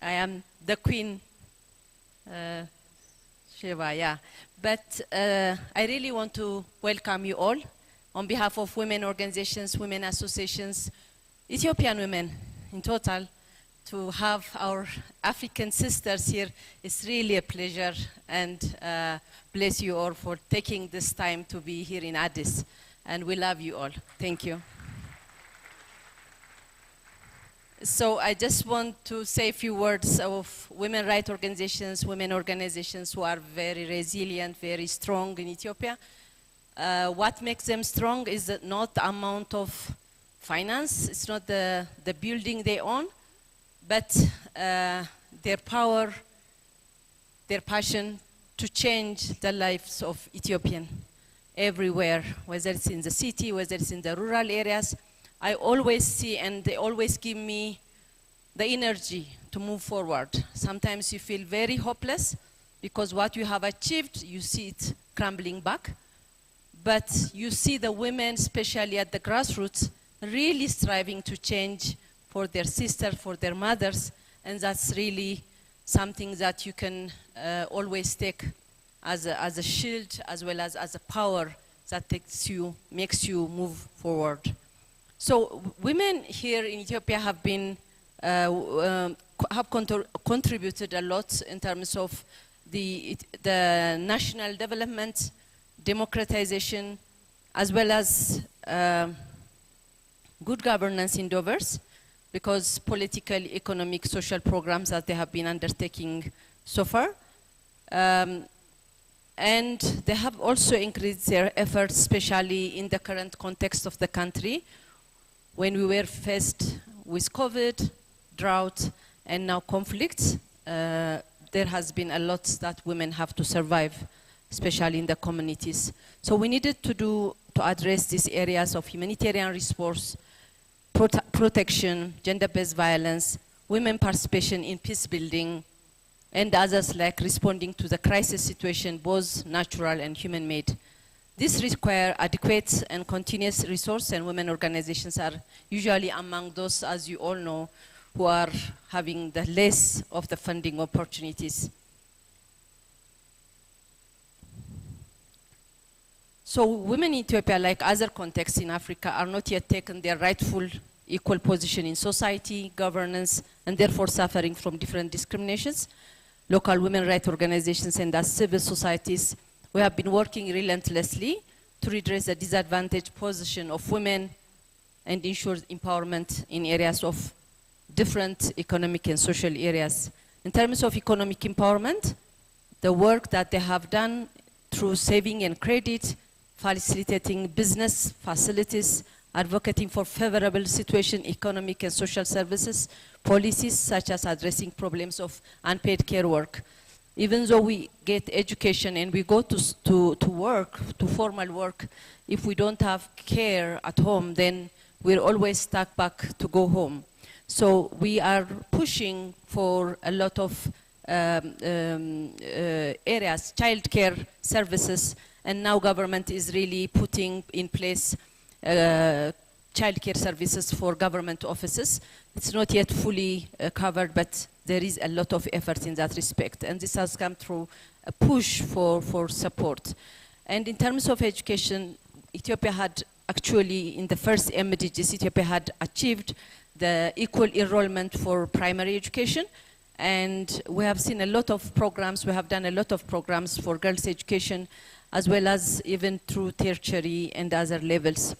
I am the queen Sheba, yeah. But I really want to welcome you all on behalf of women organizations, women associations, Ethiopian women in total. To have our African sisters here is really a pleasure, and bless you all for taking this time to be here in Addis. And we love you all. Thank you. So I just want to say a few words of women rights organizations, women organizations who are very resilient, very strong in Ethiopia. What makes them strong is not the amount of finance, it's not the building they own, but their power, their passion to change the lives of Ethiopian everywhere, whether it's in the city, whether it's in the rural areas. I always see, and they always give me the energy to move forward. Sometimes you feel very hopeless because what you have achieved, you see it crumbling back. But you see the women, especially at the grassroots, really striving to change for their sisters, for their mothers, and that's really something that you can always take as a shield, as well as a power that makes you move forward. So women here in Ethiopia have been contributed a lot in terms of the national development, democratization, as well as good governance endeavors, because political, economic, social programs that they have been undertaking so far. And they have also increased their efforts, especially in the current context of the country, when we were faced with COVID, drought, and now conflicts. There has been a lot that women have to survive, especially in the communities. So we needed to address these areas of humanitarian response, protection, gender-based violence, women participation in peace building, and others like responding to the crisis situation, both natural and human-made. This requires adequate and continuous resource, and women organizations are usually among those, as you all know, who are having the less of the funding opportunities. So women in Ethiopia, like other contexts in Africa, are not yet taken their rightful equal position in society, governance, and therefore suffering from different discriminations. Local women rights organizations and as civil societies, we have been working relentlessly to redress the disadvantaged position of women and ensure empowerment in areas of different economic and social areas. In terms of economic empowerment, the work that they have done through saving and credit, facilitating business facilities, advocating for favorable situation, economic and social services, policies such as addressing problems of unpaid care work. Even though we get education and we go to work, to formal work, if we don't have care at home, then we're always stuck back to go home. So we are pushing for a lot of areas, child care services, and now government is really putting in place child care services for government offices. It's not yet fully covered, but there is a lot of effort in that respect. And this has come through a push for support. And in terms of education, Ethiopia had actually, in the first MDGs, Ethiopia had achieved the equal enrollment for primary education. And we have seen a lot of programs, we have done a lot of programs for girls' education, as well as even through tertiary and other levels.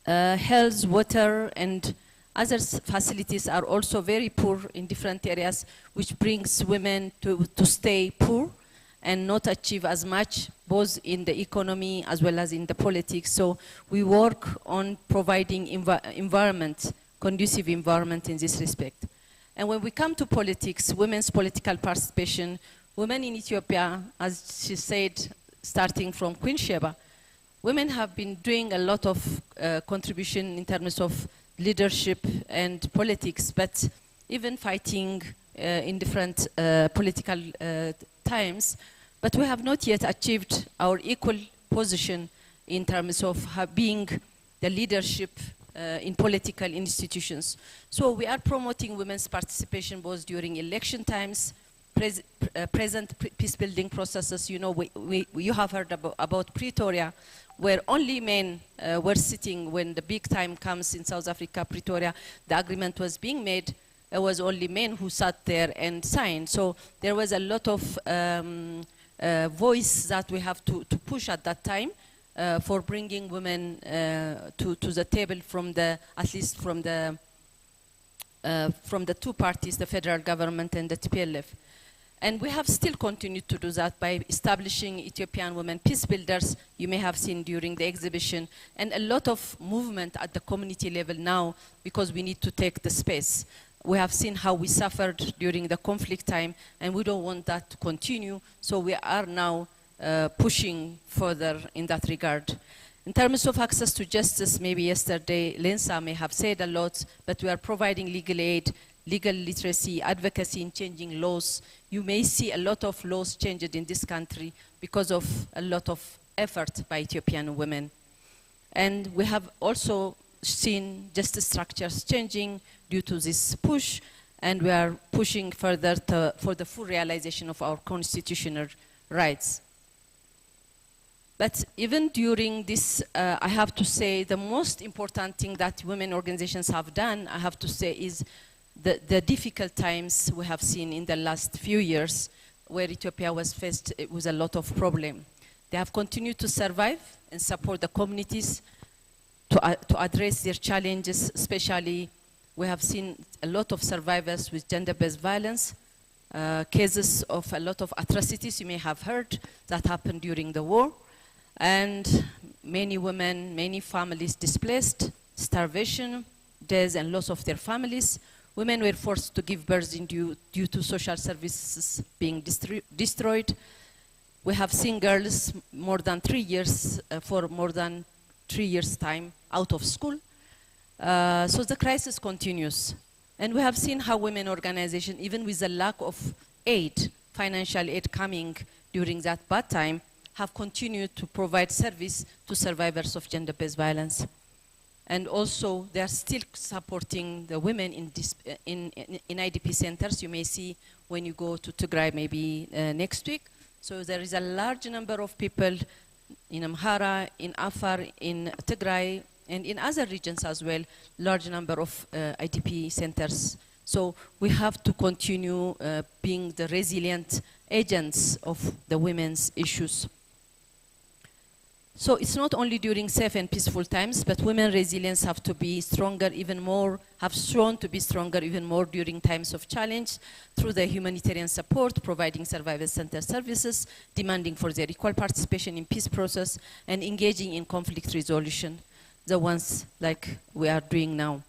Health, water, and other facilities are also very poor in different areas, which brings women to stay poor and not achieve as much, both in the economy as well as in the politics. So we work on providing environment, conducive environment in this respect. And when we come to politics, women's political participation, women in Ethiopia, as she said, starting from Queen Sheba, women have been doing a lot of contribution in terms of leadership and politics, but even fighting in different political times, but we have not yet achieved our equal position in terms of being the leadership in political institutions. So we are promoting women's participation both during election times, present peace-building processes. You know, you have heard about Pretoria, where only men were sitting when the big time comes in South Africa, Pretoria. The agreement was being made. It was only men who sat there and signed. So there was a lot of voice that we have to push at that time for bringing women to the table from at least from the two parties, the federal government and the TPLF. And we have still continued to do that by establishing Ethiopian women peace builders, you may have seen during the exhibition, and a lot of movement at the community level now because we need to take the space. We have seen how we suffered during the conflict time, and we don't want that to continue, so we are now pushing further in that regard. In terms of access to justice, maybe yesterday Lensa may have said a lot, but we are providing legal aid, legal literacy, advocacy in changing laws. You may see a lot of laws changed in this country because of a lot of effort by Ethiopian women. And we have also seen justice structures changing due to this push, and we are pushing further for the full realization of our constitutional rights. But even during this, I have to say the most important thing that women organizations have done, I have to say, is the difficult times we have seen in the last few years where Ethiopia was faced with a lot of problems. They have continued to survive and support the communities to address their challenges, especially we have seen a lot of survivors with gender-based violence, cases of a lot of atrocities you may have heard that happened during the war, and many women, many families displaced, starvation, death and loss of their families. Women were forced to give birth due to social services being destroyed. We have seen girls more than 3 years, for more than 3 years' time out of school. So the crisis continues. And we have seen how women organizations, even with the lack of aid, financial aid coming during that bad time, have continued to provide service to survivors of gender-based violence. And also, they are still supporting the women in IDP centers. You may see when you go to Tigray maybe next week. So there is a large number of people in Amhara, in Afar, in Tigray, and in other regions as well, large number of IDP centers. So we have to continue being the resilient agents of the women's issues. So it's not only during safe and peaceful times, but women resilience have to be stronger even more, have shown to be stronger even more during times of challenge through the humanitarian support, providing survival center services, demanding for their equal participation in peace process, and engaging in conflict resolution, the ones like we are doing now.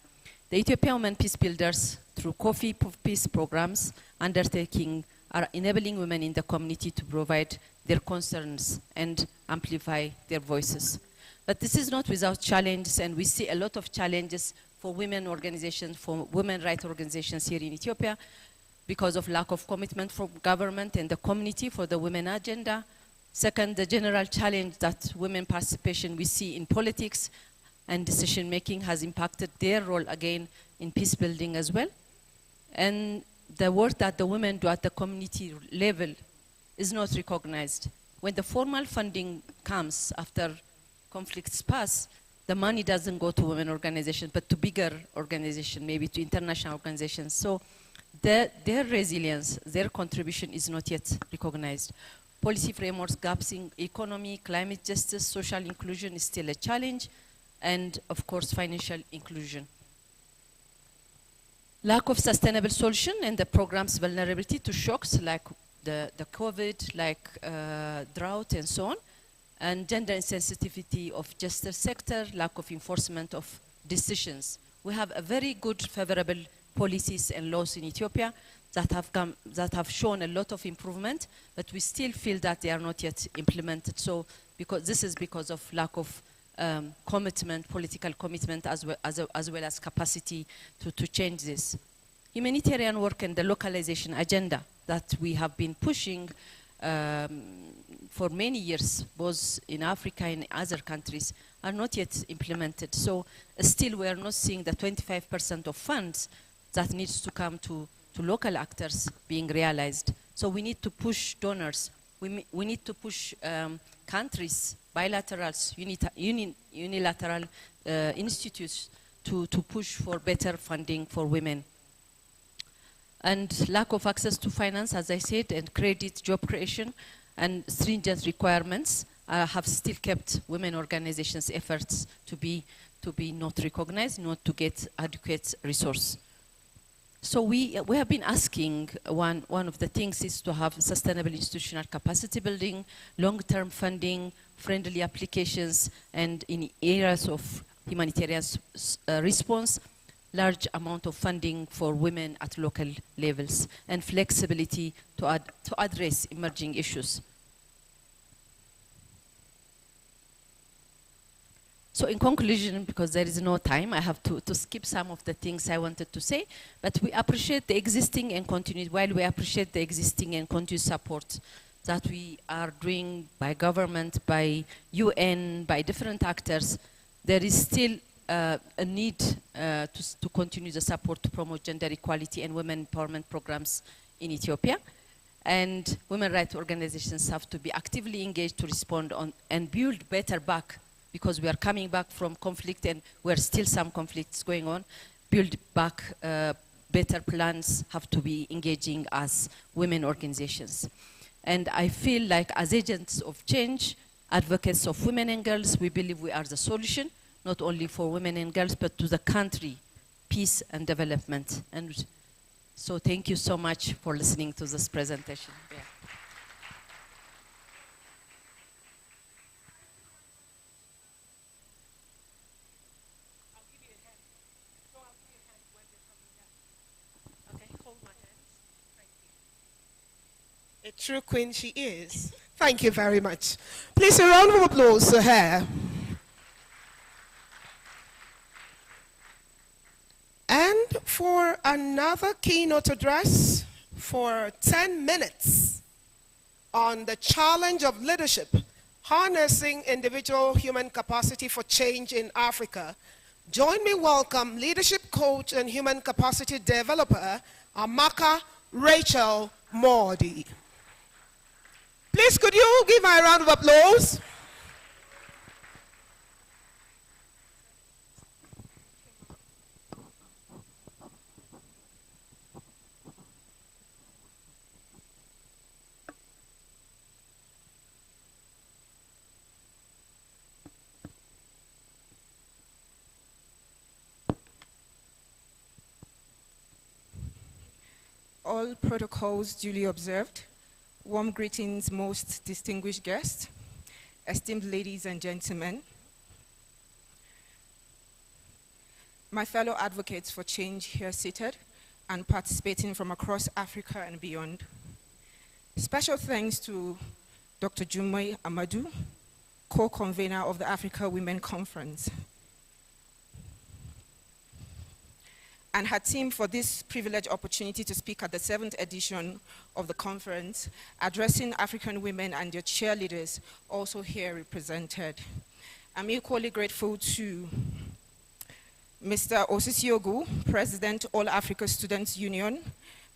The Ethiopian women peace builders, through Coffee Peace programs, undertaking are enabling women in the community to provide their concerns and amplify their voices. But this is not without challenges, and we see a lot of challenges for women organizations, for women rights organizations here in Ethiopia, because of lack of commitment from government and the community for the women agenda. Second, the general challenge that women participation we see in politics and decision making has impacted their role again in peace building as well. And the work that the women do at the community level is not recognized. When the formal funding comes after conflicts pass, the money doesn't go to women organizations, but to bigger organizations, maybe to international organizations. So their resilience, their contribution is not yet recognized. Policy frameworks, gaps in economy, climate justice, social inclusion is still a challenge, and of course, financial inclusion. Lack of sustainable solution and the program's vulnerability to shocks like the COVID, like drought and so on, and gender insensitivity of justice sector, lack of enforcement of decisions. We have a very good favorable policies and laws in Ethiopia that have shown a lot of improvement, but we still feel that they are not yet implemented. So this is because of lack of commitment, political commitment, as well as capacity to change this. Humanitarian work and the localization agenda that we have been pushing for many years, both in Africa and other countries, are not yet implemented. So still we are not seeing the 25% of funds that needs to come to local actors being realized. So we need to push donors. We need to push countries, bilaterals, unilateral institutes to push for better funding for women. And lack of access to finance, as I said, and credit, job creation, and stringent requirements have still kept women organizations' efforts to be not recognized, not to get adequate resource. So we have been asking, one of the things is to have sustainable institutional capacity building, long-term funding, friendly applications, and in areas of humanitarian response, large amount of funding for women at local levels, and flexibility to address emerging issues. So in conclusion, because there is no time, I have to skip some of the things I wanted to say, but we appreciate the existing and continued, while we appreciate the existing and continued support that we are doing by government, by UN, by different actors, there is still a need to continue the support to promote gender equality and women empowerment programs in Ethiopia. And women rights organizations have to be actively engaged to respond on and build better back, because we are coming back from conflict and there are still some conflicts going on. Build back better plans have to be engaging as women organizations. And I feel like as agents of change, advocates of women and girls, we believe we are the solution, not only for women and girls, but to the country, peace and development. And so thank you so much for listening to this presentation. Yeah. A true queen she is. Thank you very much. Please, a round of applause to her. And for for another keynote address for 10 minutes on the challenge of leadership, harnessing individual human capacity for change in Africa. Join me welcome leadership coach and human capacity developer, Amaka Rachel Mordi. Please, could you give her a round of applause? All protocols duly observed. Warm greetings, most distinguished guests, esteemed ladies and gentlemen, my fellow advocates for change here seated and participating from across Africa and beyond. Special thanks to Dr. Jummai Amadou, co-convener of the Africa Women Conference, and her team for this privileged opportunity to speak at the 7th edition of the conference, addressing African women and their cheerleaders, also here represented. I'm equally grateful to Mr. Osisiogu, President, All Africa Students Union,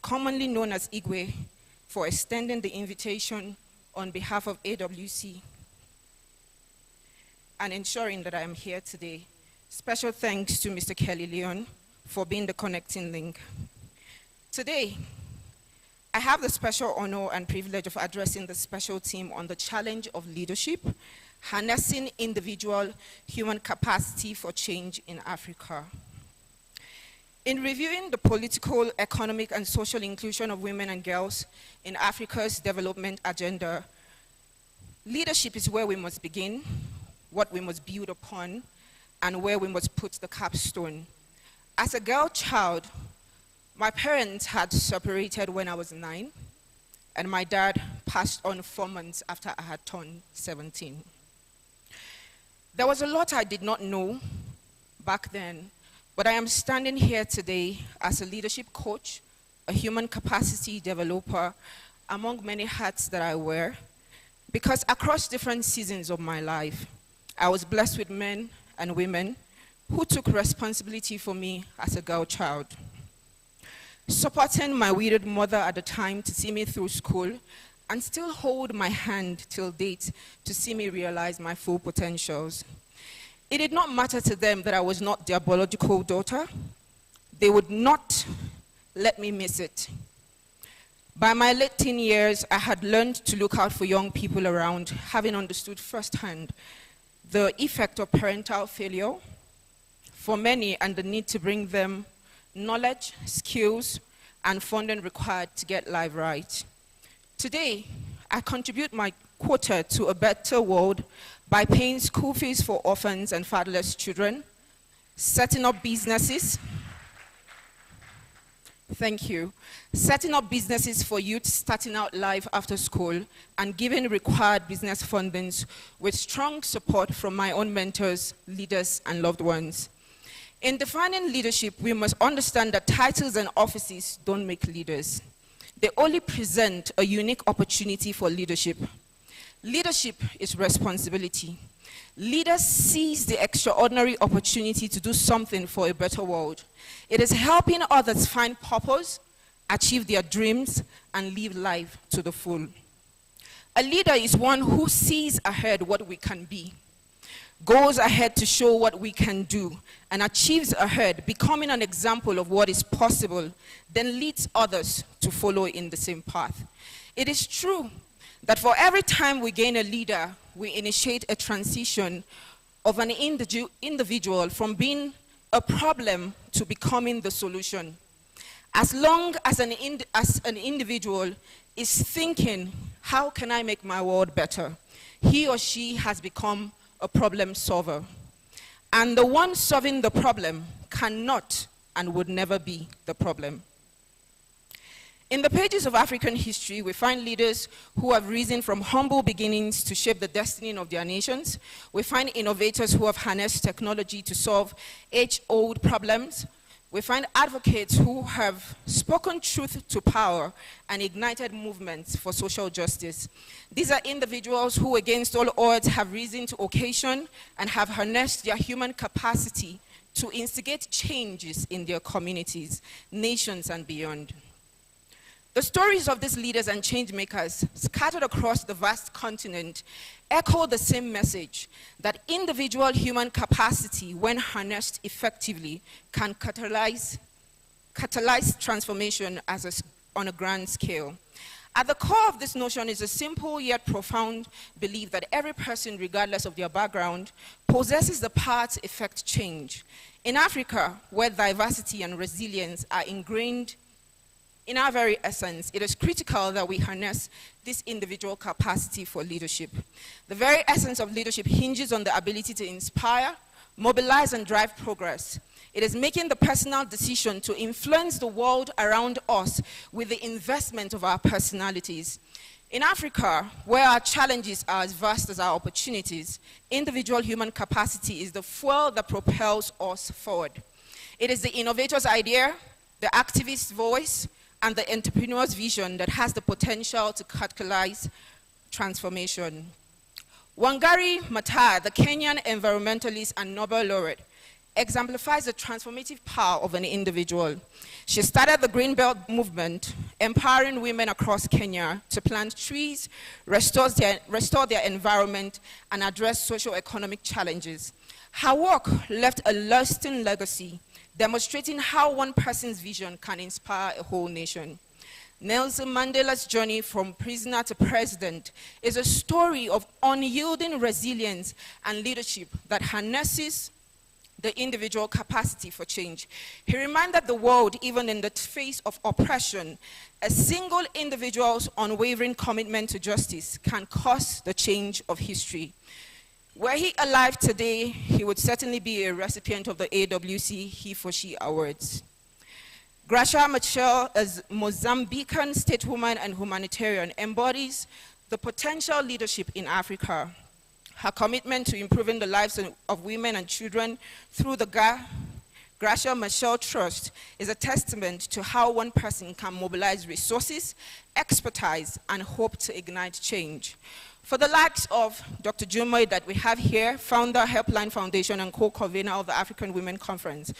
commonly known as IGWE, for extending the invitation on behalf of AWC and ensuring that I am here today. Special thanks to Mr. Kelly Leon for being the connecting link. Today, I have the special honor and privilege of addressing the special team on the challenge of leadership, harnessing individual human capacity for change in Africa. In reviewing the political, economic, and social inclusion of women and girls in Africa's development agenda, leadership is where we must begin, what we must build upon, and where we must put the capstone. As a girl child, my parents had separated when I was 9, and my dad passed on 4 months after I had turned 17. There was a lot I did not know back then, but I am standing here today as a leadership coach, a human capacity developer, among many hats that I wear, because across different seasons of my life, I was blessed with men and women who took responsibility for me as a girl child, supporting my widowed mother at the time to see me through school and still hold my hand till date to see me realize my full potentials. It did not matter to them that I was not their biological daughter. They would not let me miss it. By my late teen years, I had learned to look out for young people around, having understood firsthand the effect of parental failure for many and the need to bring them knowledge, skills, and funding required to get life right. Today, I contribute my quota to a better world by paying school fees for orphans and fatherless children, setting up businesses. Thank you. Setting up businesses for youth starting out life after school and giving required business fundings with strong support from my own mentors, leaders, and loved ones. In defining leadership, we must understand that titles and offices don't make leaders. They only present a unique opportunity for leadership. Leadership is responsibility. Leaders seize the extraordinary opportunity to do something for a better world. It is helping others find purpose, achieve their dreams, and live life to the full. A leader is one who sees ahead what we can be, goes ahead to show what we can do, and achieves ahead, becoming an example of what is possible, then leads others to follow in the same path. It is true that for every time we gain a leader, we initiate a transition of an individual from being a problem to becoming the solution. As long as an individual is thinking, how can I make my world better? He or she has become a problem solver. And the one solving the problem cannot and would never be the problem. In the pages of African history, we find leaders who have risen from humble beginnings to shape the destiny of their nations. We find innovators who have harnessed technology to solve age-old problems. we find advocates who have spoken truth to power and ignited movements for social justice. These are individuals who, against all odds, have risen to occasion and have harnessed their human capacity to instigate changes in their communities, nations, and beyond. The stories of these leaders and change makers scattered across the vast continent echo the same message that individual human capacity, when harnessed effectively, can catalyze transformation on a grand scale. At the core of this notion is a simple yet profound belief that every person, regardless of their background, possesses the power to effect change. In Africa, where diversity and resilience are ingrained in our very essence, it is critical that we harness this individual capacity for leadership. The very essence of leadership hinges on the ability to inspire, mobilize, and drive progress. It is making the personal decision to influence the world around us with the investment of our personalities. In Africa, where our challenges are as vast as our opportunities, individual human capacity is the fuel that propels us forward. It is the innovator's idea, the activist's voice, and the entrepreneur's vision that has the potential to catalyze transformation. Wangari Maathai, the Kenyan environmentalist and Nobel laureate, exemplifies the transformative power of an individual. She started the Green Belt movement, empowering women across Kenya to plant trees, restore their environment, and address socio-economic challenges. Her work left a lasting legacy, demonstrating how one person's vision can inspire a whole nation. Nelson Mandela's journey from prisoner to president is a story of unyielding resilience and leadership that harnesses the individual capacity for change. He reminded the world, even in the face of oppression, a single individual's unwavering commitment to justice can cause the change of history. Were he alive today, he would certainly be a recipient of the AWC He for She Awards. Gracia Machel, as Mozambican stateswoman and humanitarian, embodies the potential leadership in Africa. Her commitment to improving the lives of women and children through the Gracia Machel Trust is a testament to how one person can mobilize resources, expertise, and hope to ignite change. For the likes of Dr. Jumoy that we have here, founder, Helpline Foundation, and co-convener of the African Women Conference,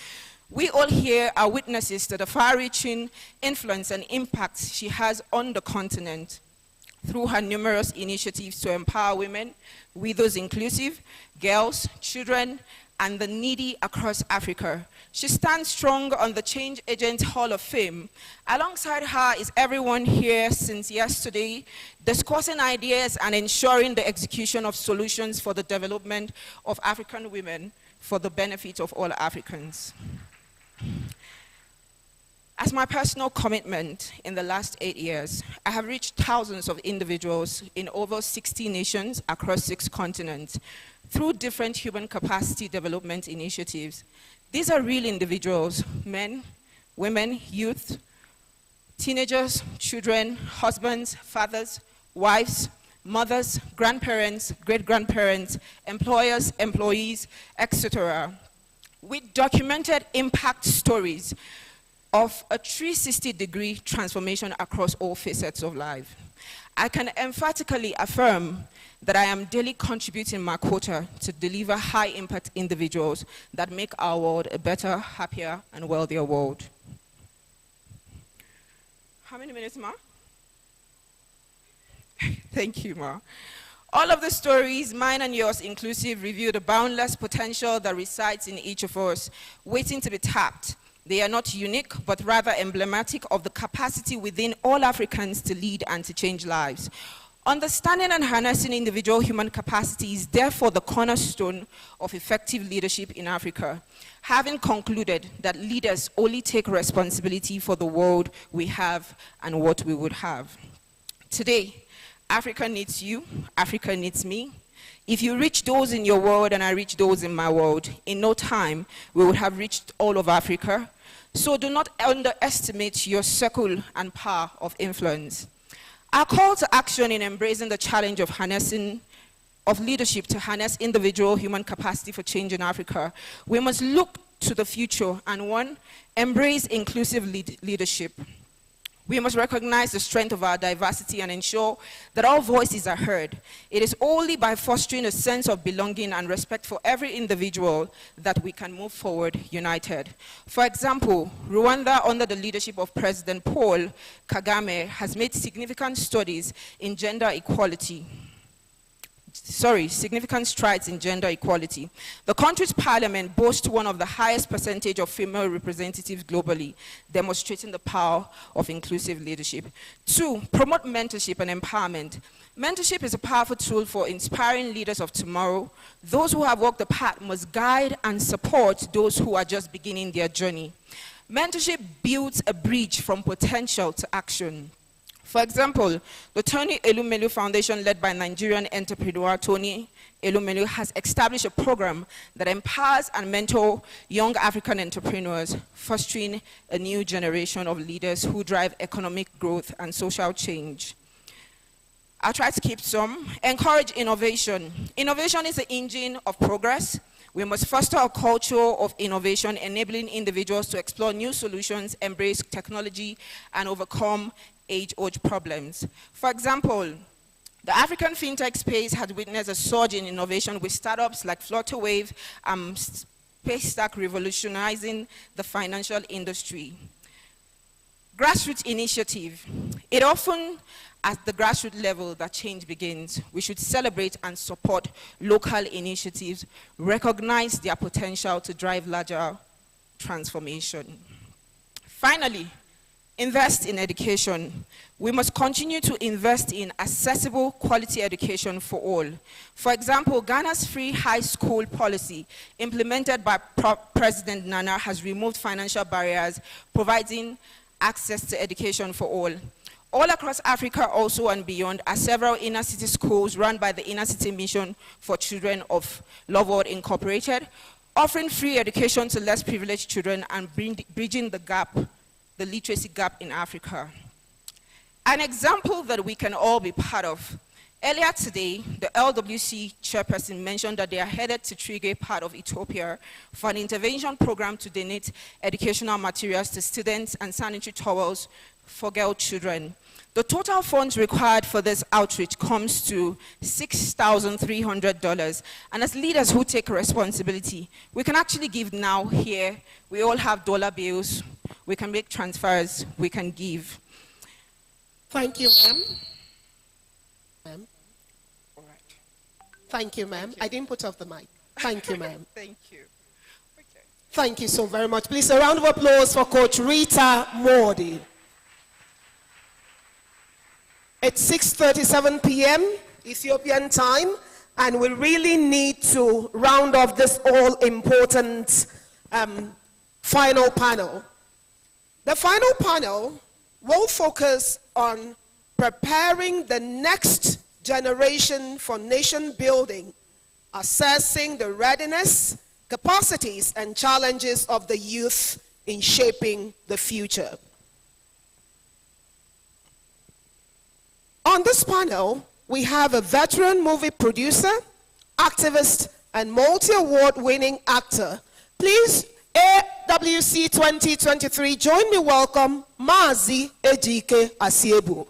we all here are witnesses to the far-reaching influence and impact she has on the continent through her numerous initiatives to empower women, widows inclusive, girls, children, and the needy across Africa. She stands strong on the Change Agent Hall of Fame. Alongside her is everyone here since yesterday, discussing ideas and ensuring the execution of solutions for the development of African women for the benefit of all Africans. As my personal commitment in the last 8 years, I have reached thousands of individuals in over 60 nations across 6 continents through different human capacity development initiatives. These are real individuals, men, women, youth, teenagers, children, husbands, fathers, wives, mothers, grandparents, great-grandparents, employers, employees, etc., with documented impact stories of a 360-degree transformation across all facets of life. I can emphatically affirm that I am daily contributing my quota to deliver high-impact individuals that make our world a better, happier, and wealthier world. How many minutes, Ma? Thank you, Ma. All of the stories, mine and yours inclusive, reveal the boundless potential that resides in each of us, waiting to be tapped. They are not unique, but rather emblematic of the capacity within all Africans to lead and to change lives. Understanding and harnessing individual human capacity is therefore the cornerstone of effective leadership in Africa. Having concluded that leaders only take responsibility for the world we have and what we would have. Today, Africa needs you, Africa needs me. If you reach those in your world and I reach those in my world, in no time we would have reached all of Africa. So do not underestimate your circle and power of influence. Our call to action in embracing the challenge of leadership to harness individual human capacity for change in Africa, we must look to the future, and one, embrace inclusive leadership. We must recognize the strength of our diversity and ensure that all voices are heard. It is only by fostering a sense of belonging and respect for every individual that we can move forward united. For example, Rwanda, under the leadership of President Paul Kagame, has made significant strides in gender equality. The country's parliament boasts one of the highest percentage of female representatives globally, demonstrating the power of inclusive leadership. 2, promote mentorship and empowerment. Mentorship is a powerful tool for inspiring leaders of tomorrow. Those who have walked the path must guide and support those who are just beginning their journey. Mentorship builds a bridge from potential to action. For example, the Tony Elumelu Foundation, led by Nigerian entrepreneur Tony Elumelu, has established a program that empowers and mentors young African entrepreneurs, fostering a new generation of leaders who drive economic growth and social change. I'll try to keep some. Encourage innovation. Innovation is the engine of progress. We must foster a culture of innovation, enabling individuals to explore new solutions, embrace technology, and overcome age-old problems. For example, the African fintech space has witnessed a surge in innovation with startups like Flutterwave and Paystack revolutionizing the financial industry. Grassroots initiative. It often at the grassroots level that change begins. We should celebrate and support local initiatives, recognize their potential to drive larger transformation. Finally, invest in education. We must continue to invest in accessible quality education for all. For example, Ghana's free high school policy implemented by President Nana has removed financial barriers, providing access to education for all. All across Africa also and beyond are several inner city schools run by the Inner City Mission for Children of Love World Incorporated, offering free education to less privileged children and bridging the gap, the literacy gap in Africa. An example that we can all be part of. Earlier today, the LWC chairperson mentioned that they are headed to Trigger, part of Ethiopia, for an intervention program to donate educational materials to students and sanitary towels for girl children. The total funds required for this outreach comes to $6,300. And as leaders who take responsibility, we can actually give now here. We all have dollar bills. We can make transfers. We can give. Thank you, ma'am. Thank you, ma'am. I didn't put off the mic. Thank you, ma'am. Thank you. Okay. Thank you so very much. Please, a round of applause for Coach Rita Mordi. It's 6:37 p.m. Ethiopian time, and we really need to round off this all-important final panel. The final panel will focus on preparing the next generation for nation building, assessing the readiness, capacities, and challenges of the youth in shaping the future. On this panel, we have a veteran movie producer, activist, and multi-award winning actor. Please, AWC 2023, join me welcome Mazi Ejike Asiebu.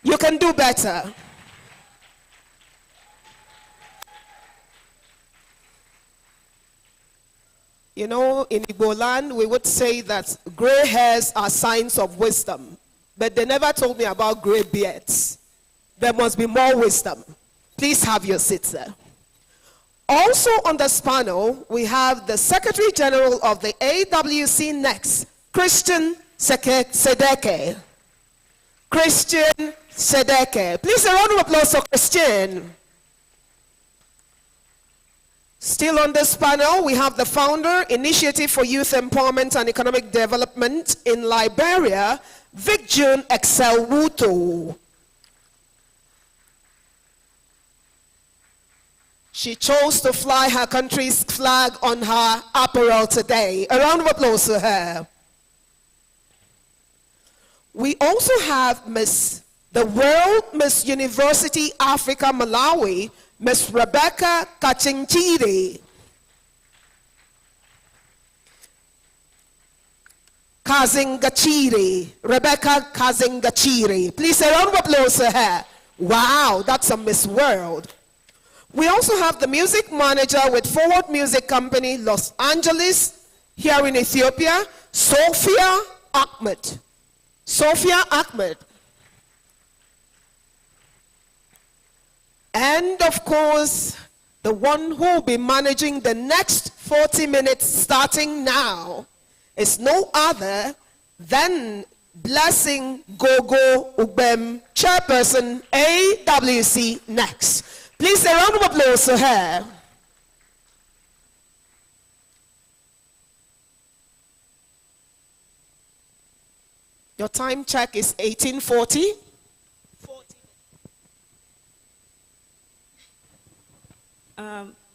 You can do better. You know, in Igbo land, we would say that gray hairs are signs of wisdom, but they never told me about gray beards. There must be more wisdom. Please have your seat, sir. Also on this panel, we have the Secretary General of the AWC Next, Christian Sedeke. Christian Sedeke. Please, a round of applause for Christian. Still on this panel, we have the founder, Initiative for Youth Empowerment and Economic Development in Liberia, Vicjun Excelwuto. She chose to fly her country's flag on her apparel today. A round of applause for her. We also have the World Miss University Africa Malawi, Miss Rebecca Kachingchire. Kazingachire. Rebecca Kazingachire. Please a round of applause for her. Wow, that's a Miss World. We also have the music manager with Forward Music Company, Los Angeles, here in Ethiopia, Sophia Ahmed. Sophia Ahmed. And of course, the one who will be managing the next 40 minutes starting now is no other than Blessing Gogo Ubem, Chairperson AWC Next. Please a round of applause for her. Your time check is 1840.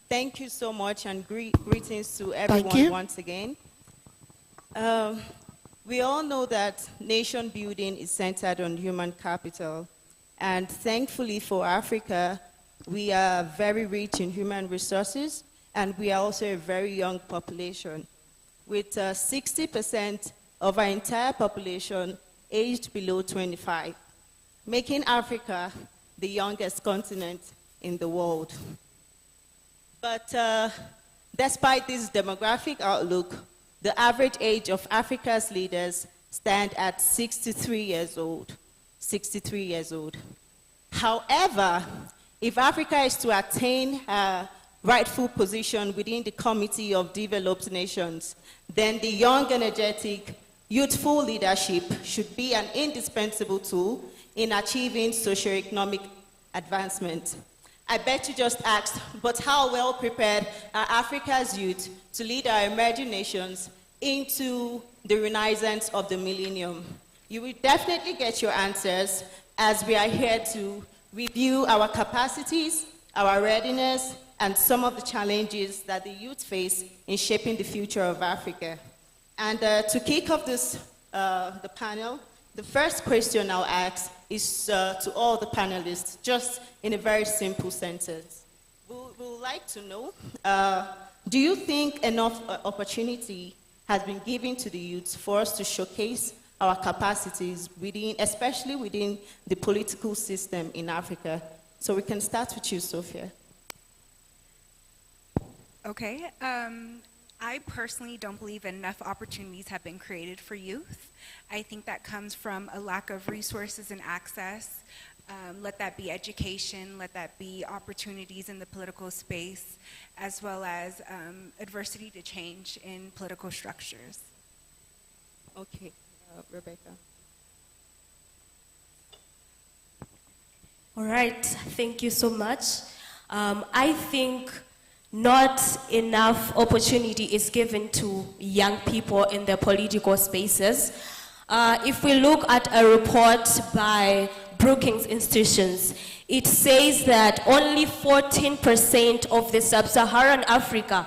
Thank you so much, and greetings to everyone once again. We all know that nation building is centered on human capital, and thankfully for Africa, we are very rich in human resources, and we are also a very young population, with 60% of our entire population aged below 25, making Africa the youngest continent in the world. But despite this demographic outlook, the average age of Africa's leaders stand at 63 years old. 63 years old. However, if Africa is to attain her rightful position within the Committee of Developed Nations, then the young, energetic, youthful leadership should be an indispensable tool in achieving socioeconomic advancement. I bet you just asked, but how well prepared are Africa's youth to lead our emerging nations into the renaissance of the millennium? You will definitely get your answers as we are here to review our capacities, our readiness, and some of the challenges that the youth face in shaping the future of Africa. And to kick off this, the panel, the first question I'll ask is to all the panelists, just in a very simple sentence. We would like to know, do you think enough opportunity has been given to the youth for us to showcase our capacities within, especially within the political system in Africa? So we can start with you, Sophia. Okay. I personally don't believe enough opportunities have been created for youth. I think that comes from a lack of resources and access. Let that be education, let that be opportunities in the political space, as well as adversity to change in political structures. Okay, Rebecca. All right, thank you so much. I think not enough opportunity is given to young people in the political spaces. If we look at a report by Brookings Institutions, it says that only 14% of the sub-Saharan Africa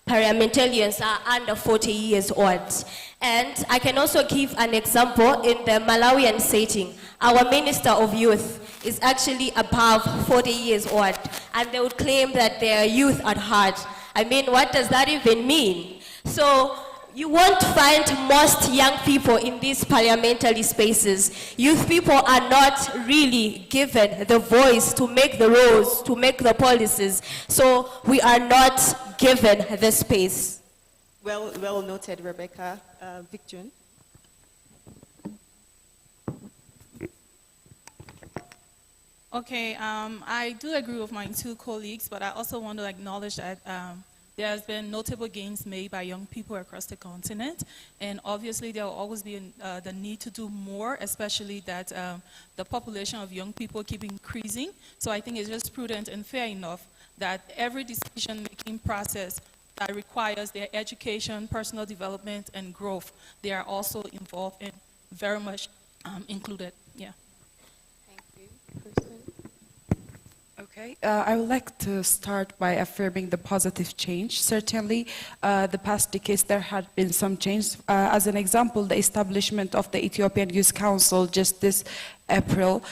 parliamentarians are under 40 years old. And I can also give an example in the Malawian setting. Our Minister of Youth is actually above 40 years old, and they would claim that they are youth at heart. I mean, what does that even mean? So you won't find most young people in these parliamentary spaces. Youth people are not really given the voice to make the rules, to make the policies. So we are not given the space. Well noted, Rebecca. Victor. Okay, I do agree with my two colleagues, but I also want to acknowledge that there has been notable gains made by young people across the continent, and obviously there will always be the need to do more, especially that the population of young people keep increasing. So I think it's just prudent and fair enough that every decision-making process that requires their education, personal development, and growth, they are also involved in, very much included. Yeah. Okay, I would like to start by affirming the positive change. Certainly, the past decades there had been some change. As an example, the establishment of the Ethiopian Youth Council just this April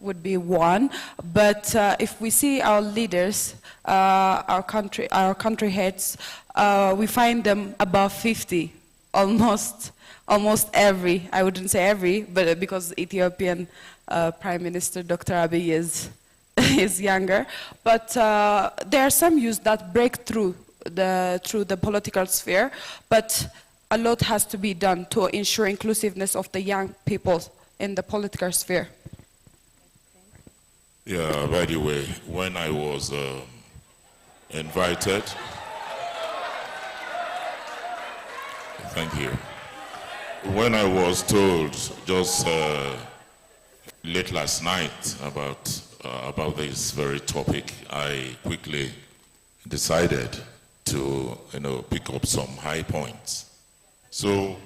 would be one, but if we see our leaders, our country heads, we find them above 50, almost every. I wouldn't say every, but because Ethiopian Prime Minister Dr. Abiy is younger, but there are some youths that break through the political sphere, but a lot has to be done to ensure inclusiveness of the young people in the political sphere. Yeah, by the way, when I was invited, thank you. When I was told just late last night about this very topic, I quickly decided to pick up some high points. So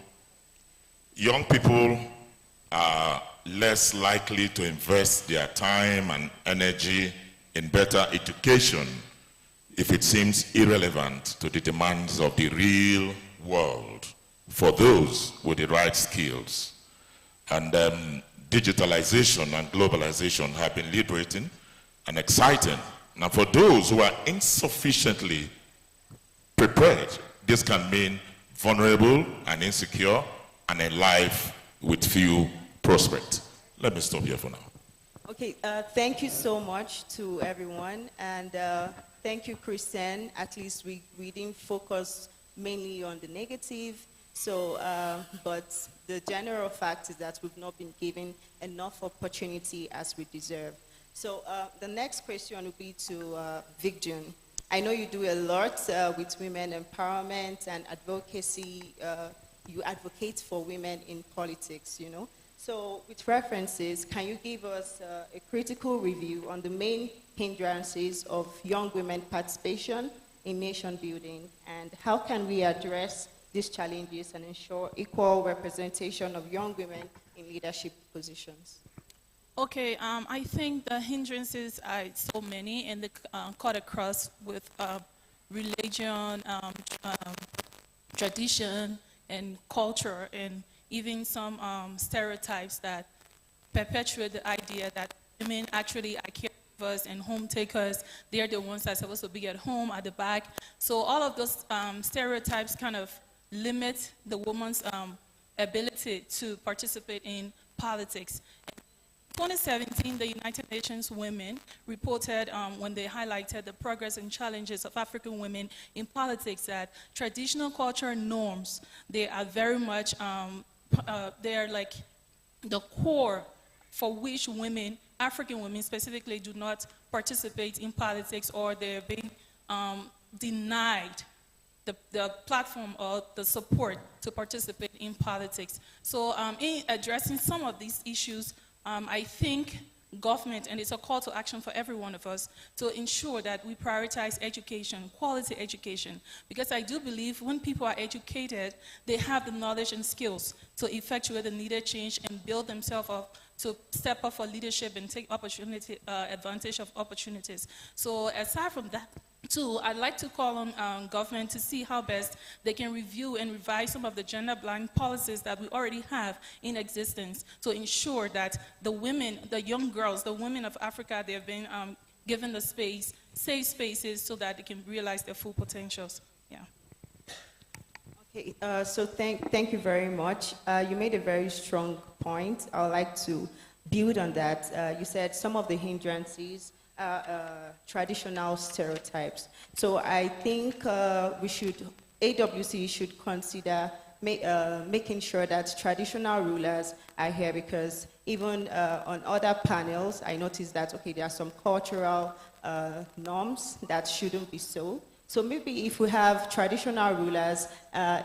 young people are less likely to invest their time and energy in better education if it seems irrelevant to the demands of the real world for those with the right skills. And digitalization and globalization have been liberating and exciting. Now for those who are insufficiently prepared, this can mean vulnerable and insecure and a life with few prospects. Let me stop here for now. Okay, thank you so much to everyone, and thank you, Christian. At least we didn't focus mainly on the negative, so, but the general fact is that we've not been given enough opportunity as we deserve. So the next question will be to Vicjun. I know you do a lot with women empowerment and advocacy. You advocate for women in politics, you know. So with references, can you give us a critical review on the main hindrances of young women participation in nation building, and how can we address these challenges and ensure equal representation of young women in leadership positions? Okay, I think the hindrances are so many, and they cut across with religion, tradition, and culture, and even some stereotypes that perpetuate the idea that women actually are caregivers and home takers. They're the ones that are supposed to be at home, at the back. So all of those stereotypes kind of limit the woman's ability to participate in politics. In 2017, the United Nations Women reported when they highlighted the progress and challenges of African women in politics that traditional cultural norms, they are very much, they are like the core for which women, African women specifically, do not participate in politics, or they're being denied the platform or the support to participate in politics. So in addressing some of these issues, I think government, and it's a call to action for every one of us, to ensure that we prioritize education, quality education, because I do believe when people are educated, they have the knowledge and skills to effectuate the needed change and build themselves up to step up for leadership and take advantage of opportunities. So aside from that, too, I'd like to call on government to see how best they can review and revise some of the gender-blind policies that we already have in existence to ensure that the women, the young girls, the women of Africa, they have been given the space, safe spaces, so that they can realize their full potentials. Yeah. Okay, so thank you very much. You made a very strong point. I would like to build on that. You said some of the hindrances traditional stereotypes. So I think AWC should consider making sure that traditional rulers are here, because even on other panels, I noticed that, okay, there are some cultural norms that shouldn't be so. So maybe if we have traditional rulers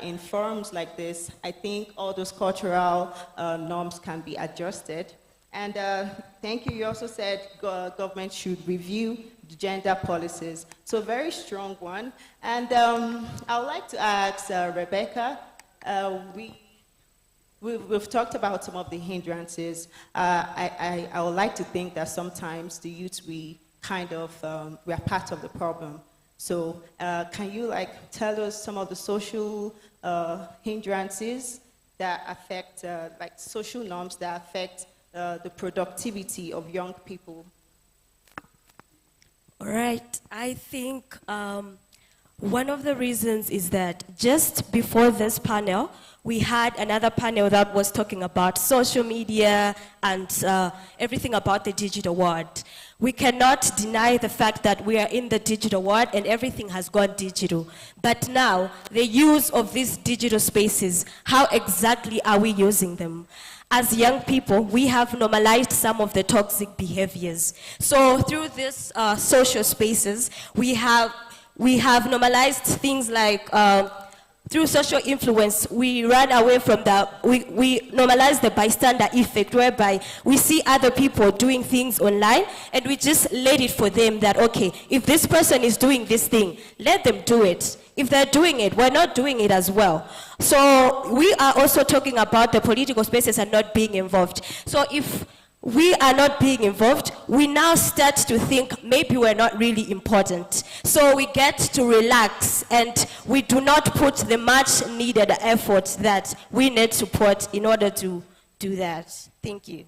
in forums like this, I think all those cultural norms can be adjusted. And thank you. You also said government should review the gender policies. So very strong one. And I would like to ask Rebecca, we've talked about some of the hindrances. I would like to think that sometimes the youth, we are part of the problem. So can you tell us some of the social hindrances that affect, social norms that affect the productivity of young people? All right. I think one of the reasons is that just before this panel, we had another panel that was talking about social media and everything about the digital world. We cannot deny the fact that we are in the digital world and everything has gone digital. But now, the use of these digital spaces, how exactly are we using them? As young people, we have normalized some of the toxic behaviors. So through these social spaces, we have normalized things like through social influence, we run away from we normalize the bystander effect, whereby we see other people doing things online and we just let it for them that, okay, if this person is doing this thing, let them do it. If they're doing it, we're not doing it as well. So we are also talking about the political spaces and not being involved. So if we are not being involved, we now start to think maybe we're not really important. So we get to relax and we do not put the much needed effort that we need to put in order to do that. Thank you.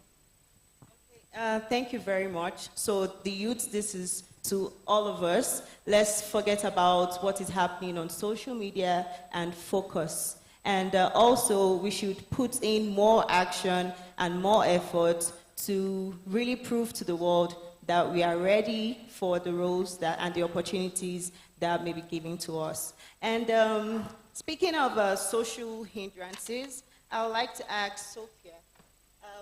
Thank you very much. So the youth, this is to all of us. Let's forget about what is happening on social media and focus. And also we should put in more action and more effort to really prove to the world that we are ready for the roles and the opportunities that may be given to us. And speaking of social hindrances, I would like to ask Sophia,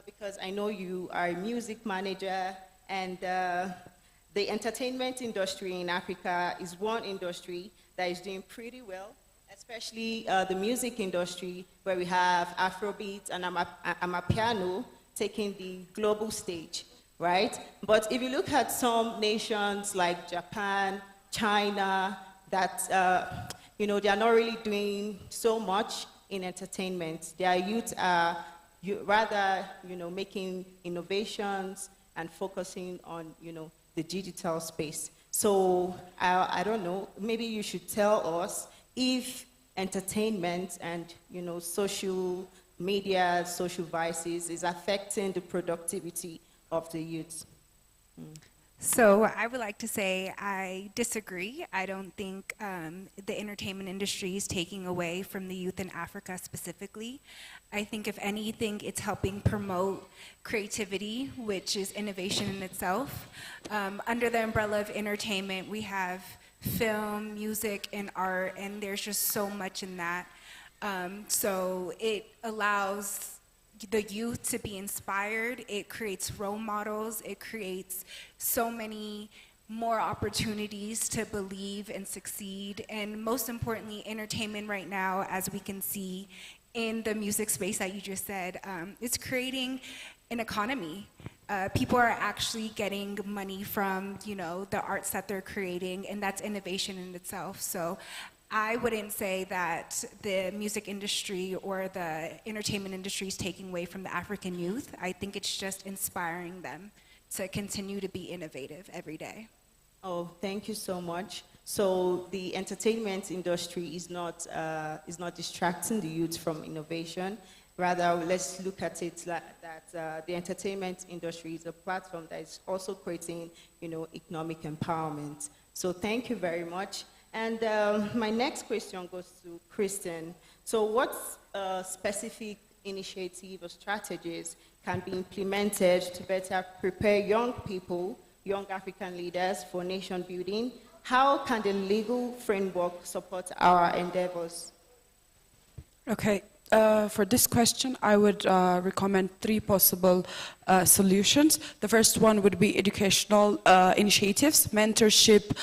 because I know you are a music manager, and the entertainment industry in Africa is one industry that is doing pretty well, especially the music industry, where we have Afrobeat and Amapiano taking the global stage, right? But if you look at some nations like Japan, China, that, you know, they are not really doing so much in entertainment. Their youth are rather, you know, making innovations and focusing on, you know, the digital space. So I don't know, maybe you should tell us if entertainment and, you know, social media, social vices is affecting the productivity of the youth. So I would like to say I disagree. I don't think the entertainment industry is taking away from the youth in Africa specifically. I think if anything, it's helping promote creativity, which is innovation in itself. Under the umbrella of entertainment, we have film, music, and art, and there's just so much in that. So it allows the youth to be inspired, it creates role models, it creates so many more opportunities to believe and succeed, and most importantly, entertainment right now, as we can see in the music space that you just said, it's creating an economy. People are actually getting money from, you know, the arts that they're creating, and that's innovation in itself. So I wouldn't say that the music industry or the entertainment industry is taking away from the African youth. I think it's just inspiring them to continue to be innovative every day. Oh, thank you so much. So the entertainment industry is not distracting the youth from innovation. Rather, let's look at it like that the entertainment industry is a platform that is also creating, you know, economic empowerment. So thank you very much. And my next question goes to Kristen. So what specific initiative or strategies can be implemented to better prepare young people, young African leaders for nation building? How can the legal framework support our endeavors? Okay. For this question, I would recommend three possible solutions. The first one would be educational initiatives, mentorship,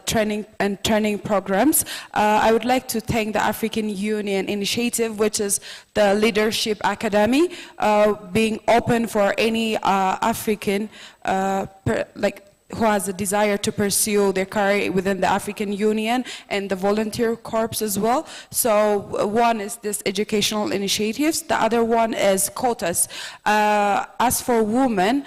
training programs. I would like to thank the African Union initiative, which is the Leadership Academy, being open for any African, who has a desire to pursue their career within the African Union, and the volunteer corps as well. So one is this educational initiatives. The other one is quotas. As for women,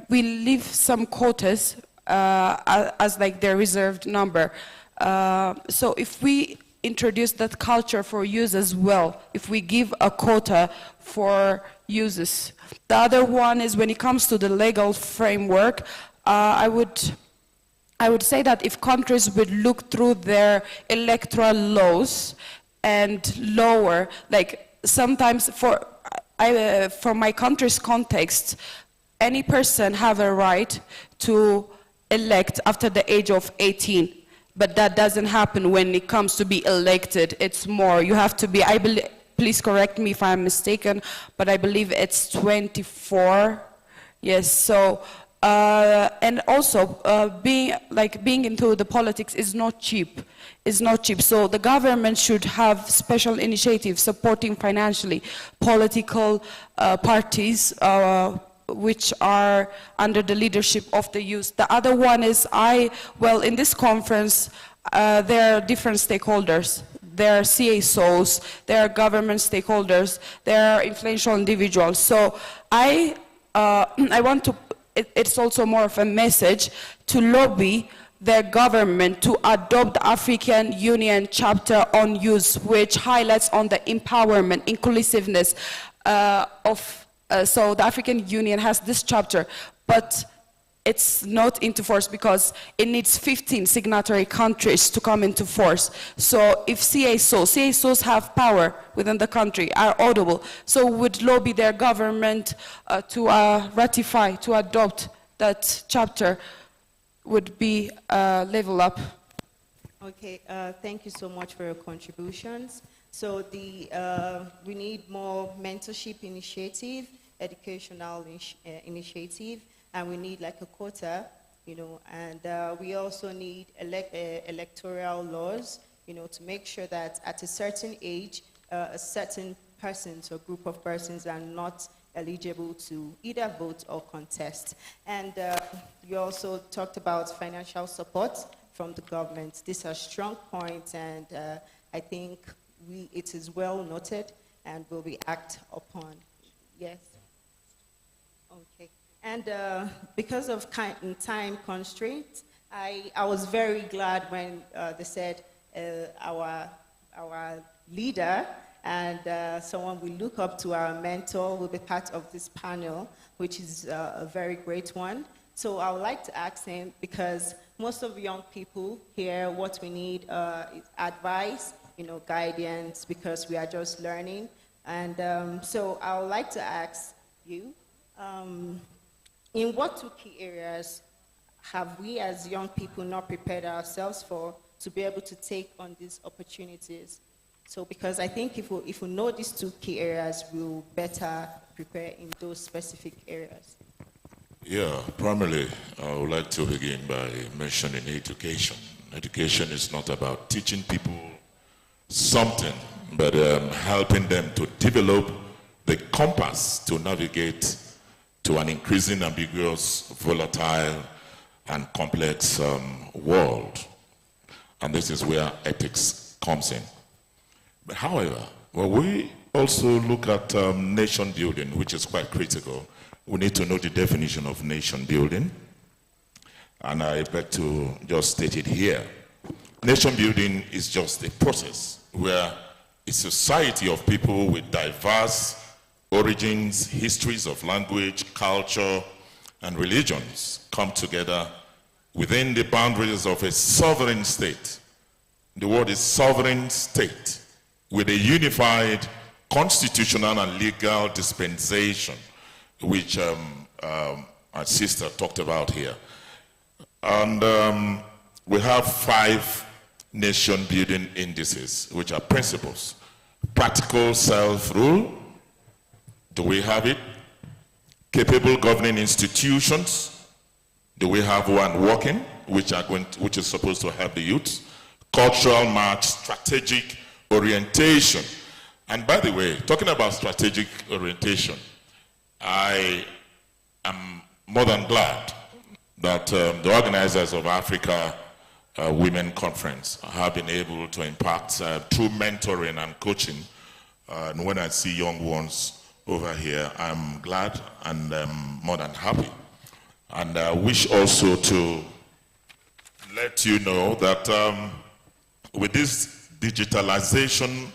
we leave some quotas as like their reserved number. So if we introduce that culture for youth as well, if we give a quota for youths. The other one is when it comes to the legal framework, I would say that if countries would look through their electoral laws and lower, like sometimes for my country's context, any person have a right to elect after the age of 18. But that doesn't happen when it comes to be elected. It's more, you have to be, please correct me if I'm mistaken, but I believe it's 24. Yes, so, and also being into the politics is not cheap. It's not cheap. So the government should have special initiatives supporting financially political parties which are under the leadership of the youth. The other one is in this conference, there are different stakeholders. There are CSOs, there are government stakeholders, there are influential individuals. So I want to, it's also more of a message to lobby the government to adopt the African Union chapter on youth, which highlights on the empowerment, inclusiveness so the African Union has this chapter, but it's not into force because it needs 15 signatory countries to come into force. So if CSOs have power within the country, are audible, so would lobby their government to ratify, to adopt that chapter, would be level up. Okay, thank you so much for your contributions. So we need more mentorship initiative, educational initiative, and we need like a quota, and we also need electoral laws, to make sure that at a certain age, a certain persons or group of persons are not eligible to either vote or contest. And you also talked about financial support from the government. These are strong points, and I think it is well noted and will be acted upon. Yes. Okay. And because of time constraints, I was very glad when they said our leader and someone we look up to, our mentor, will be part of this panel, which is a very great one. So I would like to ask him, because most of young people here, what we need is advice, guidance, because we are just learning. And so I would like to ask you, in what two key areas have we as young people not prepared ourselves for to be able to take on these opportunities? So because I think if we know these two key areas, we'll better prepare in those specific areas. Yeah, primarily I would like to begin by mentioning education. Education is not about teaching people something, but helping them to develop the compass to navigate to an increasing ambiguous, volatile, and complex world. And this is where ethics comes in. But however, when we also look at nation building, which is quite critical, we need to know the definition of nation building. And I beg to just state it here. Nation building is just a process where a society of people with diverse origins, histories of language, culture, and religions come together within the boundaries of a sovereign state. The word is sovereign state, with a unified constitutional and legal dispensation, which our sister talked about here. And we have 5 nation-building indices, which are principles. Practical self-rule. Do we have it? Capable governing institutions. Do we have one working, which is supposed to help the youth? Cultural match, strategic orientation. And by the way, talking about strategic orientation, I am more than glad that the organizers of Africa Women Conference have been able to impact through mentoring and coaching. And when I see young ones over here, I'm glad and more than happy. And I wish also to let you know that with this digitalization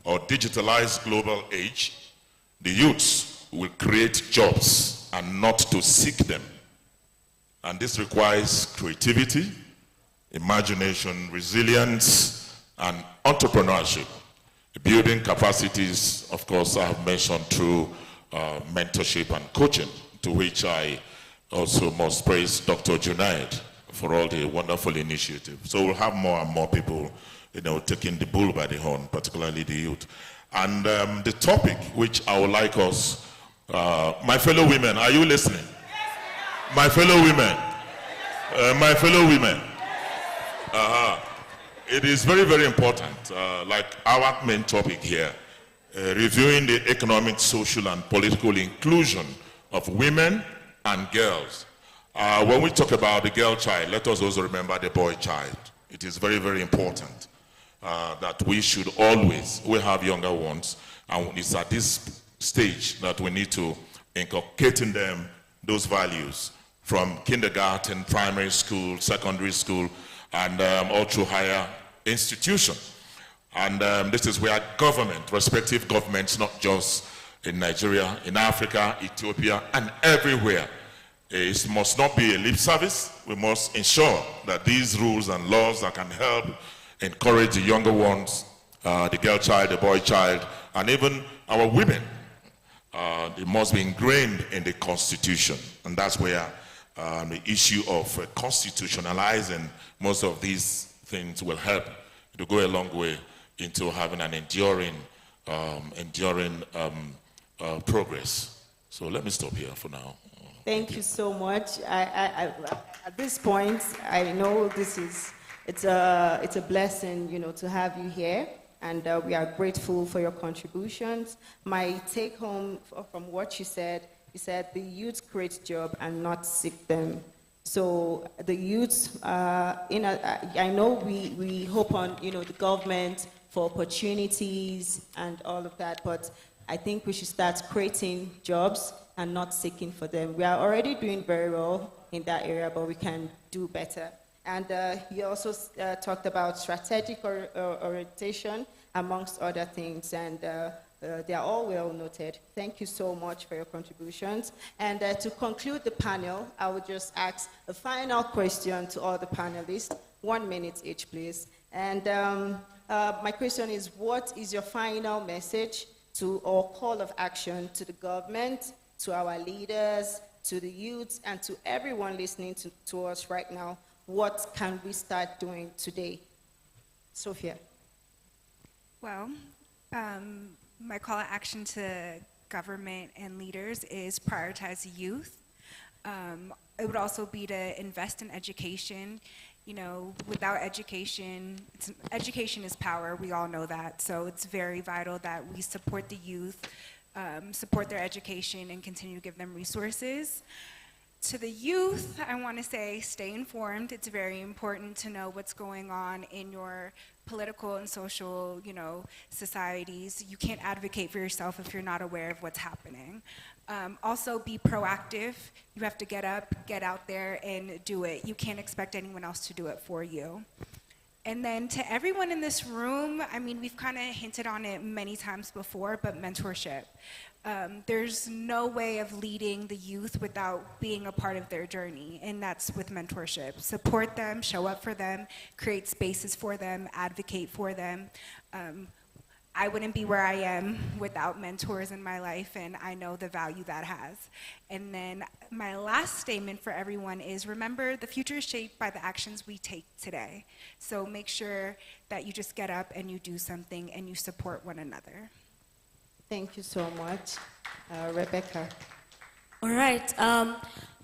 or digitalized global age, the youths will create jobs and not to seek them. And this requires creativity, imagination, resilience, and entrepreneurship. Building capacities, of course, I have mentioned through mentorship and coaching, to which I also must praise Dr. Junaid for all the wonderful initiatives. So we'll have more and more people, taking the bull by the horn, particularly the youth. And the topic which I would like us, my fellow women, are you listening? My fellow women, it is very, very important, like our main topic here, reviewing the economic, social, and political inclusion of women and girls. When we talk about the girl child, let us also remember the boy child. It is very, very important that we should always, we have younger ones, and it's at this stage that we need to inculcate in them those values from kindergarten, primary school, secondary school, and all through higher institution. And this is where government, respective governments, not just in Nigeria, in Africa, Ethiopia, and everywhere, it must not be a lip service. We must ensure that these rules and laws that can help encourage the younger ones, the girl child, the boy child, and even our women, it must be ingrained in the Constitution. And that's where the issue of constitutionalizing most of these things will help to go a long way into having an enduring progress. So let me stop here for now. Thank you so much. At this point, I know it's a blessing, to have you here, and we are grateful for your contributions. My take home from what you said the youth create job and not seek them. So the youth, I know we hope on, the government for opportunities and all of that, but I think we should start creating jobs and not seeking for them. We are already doing very well in that area, but we can do better. And you also talked about strategic orientation, amongst other things, and they are all well noted. Thank you so much for your contributions. And to conclude the panel, I would just ask a final question to all the panelists. 1 minute each, please. And my question is, what is your final message or call of action to the government, to our leaders, to the youth, and to everyone listening to us right now? What can we start doing today? Sophia. Well, my call to action to government and leaders is prioritize youth. It would also be to invest in education. Without education, education is power, we all know that. So it's very vital that we support the youth, support their education, and continue to give them resources. To the youth, I want to say stay informed. It's very important to know what's going on in your political and social, societies. You can't advocate for yourself if you're not aware of what's happening. Also, be proactive. You have to get up, get out there, and do it. You can't expect anyone else to do it for you. And then to everyone in this room, we've kind of hinted on it many times before, but mentorship. There's no way of leading the youth without being a part of their journey, and that's with mentorship. Support them, show up for them, create spaces for them, advocate for them. I wouldn't be where I am without mentors in my life, and I know the value that has. And then my last statement for everyone is, remember, the future is shaped by the actions we take today. So make sure that you just get up and you do something and you support one another. Thank you so much. Rebecca. All right.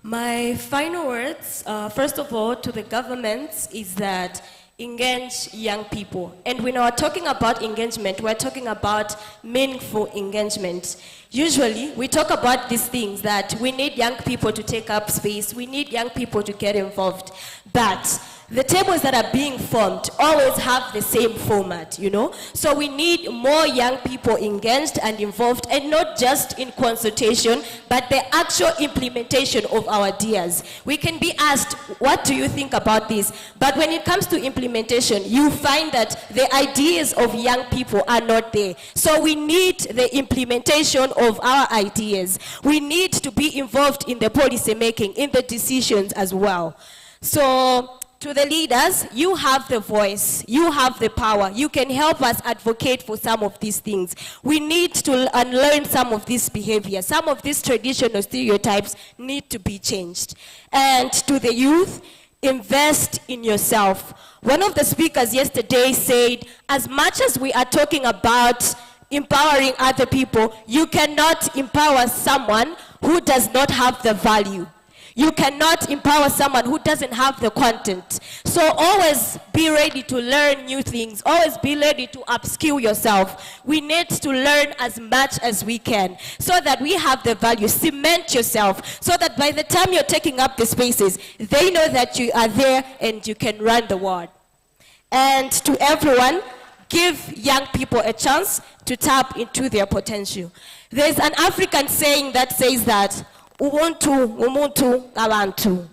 My final words, first of all, to the government is that engage young people. And when we're talking about engagement, we're talking about meaningful engagement. Usually, we talk about these things that we need young people to take up space, we need young people to get involved. But the tables that are being formed always have the same format, you know? So we need more young people engaged and involved, and not just in consultation, but the actual implementation of our ideas. We can be asked, what do you think about this? But when it comes to implementation, you find that the ideas of young people are not there. So we need the implementation of our ideas. We need to be involved in the policy making, in the decisions as well. So, to the leaders, you have the voice, you have the power. You can help us advocate for some of these things. We need to unlearn some of this behavior. Some of these traditional stereotypes need to be changed. And to the youth, invest in yourself. One of the speakers yesterday said, as much as we are talking about empowering other people, you cannot empower someone who does not have the value. You cannot empower someone who doesn't have the content. So always be ready to learn new things. Always be ready to upskill yourself. We need to learn as much as we can so that we have the value. Cement yourself so that by the time you're taking up the spaces, they know that you are there and you can run the world. And to everyone, give young people a chance to tap into their potential. There's an African saying that says that, Ubuntu, umuntu, abantu,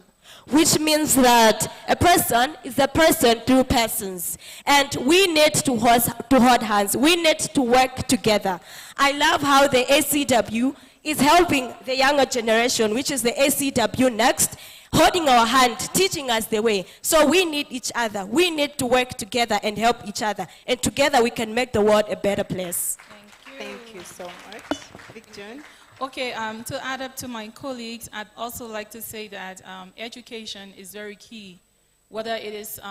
which means that a person is a person through persons. And we need to hold hands. We need to work together. I love how the ACW is helping the younger generation, which is the ACW Next, holding our hand, teaching us the way. So we need each other. We need to work together and help each other. And together we can make the world a better place. Thank you so much. Big John. Okay, to add up to my colleagues, I'd also like to say that education is very key. Whether it is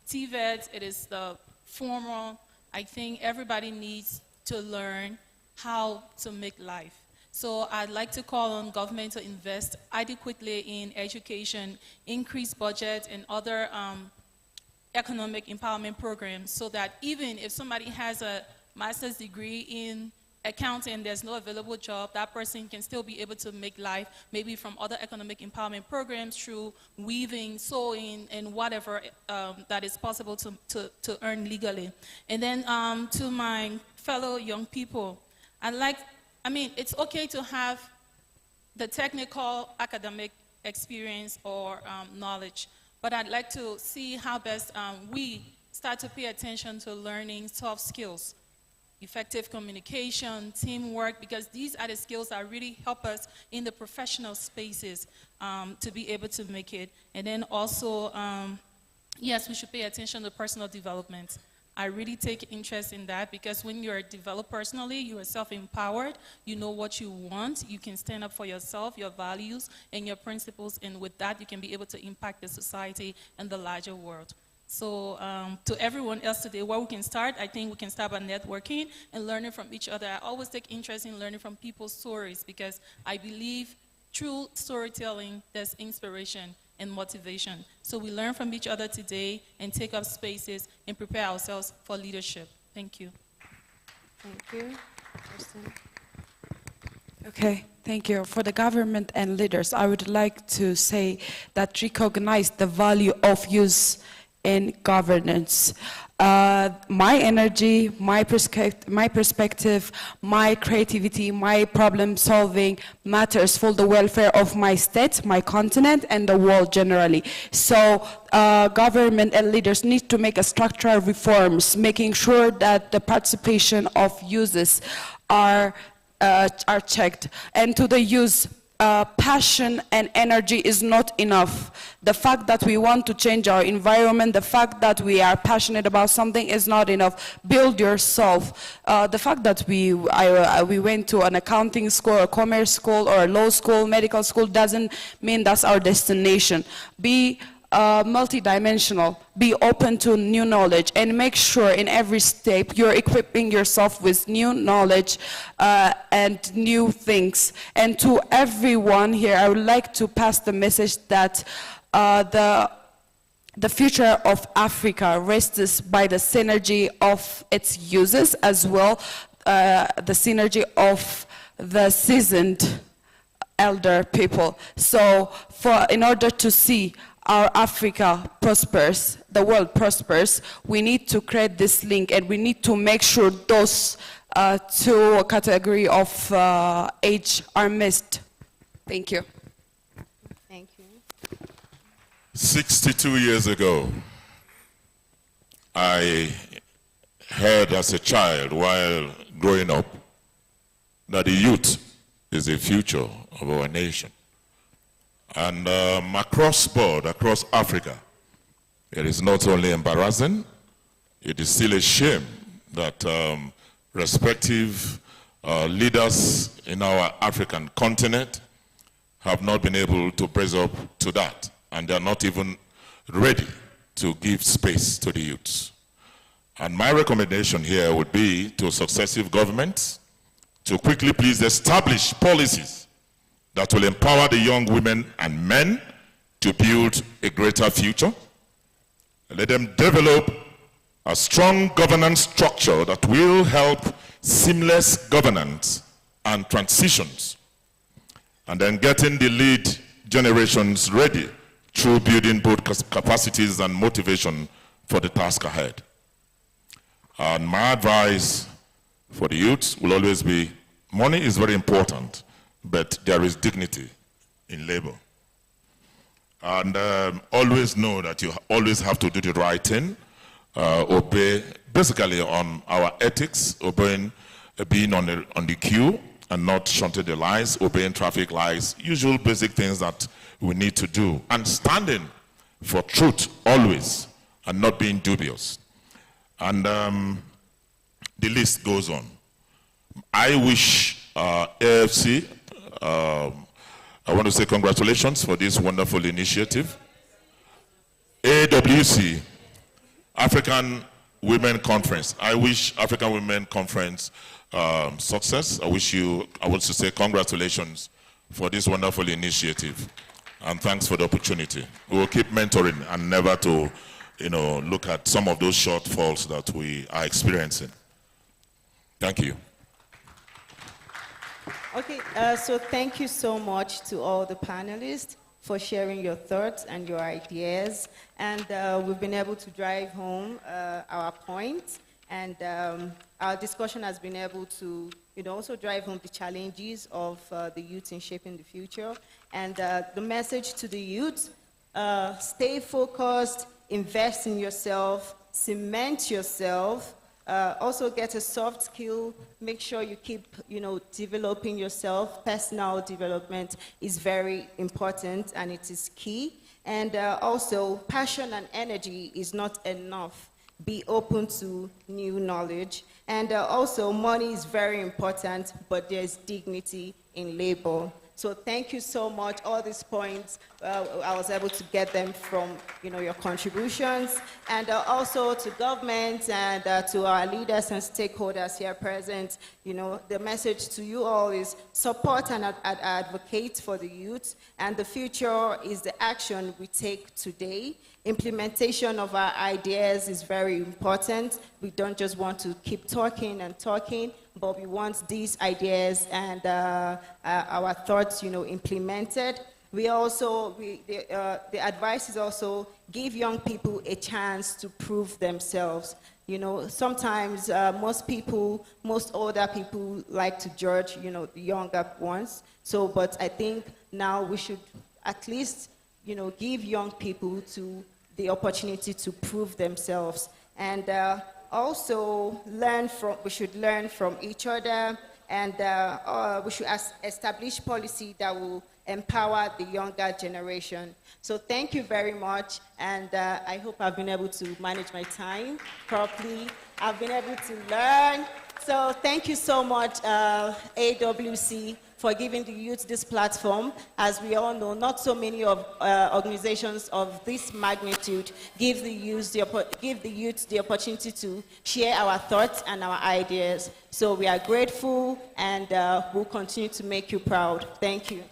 TVET, it is the formal, I think everybody needs to learn how to make life. So I'd like to call on government to invest adequately in education, increase budget and other economic empowerment programs so that even if somebody has a master's degree in accounting, there's no available job, that person can still be able to make life, maybe from other economic empowerment programs through weaving, sewing, and whatever that is possible to earn legally. And then to my fellow young people, it's okay to have the technical academic experience or knowledge, but I'd like to see how best we start to pay attention to learning soft skills. Effective communication, teamwork, because these are the skills that really help us in the professional spaces to be able to make it. And then also, yes, we should pay attention to personal development. I really take interest in that because when you're developed personally, you are self-empowered, you know what you want, you can stand up for yourself, your values, and your principles, and with that, you can be able to impact the society and the larger world. So to everyone else today, where we can start, I think we can start by networking and learning from each other. I always take interest in learning from people's stories because I believe through storytelling, there's inspiration and motivation. So we learn from each other today and take up spaces and prepare ourselves for leadership. Thank you. Thank you. Kristen. Okay, thank you. For the government and leaders, I would like to say that recognize the value of youth in governance. My energy, my perspective, my creativity, my problem solving matters for the welfare of my state, my continent, and the world generally. So government and leaders need to make a structural reforms, making sure that the participation of users are checked. And to the youth, passion and energy is not enough. The fact that we want to change our environment, the fact that we are passionate about something is not enough. Build yourself. The fact that we went to an accounting school, a commerce school, or a law school, medical school doesn't mean that's our destination. Be multidimensional, be open to new knowledge, and make sure in every step you're equipping yourself with new knowledge and new things. And to everyone here, I would like to pass the message that the future of Africa rests by the synergy of its users as well, the synergy of the seasoned elder people. So in order to see our Africa prospers, the world prospers, we need to create this link, and we need to make sure those two category of age are missed. Thank you. Thank you. 62 years ago, I heard as a child while growing up that the youth is the future of our nation. And across board, across Africa, it is not only embarrassing, it is still a shame that respective leaders in our African continent have not been able to brace up to that, and they are not even ready to give space to the youths. And my recommendation here would be to successive governments to quickly please establish policies that will empower the young women and men to build a greater future. Let them develop a strong governance structure that will help seamless governance and transitions, and then getting the lead generations ready through building both capacities and motivation for the task ahead. And my advice for the youth will always be, money is very important, but there is dignity in labor. And always know that you always have to do the right thing, obey basically on our ethics, obeying, being on the queue and not shunting the lights, obeying traffic lights, usual basic things that we need to do, and standing for truth always and not being dubious. And the list goes on. I wish AFC, I want to say congratulations for this wonderful initiative. AWC, African Women Conference. I wish African Women Conference success. I want to say congratulations for this wonderful initiative. And thanks for the opportunity. We will keep mentoring and never to, look at some of those shortfalls that we are experiencing. Thank you. Okay, so thank you so much to all the panelists for sharing your thoughts and your ideas. And we've been able to drive home our points. And our discussion has been able to also drive home the challenges of the youth in shaping the future. And the message to the youth, stay focused, invest in yourself, cement yourself, also get a soft skill, make sure you keep, developing yourself. Personal development is very important and it is key. And also, passion and energy is not enough. Be open to new knowledge. And also, money is very important, but there's dignity in labor. So thank you so much. All these points, I was able to get them from, your contributions. And also to government and to our leaders and stakeholders here present, the message to you all is support and advocate for the youth. And the future is the action we take today. Implementation of our ideas is very important. We don't just want to keep talking and talking, but we want these ideas and our thoughts, implemented. We also, the advice is also give young people a chance to prove themselves. Sometimes most older people like to judge, the younger ones. So, but I think now we should at least, give young people the opportunity to prove themselves. And also we should learn from each other, and we should establish policy that will empower the younger generation. So thank you very much, and I hope I've been able to manage my time properly. I've been able to learn. So thank you so much, AWC, for giving the youth this platform. As we all know, not so many organizations of this magnitude give the youth the opportunity to share our thoughts and our ideas. So we are grateful, and we'll continue to make you proud. Thank you.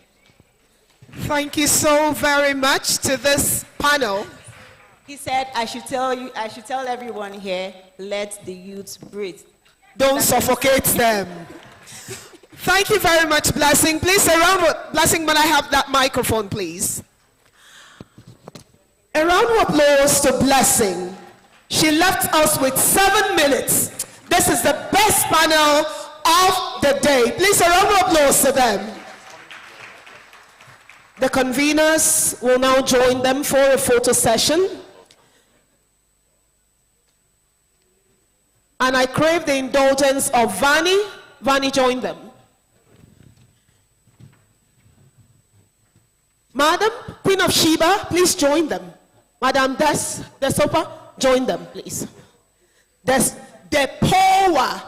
Thank you so very much to this panel. He said, I should tell everyone here, let the youth breathe. Don't suffocate them. Thank you very much, Blessing. Please, Blessing, when I have that microphone, please. A round of applause to Blessing. She left us with 7 minutes. This is the best panel of the day. Please, a round of applause to them. The conveners will now join them for a photo session. And I crave the indulgence of Vani. Vani, join them. Madam, Queen of Sheba, please join them. Madam Desopa, join them, please. There's the power.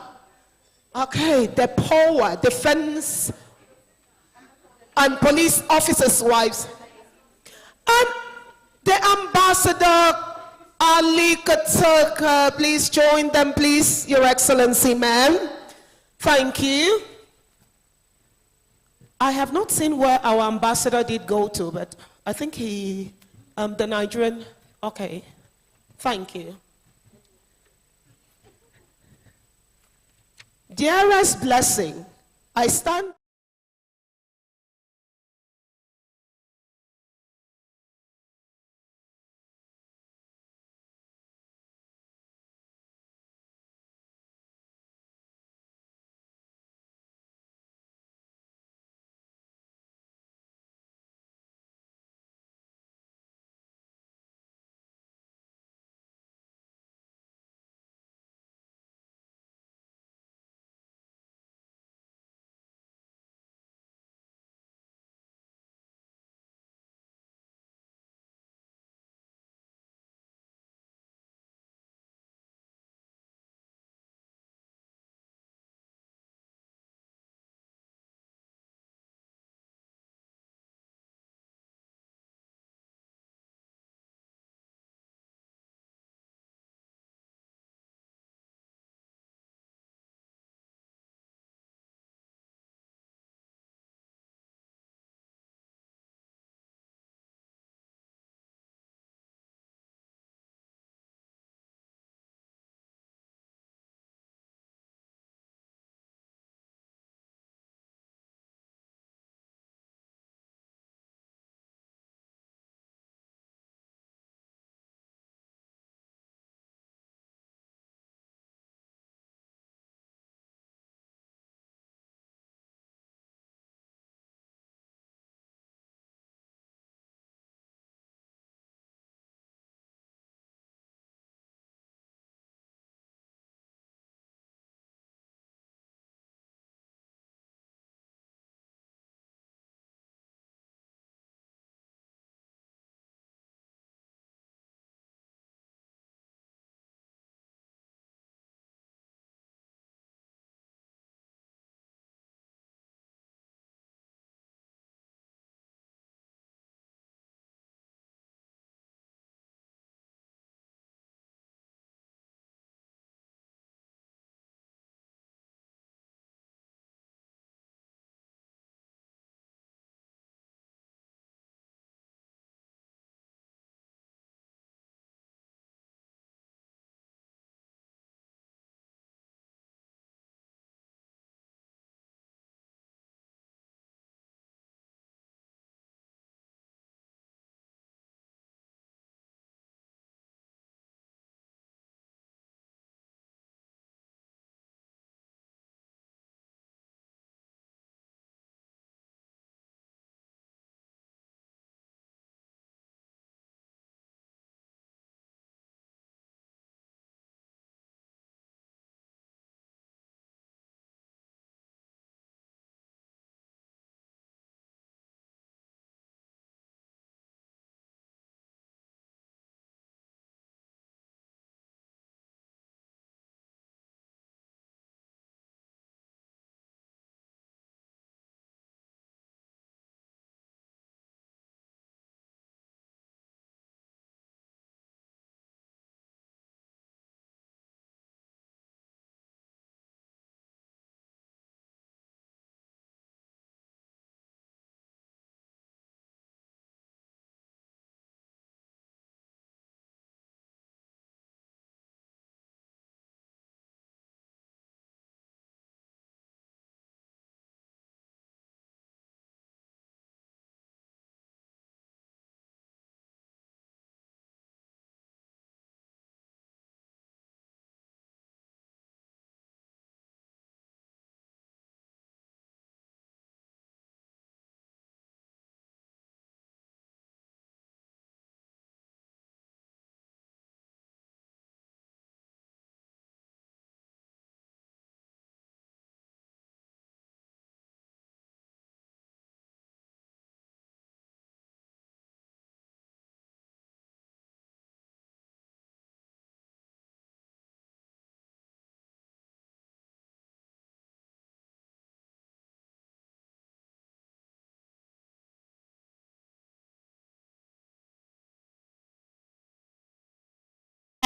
Okay, the power, defense and police officers' wives. And the ambassador, Ali Katurka, please join them, please, Your Excellency, ma'am. Thank you. I have not seen where our ambassador did go to, but I think he, the Nigerian, okay. Thank you. Dearest Blessing, I stand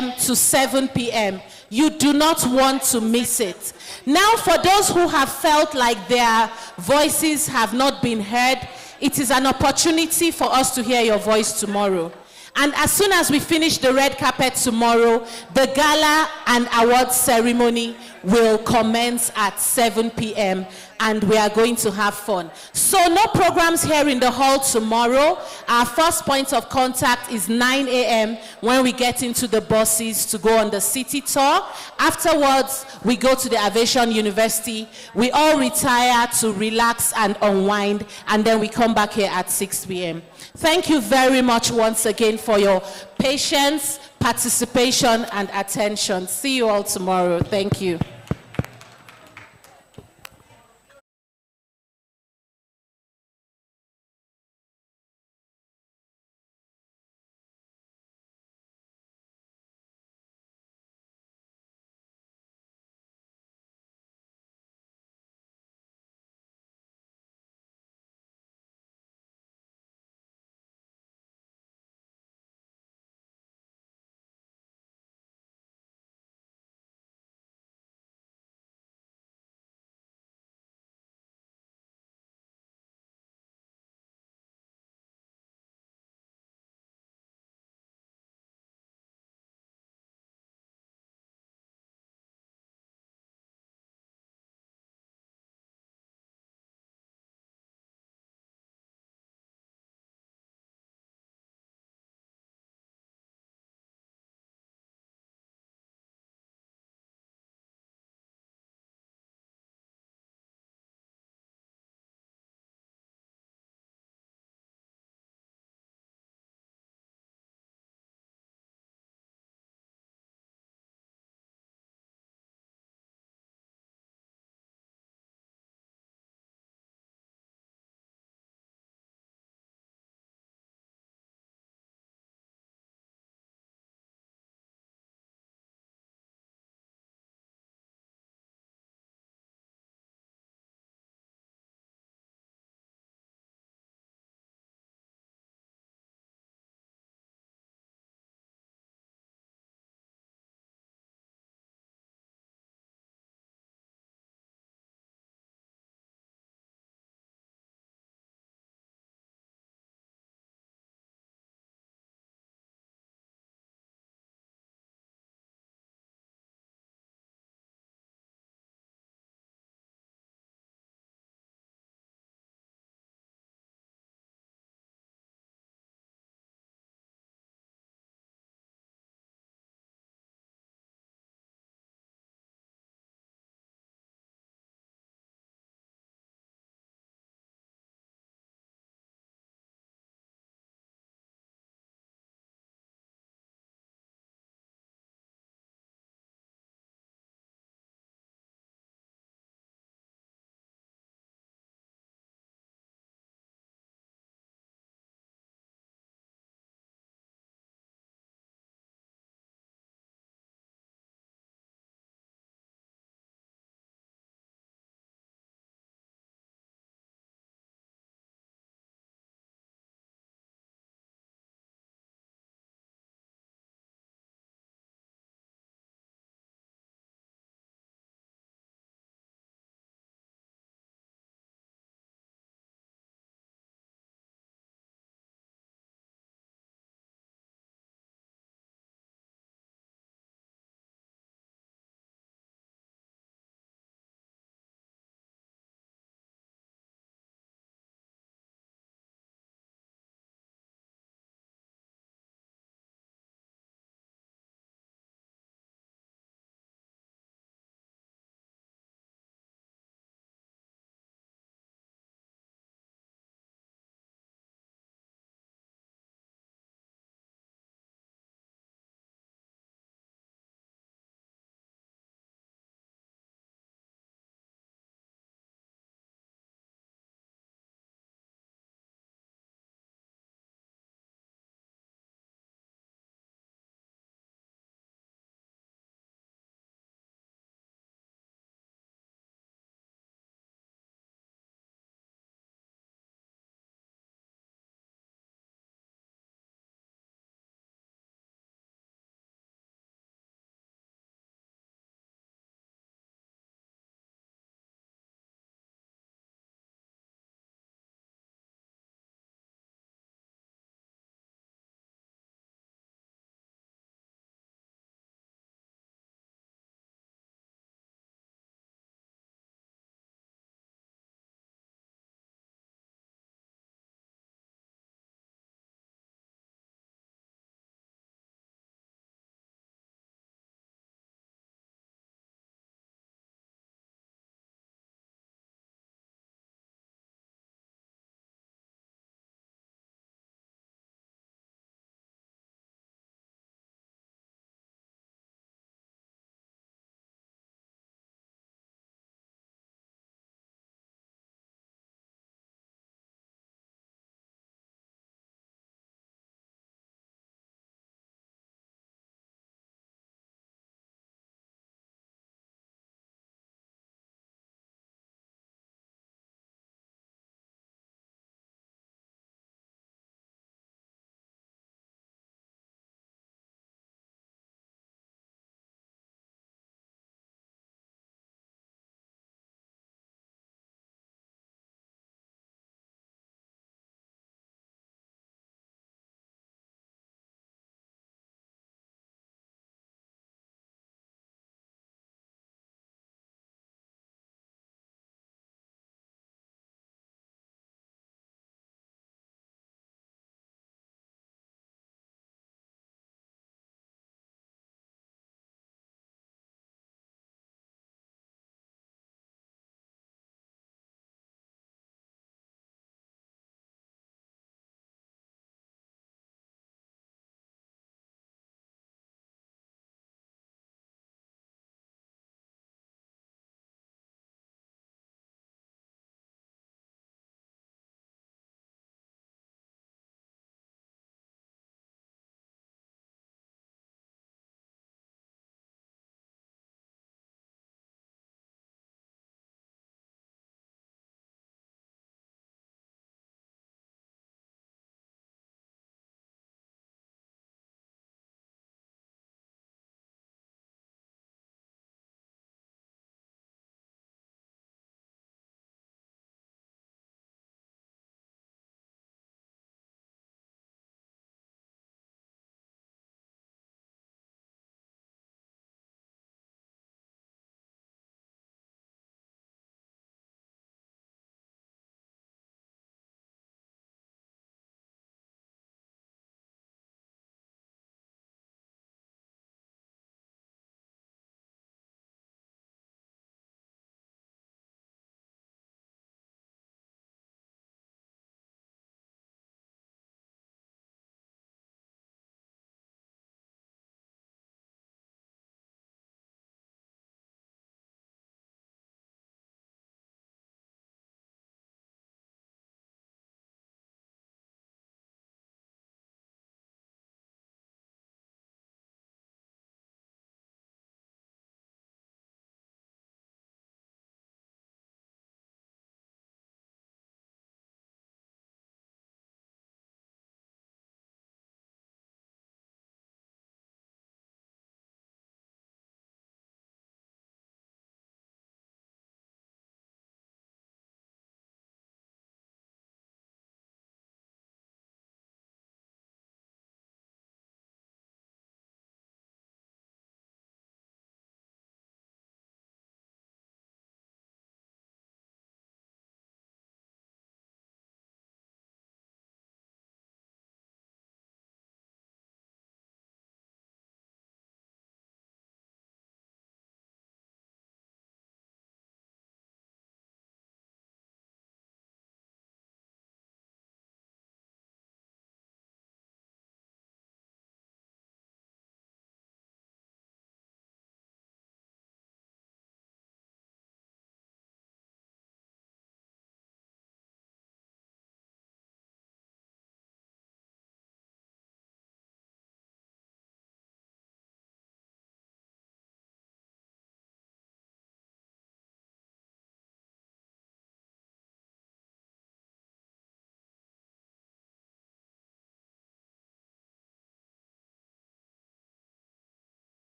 to 7 p.m. You do not want to miss it. Now, for those who have felt like their voices have not been heard, it is an opportunity for us to hear your voice tomorrow. And as soon as we finish the red carpet tomorrow, the gala and awards ceremony will commence at 7 p.m. and we are going to have fun. So no programs here in the hall tomorrow. Our first point of contact is 9 a.m. when we get into the buses to go on the city tour. Afterwards, we go to the Aviation University. We all retire to relax and unwind, and then we come back here at 6 p.m. Thank you very much once again for your patience, participation, and attention. See you all tomorrow. Thank you.